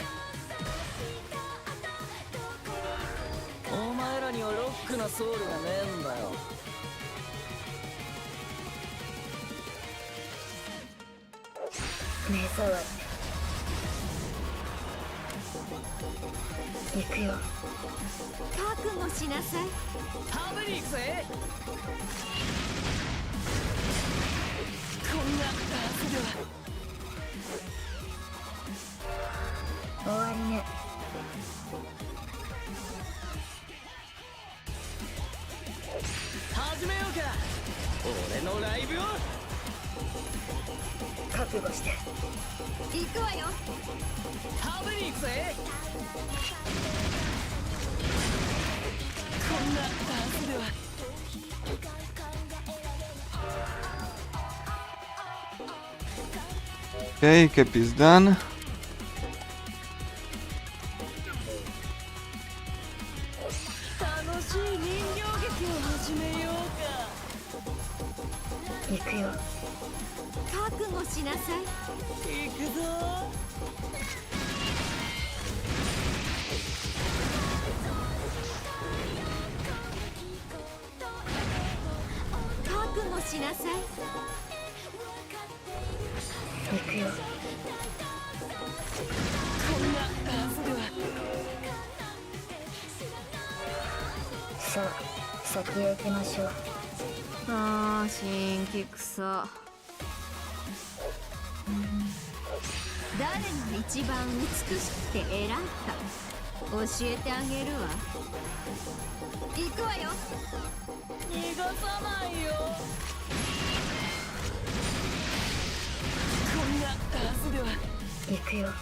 お前らにはロックなソウルがねえんだよ。目障り。行くよ。覚悟しなさい。食べに行くぜ。こんなはずでは。終わりね。始めようか、俺のライブを。覚悟して。行くわよ。食べに行くぜ。こんなはずでは。Okay, Cap is done. 楽しい人形劇を始めようか。行くよ。覚悟しなさい。行くぞ。覚悟しなさい。行くよ。こんなはずでは。さあ、先へ行きましょう。あー、新規草。誰が一番美しくて偉いか教えてあげるわ。行くわよ。逃がさないよ。こんなはずでは。行くよ。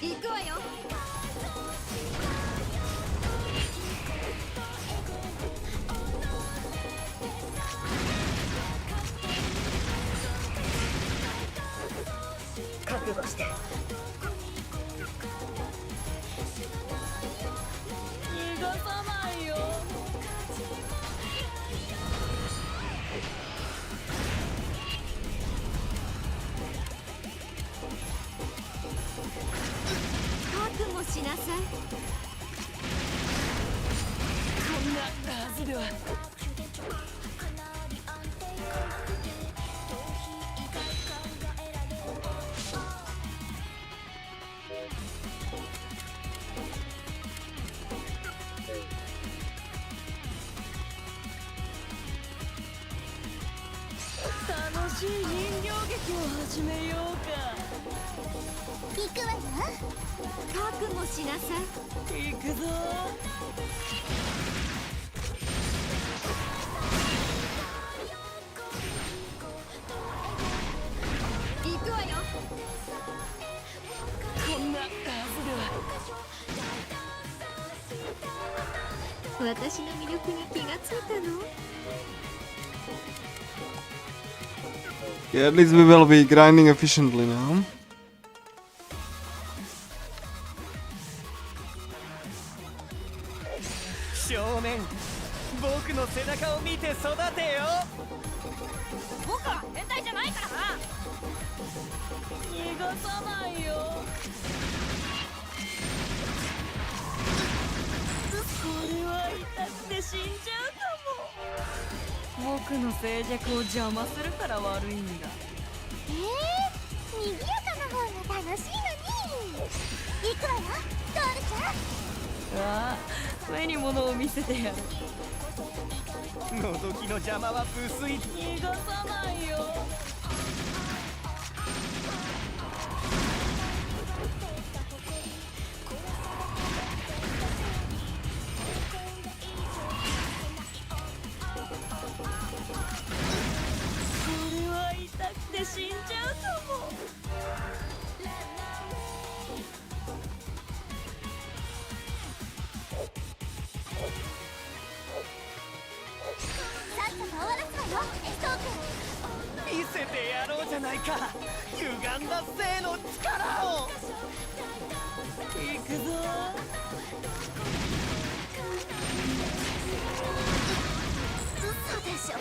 行くわよ。覚悟して。逃がさないよ。覚悟しなさい。こんなはずでは。しい人形劇を始めようか。行くわよ。覚悟しなさい。行くぞ。行くわよ。こんなはずでは。私の魅力に気がついたの？ Yeah, at least we will be grinding efficiently now. 少年、僕の背中を見て育てよ。僕は変態じゃないからな。逃がさないよ。これは痛くて死んじゃうかも。僕の静寂を邪魔するから悪いんだ。賑やかな方が楽しいのに。行くわよ、ドールちゃん。ああ、目に物を見せてやる。覗きの邪魔は無粋。逃がさないよ。これは痛くて死んじゃうかも。さっさと終わらすわよ、トーク。見せてやろうじゃないか、歪んだ性の力を。行くぞ。嘘でしょ。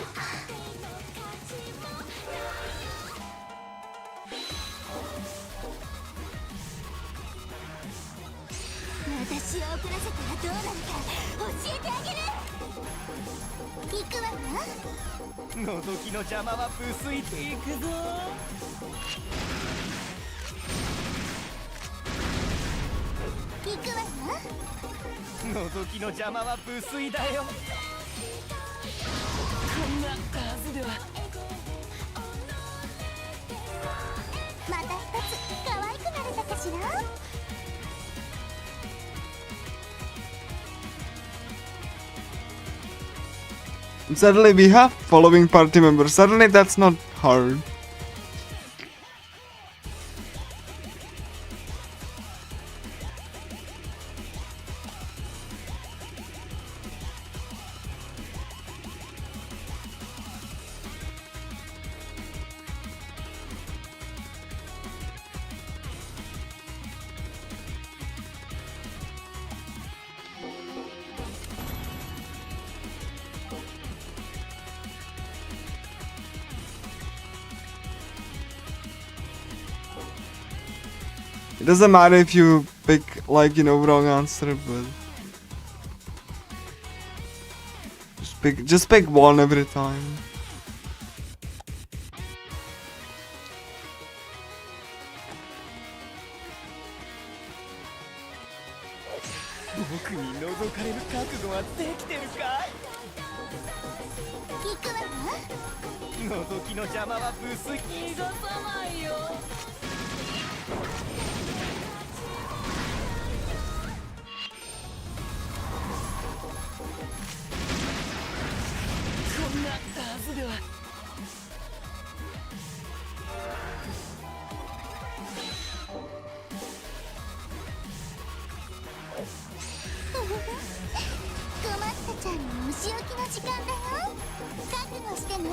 私を遅らせたらどうなるか教えてあげる。行くわよ。覗きの邪魔は無粋。行くぞ。行くわよ。覗きの邪魔は無粋だよ。こんなはずでは。また一つ可愛くなれたかしら。And suddenly we have following party members. Suddenly that's not hard. It doesn't matter if you pick, like, you know, wrong answer, but just pick one every time. 僕に覗かれる覚悟はできてるかい。行くわよ。覗きの邪魔は無粋。逃がさないよ。こんなはずでは。困ったちゃんのお仕置きの時間だよ。覚悟してね。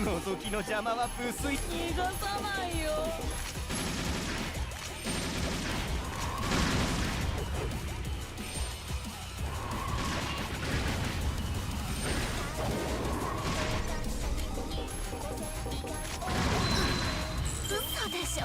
覗きの邪魔は無粋。逃がさないよ。嘘でしょ。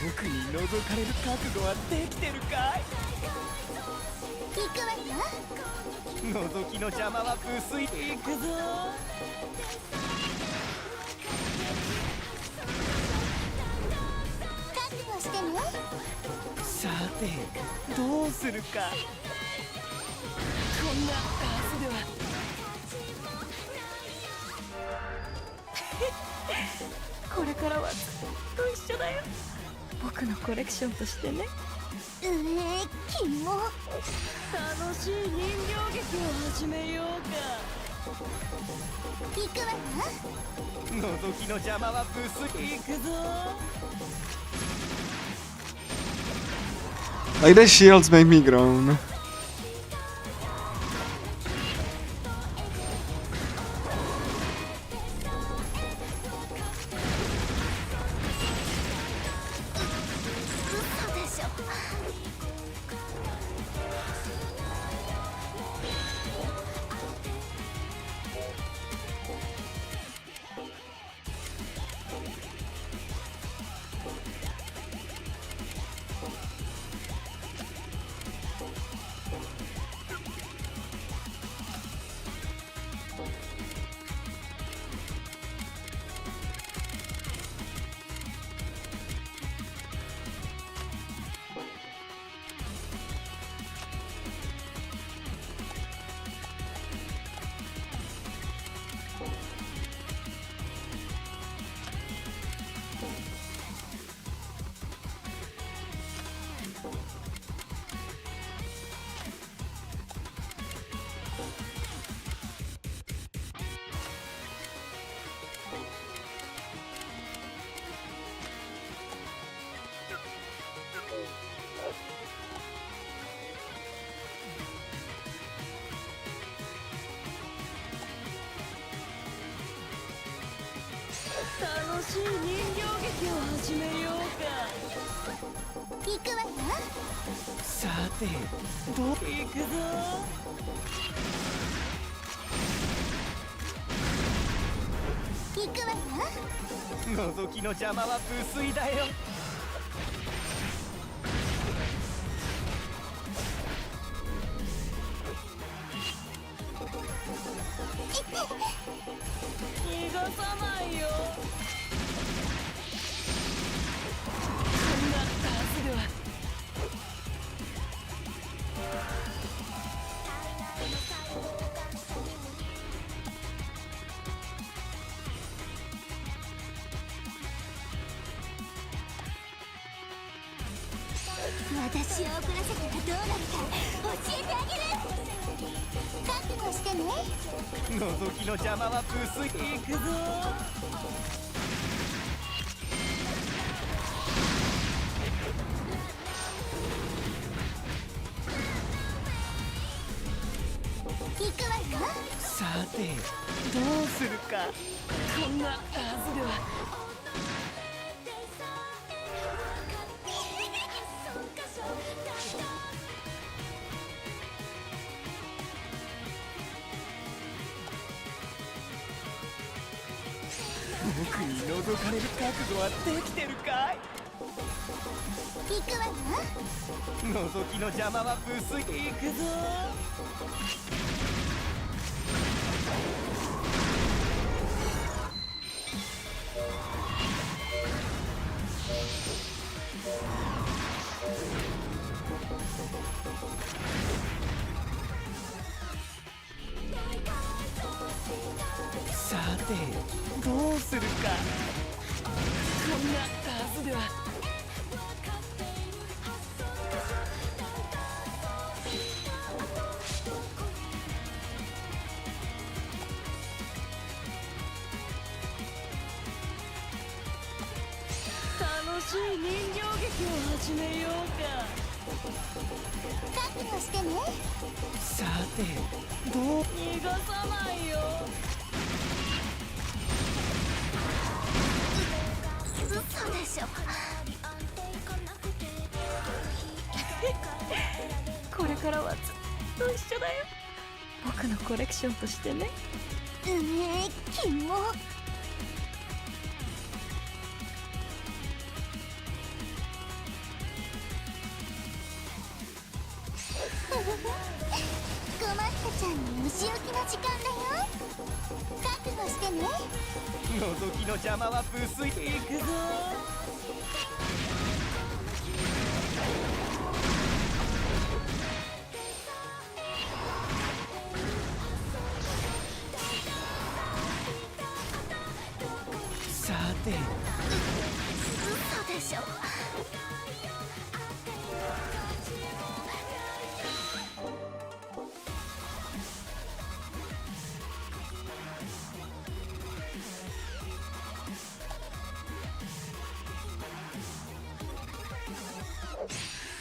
僕に覗かれる覚悟はできてるかい。行くわよ。覗きの邪魔は無粋。行くぞ。覚悟してね。さてどうするか。こんなはずでは。これからはずっと一緒だよ。僕のコレクションとしてね。キモ。楽しい人形劇を始めようか。行くわよ。覗きの邪魔はブス。行くぞ。 Like the shields make me groan. 嘘でしょ。楽しい人形劇を始めようか。行くわよ。さてどう。行くぞ。行くわよ。覗きの邪魔は無粋だよ。逃がさないよ。こんなはずでは。私を怒らせたらどうなるか教えてあげる。覚悟してね。覗きの邪魔は無粋。行くぞ。行くわよ。さてどうするか。こんなはずでは。僕に覗かれる覚悟はできてるかい。行くわよ。覗きの邪魔は無粋。行くぞ。さてどうするか。こんなはずでは。楽しい人形劇を始めようか。覚悟してね。さてどう。逃がさないよ。嘘でしょ。これからはずっと一緒だよ。僕のコレクションとしてね。キモ。困ったちゃんにお仕置きの時間だよ。覚悟してね。覗きの邪魔は無粋でいくぞ。さて、嘘でしょ。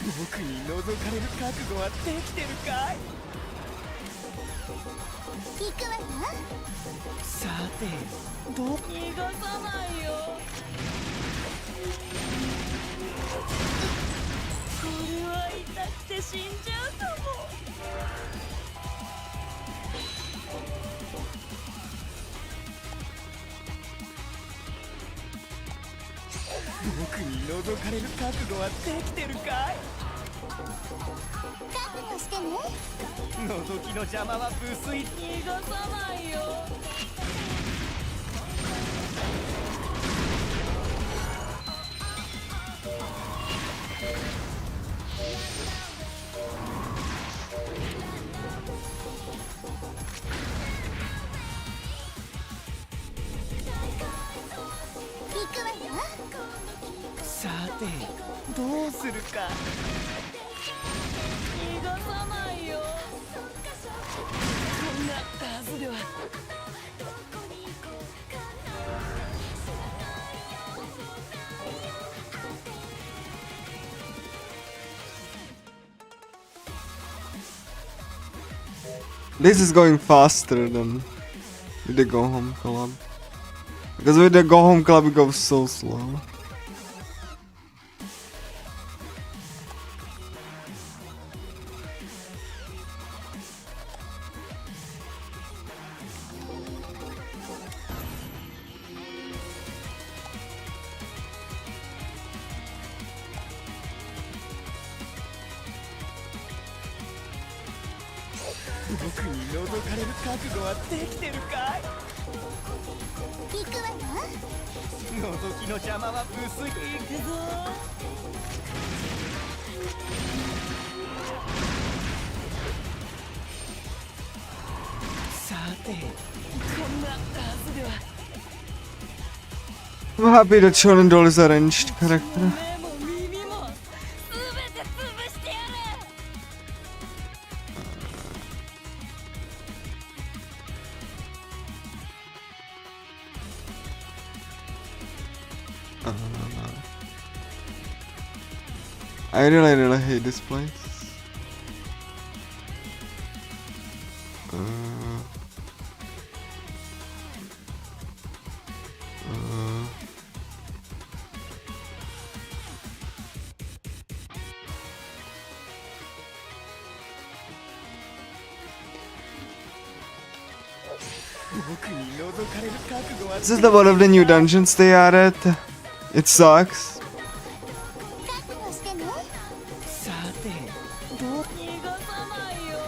僕に覗かれる覚悟はできてるかい？行くわよ。さて、逃がさないよ。これは痛くて死んじゃうかも。僕に覗かれる覚悟はできてるかい？覚悟してね。覗きの邪魔は無粋。逃がさないよ。行くわよ。さて、どうするか。逃がさないよ。こんなはずでは。This is going faster than with the Go Home Club. Because with the Go Home Club it goes so slow.僕に覗かれる覚悟はできてるかい？行くわよ。覗きの邪魔は無粋でいくぞ。さて、こんなはずでは。I'm happy that Shonen Doll is a ranged character. 目も耳も全て潰してやる。I really hate this place. This is the one of the new dungeons they added. It sucks. 覚悟してね。さて、逃がさないよ。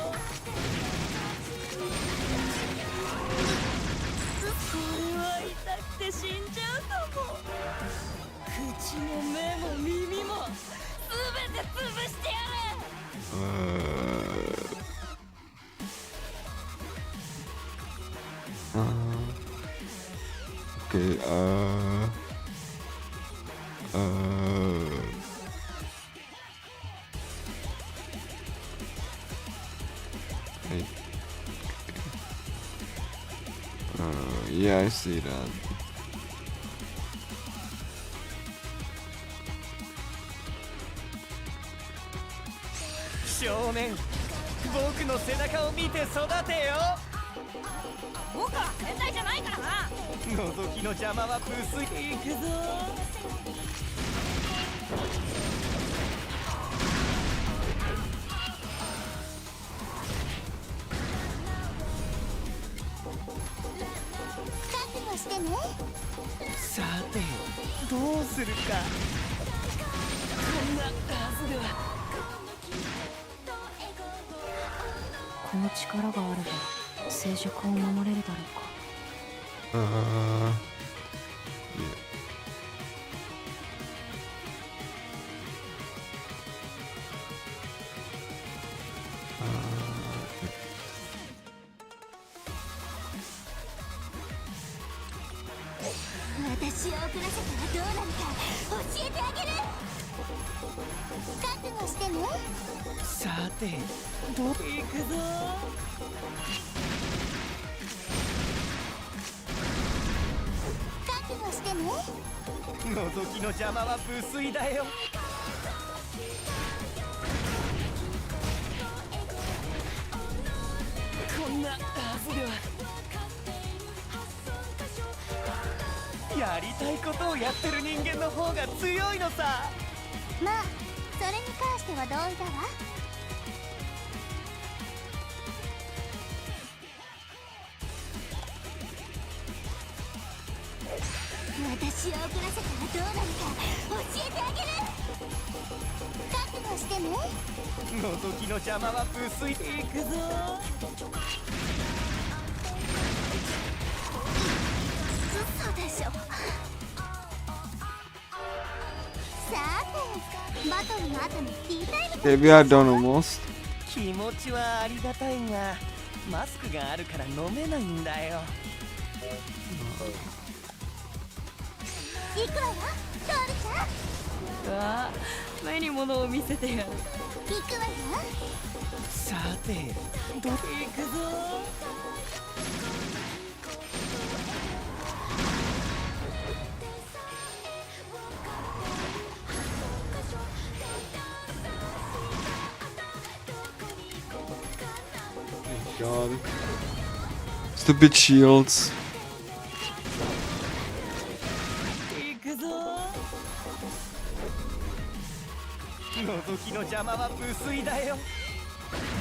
これは痛くて死んじゃうかも。口も目も耳も全て潰してやる。Okay, hey. Yeah, I see that. 少年、僕の背中を見て育てよ。僕は変態じゃないからな。覗きの邪魔は無粋でいくぞ。覚悟してね。さて、どうするか。こんなはずでは。この力があれば静寂を守れるだろうか。Yeah. 私を遅らせたらどうなるか教えてあげる。覚悟してね。さてどう行くぞ。覚悟してね。覗きの邪魔は無粋だよ。こんなはずでは。やりたいことをやってる人間の方が強いのさ。まあそれに関しては同意だわ。私を遅らせたらどうなるか教えてあげる。覚悟してね。覗きの邪魔は無粋。行くぞ。嘘でしょ。さてバトルの後のティータイム。 Okay, we are done almost. 気持ちはありがたいがマスクがあるから飲めないんだよ。行くわよトールちゃん。うわあ、目に物を見せてやる。行くわよ。さてどこ行くぞ。God. Stupid shields. 行くぞ。覗きの邪魔は無粋だよ。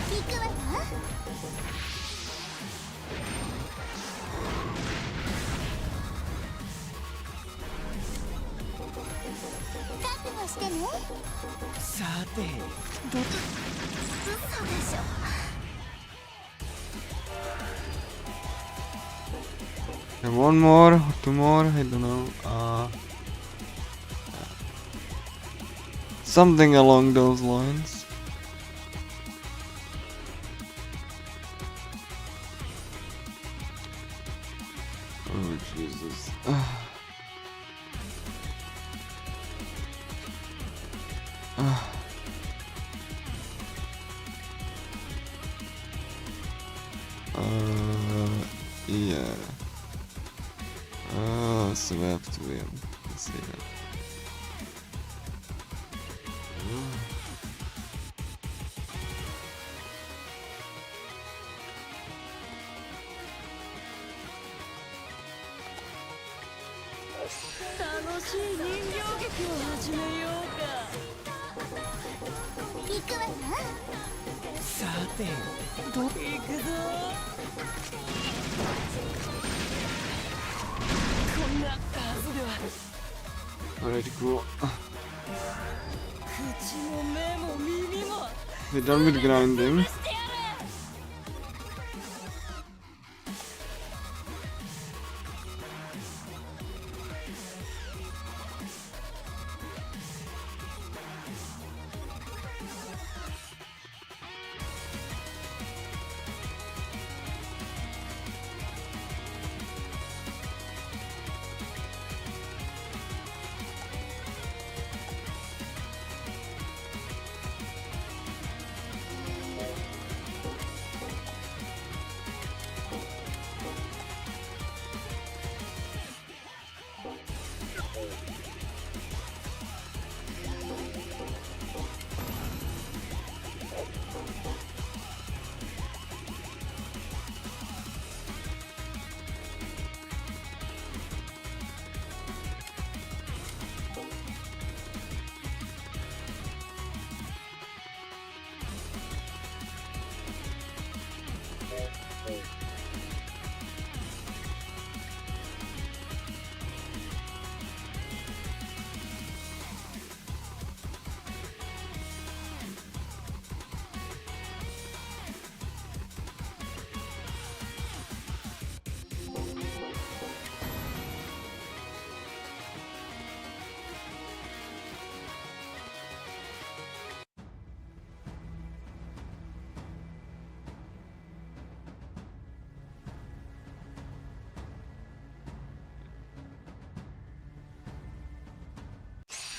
行くわよ。覚悟してね。さてど嘘でしょ。And one more, two more, I don't know. Something along those lines. Oh Jesus. Yeah. So we have to win. Let's see that. 楽しい人形劇を始めようか。行くわよ。さてどこ行くぞ。こんなはずでは。 Alright, cool. 口も目も耳も We're done with grinding.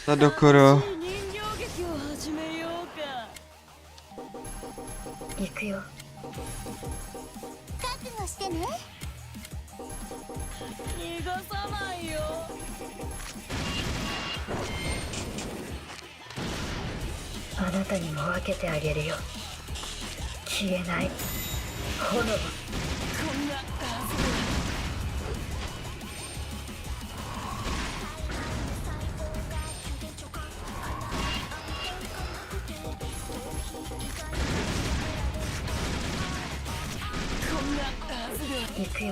田所。人形劇を始めようか。行くよ。覚悟してね。逃がさないよ。あなたにも分けてあげるよ。消えない炎。こんなはずだ。こんなはずだ。行くよ。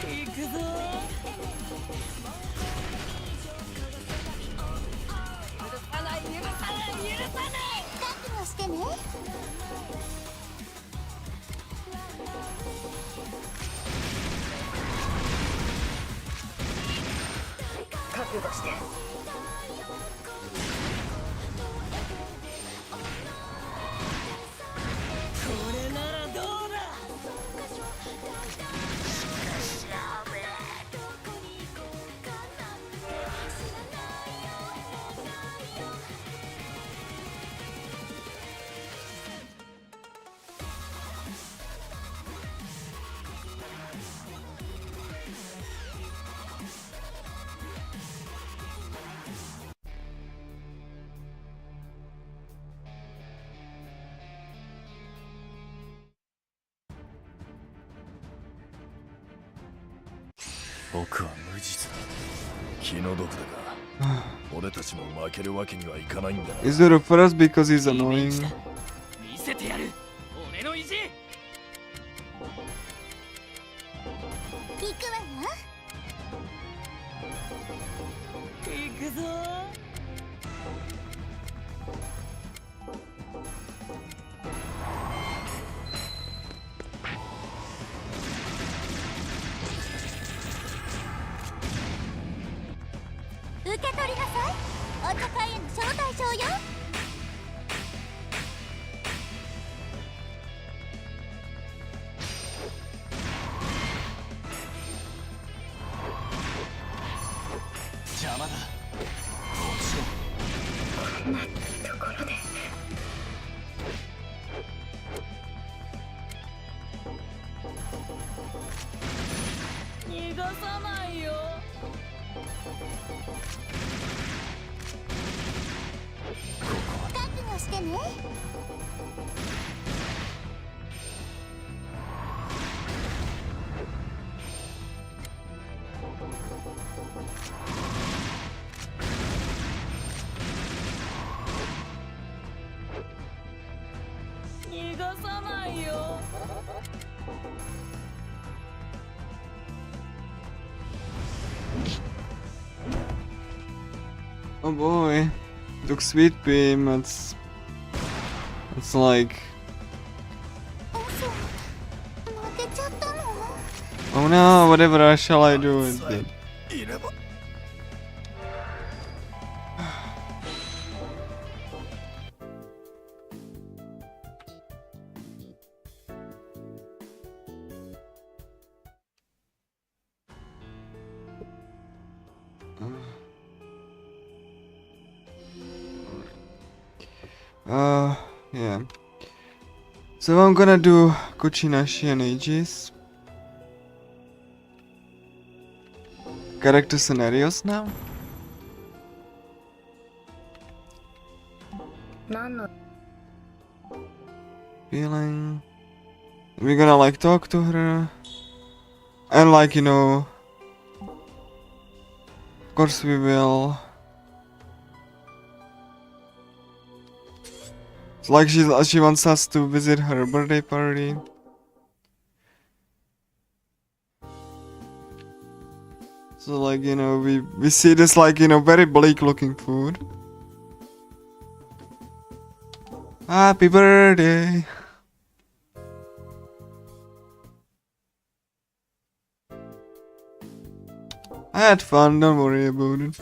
行くぞ。許さない許さない許さない。覚悟してね。覚悟して。これならどうだ。僕は無実だ。気の毒だが俺たちも負けるわけにはいかないんだな。 Is it for us because he's annoying? 見せてやる俺の意地。行くわよ。行くぞ。受け取りなさい。お茶会への招待状よ。邪魔だ。こんなところで。逃がさないよ。覚悟してね。逃がさないよ。Oh boy. Took Sweet Beam. It's like, 嘘。負けちゃったの。 oh no, whatever shall I do with it? いれば Yeah. So I'm gonna do Kuchinashi and Aegis. Character scenarios now. 何の Feeling. We're gonna like talk to her. And like, you know. Of course we will. It's like she wants us to visit her birthday party. So like, you know, we see this like, you know, very bleak looking food. Happy birthday. I had fun, don't worry about it.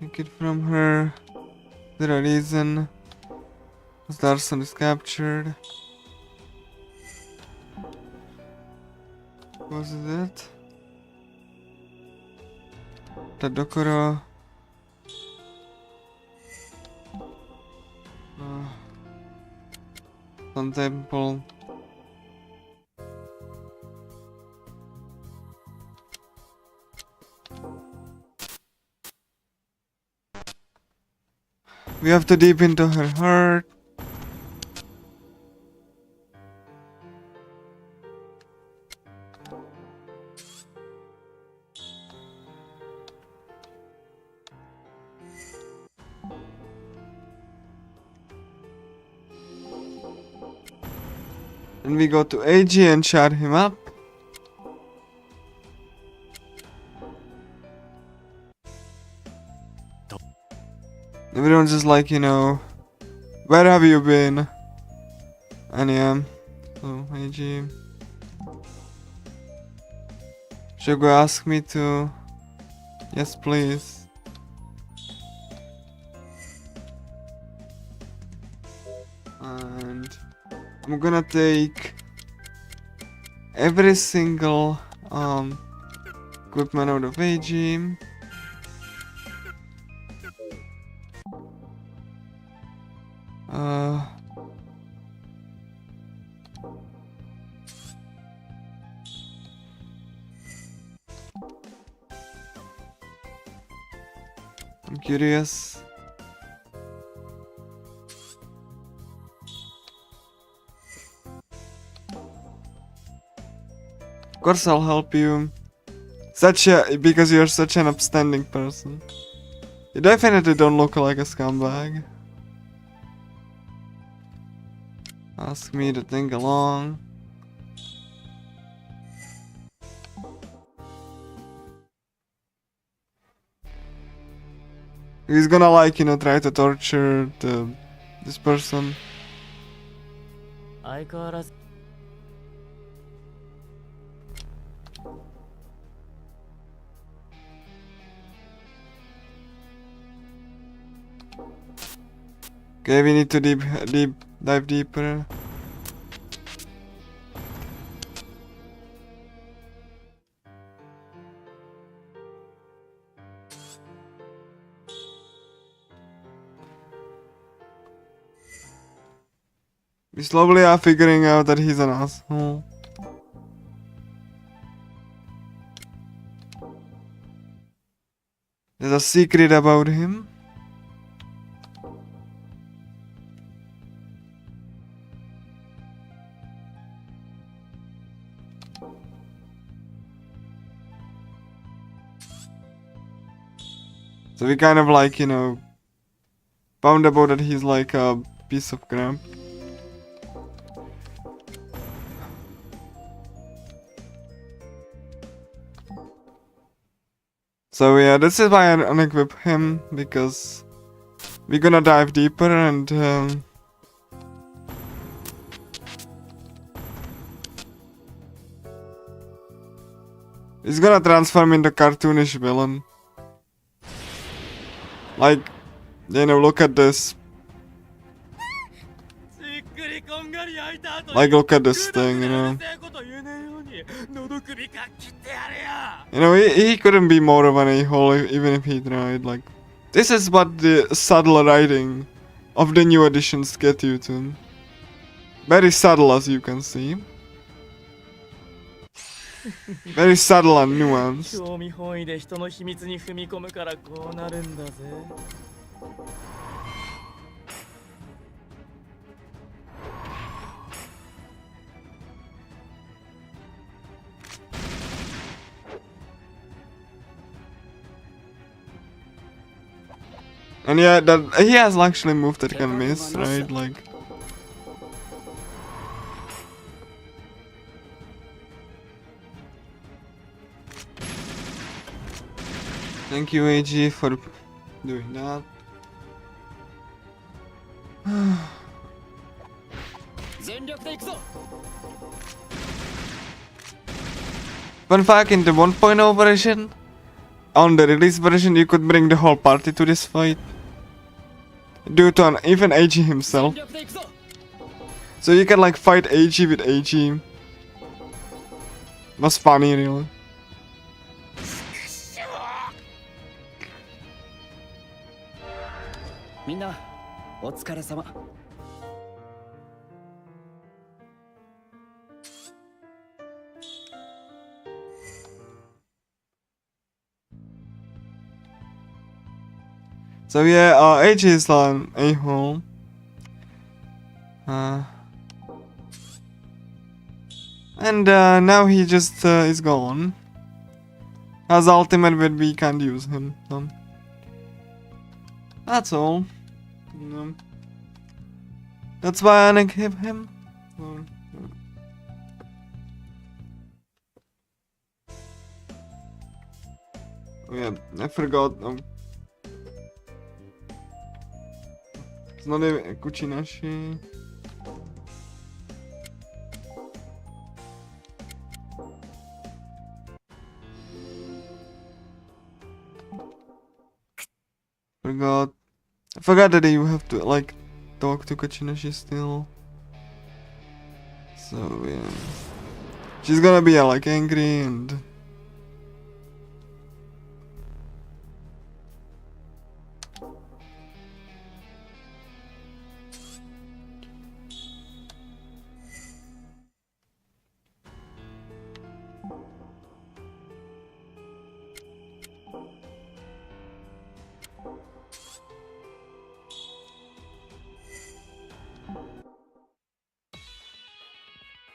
Take it from her. There a reason. Larson is captured. Was it? Tadokoro. Sun Temple. We have to deep into her heart. And we go to AG and shut him up. Everyone's just like, you know, where have you been? And yeah, so AG. Should go ask me to. Yes, please. And I'm gonna take every single equipment out of AG. I'm curious. Of course I'll help you. Because you're such an upstanding person. You definitely don't look like a scumbag. Ask me to think along. He's gonna like, you know, try to torture this person. 相変わらず Okay, we need to dive deeper. We slowly are figuring out that he's an asshole. There's a secret about him. So we kind of like, you know, found about that he's like a piece of crap. So yeah, this is why I unequip him, because we're gonna dive deeper and he's gonna transform into cartoonish villain. Like, you know, look at this. Like, look at this thing, you know. You know, he couldn't be more of an a-hole even if he tried. Like, this is what the subtle writing of the new editions get you to. Very subtle, as you can see. Very subtle and nuanced. 興味本位で人の秘密に踏み込むからこうなるんだぜ。 And yeah, that he has actually moved that can miss, right? Like, thank you, AG, for doing that. Fun fact, in the 1.0 version, on the release version, you could bring the whole party to this fight. Due to even AG himself. So you can like fight AG with AG. Was funny, really. Minna, お疲れ様. So yeah, AJ is an a-hole. And now he just is gone. Has ultimate, but we can't use him. So. That's all. That's why I give him. Oh yeah, I forgot. It's not a Kuchinashi. I forgot that you have to like talk to Kuchinashi still. So yeah, she's gonna be like angry and.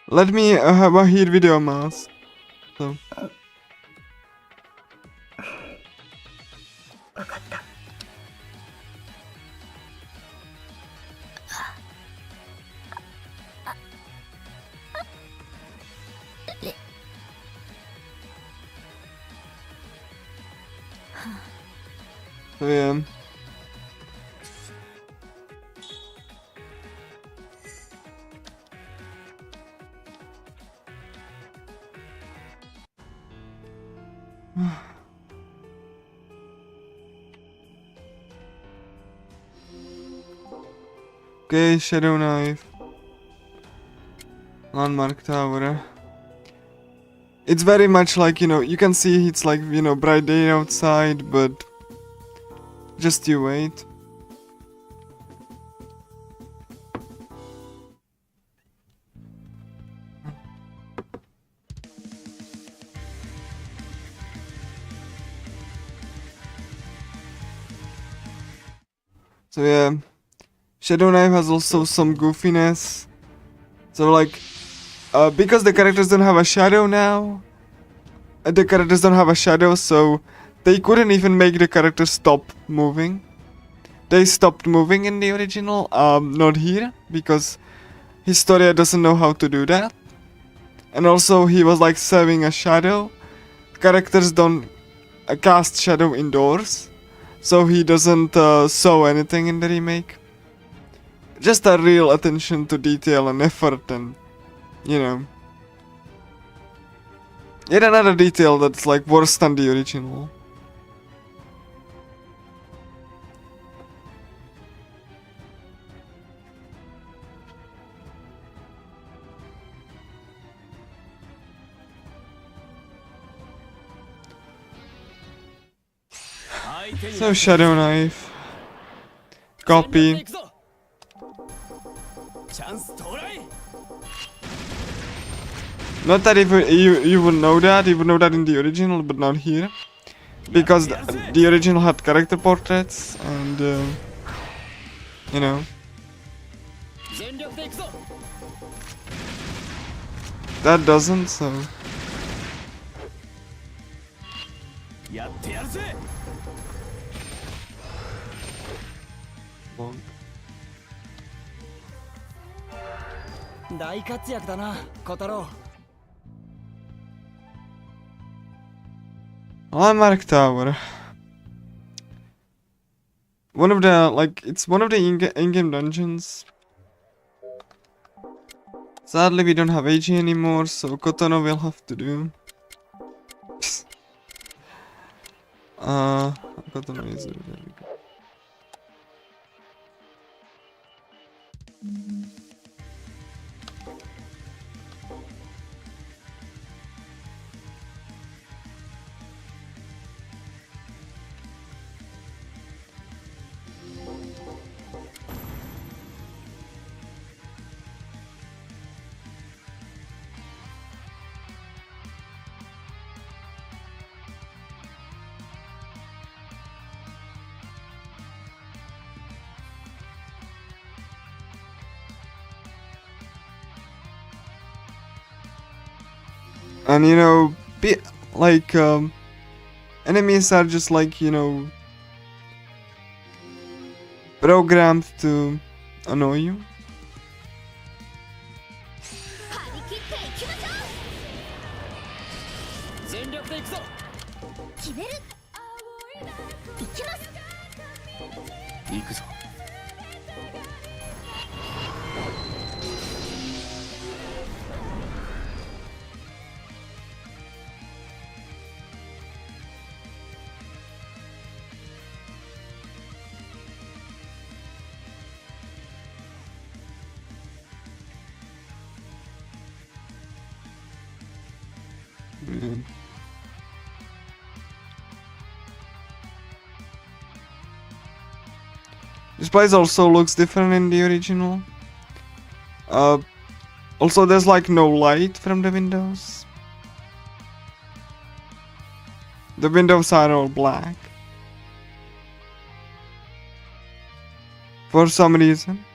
Let me have a heat video mask. So. わかった。 So yeah. Okay, Shadow Knife. Landmark Tower. It's very much like, you know, you can see it's like, you know, bright day outside, but just you wait. So yeah, Shadow Knife has also some goofiness. So like, because the characters don't have a shadow now, the characters don't have a shadow, so they couldn't even make the characters stop moving. They stopped moving in the original, not here, because Historia doesn't know how to do that. And also he was like serving a shadow. Characters don't cast shadow indoors, so he doesn't sew anything in the remake. Just a real attention to detail and effort and, you know. Yet another detail that's like worse than the original. So Shadow Knife. Copy. Not that if you would know that, you would know that in the original, but not here. Because the original had character portraits and, you know. That doesn't, so. Bonk. 大活躍だな、小太郎。 Landmark Tower. One of the, like, it's one of the in-game dungeons. Sadly, we don't have AG anymore, so Kotono will have to do. Kotono is there we go. And you know, like enemies are just like, you know, programmed to annoy you. 張り切っていきましょ全力でいくぞ。う。決める。いきます。行くぞ。Mm. This place also looks different in the original. Also there's like no light from the windows. The windows are all black. For some reason.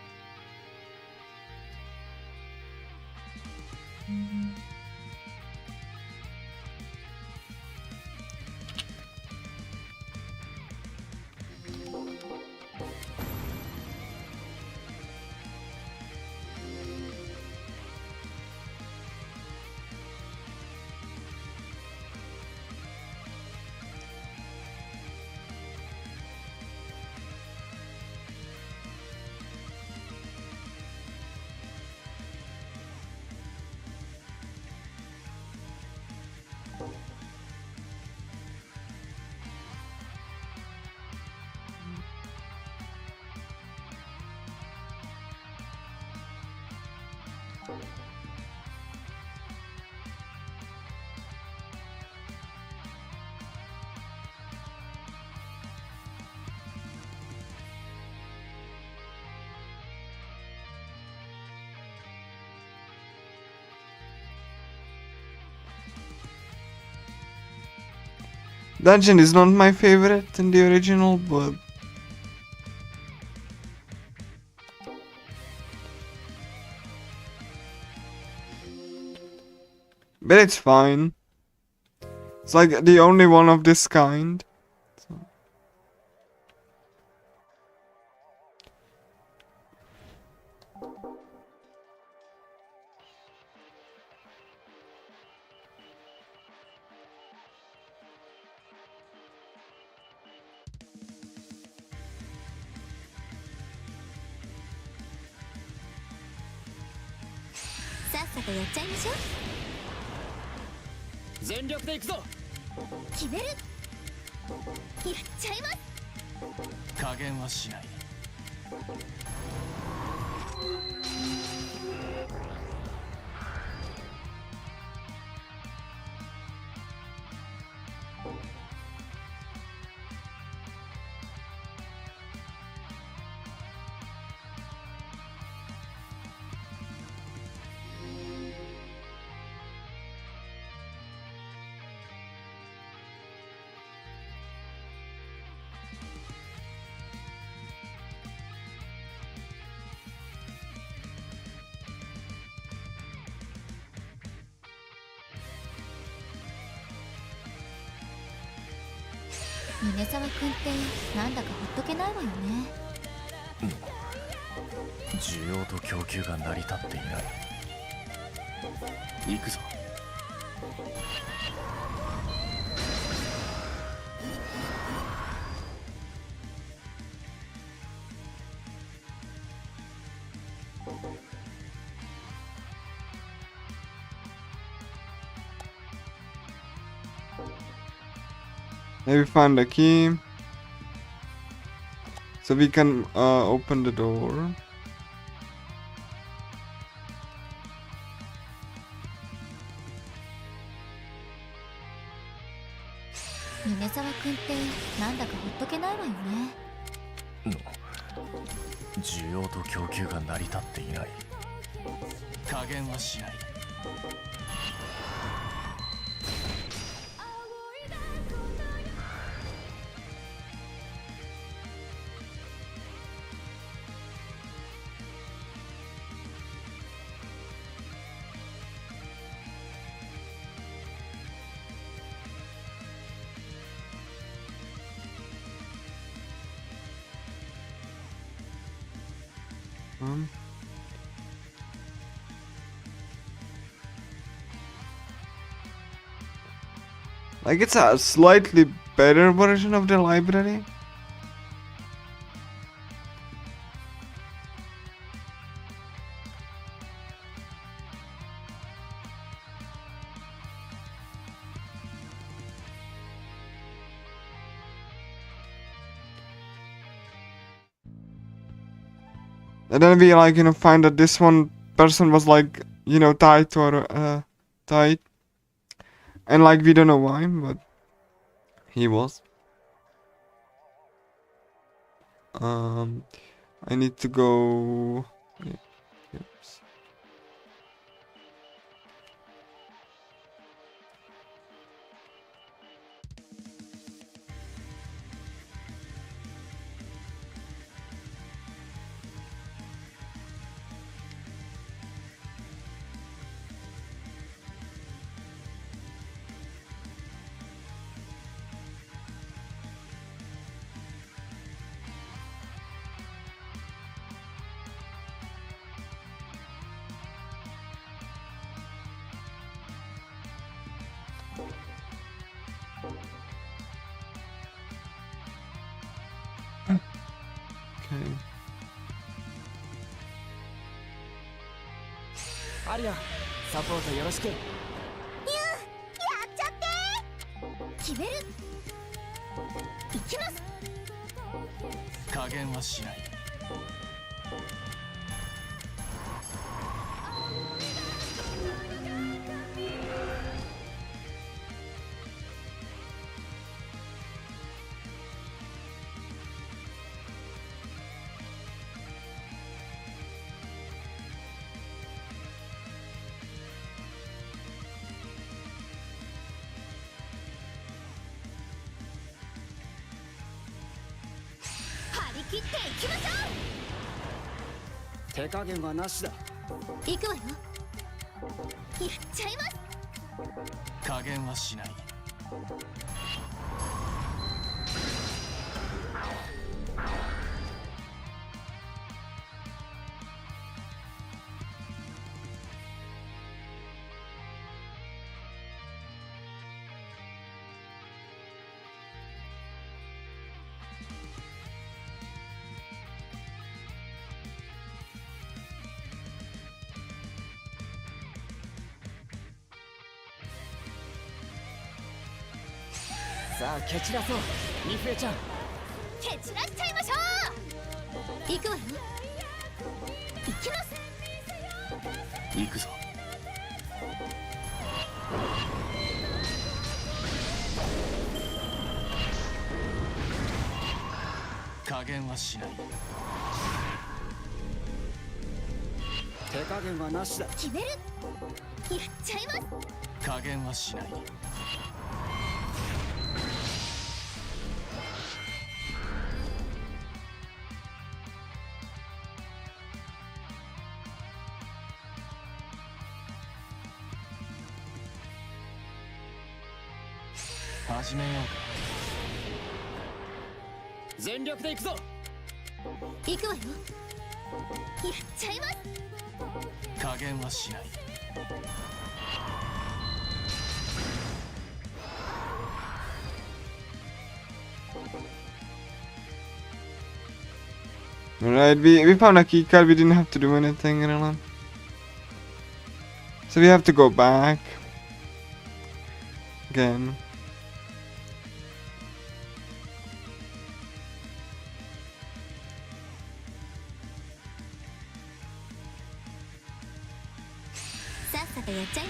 Dungeon is not my favorite in the original, but it's fine. It's like the only one of this kind. So.さっさとやっちゃいましょう。全力でいくぞ。決める。やっちゃいます。加減はしない。米沢くんってなんだかほっとけないわよね。需要と供給が成り立っていない。行くぞ。Maybe find a key so we can open the door. Minezawa君ってなんだかほっとけないわよね。需要と供給が成り立っていない。加減はしない。Like it's a slightly better version of the library. And then we like, find that this one person was like, tied or tied. And like we don't know why, but he was. I need to go. Oops. Okay. アリアサポートよろしく。やっちゃって決める。いきます。加減はしない。切っていきましょう。手加減はなしだ。行くわよ。やっちゃいます。加減はしない。さあ蹴散らそうミフエちゃん。蹴散らしちゃいましょう。行くわよ。行きます。行くぞ。加減はしない。手加減はなしだ。決める。やっちゃいます。加減はしない。始めようか。全力で行くぞ。行くわよ。やっちゃいます。加減はしない。Alright, we found a key card, we didn't have to do anything really. So we have to go back again. Take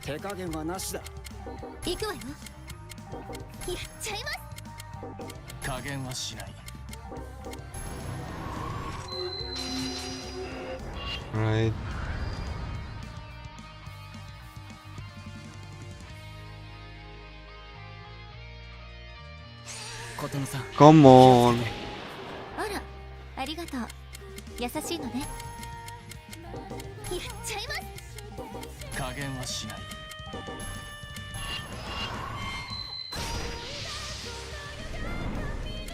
手加減はなしだ。行くわよ。やっちゃいます。加減はしない。Right. Come on. あら、ありがとう。優しいのね。やっちゃいます。加減はしない。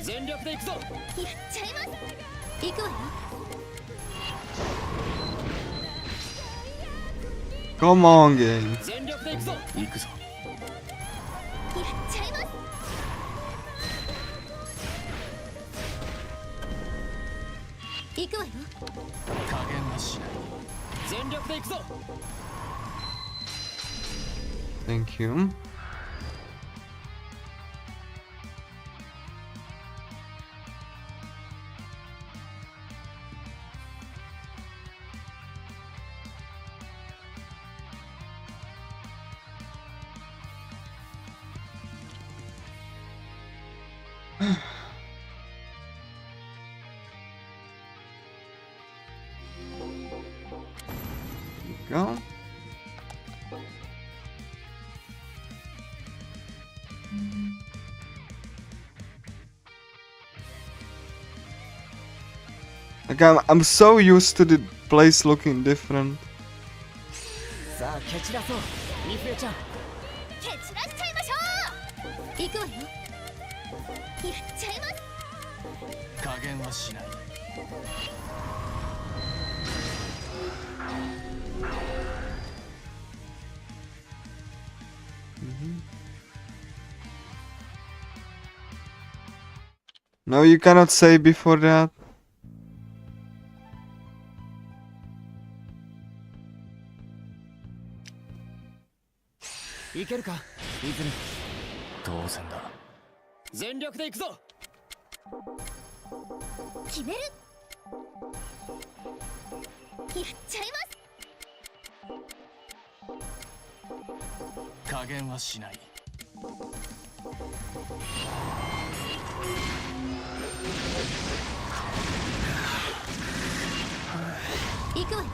全力で行くぞ。やっちゃいます。行くわよ。 Come on, game. 全力で行くぞ。行くぞ。やっちゃいます。行くわよ。加減はしない。全力で行くぞ。 Thank you. Go. Like I'm so used to the place looking different. さあ蹴散らそう。ミフエちゃん。蹴散らしちゃいましょう。行くわよ。やっちゃいます。加減はしない。 No, you cannot say before that. いけるか泉。当然だ。全力で行くぞ。決める。やっちゃいます。加減はしない。行くわよ。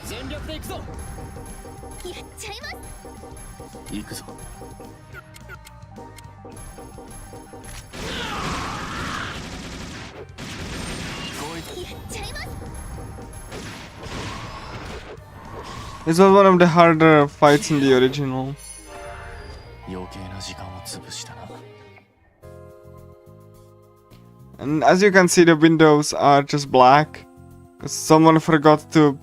全力で行くぞ。やっちゃいます。行くぞ。やっちゃいます。 This was one of the harder fights in the original. 余計な時間を潰したな。 And as you can see, the windows are just black. Because someone forgot to,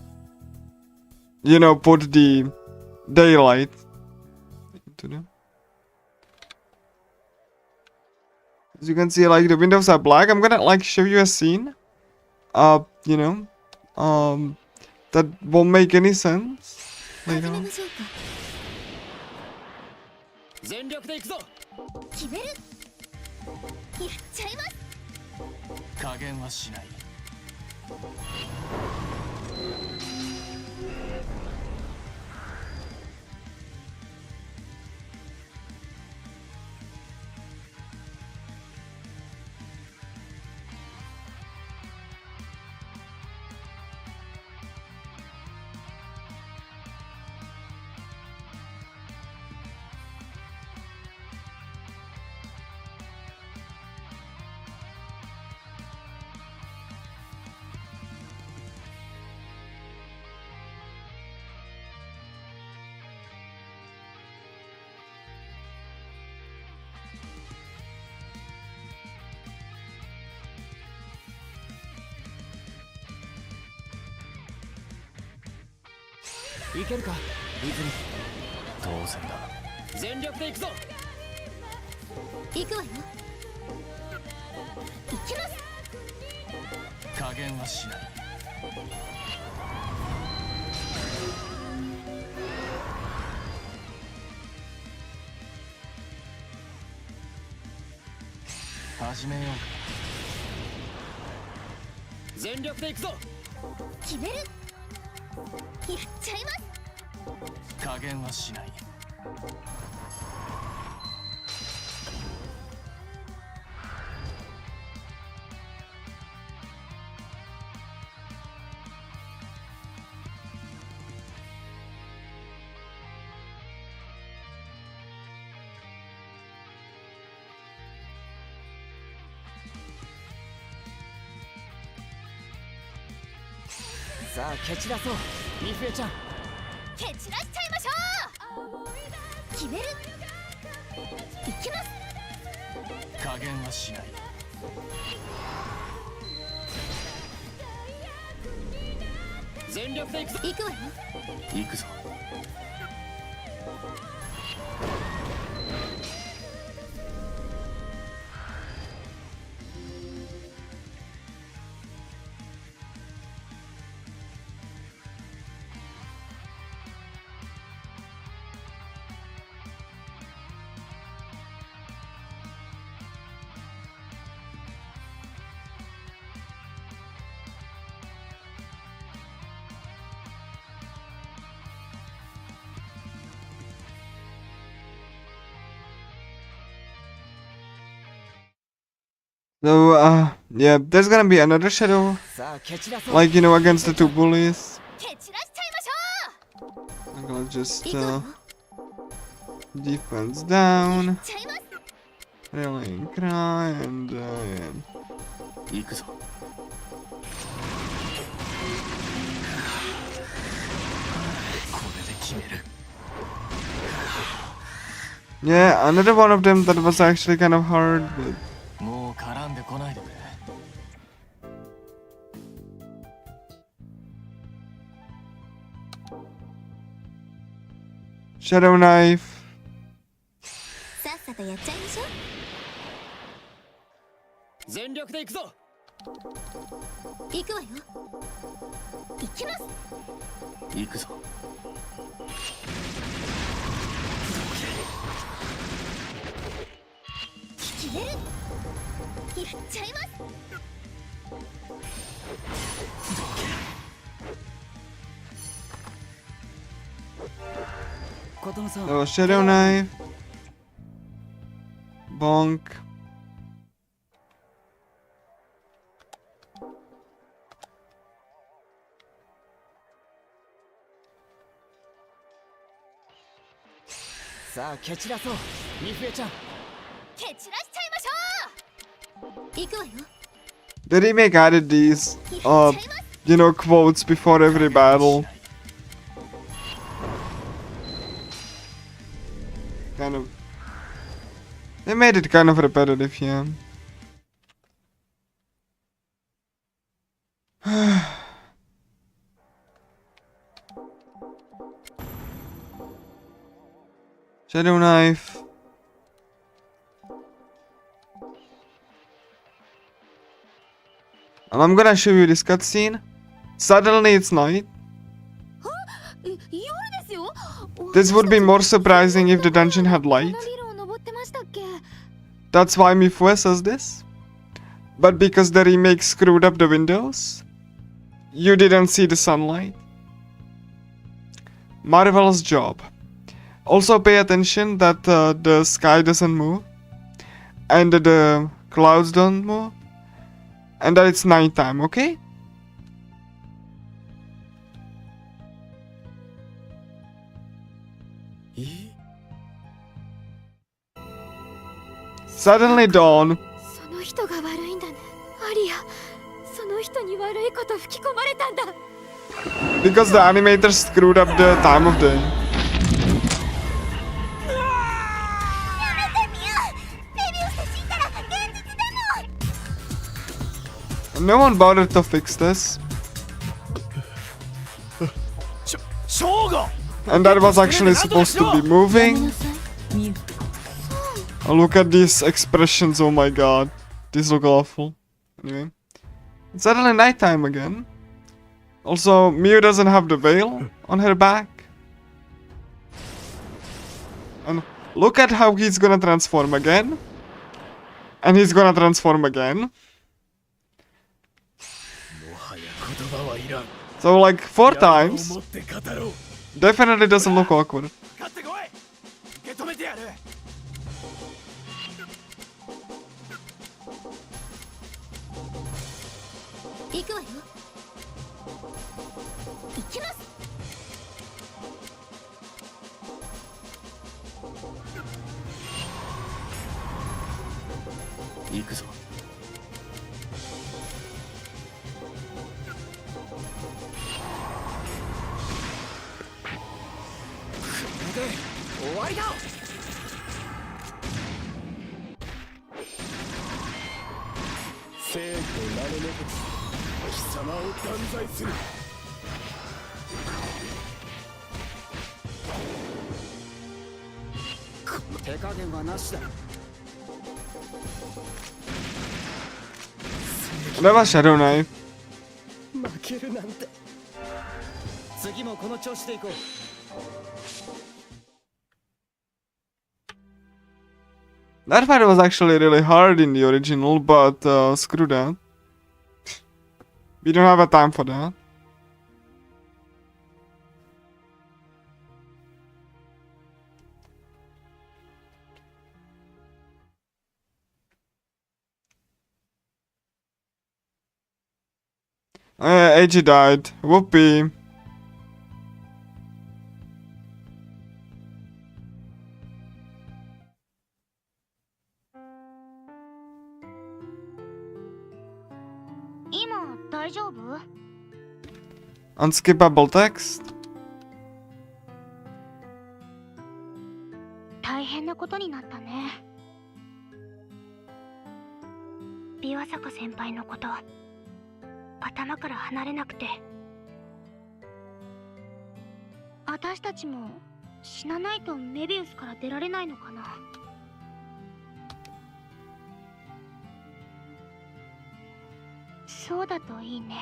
you know, put the daylight into them. As you can see, like, the windows are black. I'm gonna, like, show you a scene. You know, that won't make any sense later 始め on. ましょうか。全力で行くぞ。決める。やっちゃいます。加減はしない。 いけるか泉。当然だ。全力で行くぞ。行くわよ。行きます。加減はしない。始めようか。全力で行くぞ。決める。やっちゃいます。加減はしない。さあ蹴散らそう。ミフエちゃん。蹴散らしちゃいましょう。決める。いきます。加減はしない。全力で行くぞ。行くわよ。行くぞ。So, yeah, there's gonna be another shadow, さあ蹴散らそう。 like, you know, against the two bullies. 蹴散らしちゃいましょ I'm gonna just, う。行くわよ。 defense down, ちゃいます。 rallying cry, and, yeah. 行くぞ。これで決める。 Yeah, another one of them that was actually kind of hard, but もう絡んでこないでくれ。 shadow knife. さっさとやっちゃいましょう。全力で行くぞ。行くわよ。行きます。行くぞ。決める。やっちゃいます。琴乃さん。 So, shadow knife. Bonk. さあ蹴散らそう。ミフエちゃん。蹴散らしちゃいましょう。行くわよ。 The remake added these, やっちゃいます。 you know, quotes before every battle. Kind of. They made it kind of repetitive, yeah. Shadow knife. And I'm gonna show you this cutscene. Suddenly it's night. 夜ですよ。 This would be more surprising if the dungeon had light. このビルを登ってましたっけ。 That's why Mifue says this. But because the remake screwed up the windows, you didn't see the sunlight. Marvel's job. Also pay attention that the sky doesn't move, and the clouds don't move, and that it's nighttime, okay? Suddenly dawn. その人が悪いんだね。アリア、その人に悪いこと吹き込まれたんだ。 Because the animators screwed up the time of day. やめてみよう。デビューして死んだら現実だもん。 No one bothered to fix this. ショーゴ。 And that was actually supposed to be moving. Oh, look at these expressions, oh my god. These look awful. Anyway. It's suddenly nighttime again. Also, Miu doesn't have the veil on her back. And look at how he's gonna transform again. And he's gonna transform again. So like 4 times. Definitely doesn't look awkward. 勝ってこい。受け止めてやる。行くわよ。行きます。行くぞ。終わりだ。正義の名のもと貴様を断罪する。手加減はなしだ。 That was Shadow Knife. 負けるなんて。次もこの調子でいこう。 That fight was actually really hard in the original, but screw that. We don't have a time for that. AG died. Whoopee. Unskippable text. 大変なことになったね。琵琶坂先輩のこと頭から離れなくて、私たちも死なないとメビウスから出られないのかな。そうだといいね。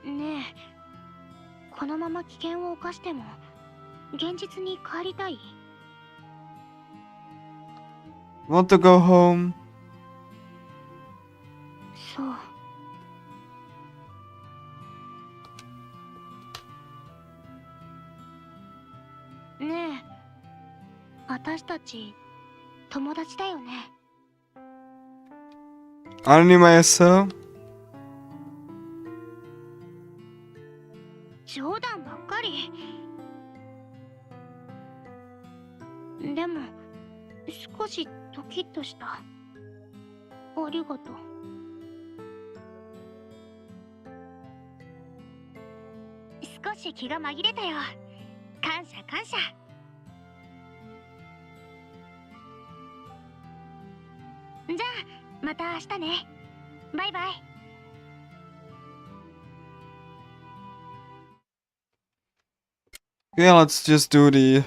ねえ、このまま危険を冒しても現実に帰りたい？ Want to go home? そう。ねえ、私たち友達だよね。Anime so? 冗談ばっかり。でも少しドキッとした。ありがとう。少し気が紛れたよ。感謝感謝。じゃあまた明日ね。バイバイ。Okay, let's just do the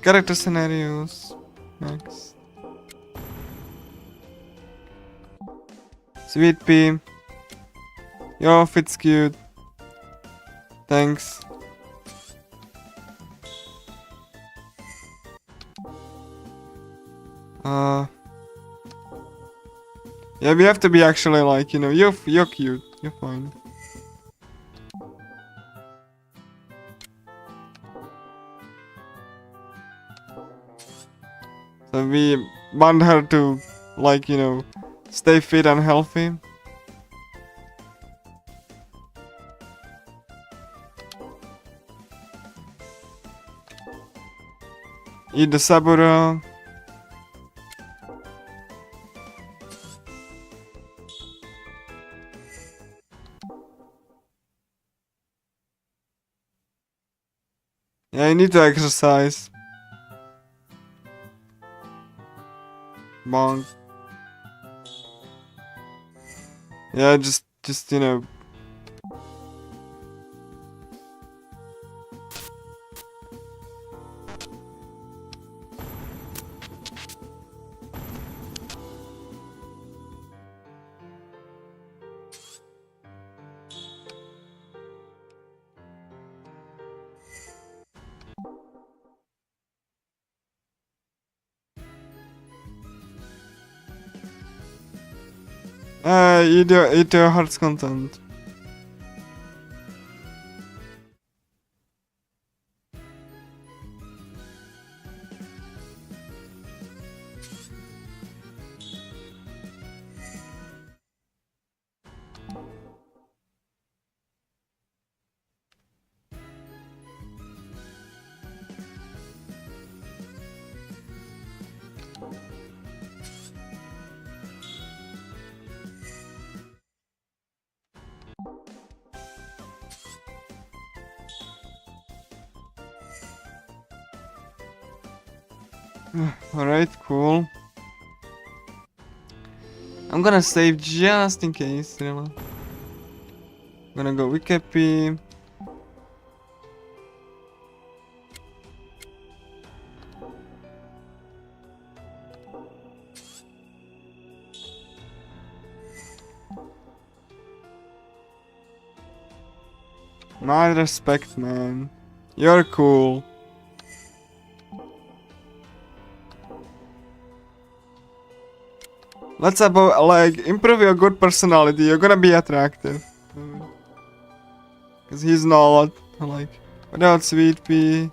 character scenarios next. Sweet Pea. Your outfit's cute. Thanks. Yeah, we have to be actually like, you know, you're cute. You're fine. So we want her to, like, you know, stay fit and healthy. Eat the sabura. Yeah, you need to exercise. Bonk. Yeah, just you know. Eat your heart's content. Alright, cool. I'm gonna save just in case, really. I'm gonna go wiki. Mad respect, man. You're cool. Let's about like improve your good personality. You're gonna be attractive. Cause he's not like without sweet pea.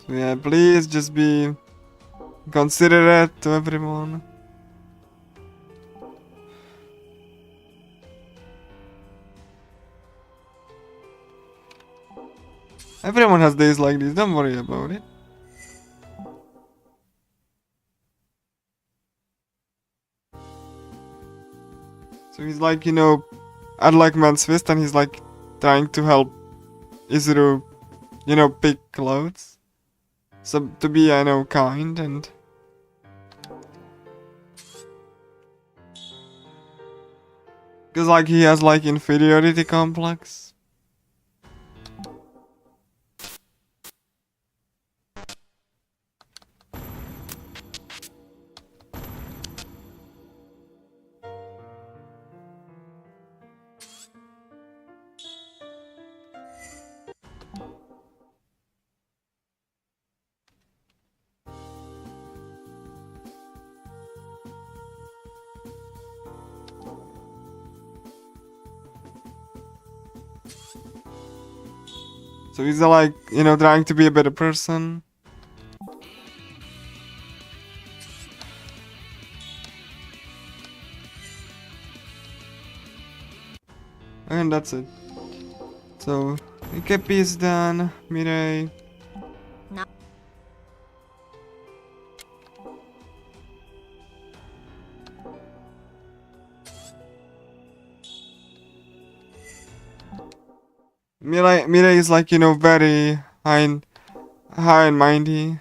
So yeah, please just be considerate to everyone. Everyone has days like this, don't worry about it. So he's like, you know, unlike Man's Fist, and he's like trying to help Izuru, you know, pick clothes. So to be, I know, kind and... Cause like he has like inferiority complex. So he's like, you know, trying to be a better person. And that's it. So, Ikepi is done. Mirei. Mirei is like, you know, very high and mindy.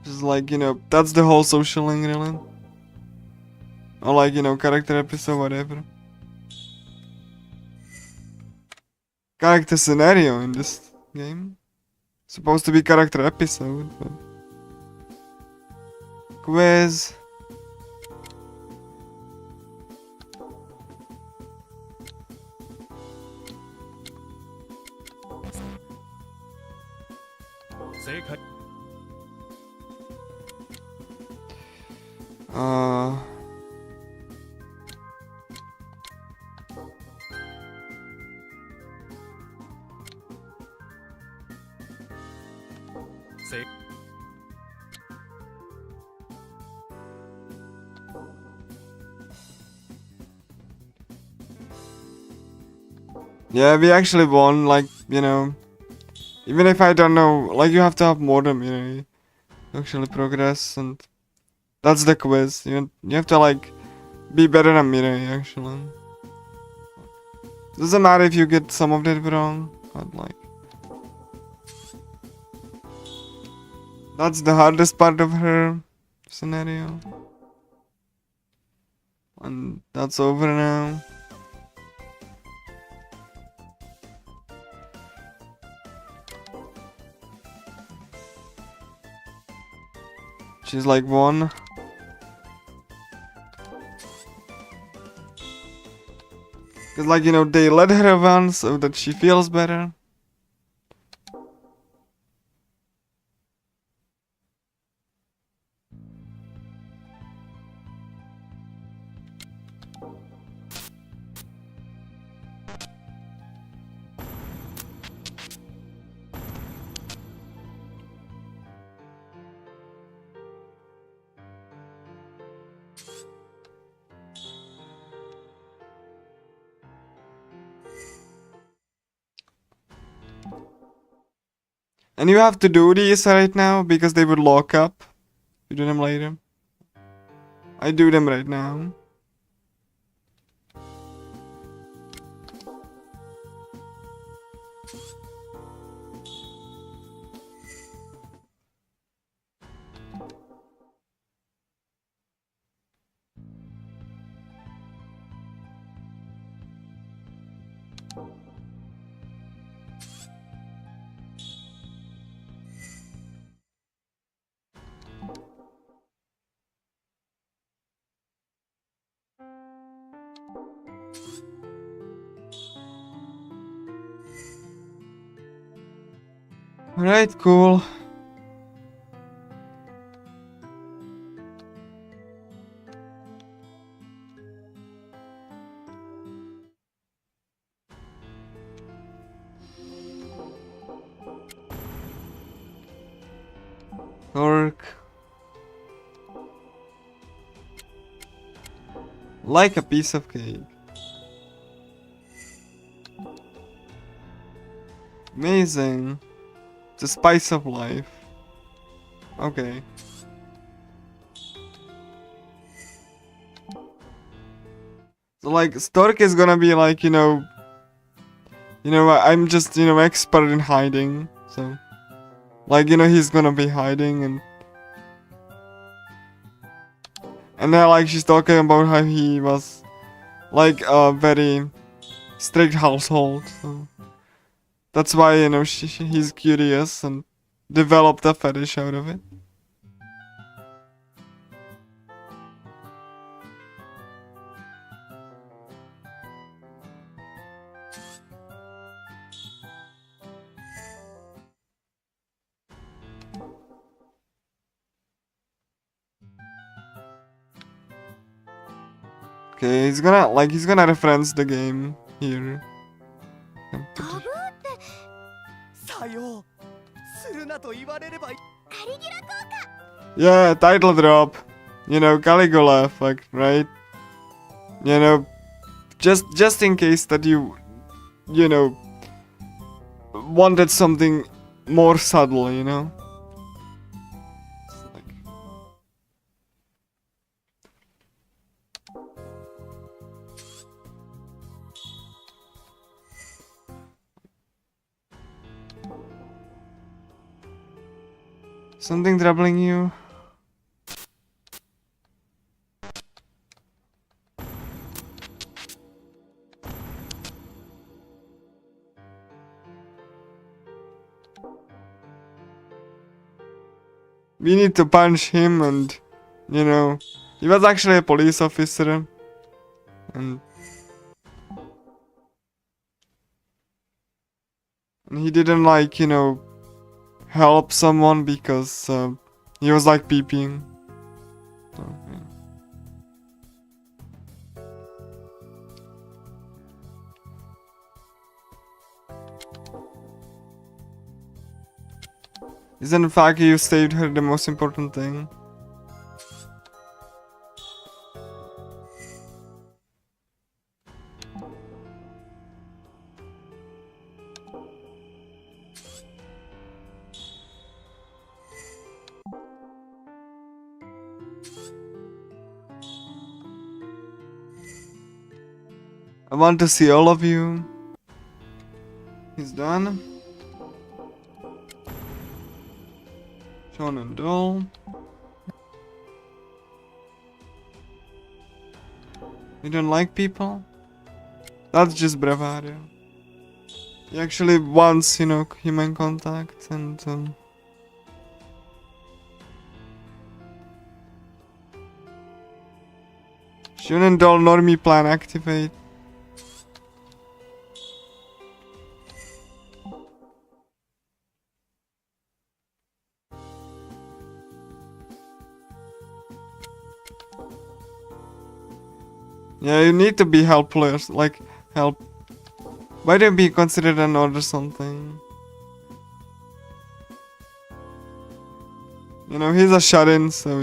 Just like, you know, that's the whole social link, really. Or like, you know, character episode, whatever. Character scenario in this game. Supposed to be character episode, but... Quiz. Yeah, we actually won, like, you know, even if I don't know, like, you have to have more than, you know, to actually progress, and that's the quiz. You have to, like, be better than Mirai, actually. Doesn't matter if you get some of it wrong, but, like, that's the hardest part of her scenario. And that's over now. She's like one. Cause like, you know, they let her run so that she feels better. And you have to do these right now because they would lock up. You do them later. I do them right now. Alright, cool. Work. Like a piece of cake. Amazing. The spice of life. Okay. So like Stork is gonna be like, I'm just, expert in hiding. So like, he's gonna be hiding and then like she's talking about how he was like a very strict household. So that's why, he's curious and developed a fetish out of it. Okay, he's gonna reference the game here. タブーってさようするなと言われれば Yeah, title drop. Caligula effect, right? Just in case that you wanted something more subtle, It's like- Something troubling you? We need to punch him and, he was actually a police officer. And he didn't help someone because he was like peeping. So, yeah. Isn't the fact you saved her the most important thing? I want to see all of you. He's done. Shonen doll. You don't like people? That's just bravado. He actually wants, human contact and Shonen doll normie plan activate. Yeah, you need to be helpless, help. Why don't be considered an order something? He's a shut-in, so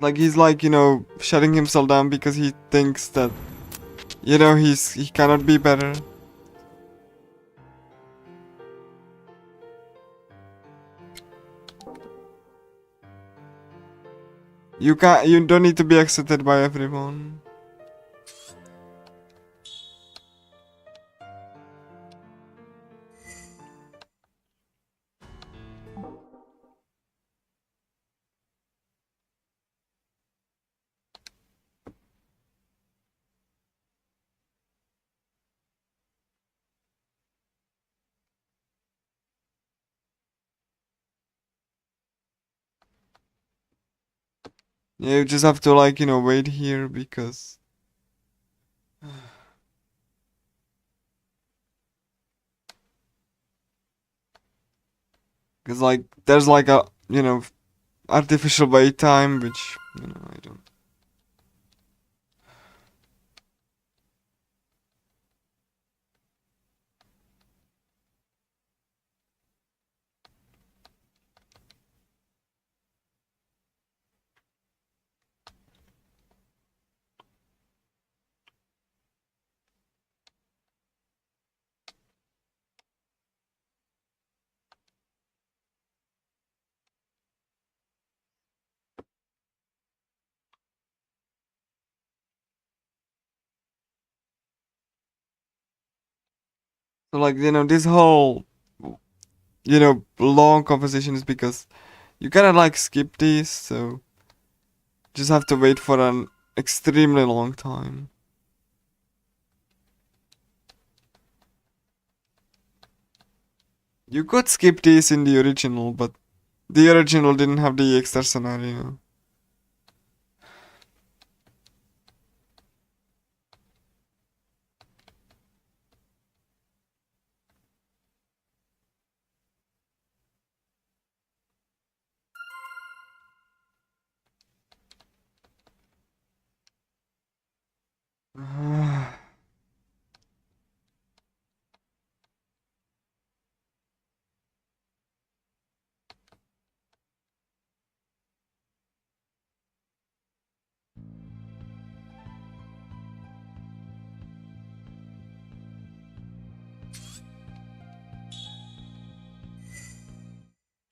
Like he's like, you know, shutting himself down because he thinks that, you know, he cannot be better. You don't need to be accepted by everyone. Yeah, you just have to like, you know, wait here because like there's like a, you know, artificial wait time which, you know, I don't. So like, you know, this whole, you know, long conversation is because you gotta like skip these, so just have to wait for an extremely long time. You could skip these in the original, but the original didn't have the extra scenario.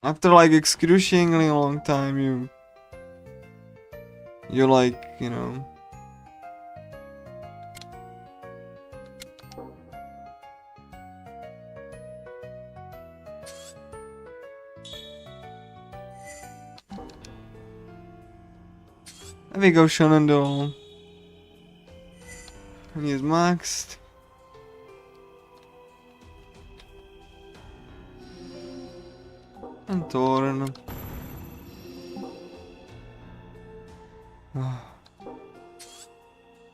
After like excruciatingly long time, you like, you know. There we go, Shenandoah. And he's maxed. And Torn.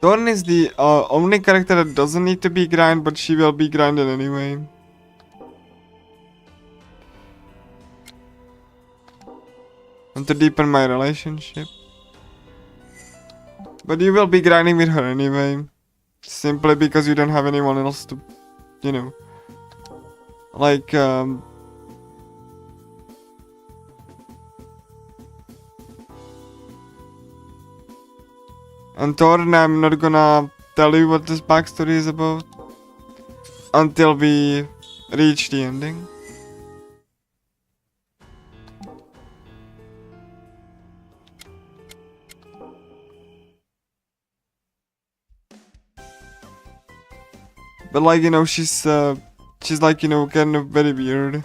Torn is the only character that doesn't need to be grind, but she will be grinded anyway. And to deepen my relationship. But you will be grinding with her anyway. Simply because you don't have anyone else to, you know. Like, and Torn, I'm not gonna tell you what this backstory is about until we reach the ending. But like, you know, she's like, you know, kind of very weird.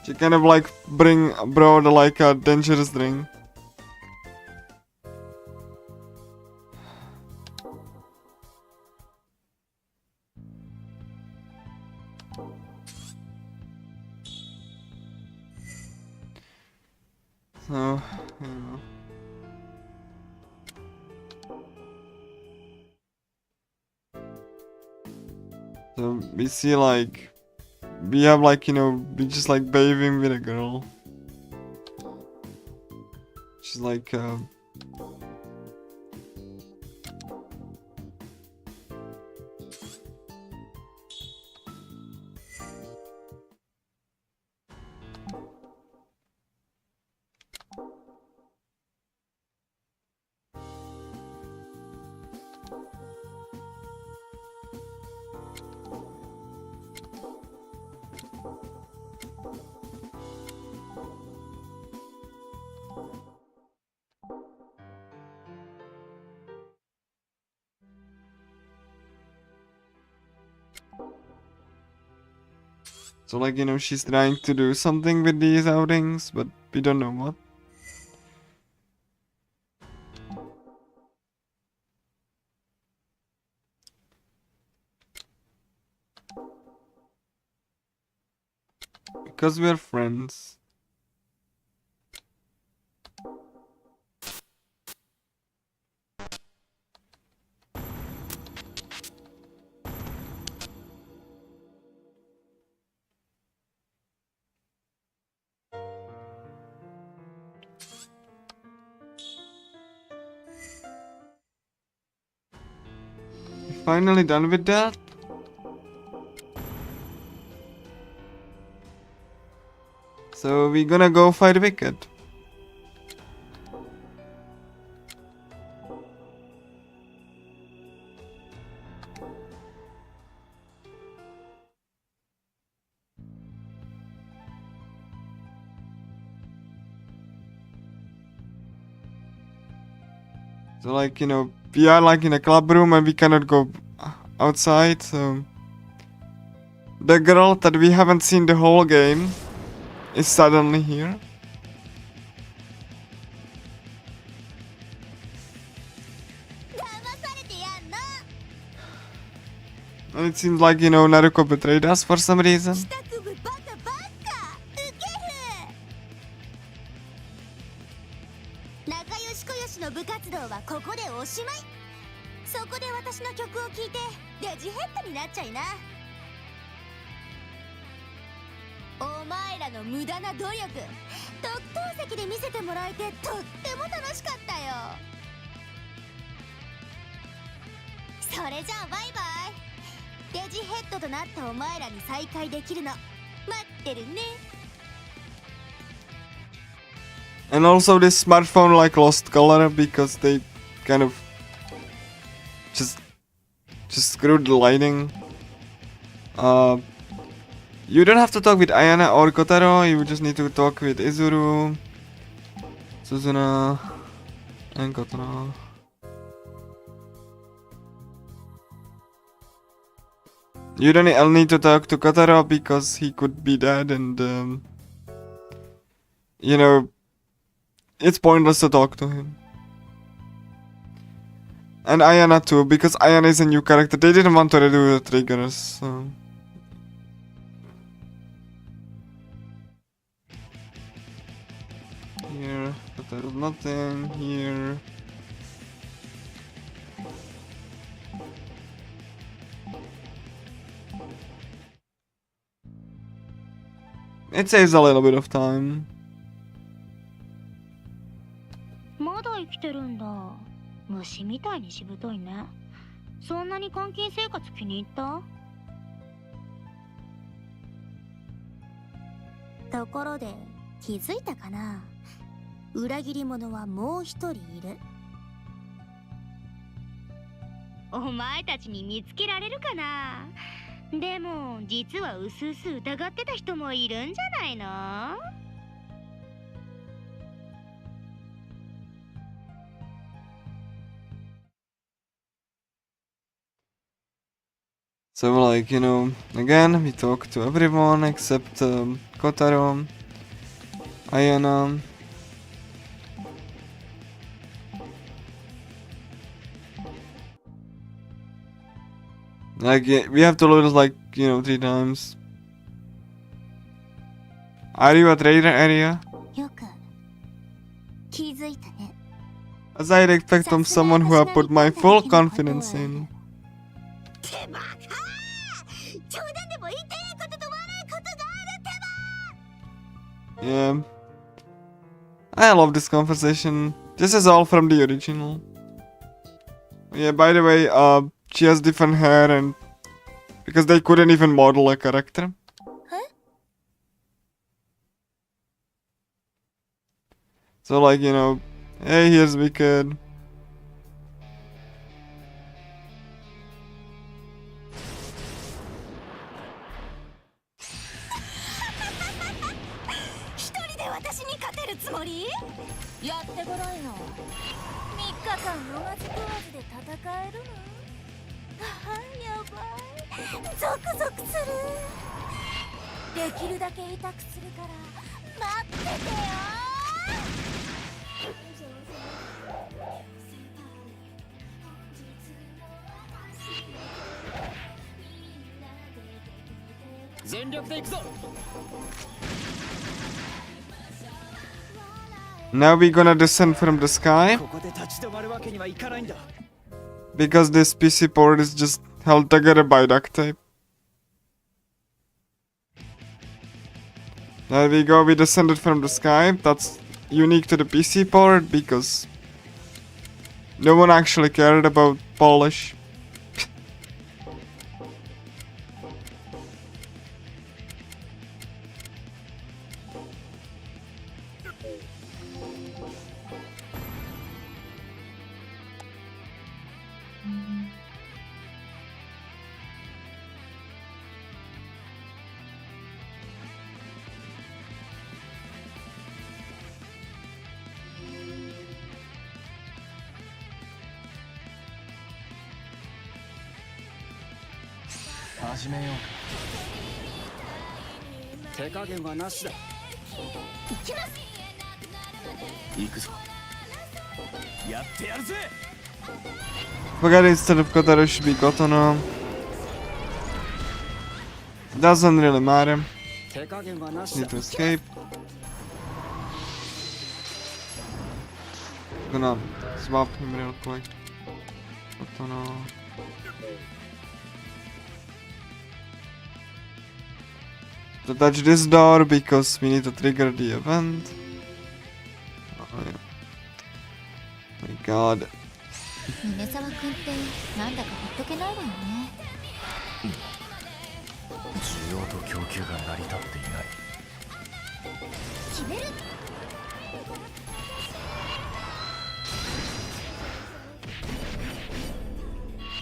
She kind of like brought like a dangerous drink. So, you know. So we see like, we have like, you know, we just like bathing with a girl. She's like, So like, she's trying to do something with these outings, but we don't know what. Because we're friends. Finally done with that. So we're gonna go fight Wicked. So like, we are like in a club room and we cannot go outside, so the girl that we haven't seen the whole game is suddenly here. And it seems like, Naruko betrayed us for some reason. の部活動はここでおしまい。そこで私の曲を聴いてデジヘッドになっちゃいな。お前らの無駄な努力、特等席で見せてもらえてとっても楽しかったよ。それじゃあバイバイ。デジヘッドとなったお前らに再会できるの待ってるね。 And also this smartphone like lost color because they kind of just screwed the lighting. You don't have to talk with Ayana or Kotaro, you just need to talk with Izuru, Suzuna, and Kotaro. You don't need to talk to Kotaro because he could be dead and you know, it's pointless to talk to him. And Ayana too, because Ayana is a new character. They didn't want to redo the triggers, so... Here, but there is nothing here. It saves a little bit of time. まだ生きてるんだ。虫みたいにしぶといね。そんなに監禁生活気に入った？ところで気づいたかな？裏切り者はもう一人いる。お前たちに見つけられるかな？でも実はうすうす疑ってた人もいるんじゃないの？ So like, you know, again, we talk to everyone except Kotaro, Ayana. Like, we have to load it like, you know, 3 times. Are you a traitor, Area? よく気づいたね。 As I'd expect from someone who I put my full confidence in. てばか冗談でも言いたいことと悪いことがあるてば Yeah. I love this conversation. This is all from the original. Yeah, by the way, she has different hair and... Because they couldn't even model a character. Huh? So like, you know... Hey, here's Wicked. できるだけ痛くするから待っててよ全力で行くぞ。 Now we're gonna descend from the sky ここで立ち止まるわけにはいかないんだ。 because this PC port is just held together by duct tape. There we go, we descended from the sky. That's unique to the PC port because no one actually cared about Polish. Take 加減はなしだ。行くぞ。やってやるぜ。 Forget instead of Kotaro should be Kotono. Doesn't really matter. 手加減はなし Need だ。 to escape. Gonna swap him real quick. Kotono. To touch this door because we need to trigger the event. Oh, yeah. My god. 峰沢君ってなんだかほっとけないわよね。需要と供給が成り立っていない。決める。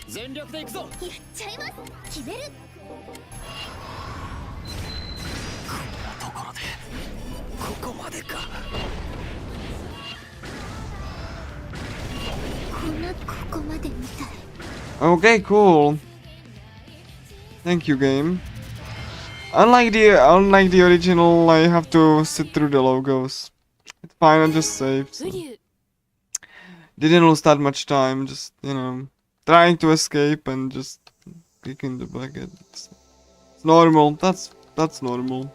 全力で行くぞ。やっちゃいます。決める。ところでここまでか。ここまでみたい。 Okay, cool. Thank you, game. Unlike the original, I have to sit through the logos. It's fine, I just saved. So. FuRyu Didn't lose that much time, just, trying to escape and just kicking the bucket. It's normal, that's normal.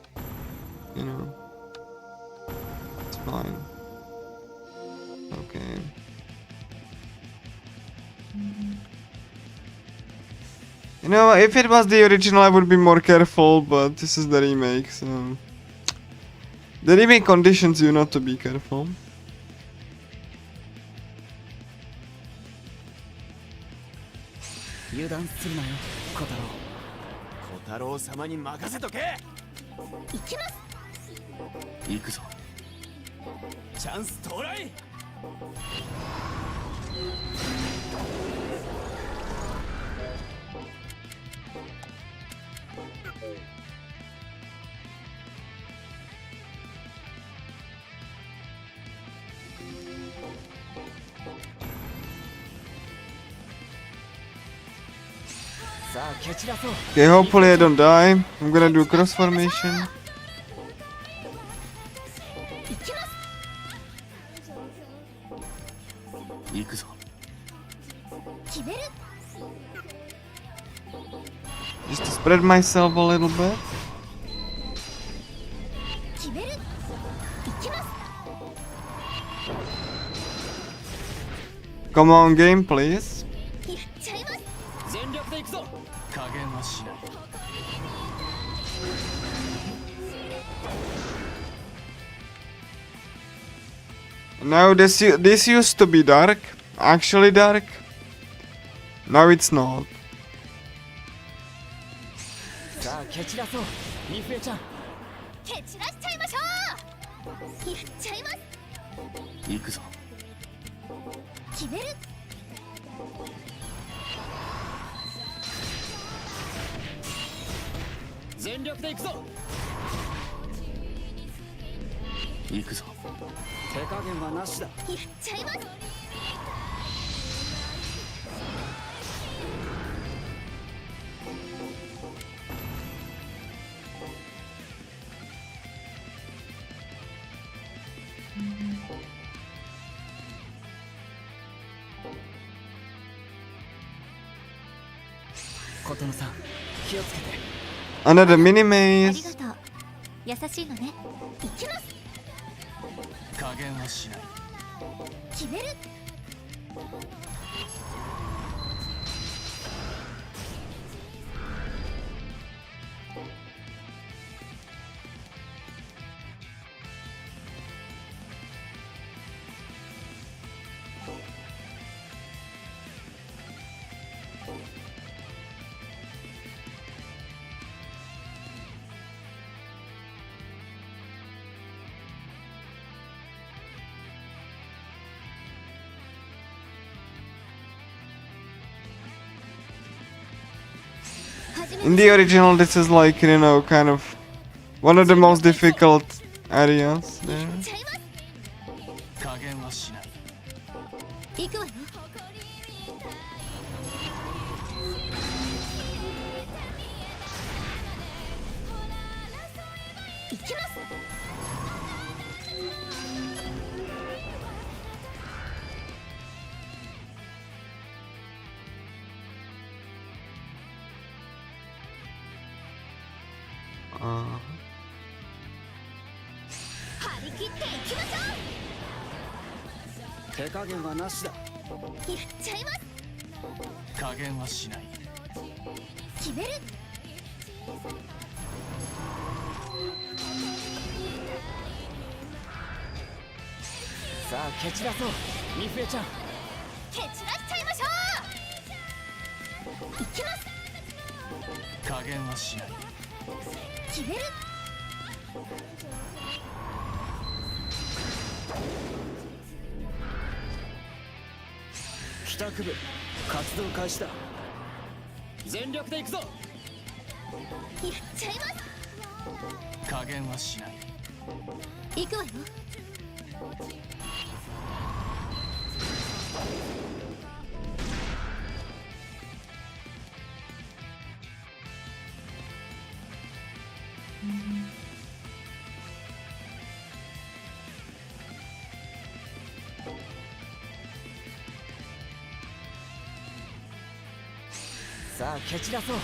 It's fine. Okay. If it was the original, I would be more careful, but this is the remake, so... The remake conditions you not to be careful. 油断するなよ、小太郎。小太郎様に任せとけ。行きます。行くぞ。チャンス到来。さあ蹴散らそう。 Okay, hopefully I don't die. I'm gonna do cross formation. 行くぞ。決める。 Just to spread myself a little bit. 決める。行きます。 Come on, game, please. やっちゃいます。全力で行くぞ。加減はしない。 Now this used to be dark, actually dark. Now it's not. さあ蹴散らそう。ミフエちゃん。蹴散らしちゃいましょう。やっちゃいます。行くぞ。決める。全力で行くぞ。行くぞ。手加減はなしだ。やっちゃいます。琴乃さん気をつけて。 Another mini あり maze. がとう。優しいのね。行きます。加減はしない。決める。In the original, this is like, you know, kind of one of the most difficult areas there. ちゃいます。加減はしない。行くわよ。行きます。張り切っていきましょ手加減はなしだ。う。やっちゃいます。加減はしない。決める。さあ蹴散らそう。ミフエちゃん。蹴散らしちゃいましょう。行きます。加減はしない。決める。帰宅部活動開始だ。全力で行くぞ。やっちゃいます。加減はしない。行くわよ。さあ蹴散らそう。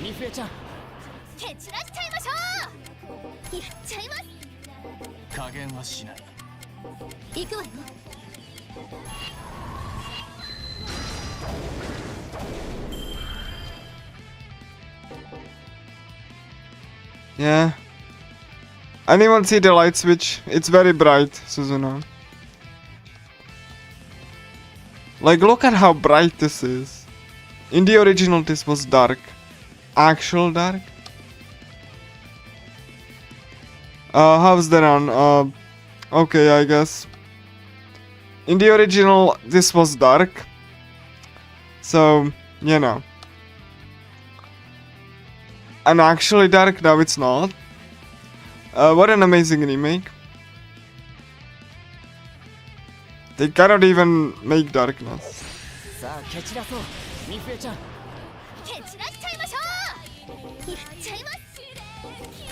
ミフエちゃん。蹴散らしちゃいましょう。やっちゃいます。加減はしない。行くわよ。Yeah. Anyone see the light switch? It's very bright, Suzuno. Like, look at how bright this is. In the original, this was dark. Actual dark. How's that on? Okay, I guess. In the original, this was dark. So, you know. And actually dark, now it's not. What an amazing remake. They cannot even make darkness. さあ蹴散らそう。ミフエちゃん。蹴散らしちゃいましょう。やっちゃいます。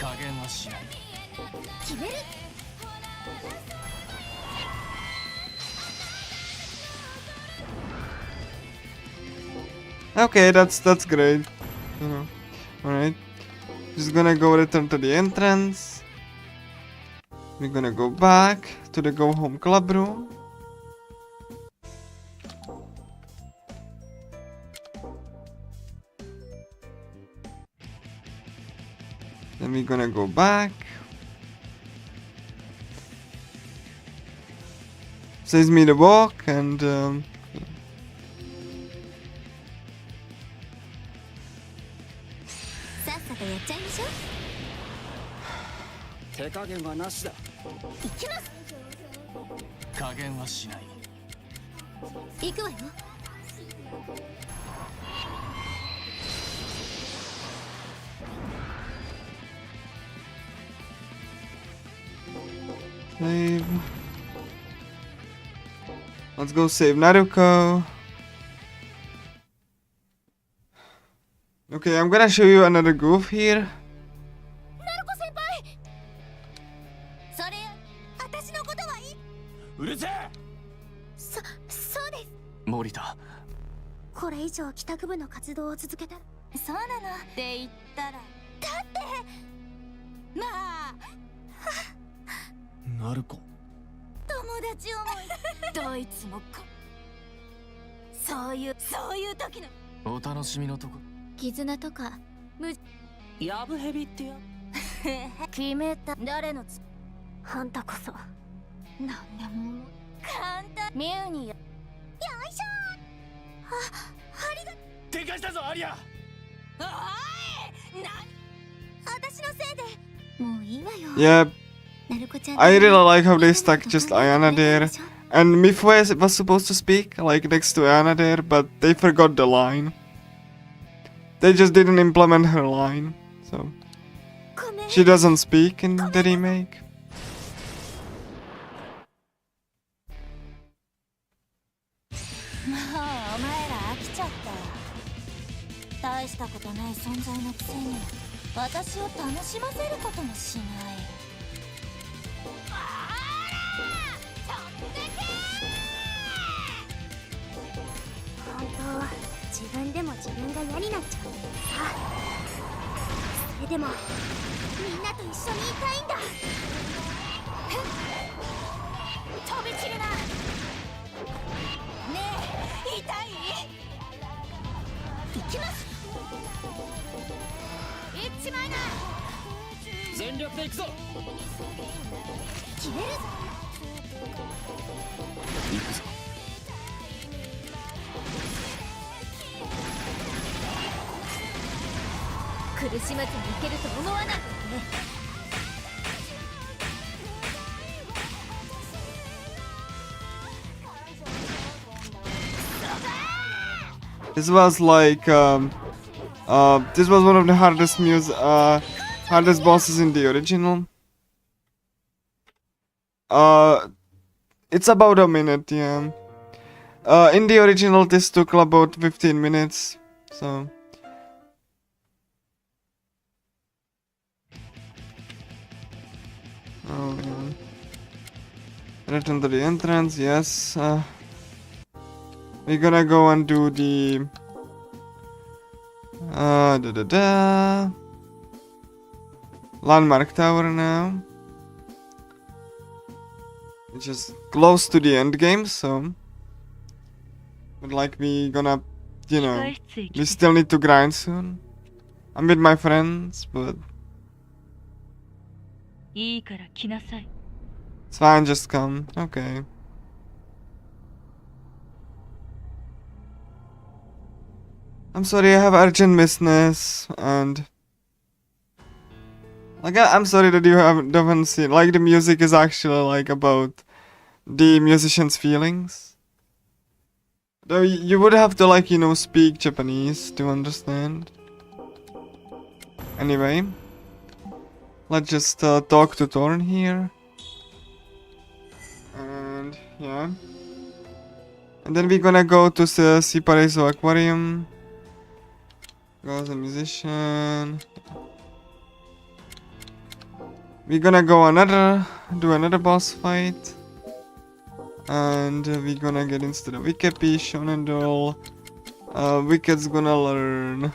加減はしない。決める。Okay, that's great. You know. Alright. Just gonna go return to the entrance. We're gonna go back to the go home club room. Then we're gonna go back. Says me to walk andさっさとやっちゃいましょう。手加減はなしだ。行きます。加減はしない。行くわよ。save. Let's go save Naruko. Okay, I'm gonna show you another goof here. ナルコ先輩。それ、私のことはいい。うるせえ。そうです。森田。これ以上期帰宅部の活動を続けた。そうなのって言ったらだってまあナルコ友達思いどいつもそういう時のお楽しみのとこ。絆とかヤブヘビってや決めた誰のあんたこそ。なんでも簡単ミュウによいしょでかしたぞアリア。おい私のせいでもういいわよ。 Yeah, なるこちゃん I really like how they stuck just Ayana there. And Mifue was supposed to speak, like, next to Ayana there, but they forgot the line. They just didn't implement her line, so... ごめん。 She doesn't speak in the remake. もうお前ら飽きちゃった大したことない存在のくせに私を楽しませることもしない本当は自分でも自分が嫌になっちゃうんだよさ。それでもみんなと一緒にいたいんだ。飛び散るなねえ痛い行きます行っちまいな全力で行くぞ。決めるぞ行くぞ。苦しまずにいけると思わないでね This was like, this was one of the hardest hardest bosses in the original. It's about a minute, yeah. In the original, this took about 15 minutes, so... Oh, yeah. Return to the entrance, yes. We're gonna go and do the... Landmark Tower now. Which is close to the end game, so... But like, we gonna, you know... We still need to grind soon. I'm with my friends, but... いいから来なさい。 It's fine, just come. Okay. I'm sorry, I have urgent business, and... Like, I'm sorry that you haven't seen... Like, the music is actually, like, about the musician's feelings. Though, you would have to, like, you know, speak Japanese to understand. Anyway. Let's just talk to Thorn here. And, yeah. And then we're gonna go to the Siparaiso Aquarium. Goes a musician. We're gonna go do another boss fight. And we're gonna get into the Wikepi, Shonen Doll. Wicked's gonna learn,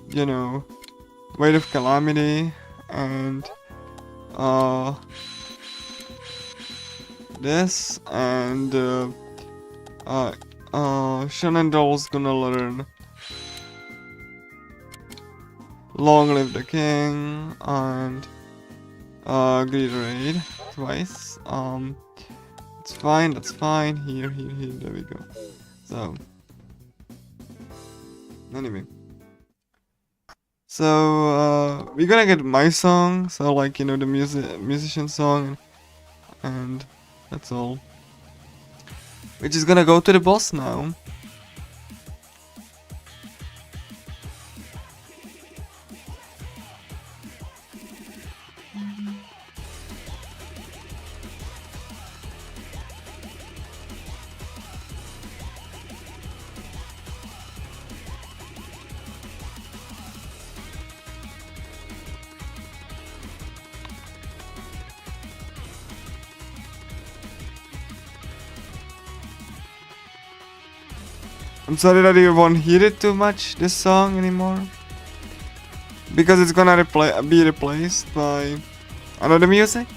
you know, Weight of Calamity. And, this. And, Shonen Doll's gonna learn Long Live the King and Greed Raid twice. It's fine, that's fine. Here, there we go. So anyway. So we're gonna get my song, so like, you know, the musician song, and that's all. We're just gonna go to the boss now. I'm sorry that you won't hear it too much, this song anymore. Because it's gonna be replaced by another music.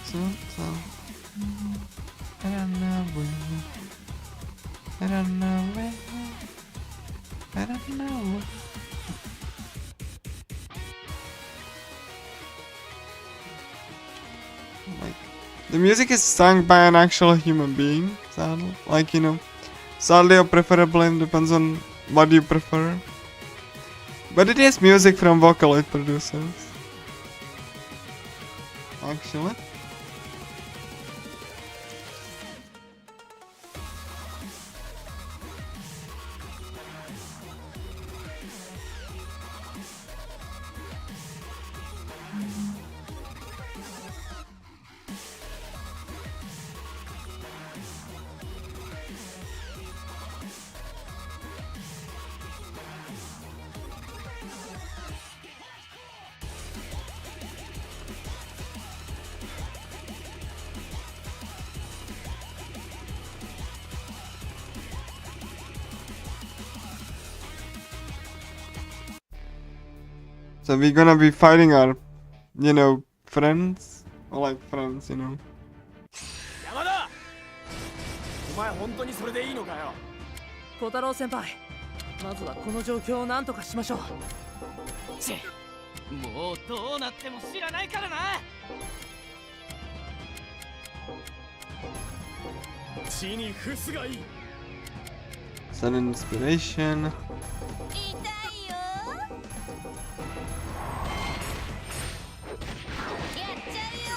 So I don't know where. I don't know where. I don't know. Like, the music is sung by an actual human being, sadly. Like, you know, sadly or preferably, it depends on what you prefer. But it is music from Vocaloid producers. Actually. So we're gonna be fighting our, you know, friends. Or like friends, you know. 山田お前本当にそれでいいのかよ。小太郎先輩、まずはこの状況を何とかしましょう。チッ、もうどうなっても知らないからな。血にフスがいい。 Sudden inspiration. 痛いよ。やっちゃうよ。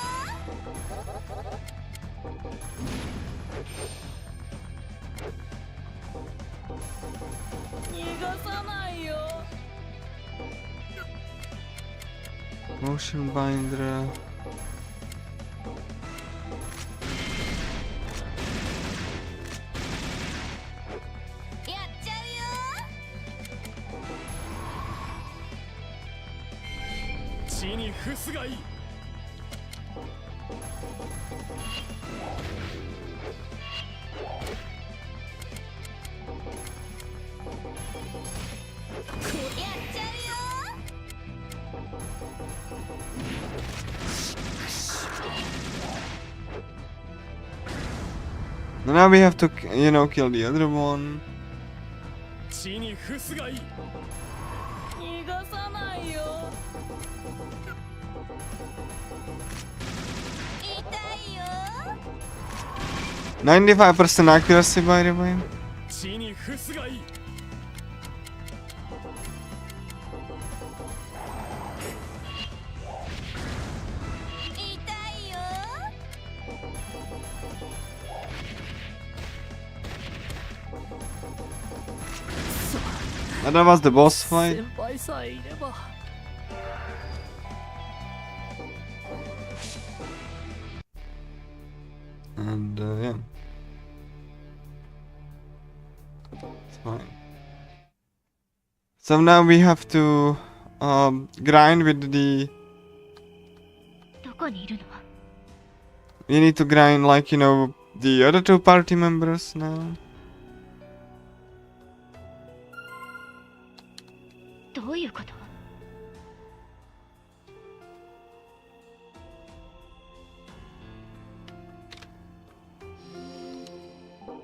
逃がさないよ。 Motion binder. 血にフスがいい。Now we have to, you know, kill the other one. 血にフスがいい。逃がさないよ。痛いよ。 95% accuracy, by the way. 血にフスがいい。痛いよ。 And that was the boss fight. 先輩さえいれば。 And yeah, it's fine. So now we have to grind with the. どこにいるの？ We need to grind like, you know, the other two party members now. どういうこと？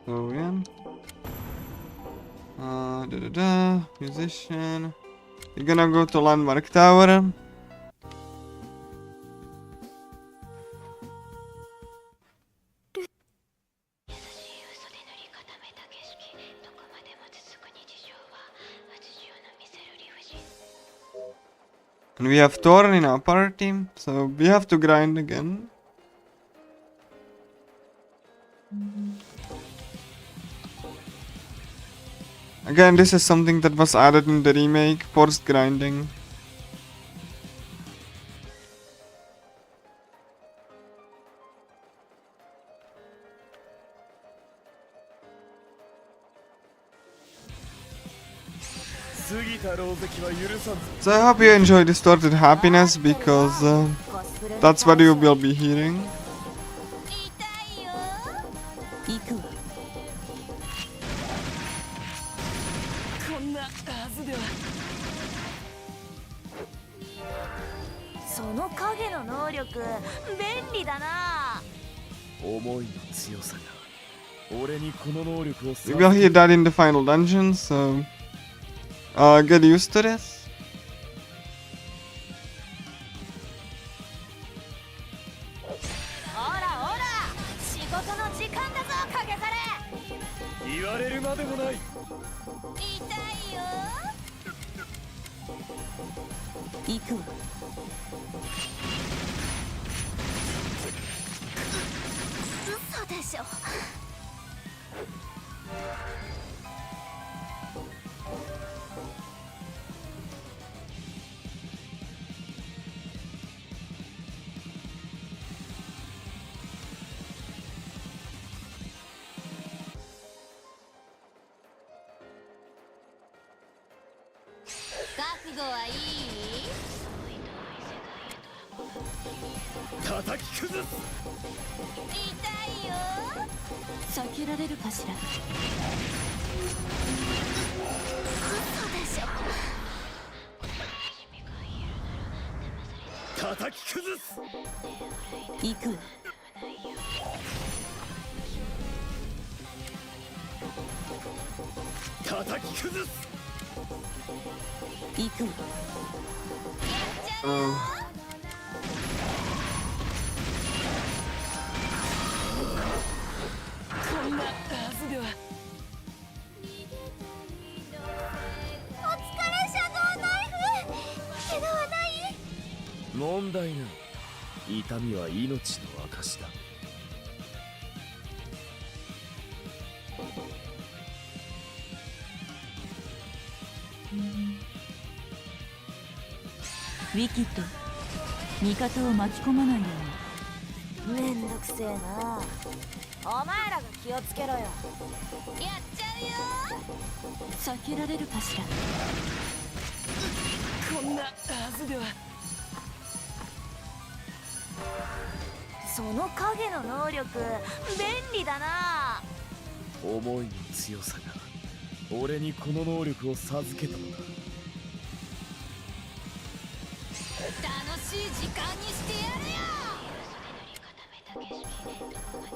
So yeah. Musician. You're gonna go to Landmark Tower. And we have Thorn in our party, so we have to grind again. Again, this is something that was added in the remake, forced grinding. So I hope you enjoy Distorted Happiness, because that's what you will be hearing. 痛いよ。行くわ。ずでは。その影の能力便利だな。思いの強さが俺にこの能力を Well, he died in the final dungeon, so get used to this. ほらほら、仕事の時間だぞ影ざれ。言われるまでもない。痛いよ。行くわ。嘘でしょ。覚悟はいい？叩き崩す。痛いよ。避けられるかしら。嘘でしょ。叩き崩す。行くわ。叩き崩す。行くわ。こんなはずでは。お疲れシャドウナイフ。怪我はない？問題ない。痛みは命の証だ。ウィキッド、味方を巻き込まないように。めんどくせえな。お前らが気をつけろよ。やっちゃうよ。避けられるかしら。こんなはずでは。その影の能力便利だな。思いの強さが俺にこの能力を授けたのだ。楽しい時間にしてやるよ。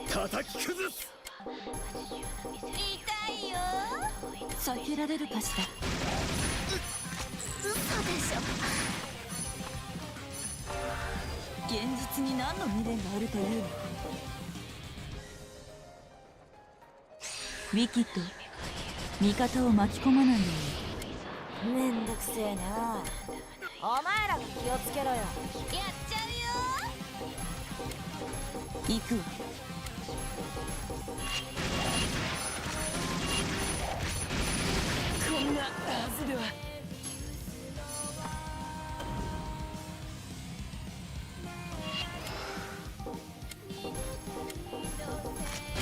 叩き崩す。痛いよ。避けられるかしら。嘘でしょ。現実に何の未練があるというの。ウィキッド、味方を巻き込まないように。めんどくせえな。お前らが気をつけろよ。やっちゃうよ。行くわ。こんなはずでは。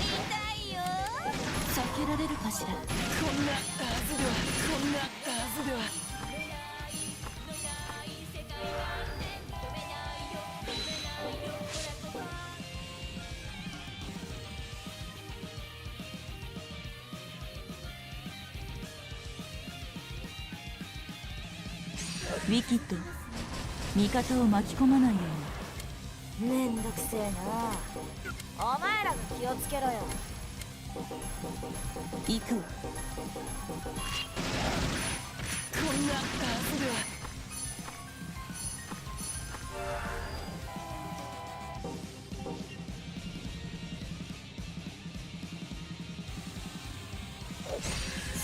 痛いよ。避けられるかしら。こんなはずでは。こんなはずでは。ウィキッド、味方を巻き込まないように。めんどくせえな。お前らが気をつけろよ。行くわ。こんなはずでは。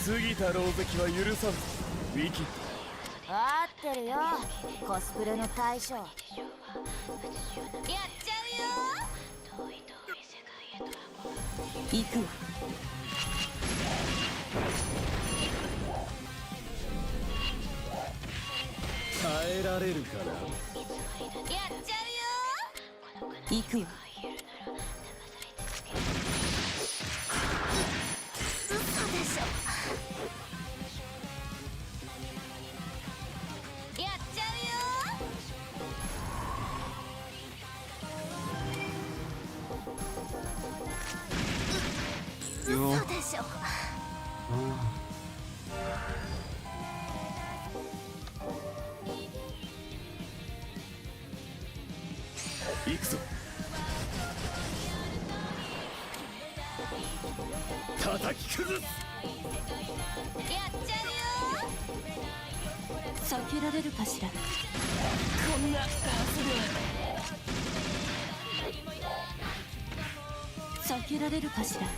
過ぎた狼藉は許さん。ウィキッ合ってるよ。コスプレの大将。やっちゃうよ。行くわ。耐えられるかな。やっちゃうよ。行くわ。嘘でしょ。やっちゃうよ。よ。嘘でしょ。行くぞ。叩き崩す。やっちゃうよ。避けられるかしら。こんなはずでは。避けられるかしら。やっ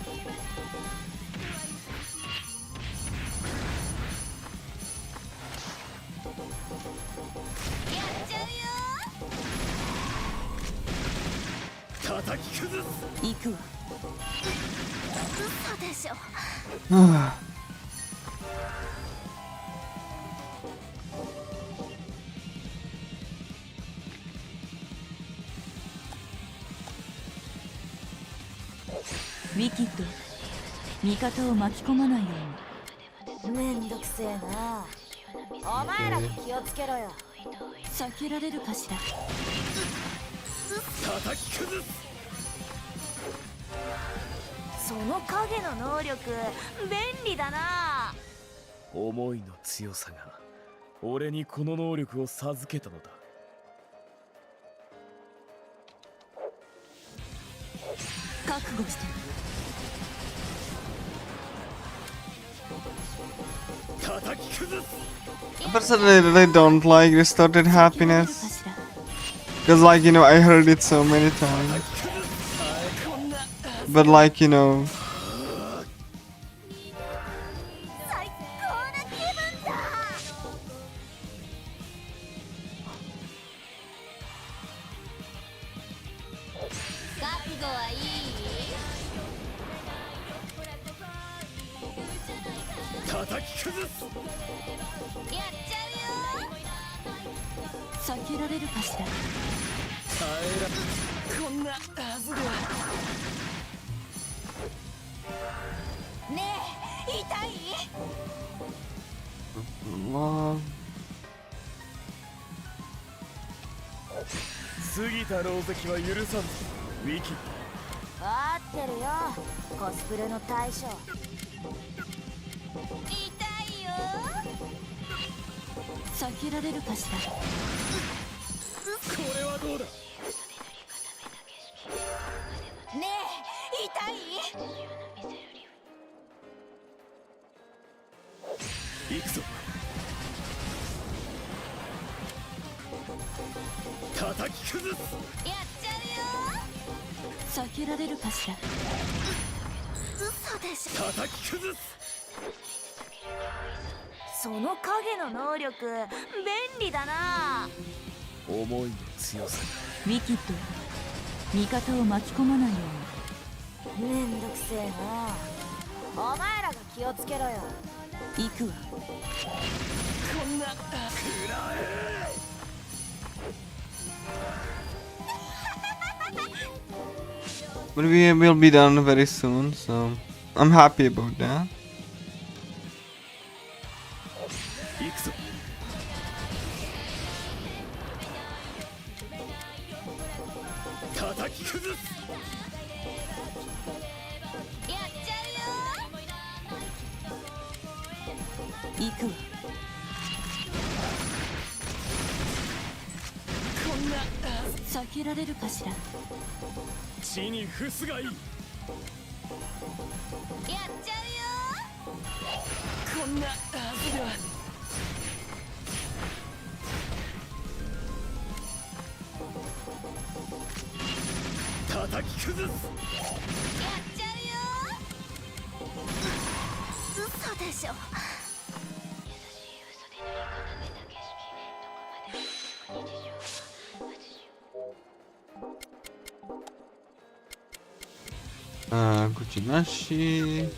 ちゃうよ。叩き崩す。行くわ。嘘でしょ。ウィキッド、味方を巻き込まないように。めんどくせえな。お前ら気をつけろよ。避けられるかしら。叩き崩す。その影の能力便利だな。思いの強さが俺にこの能力を授けたのだ。覚悟して。叩き崩す。 Personally, I really don't like distorted happiness. Because, like, you know, I heard it so many times. But, like, you know. 最高な気分だ。覚悟はいい？叩き崩す。やっちゃうよ。避けられるかしら。こんなはずでは。ねえ、痛い？過ぎた狼藉は許さんぞ、ウィキ。わってるよ、コスプレの大将。痛いよ。避けられるかしら。これはどうだ。ねえ、痛い？行くぞ。叩き崩す。やっちゃうよ。避けられるかしら。嘘でしょ。叩き崩す。その影の能力便利だな。思いの強さ。ウィキッド、味方を巻き込まないようめんどくせえな。お前らが気をつけろよ。に。行くわ。こんなはず。But we will be done very soon, so I'm happy about that. 行くぞ。叩き崩す。やっちゃうよ。行くわ。こんなはず。避けられるかしら。地に伏すがいい。やっちゃうよ。こんなはずでは。叩き崩す。やっちゃうよ。嘘でしょ。こっちなし。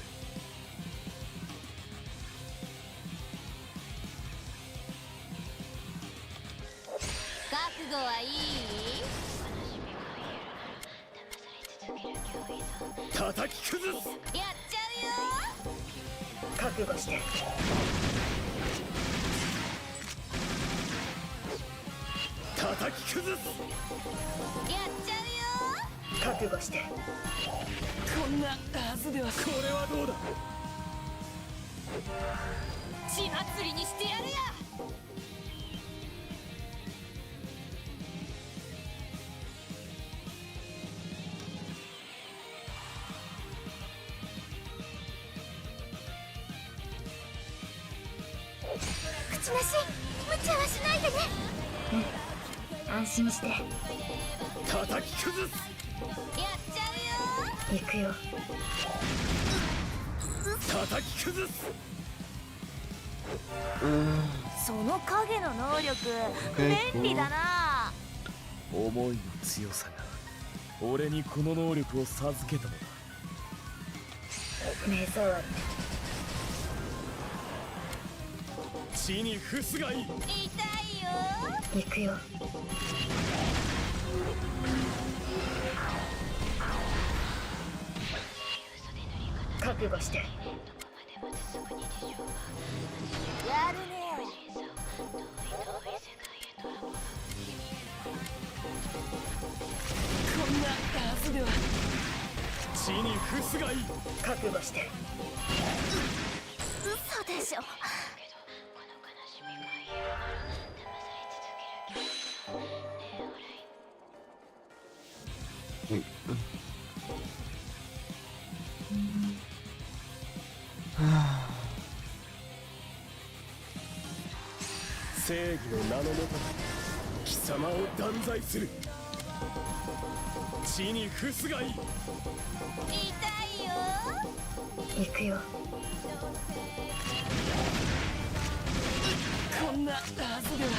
覚悟はいい？叩き崩す。やっちゃうよ。覚悟して。叩き崩す。やっちゃうよ。覚悟して。こんなはずでは。これはどうだ。血祭りにしてやるよ。ちなし無茶はしないでね。安心して。叩き崩す。やっちゃうよ。行くよ。叩き崩す。その影の能力 Okay, 便利 cool. だな。思いの強さが俺にこの能力を授けたのだ。目障り。地に伏すがいい。痛いよ。行くよ。覚悟して。やるね。こんなはずでは。地に伏すがいい。覚悟して。嘘でしょ。正義の名のもと貴様を断罪する。地に伏すがいい。痛いよ。行くよ。こんなはずでは。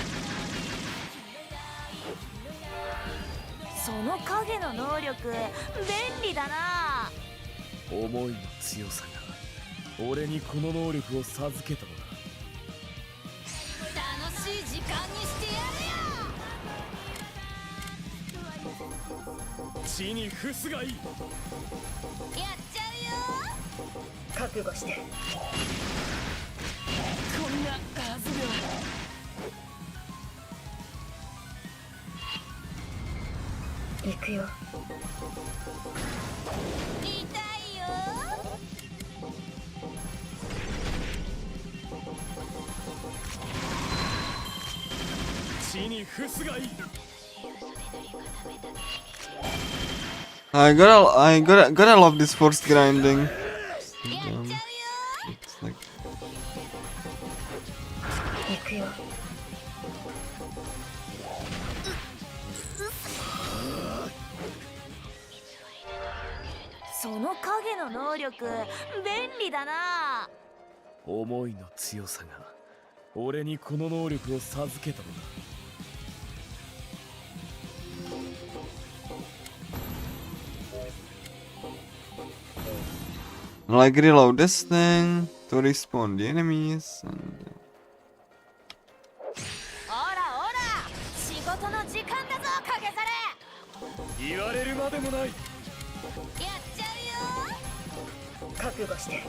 その影の能力便利だな。思いの強さが俺にこの能力を授けたのだ。楽しい時間にしてやるよ。地に伏すがいい。やっちゃうよ。覚悟して。こんなはずでは。行くよ。痛いよ。地に伏すがいい。I gotta love this forced grinding. やっちゃうよ。 It's like 行くよ。その影の能力便利だな。思いの強さが俺にこの能力を授けたのだ。like reload this thing to respawn the enemies and おらおら、仕事の時間だぞ影され。言われるまでもない。やっちゃうよ。覚悟して。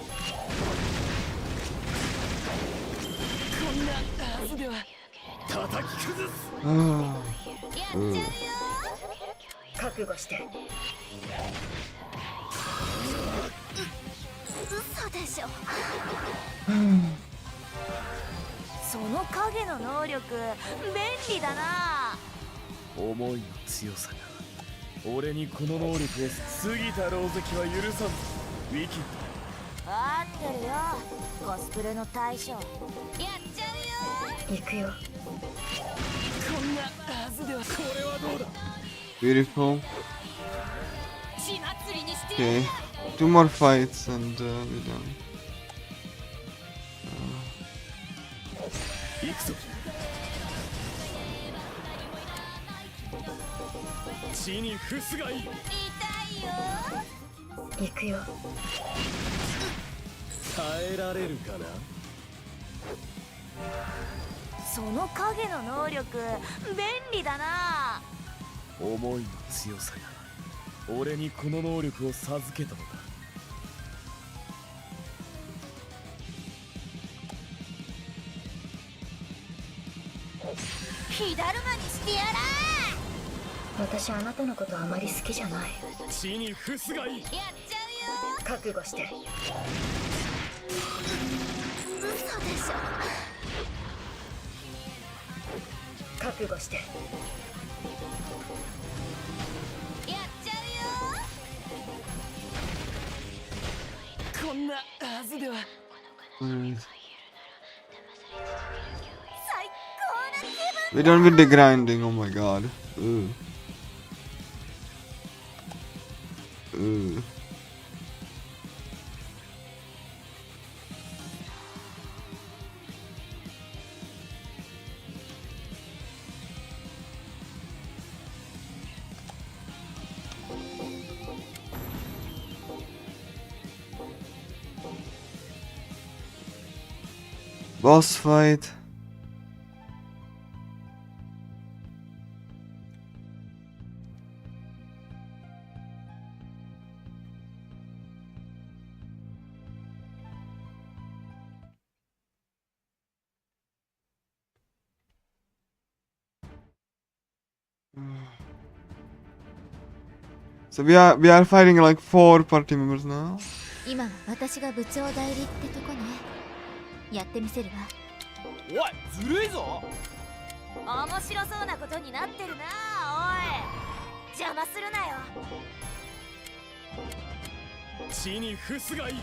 こんなはずでは。叩き崩す。ah, やっちゃうよ。覚悟して。嘘でしょ。その影の能力便利だな。思いの強さが俺にこの能力を過ぎた狼藉は許さん。ウィキッ合ってるよ、コスプレの大将。やっちゃうよ。行くよ。こんなはずでは。これはどうだ。 beautiful. 血祭りにしてやる Okay, よ。 2 more fights and we're done. 行くぞ。地に伏すがいい。痛いよ。行くよ。耐えられるかな。その影の能力便利だな。思いの強さが俺にこの能力を授けたのだ。火だるまにしてやら。私あなたのことあまり好きじゃない。地に伏すがいい。やっちゃうよ。覚悟して。嘘でしょ。覚悟して。やっちゃうよ。こんなはずでは。Mm. We're done with the grinding, oh my god. Ugh. Ugh. Boss fight. So we are fighting like 4 party members now. 今は私が部長代理ってとこね。やってみせるわ。おい、ずるいぞ。面白そうなことになってるな、おい。邪魔するなよ。地に伏すがいい。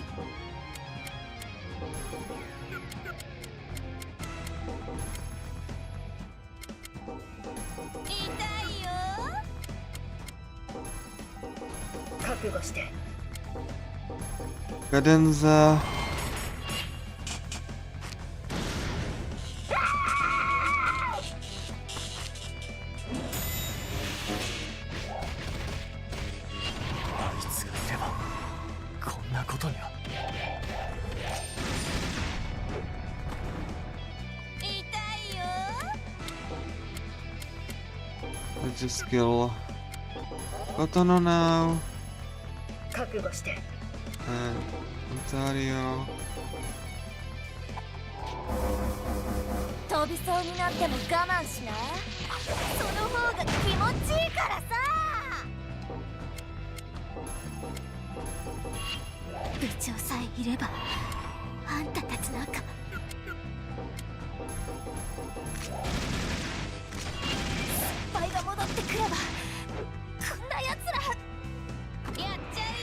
痛いよ。覚悟して。Cadenza. Let's just kill Kotono now. 覚悟して。And Ontario. 飛びそうになっても我慢しない。その方が気持ちいいからさ。部長さえいればあんたたちなんか。失敗が戻ってくればこんなやつらやっちゃう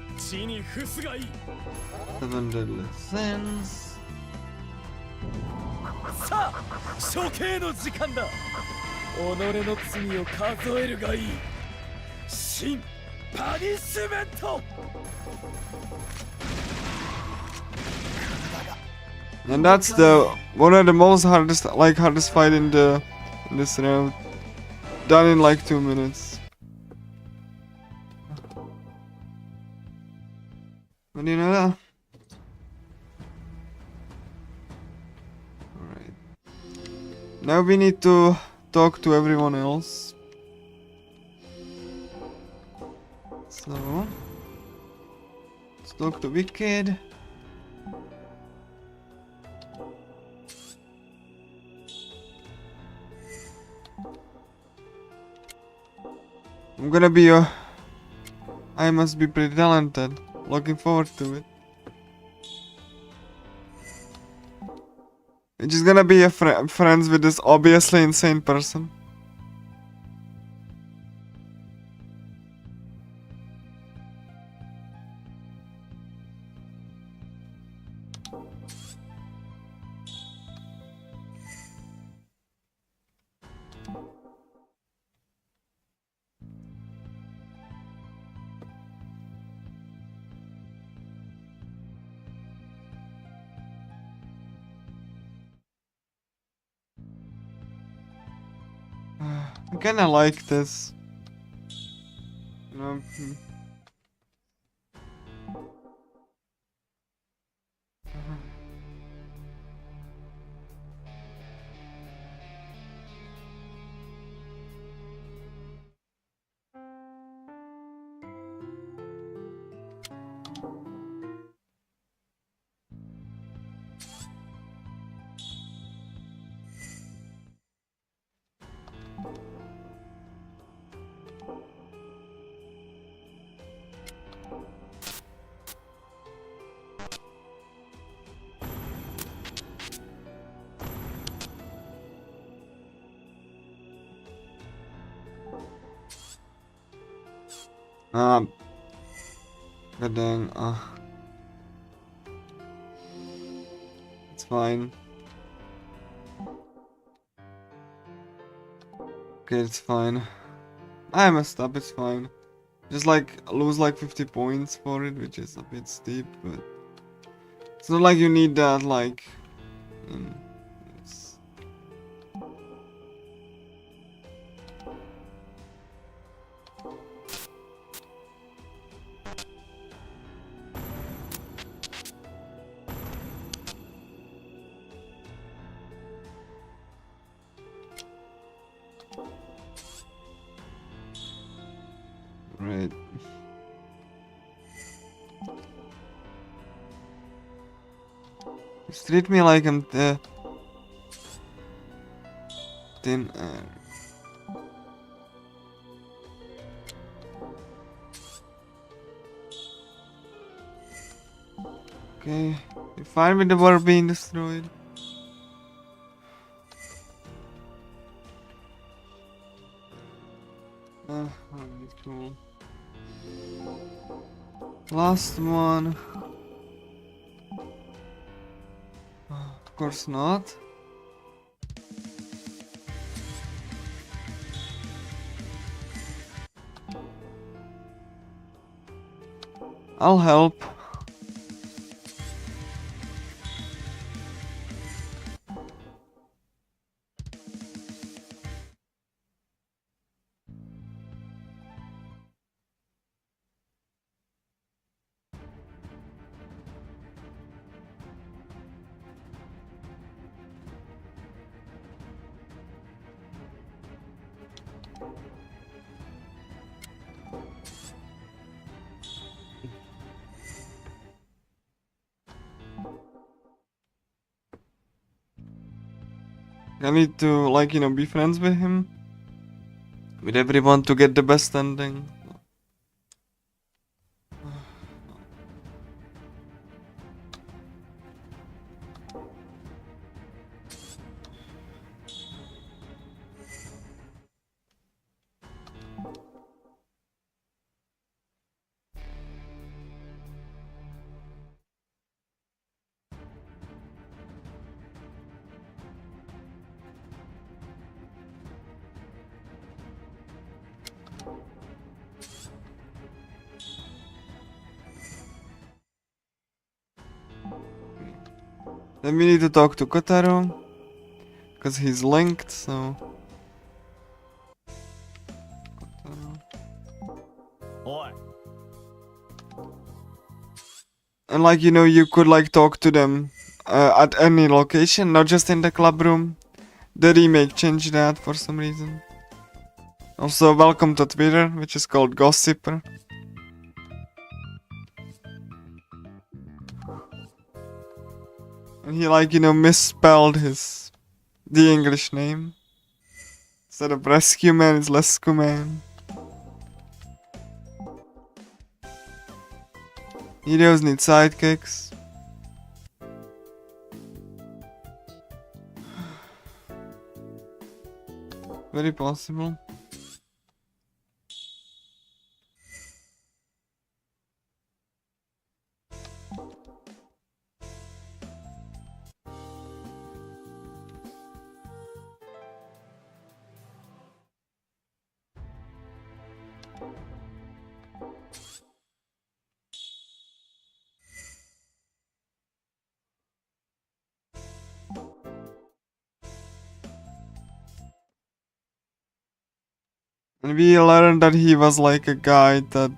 よ。地に伏すがいい。 7 deadly sins. さあ、処刑の時間だ。己の罪を数えるがいい。新パニッシュメント。 And that's the one of the most hardest fight in this round. Done in like 2 minutes. What do you know that? Alright. Now we need to talk to everyone else. So let's talk to Wicked. I'm gonna be I must be pretty talented. Looking forward to it. We're just gonna be friends with this obviously insane person. I kinda like this. You know, God dang, fine. Okay, it's fine. I messed up, it's fine. Just like lose like 50 points for it, which is a bit steep, but it's not like you need that, like, it's... Right. Just treat me like I'm the thin air. Okay, you fine with the world being destroyed? Alright, cool. Last one. Of course not. I'll help. I need to, like, you know, be friends with him. With everyone to get the best ending. Then we need to talk to Kotaro. Because he's linked, so... And like, you know, you could like talk to them at any location, not just in the club room. The remake changed that for some reason. Also, welcome to Twitter, which is called Gossiper. And he like, you know, misspelled the English name. Instead of Rescue Man, it's Rescue Man. Heroes need sidekicks. Very possible. And we learned that he was like a guy that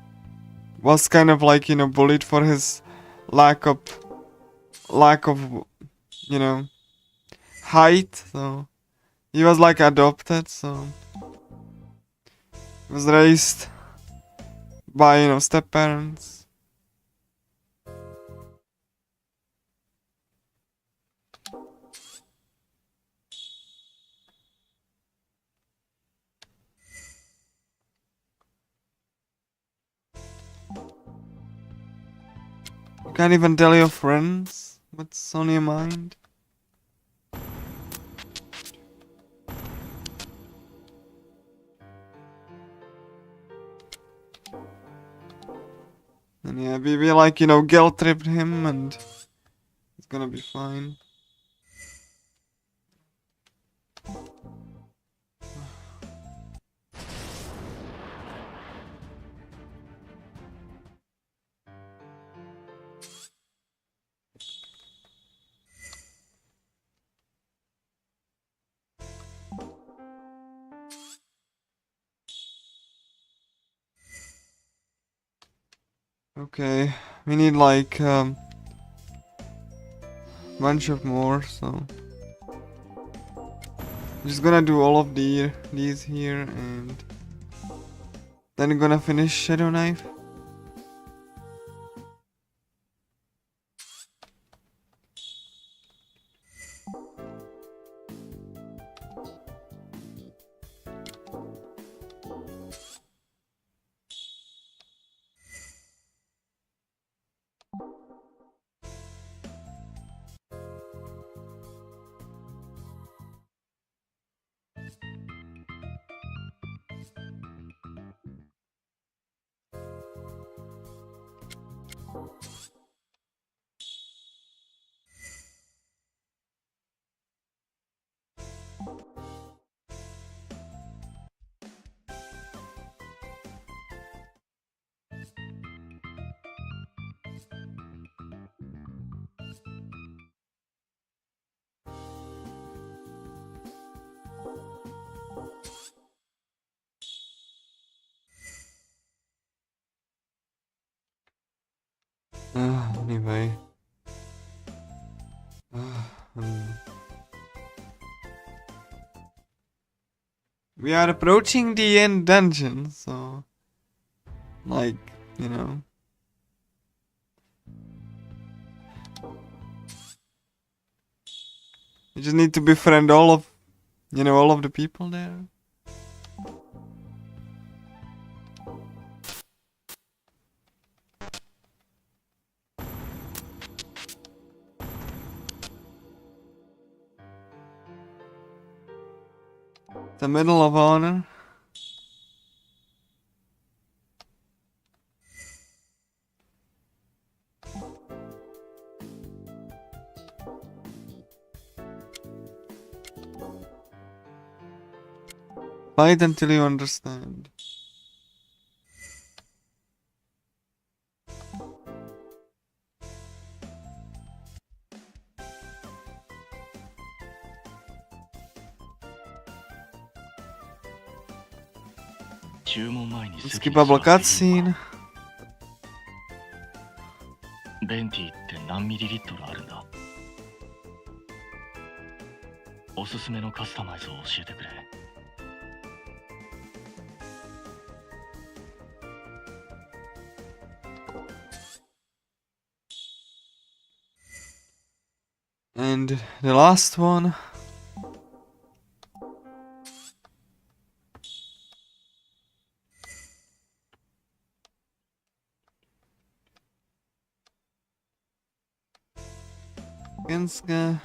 was kind of like, you know, bullied for his lack of, you know, height. So he was like adopted, so he was raised by, you know, step parents. You can't even tell your friends what's on your mind. And yeah, we like, you know, guilt tripped him and it's gonna be fine. Okay, we need like bunch of more, so I'm just gonna do all of these here, and then I'm gonna finish Shadow Knife. Anyway. We are approaching the end dungeon, so like, you know. You just need to befriend all of the people there. The Medal of Honor. Fight until you understand. Skippable cutscene. ベンティって何ミリリットルあるんだ？おすすめのカスタマイズを教えてくれ。And the last one. Genska.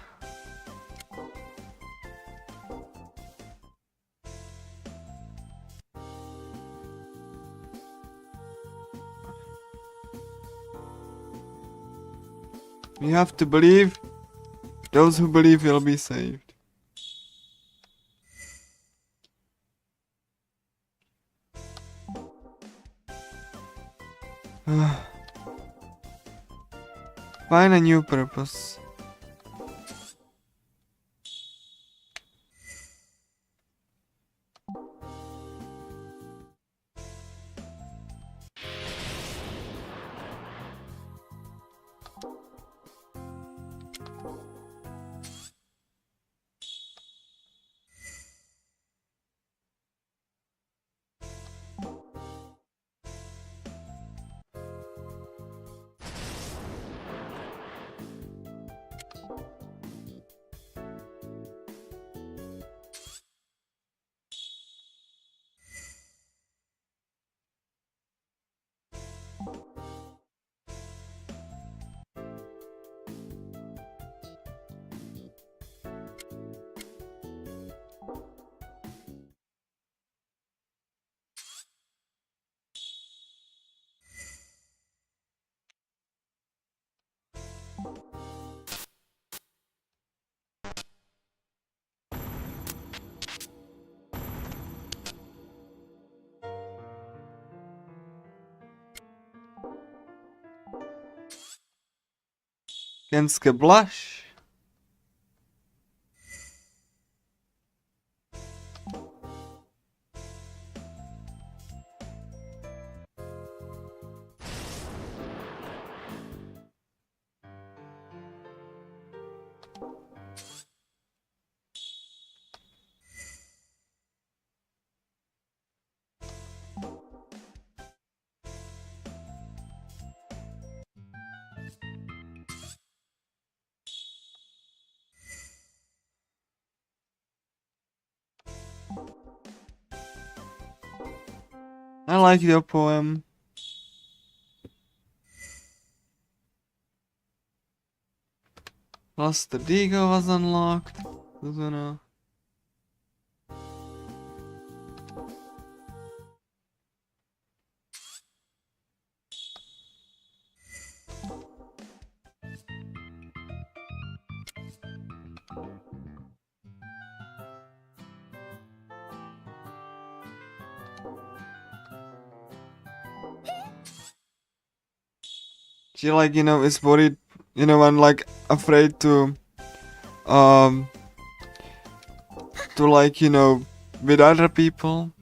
We have to believe. Those who believe will be saved. Find a new purpose. Kensuke blush. I like your poem. Plus the Digo was unlocked. Suzuna. She like, is worried, and like afraid to like, with other people.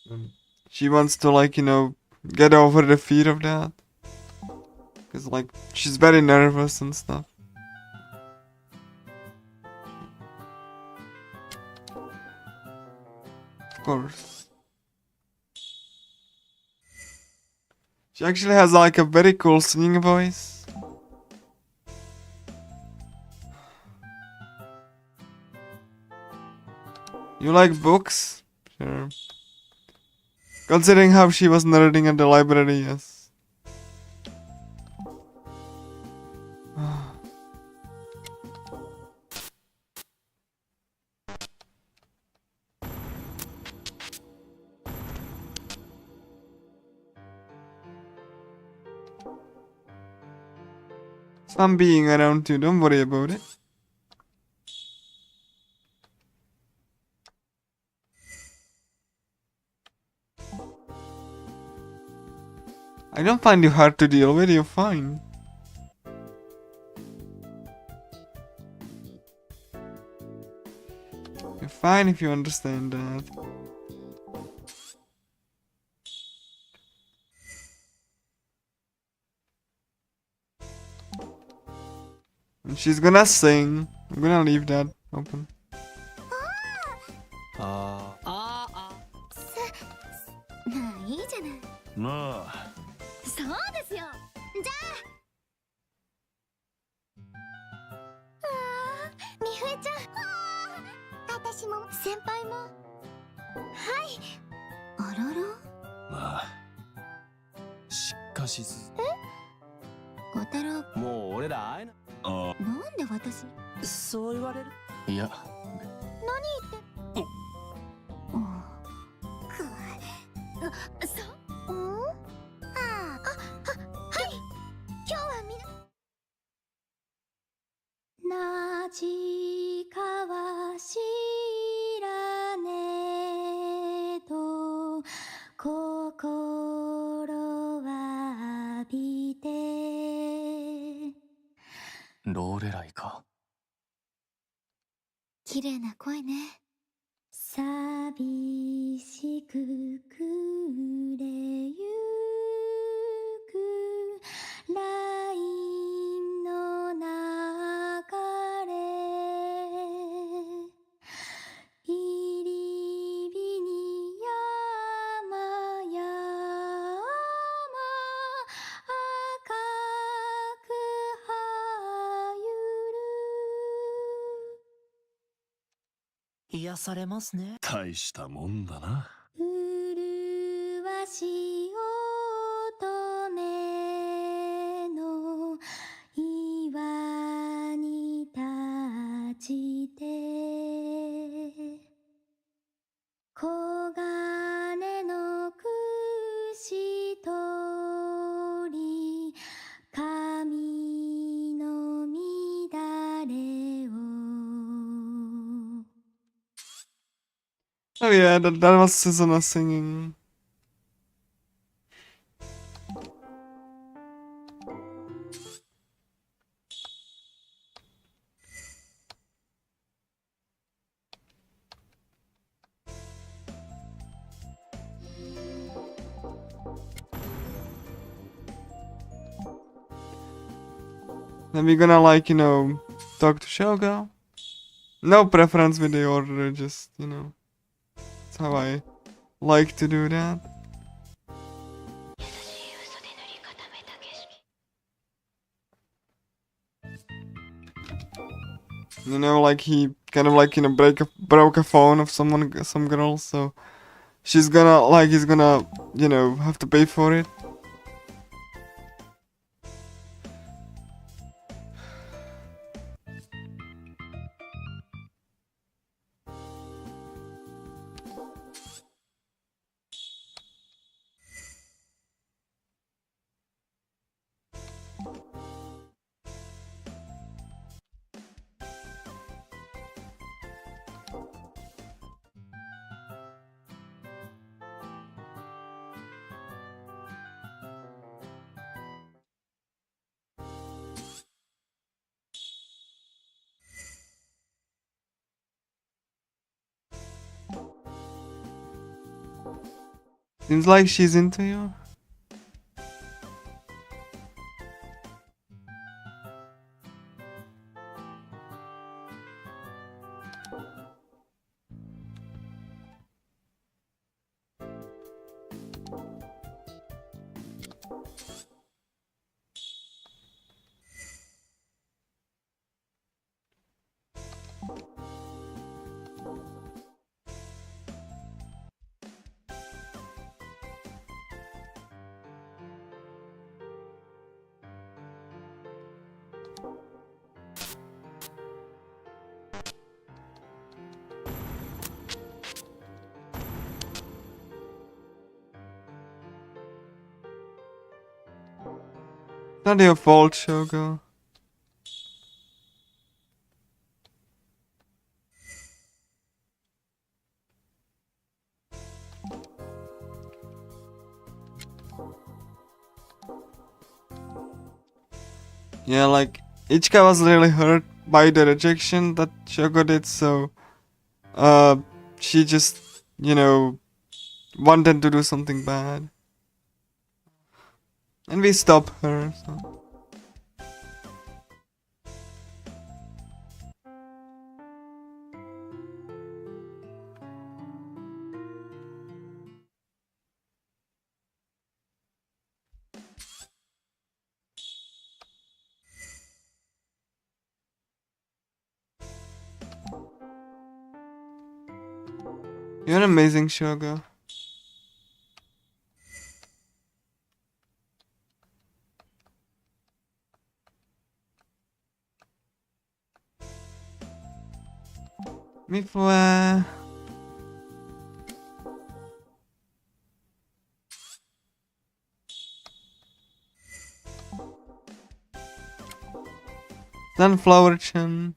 So. She wants to like, get over the fear of that. Cause like, she's very nervous and stuff. Of course. She actually has like a very cool singing voice. You like books? Sure. Considering how she was nerding at the library, yes. So I'm being around too, don't worry about it. I don't find you hard to deal with, you're fine. You're fine if you understand that. And she's gonna sing. I'm gonna leave that open.あまあいいじゃない。まあそうですよ。じゃあみふえちゃん。私も先輩も。はい。あらら。まあしかしず小太郎。もう俺ら会えなあなんで私に。そう言われるいや何言って。そう。うん。はい。今日はみな。なじかは知らねえと心は浴びて。ローレライか綺麗な声ね。寂しく暮れゆくラインの流れ入り火に山々赤くはゆる癒されますね大したもんだな麗し乙女の岩に立ちて黄金の櫛とり髪の乱れを Oh yeah, that was Suzuno singing. Then we're gonna like, you know, talk to Shogo. No preference with the order, just, you know, that's how I like to do that. You know, like he kind of like, you know, broke a phone of some girl, so she's gonna, like, he's gonna, you know, have to pay for it. Seems like she's into you. Not your fault, Shogo. Yeah, like, Ichika was really hurt by the rejection that Shogo did, so she just, you know, wanted to do something bad. And we stop her, so. You're an amazing Shogo. Mifue. Sunflower-chan.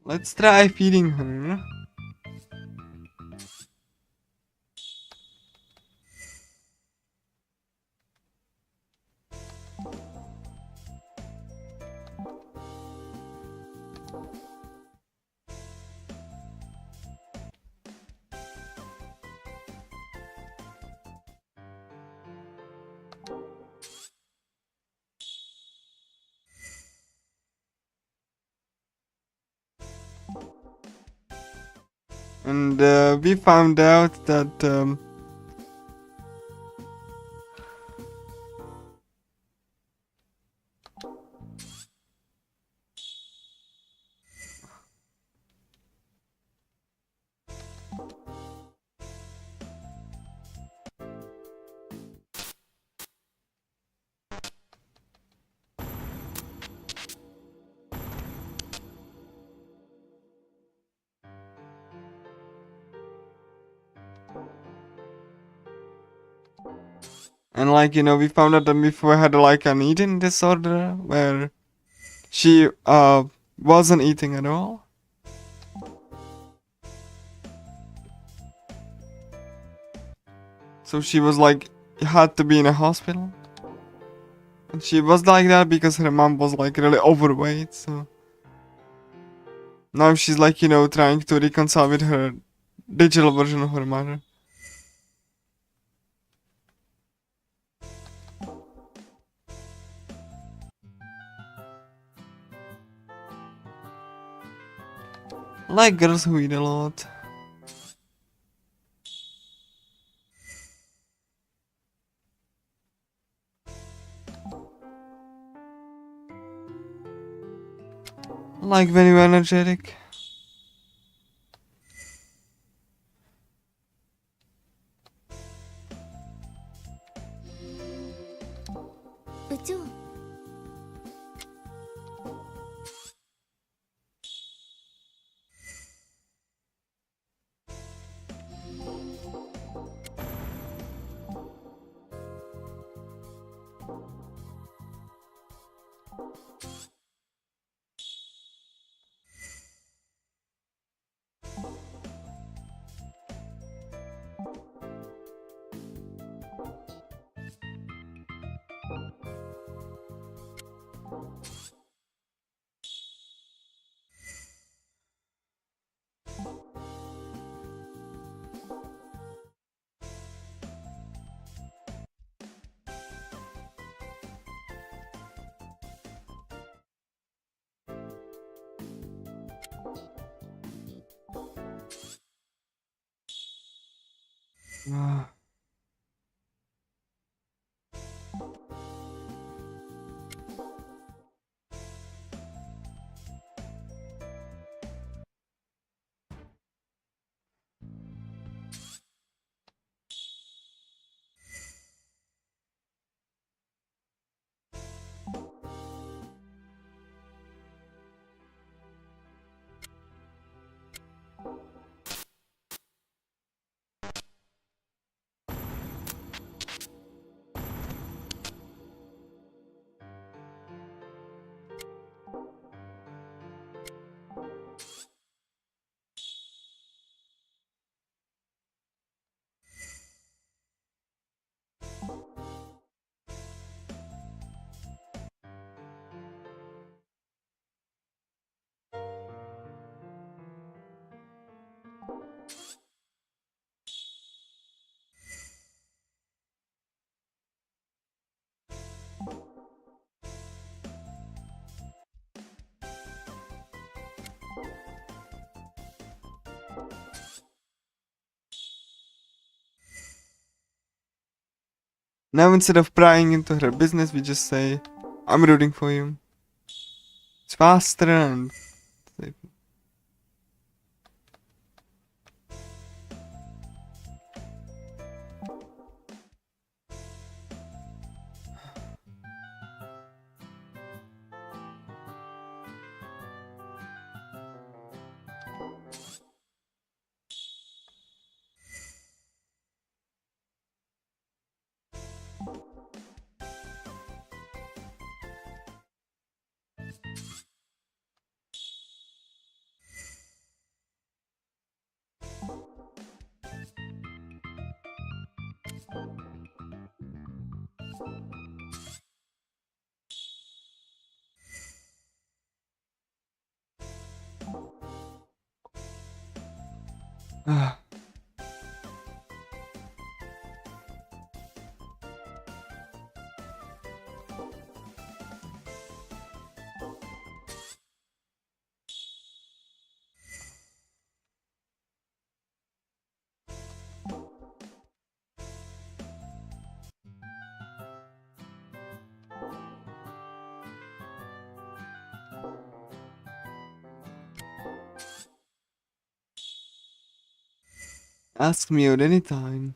Let's try feeding her. And we found out that and like, you know, we found out that Mifue had like an eating disorder where she wasn't eating at all. So she was like, had to be in a hospital. And she was like that because her mom was like really overweight, so. Now she's like, you know, trying to reconcile with her digital version of her mother. Like girls who eat a lot. Like when you're energetic. Ah. Now instead of prying into her business, we just say, I'm rooting for you. It's faster and safer. Ah. Ask me at any time.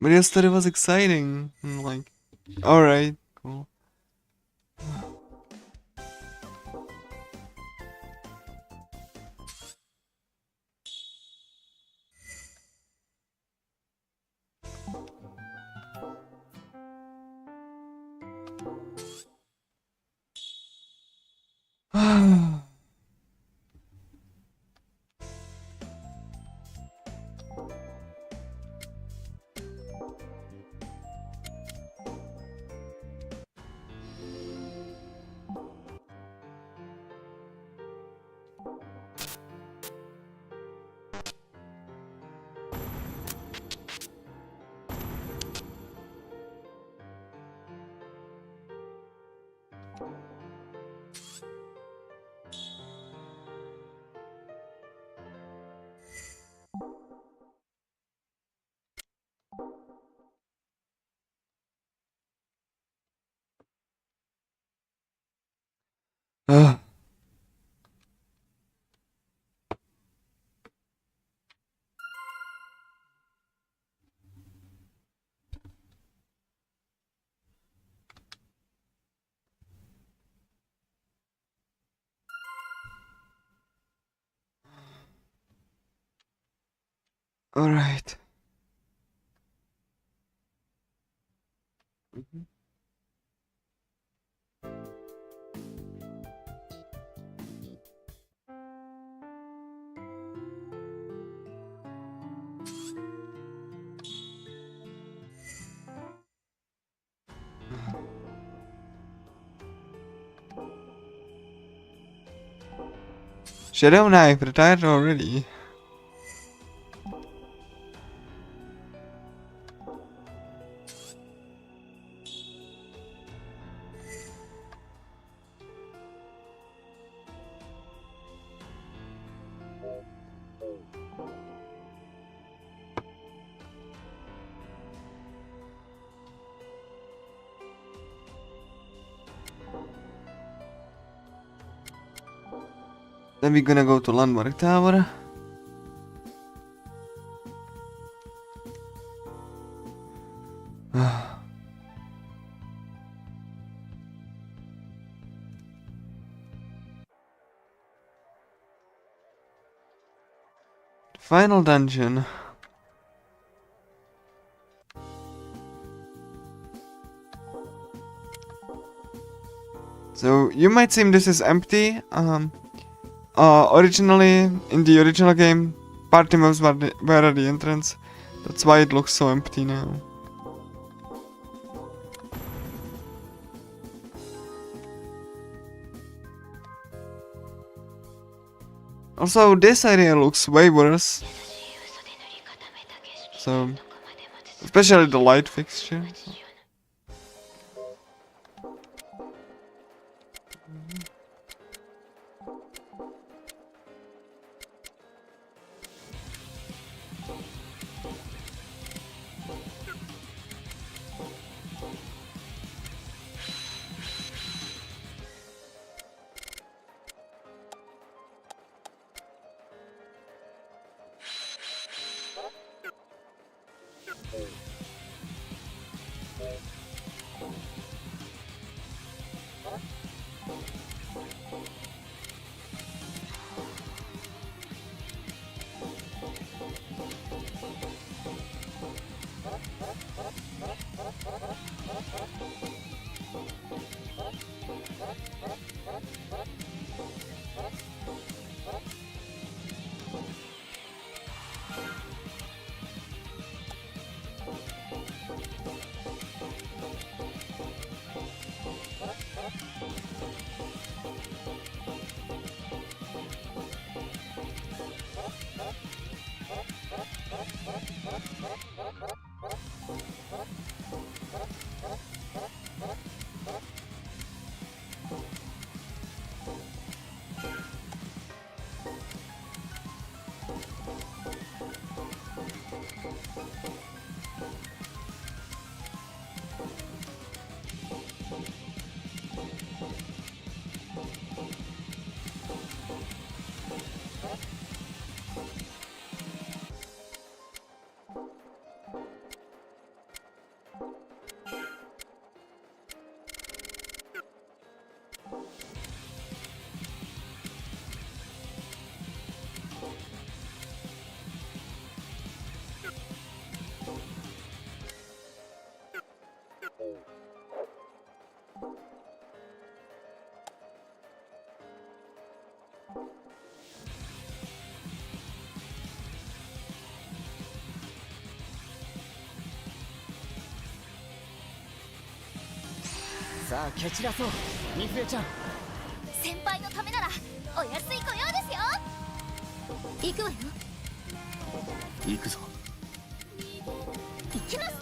But your story was exciting. I'm like, alright, cool. Ugh. Alright. Shadow Knife retired already. Then we're gonna go to Landmark Tower. Final dungeon. So you might seem this is empty. Originally in the original game, party moves were at the entrance. That's why it looks so empty now. Also, this area looks way worse. So, especially the light fixture. So. さあ蹴散らそうミフエちゃん。先輩のためならお安いご用ですよ。行くわよ。行くぞ。行きます。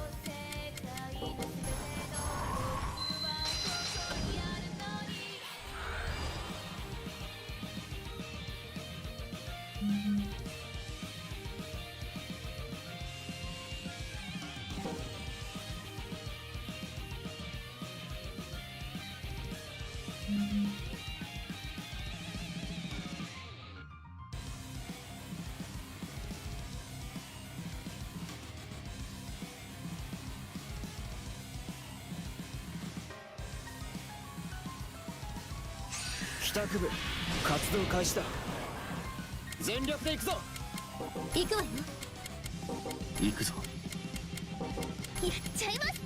帰宅部活動開始だ。全力で行くぞ。行くわよ。行くぞ。やっちゃいます。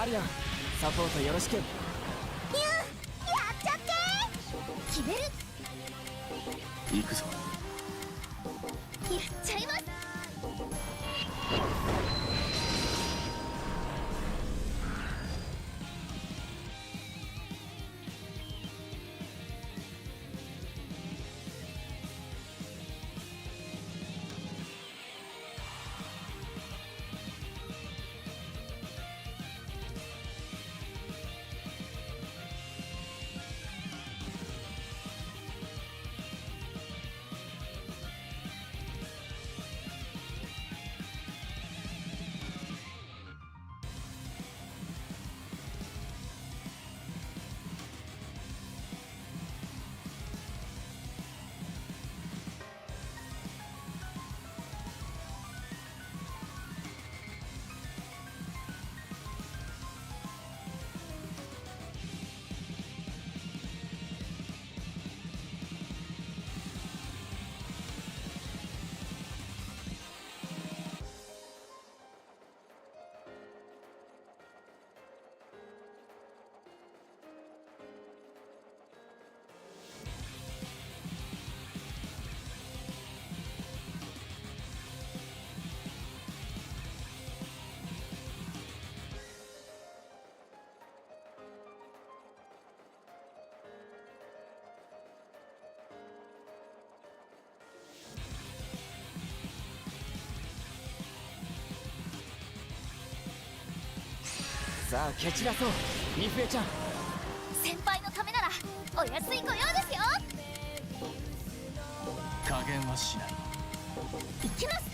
アリアンサポートよろしく。やっちゃって決める。行くぞ。やっちゃいます。さあ蹴散らそうミフエちゃん。先輩のためならお安いご用ですよ。加減はしない。行きます。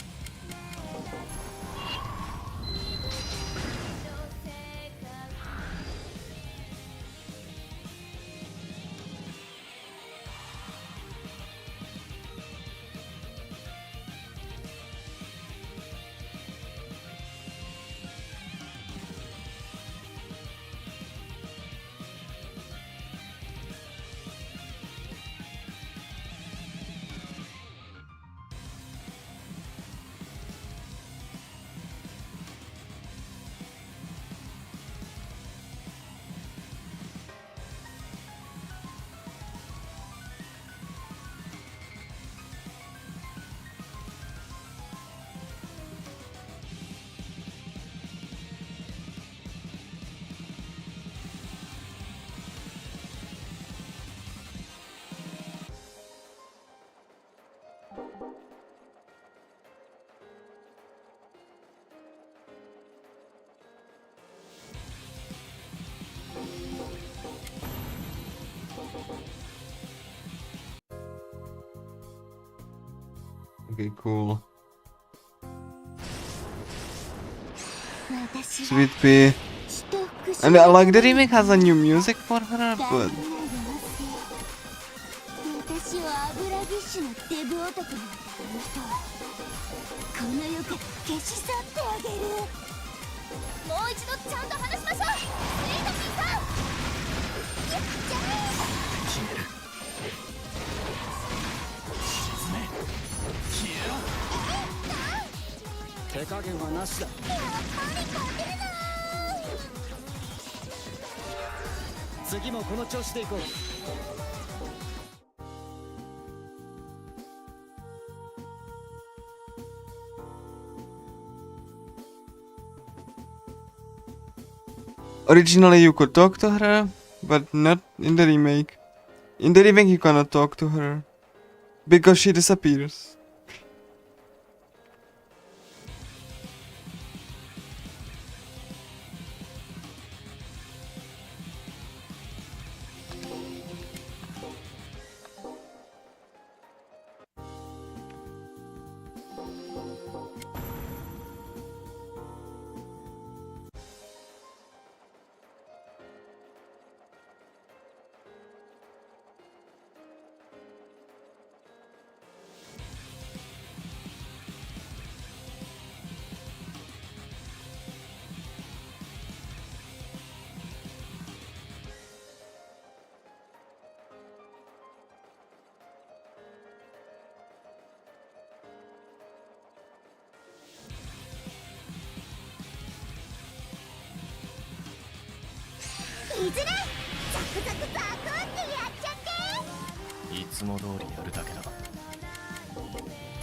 Okay, cool. 私 Sweet pea. 一口 And like the remake has a new music for her, but 私を油ぎっしゅのデブ男なんてあの人この世から消し去ってあげる。もう一度ちゃんと話しましょう。スイートピーさんやっちゃえ。決める。沈め消えろ。手加減はなしだ。やっぱり勝てない。次もこの調子でいこう。originally you could talk to her, but not in the remake. In the remake you cannot talk to her because she disappears.いずれザクザクザクってやっちゃって。いつも通りやるだけだ。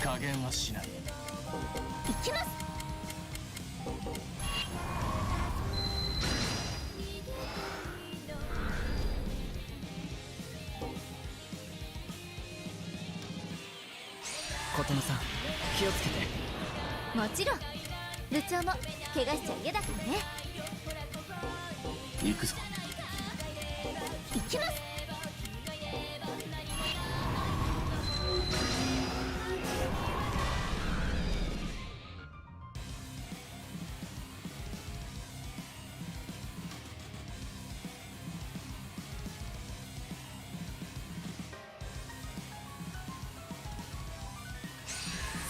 加減はしない。いきます。琴乃さん気をつけて。もちろん部長も怪我しちゃ嫌だからね。行くぞ。いきます。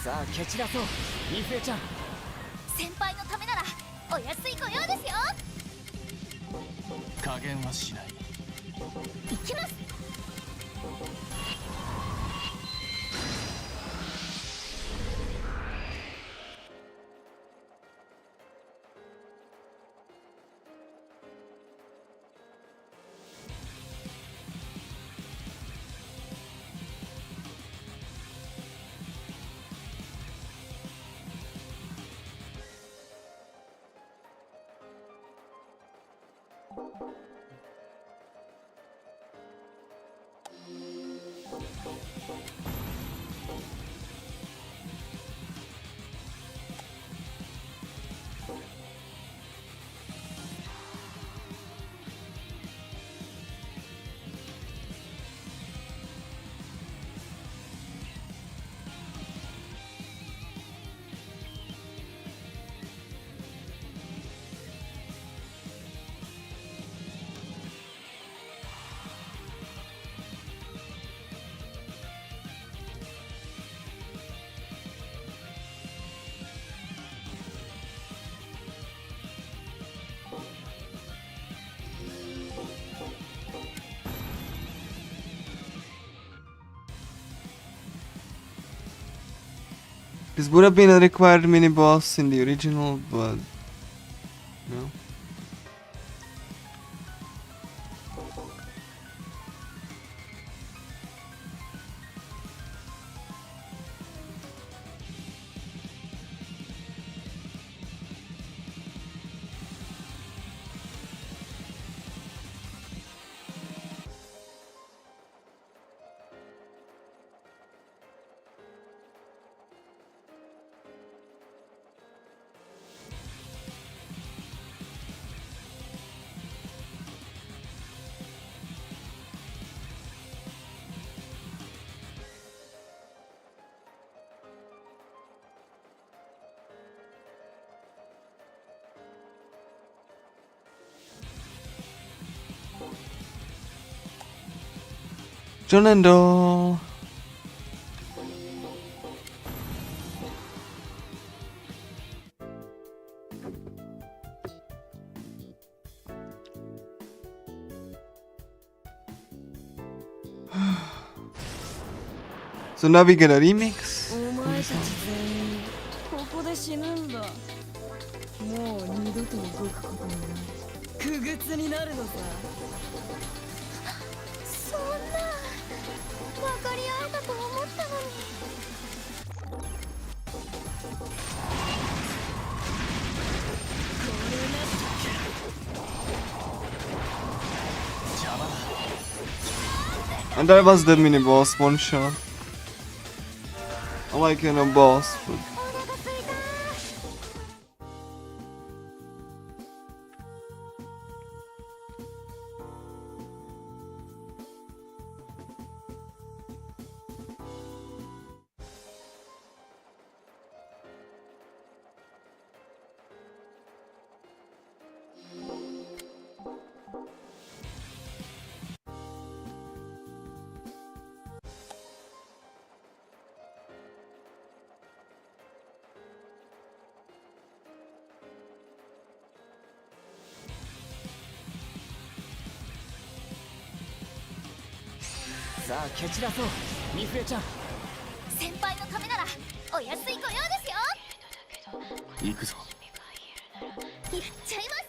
さあ蹴散らそうイフエちゃん。先輩のためならお安いご用ですよ。加減はしない。いきます。This would have been a required mini boss in the original, but no. John and all. So now we get a remix. お前たち全員ここで死ぬんだ。もう二度と動くこともない。くぐつになるのさ。そんな分かり合えたと思ったのに。And that was the mini boss one shot. I like, you know, boss, but お腹すいた。さあ蹴散らそうミフエちゃん。先輩のためならお安いご用ですよ。行くぞ。やっちゃいます。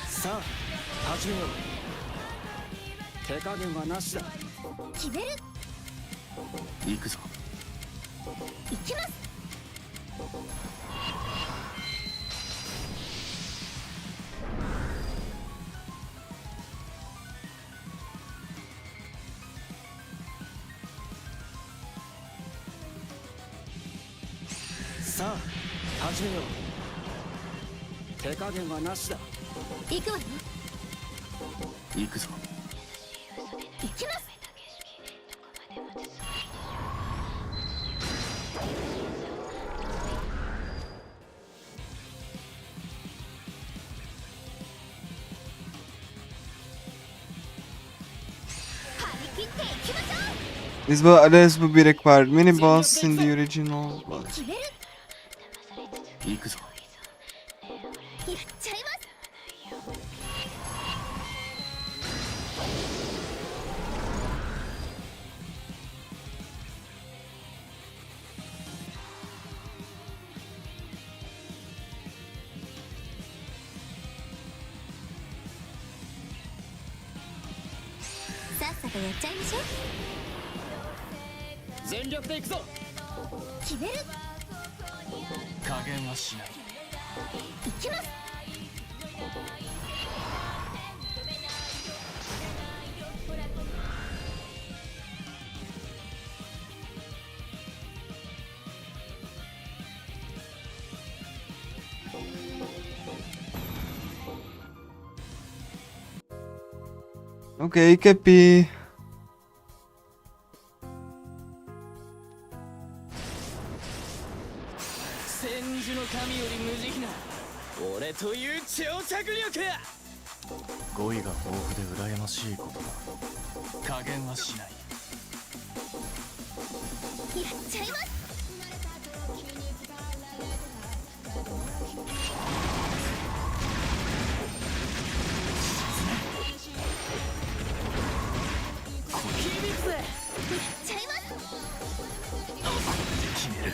さあ始めよう。手加減はなしだ。決める。行くぞ。行きます。さあ始めよう。手加減はなしだ。行くわよ。行くぞ。行きます。張り切っていきましょう。this would be required mini boss in the original. 決める。行くぞ。やっちゃいます。さっさとやっちゃいましょう。全力で行くぞ。決める。加減はしない。いきます。Okay, Kepi. 千住の神より無慈悲な俺という超着力。語彙が豊富で羨ましいことだ。加減はしない。やっちゃいます。響くぜ。やっちゃいます。決める。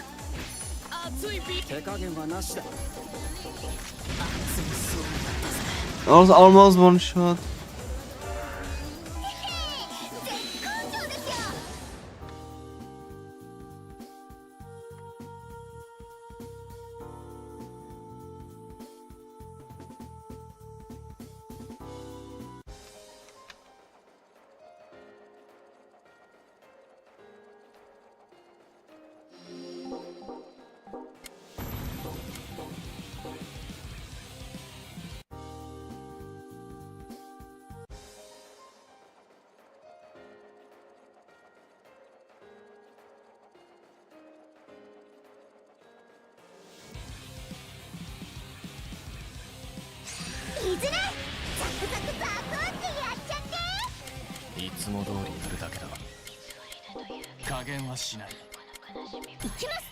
熱いビ手加減はなしだ。熱いそうだったぜ。Almost one shot. 絶好調ですよ。いずれザクザクザクってやっちゃって。いつも通りやるだけだ。加減はしない。いきます。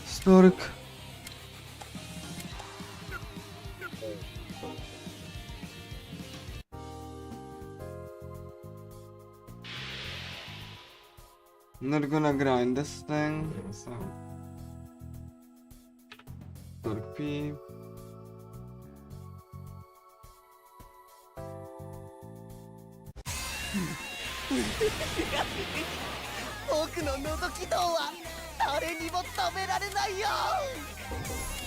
Stork. Not gonna grind this thing, so Stork P. 僕の覗き道は誰にも止められないよ。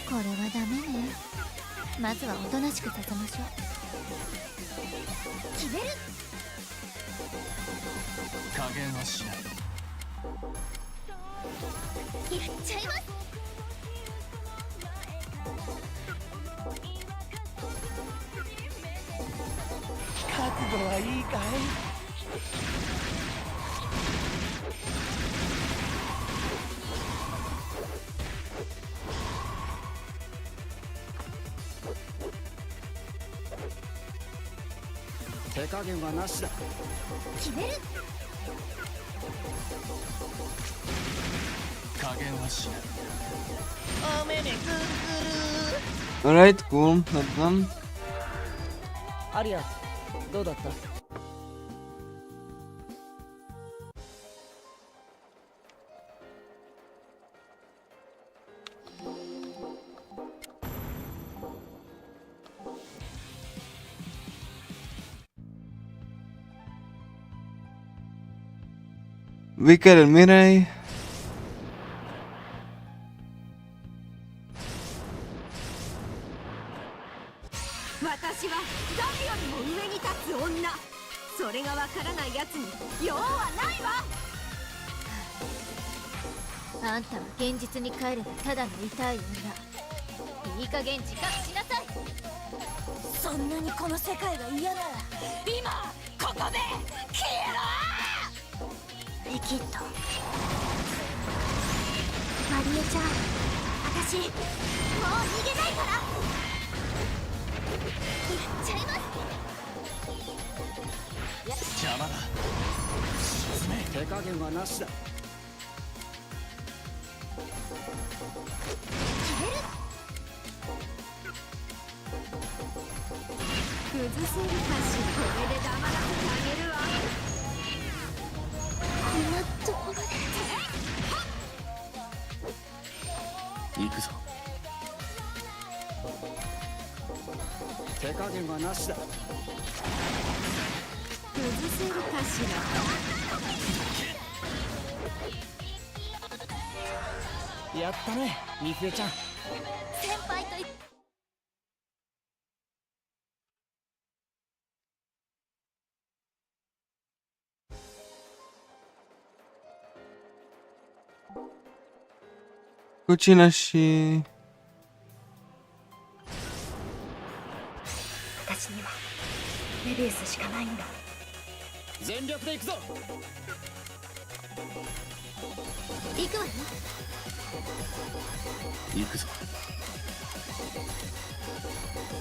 これはダメね。まずはおとなしくさせましょう。決める。加減はしない。っちゃいます。覚悟はいいかい？ 手加減はなしだ。決める。加減はしない。おめめくるく Alright, cool. Not done. る。アリア、どうだった？ Wicked and Mirai. 私は誰よりも上に立つ女。それがわからないやつに用はないわ。あんたは現実に帰ればただの痛い女。いい加減自覚しなさい。そんなにこの世界が嫌なら今ここで消えろ。リキッド、マリエちゃん、私もう逃げないから。やっちゃいます。邪魔だ。沈め。手加減はなしだ。崩せるかし、これで黙らせてあげるわ。こんなところで。行くぞ。手加減はなしだ。崩せるかしら。やったね、ミフエちゃん。先輩と口なし。私にはメビウスしかないんだ。全力で行くぞ。行くわよ。行くぞ。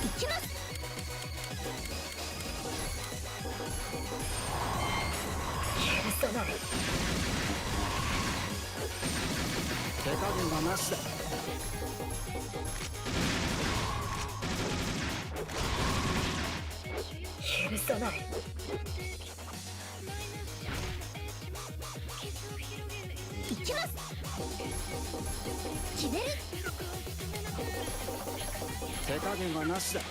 行きます。許さない。手加減はなしだ。許さない。行きます。決める。手加減はなしだ。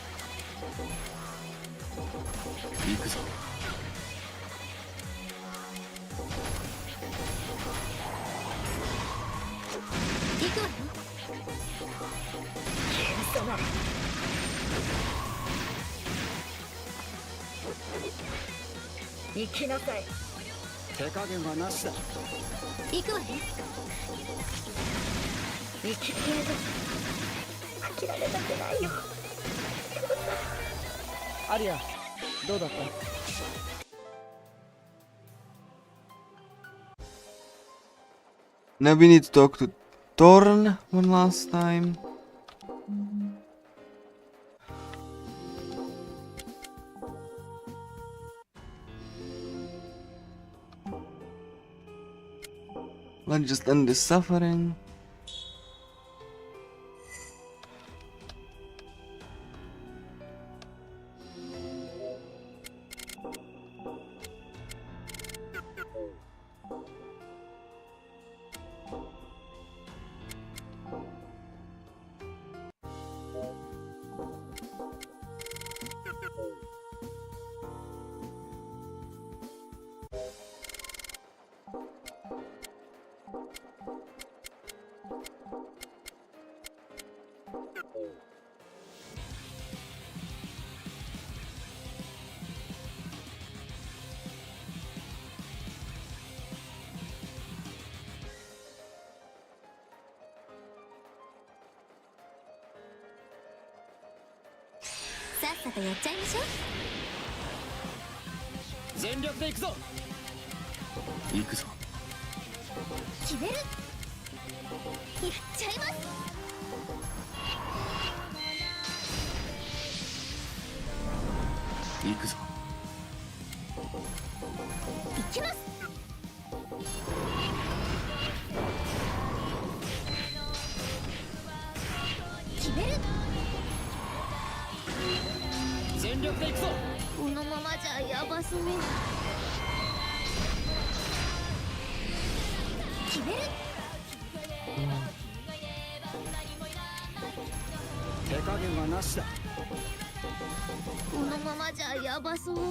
行くぞ。行くわよ。許さない。行きなさい。手加減はなしだ。行くわよ。生きてる。諦めたくないよ。アリア、どうだった？ Now we need to talk to Torn one last time. Let's just end this suffering. とやっちゃいましょう。全力で行くぞ。行くぞ。決める。やっちゃいます。行くぞ。行きます。決める。全力で行くぞ。このままじゃやばそう。決める。手加減はなしだ。このままじゃやばそう。こ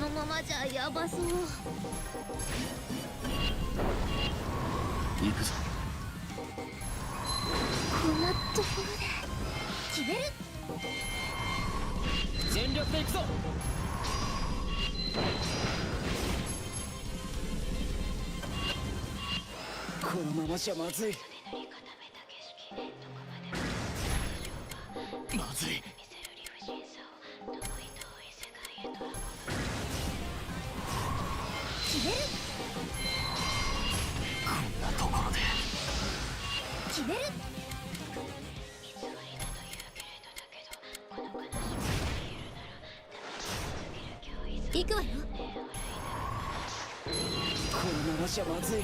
のままじゃやばそう。行くぞ。こんなところで決める。全力で行くぞ。このままじゃまずい。まずい。決める。こんなところで決める。行くわよ。このままじゃまずい。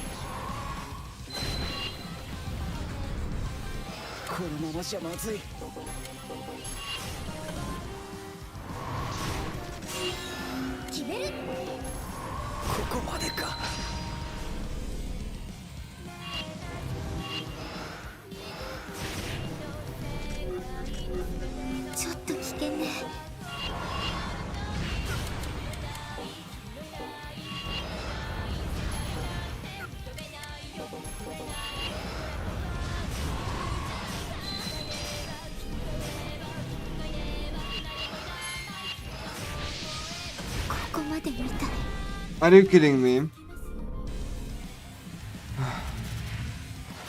このままじゃまずい。決める。ここまでか。ちょっと危険ね。ここまでみたい。 Are you kidding me?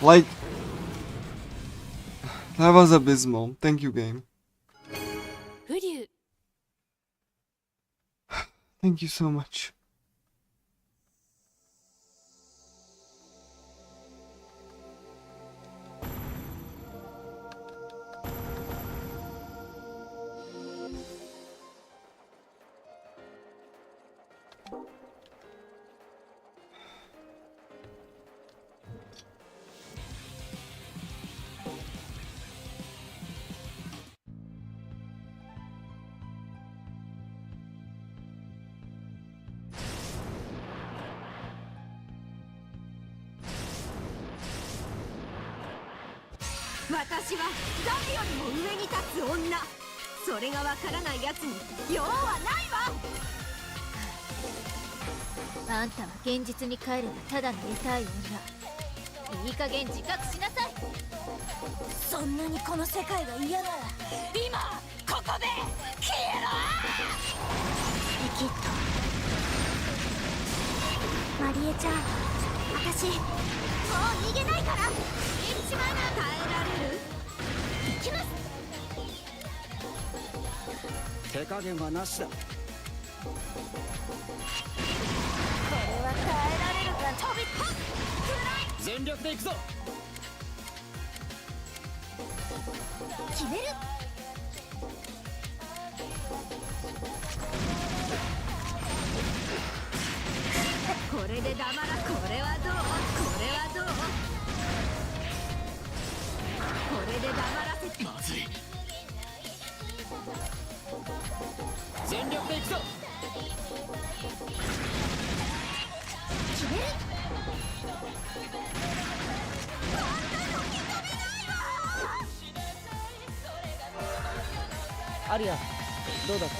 Like, that was abysmal. Thank you, game. FuRyu Thank you so much.私は誰よりも上に立つ女。それがわからないやつに用はないわ。あんたは現実に帰ればただの痛い女。いい加減自覚しなさい。そんなにこの世界が嫌なら今ここで消えろ。生きっとマリエちゃん、私もう逃げないから。行っちまいな。耐えられる。行きます。手加減はなしだ。これは耐えられるか。飛び込む。全力で行くぞ。決める。これで黙ら。これはどう。これはどう。これで黙らせて。まずい。全力で行くぞ。決める。アリア、どうだった？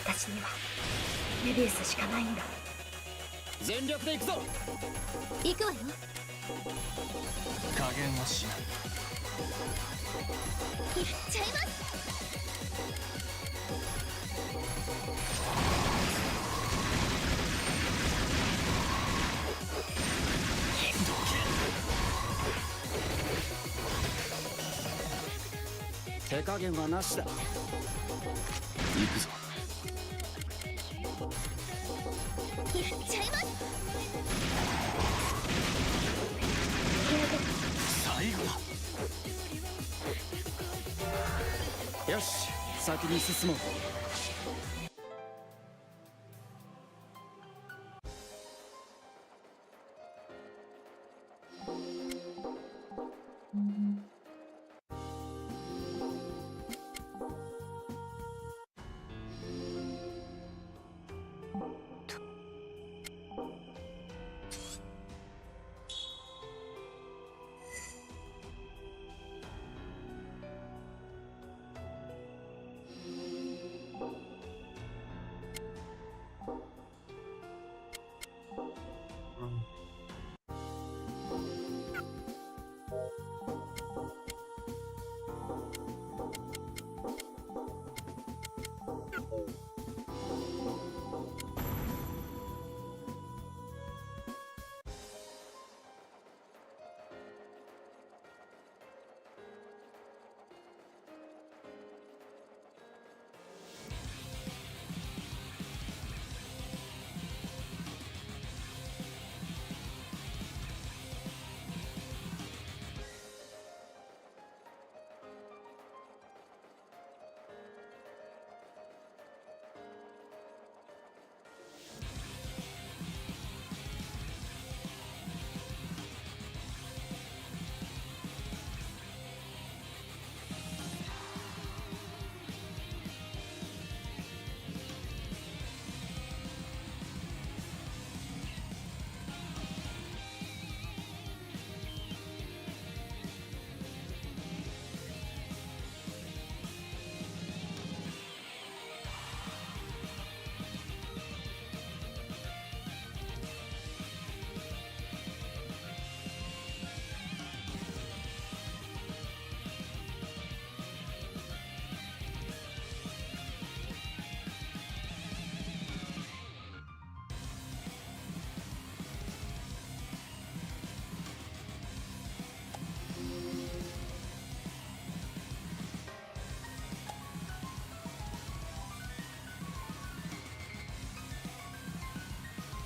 私にはメビウスしかないんだ。全力で行くぞ。行くわよ。加減はしない。やっちゃいます。手加減はなしだ。行くぞ。やっちゃいます。最後だ。よし、先に進もう。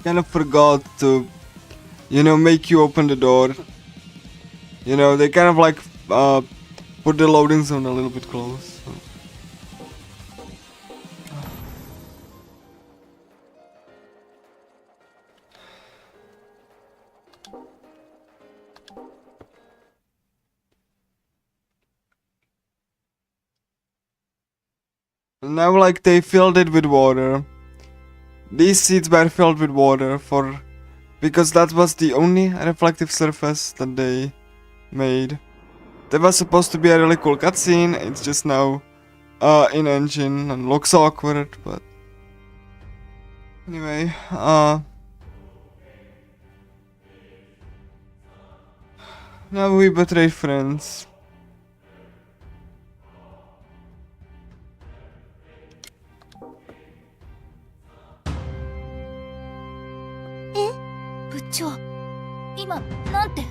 Kind of forgot to, make you open the door. They kind of like put the loading zone a little bit close. So. Now, like, they filled it with water. These seats were filled with water because that was the only reflective surface that they made. That was supposed to be a really cool cutscene. It's just now in engine and looks awkward, but anyway, now we betrayed friends. Eh? 部長、今なんて。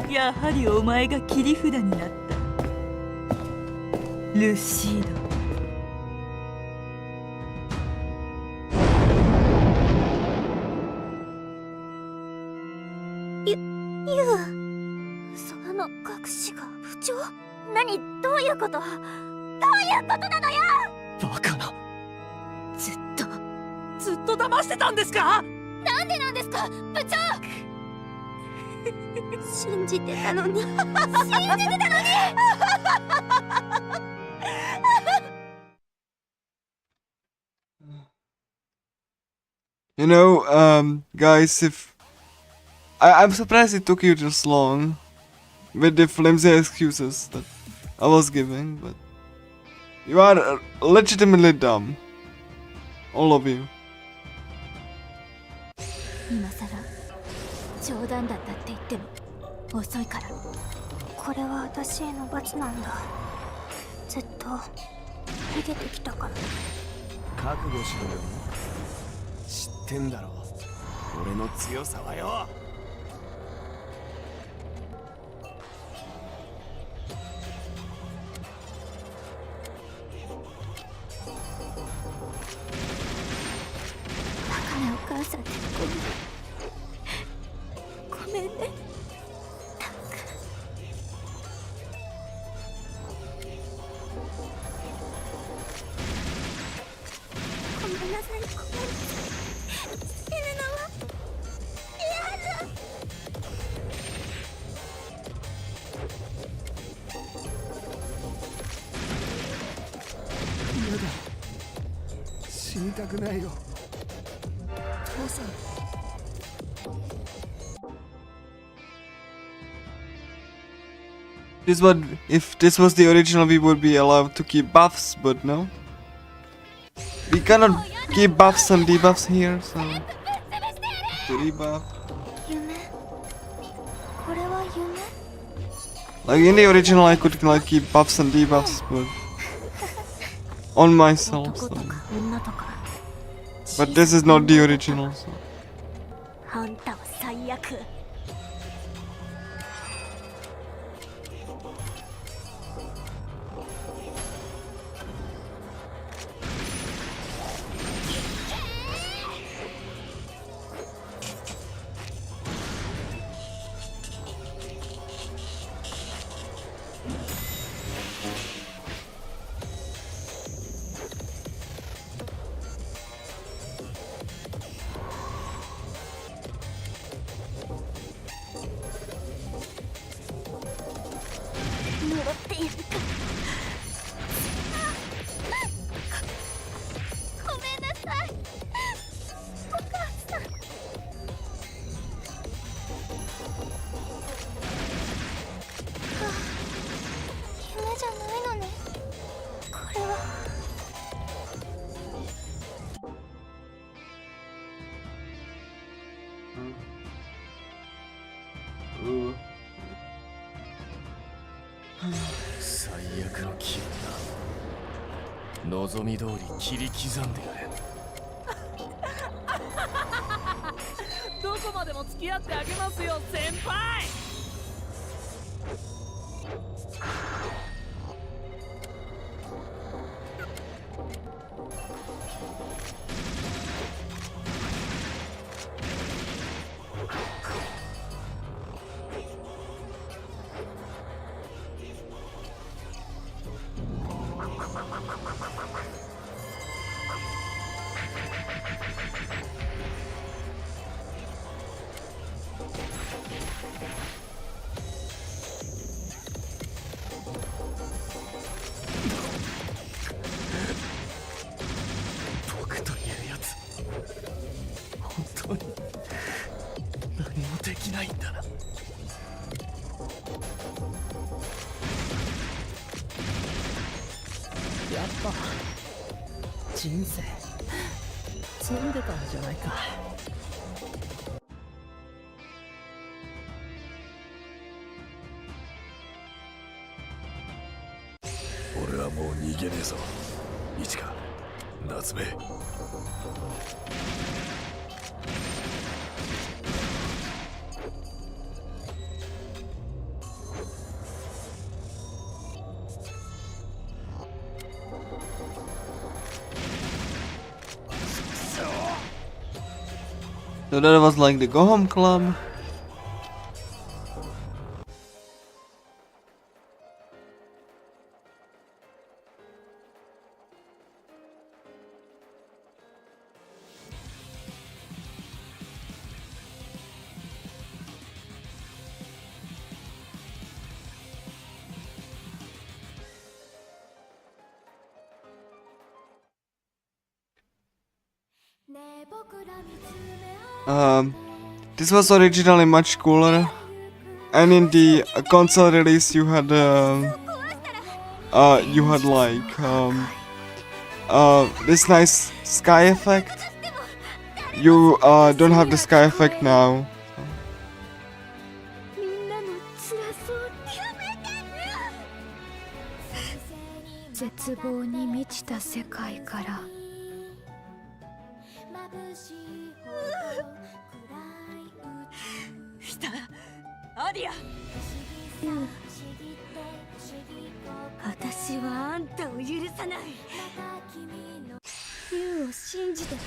やはりお前が切り札になった。ルシード。空の隠しが部長？何？どういうこと？どういうことなのよ！バカな。ずっと騙してたんですか？なんでなんですか、部長！信じてたのに。信じてたのに。Guys, if I'm surprised it took you this long with the flimsy excuses that I was giving, but you are legitimately dumb. All of you. 談だったって言っても遅いから。これは私への罰なんだ。ずっと逃げてきたから。覚悟しろよ。知ってんだろ俺の強さはよ。バカなお母さんでごめんね。ごめんなさい、ごめんなさい。死ぬのは嫌だ。嫌だ。死にたくないよ。父さん。This would, if this was the original, we would be allowed to keep buffs, but no. We cannot keep buffs and debuffs here, so to rebuff. 夢。これは夢。 Like in the original, I could like keep buffs and debuffs, but on myself. 男 So. とか女とか。 But this is not the original. So. あんたは最悪。呪っているか。ごめんなさい、お母さん。夢じゃないのね、これは。最悪の気分だ。望み通り切り刻んでやれ。どこまでも付き合ってあげますよ先輩。僕というやつ、本当に何もできないんだな。やっぱ人生積んでたんじゃないか。俺はもう逃げねえぞ。一か夏目。So that was like the Go Home Club. This was originally much cooler, and in the console release you had like this nice sky effect. You don't have the sky effect now. 絶望に満ちた世界から来たアディア。私はあんたを許さない。ユウを信じてた。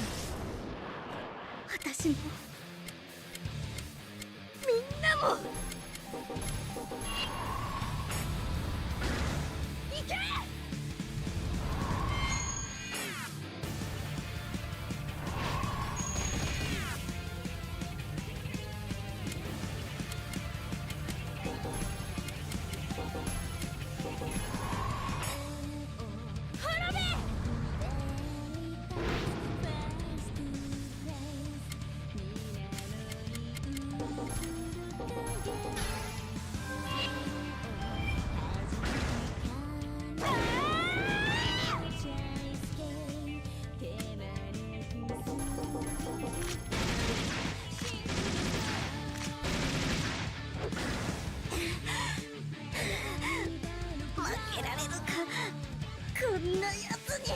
私もみんなも。行け！負けられるか、こんなやつに。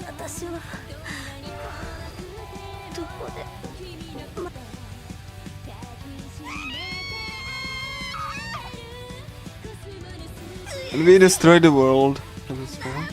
私はどこで、And we destroy the world. For this one.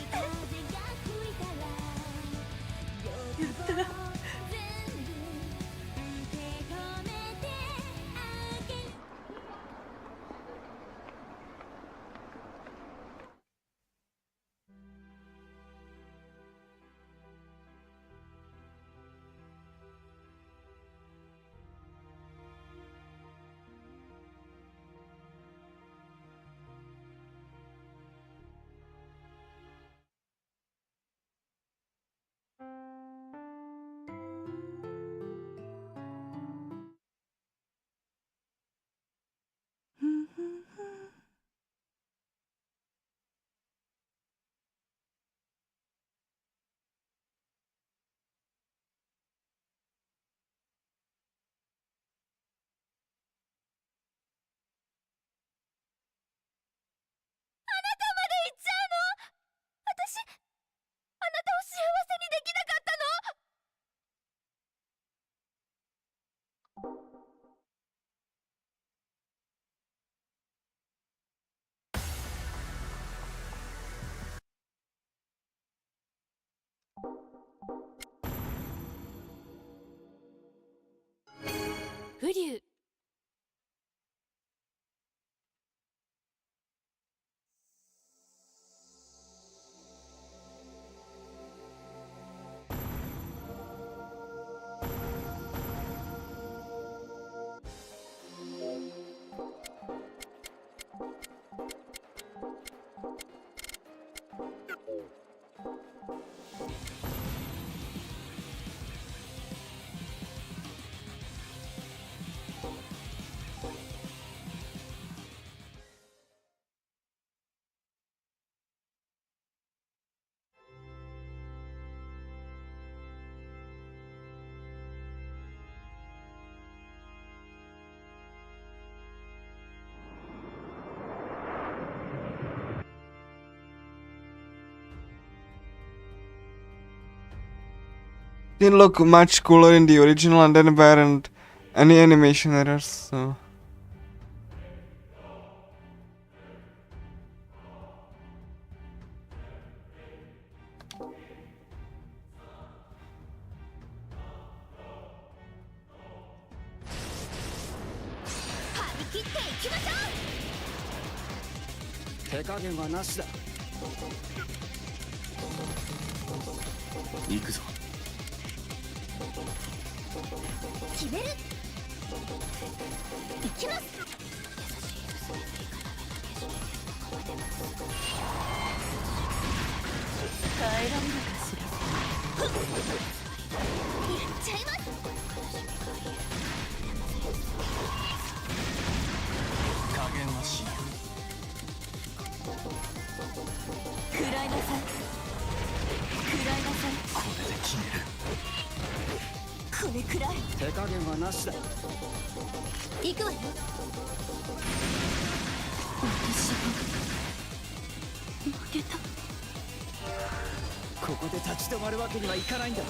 FuRyu。Didn't look much cooler in the original, and then weren't any animation errors, so. らいなさい。食らいなさい。これで決める。これくらい。手加減はなしだ。行くわよ。私は負けた。ここで立ち止まるわけにはいかないんだ。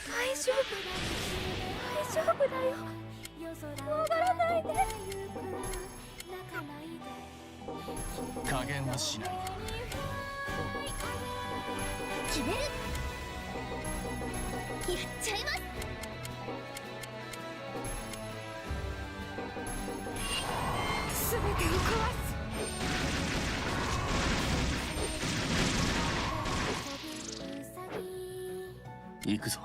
大丈夫大丈夫だよ。戻らないで。加減はしない。決める。やっちゃいます。全てを壊す。行くぞ。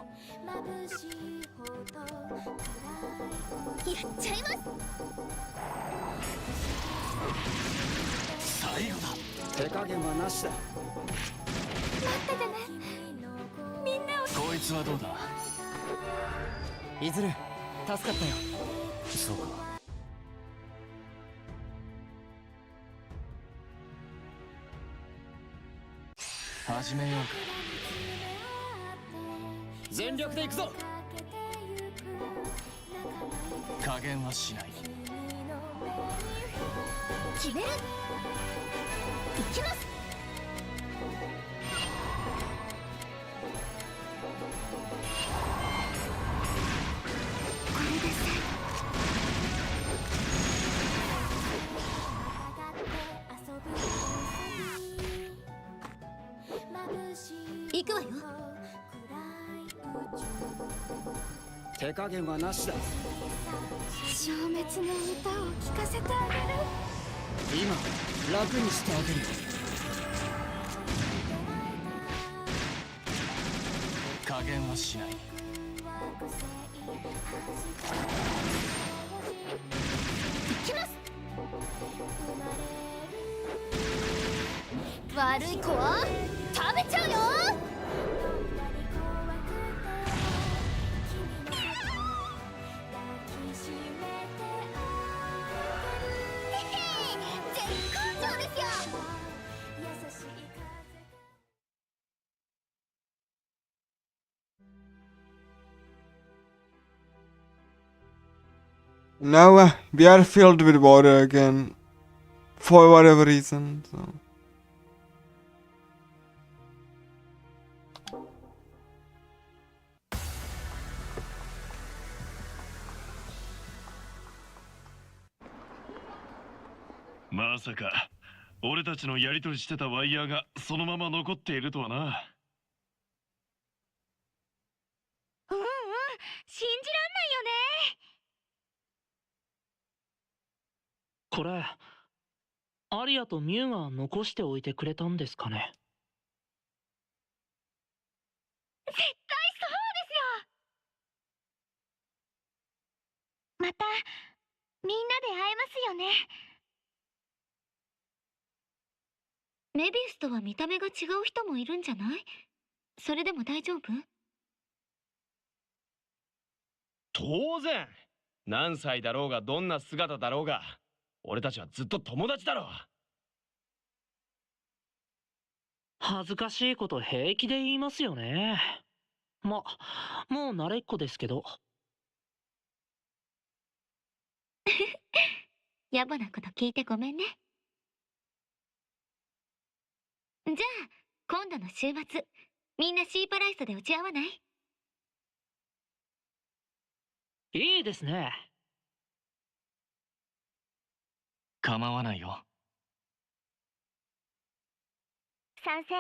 やっちゃいます。最後だ。手加減はなしだ。待っててね。みんなを。こいつはどうだ。いずれ助かったよ。そうか。始めようか。全力で行くぞ。加減はしない。決める。行きます。これで最後。行くわよ。手加減はなしだ。消滅の歌を聴かせてあげる。今楽にしてあげるよ。加減はしない。行きます。悪い子は食べちゃうよ。Now we are filled with water again, for whatever reason. So.まさか俺たちのやり取りしてたワイヤーがそのまま残っているとはな。うんうん、信じらんないよね。これアリアとミュウが残しておいてくれたんですかね。絶対そうですよ。またみんなで会えますよね。メビウスとは見た目が違う人もいるんじゃない？それでも大丈夫？当然。何歳だろうがどんな姿だろうが俺たちはずっと友達だろう。恥ずかしいこと平気で言いますよね。もう慣れっこですけど。野暮なこと聞いてごめんね。じゃあ今度の週末みんなシーパライスで打ち合わない？いいですね。構わないよ。賛成。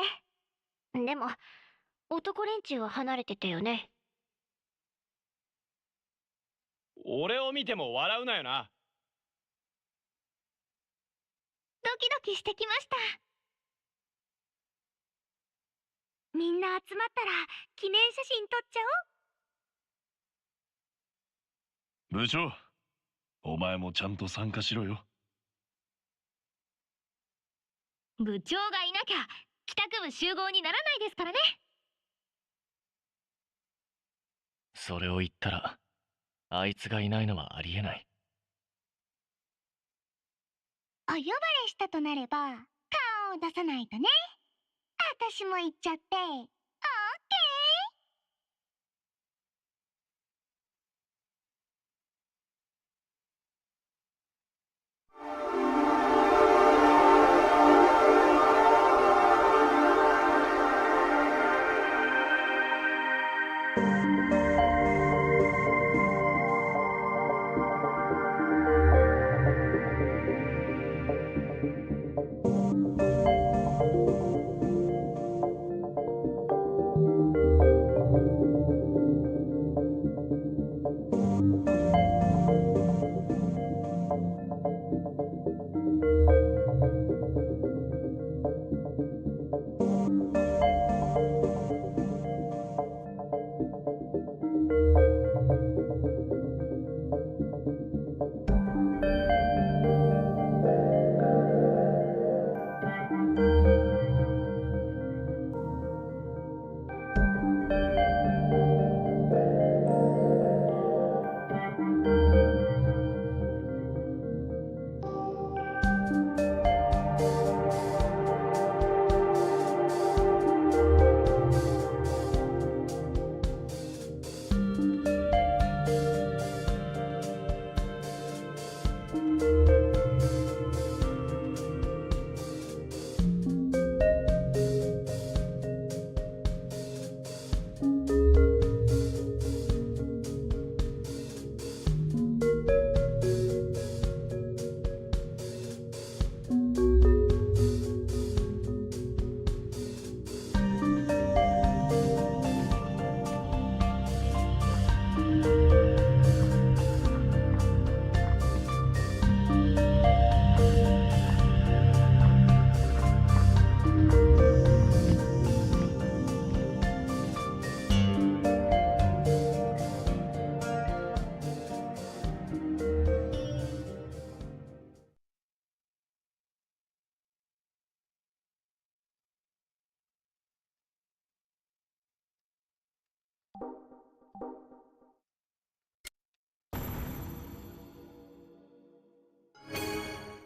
でも男連中は離れてたよね。俺を見ても笑うなよな。ドキドキしてきました。みんな集まったら記念写真撮っちゃおう。部長、お前もちゃんと参加しろよ。部長がいなきゃ帰宅部集合にならないですからね。それを言ったらあいつがいないのはありえない。お呼ばれしたとなれば顔を出さないとね。私も行っちゃってオーケー。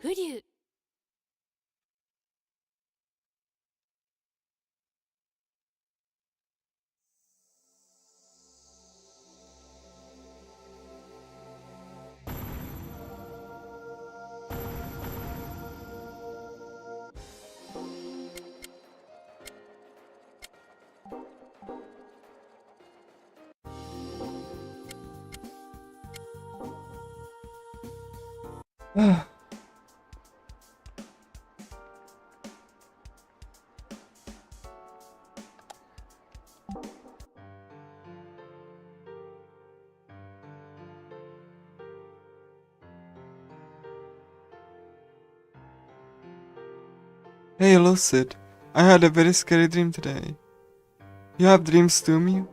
FuRyu。Hey Lucid, I had a very scary dream today. You have dreams too, Mew?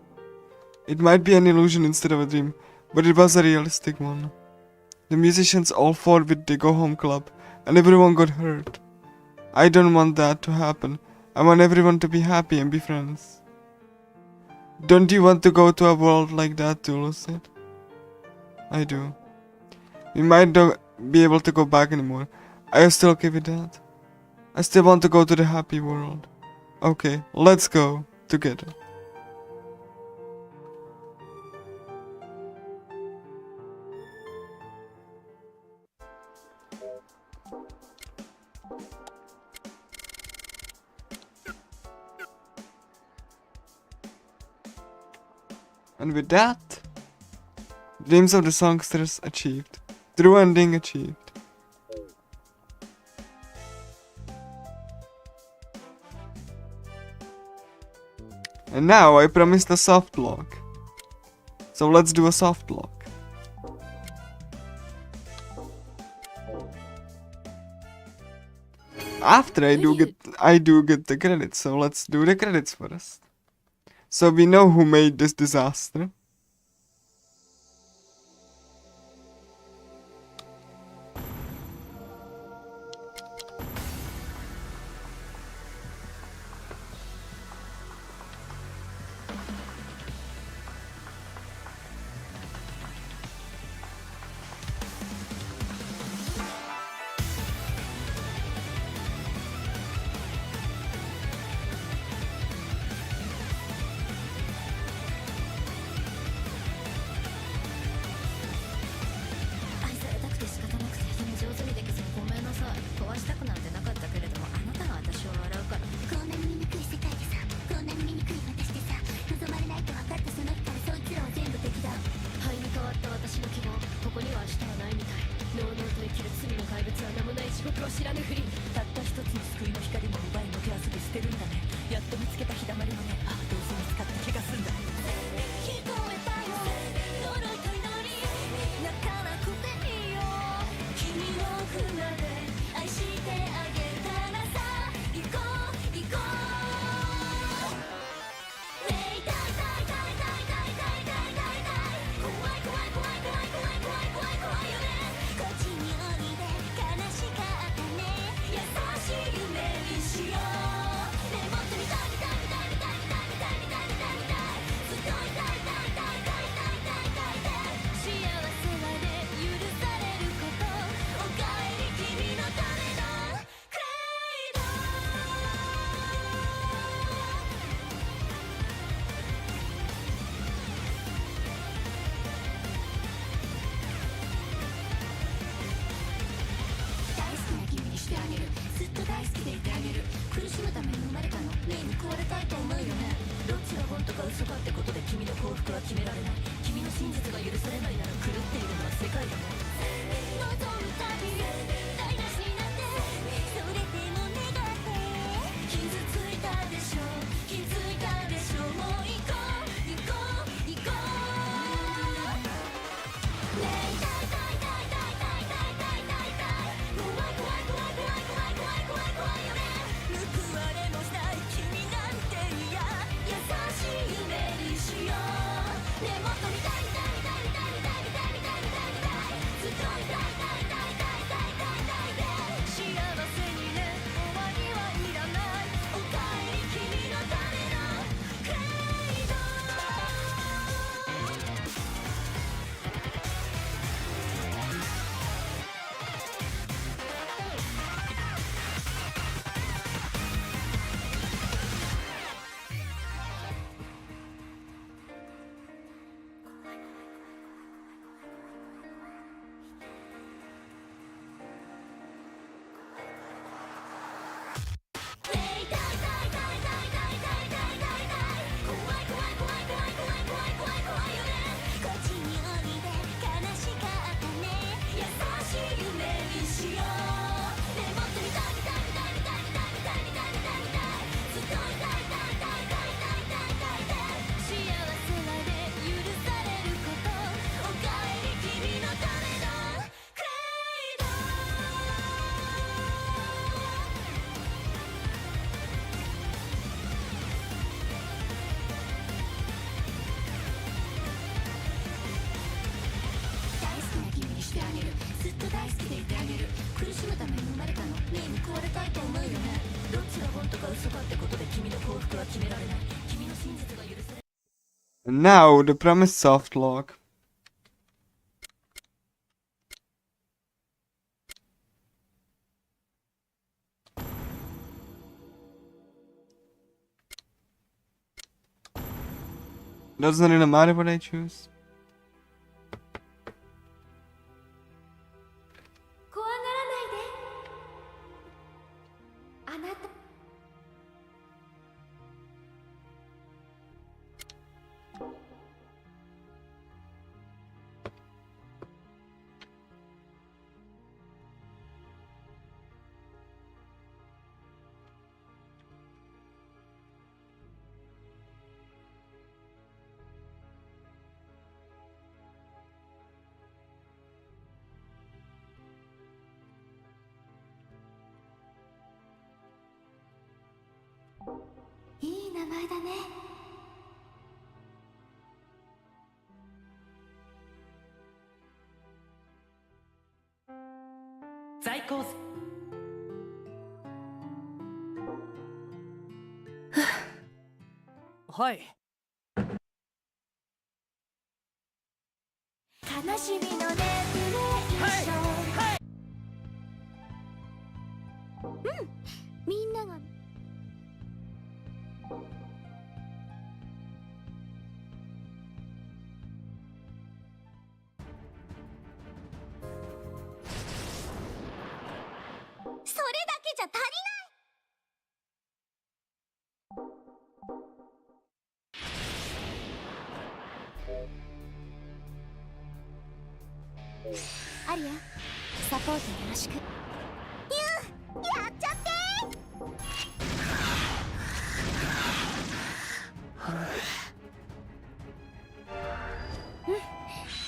It might be an illusion instead of a dream, but it was a realistic one. The musicians all fought with the Go Home Club, and everyone got hurt. I don't want that to happen. I want everyone to be happy and be friends. Don't you want to go to a world like that too, Lucid? I do. We might not be able to go back anymore. Are you still okay with that? I still want to go to the happy world. Okay, let's go together. And with that, dreams of the Songstress achieved. True ending achieved. And now I promised a soft lock. So let's do a soft lock. After I do get the credits, so let's do the credits first. So we know who made this disaster. And now the promised soft lock. Doesn't really matter what I choose. えだね。在校生。はい。悲しみのネプレーション。みんながそれだけじゃ足りない。アリア、サポートよろしく。やっちゃっ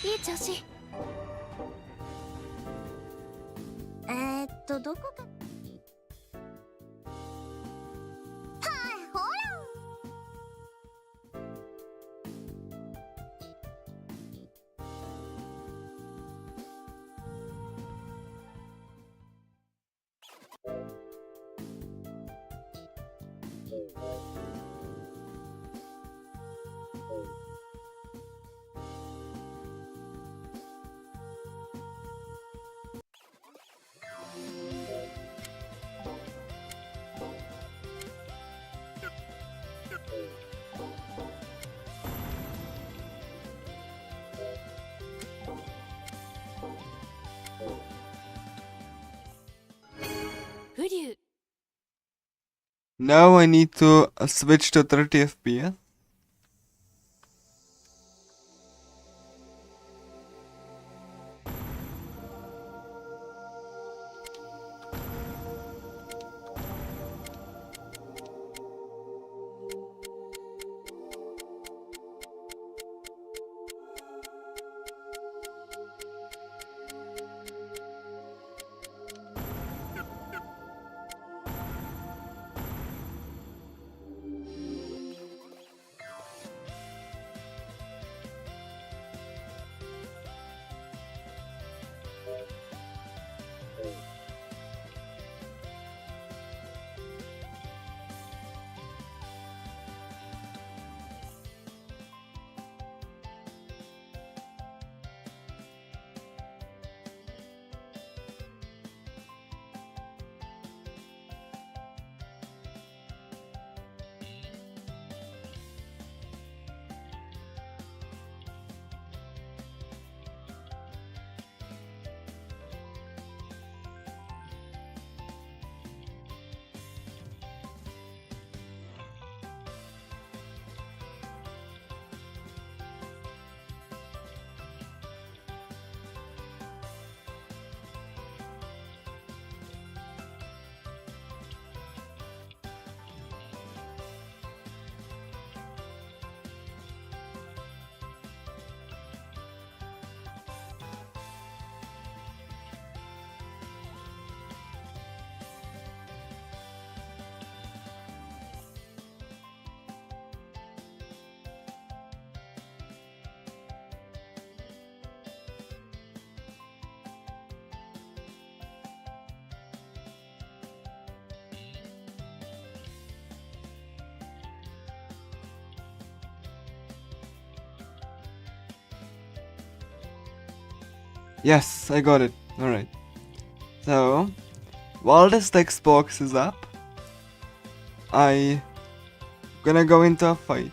ていい調子。どこかはいほらFuRyu. Now I need to switch to 30 FPS. Yes, I got it. Alright. So, while this text box is up, I gonna go into a fight.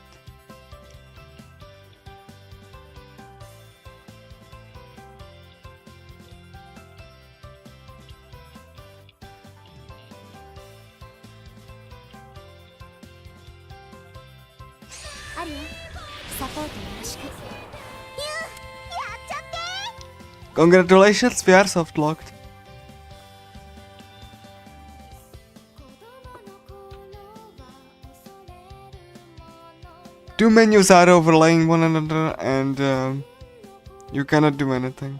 Congratulations, we are soft locked. Two menus are overlaying one another and you cannot do anything.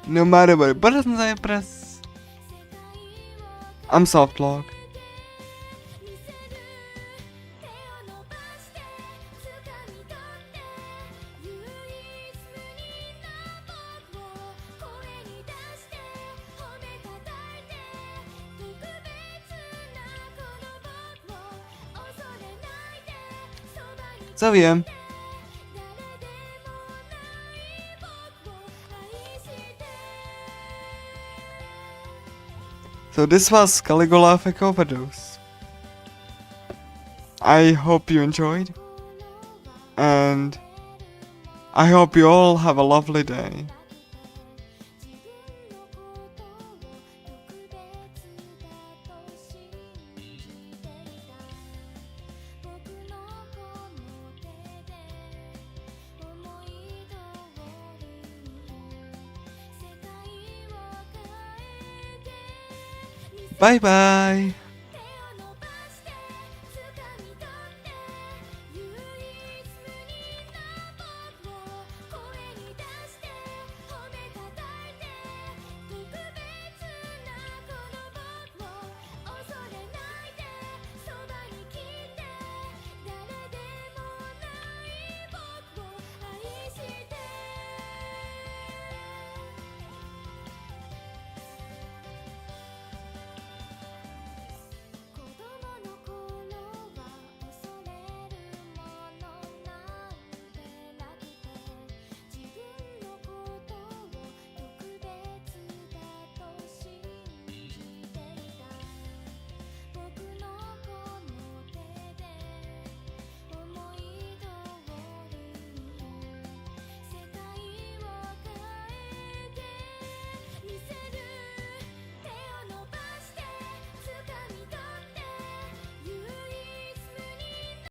No matter what buttons I press, I'm soft lock. So yeah. So this was Caligula for Overdose. I hope you enjoyed, and I hope you all have a lovely day. Bye bye!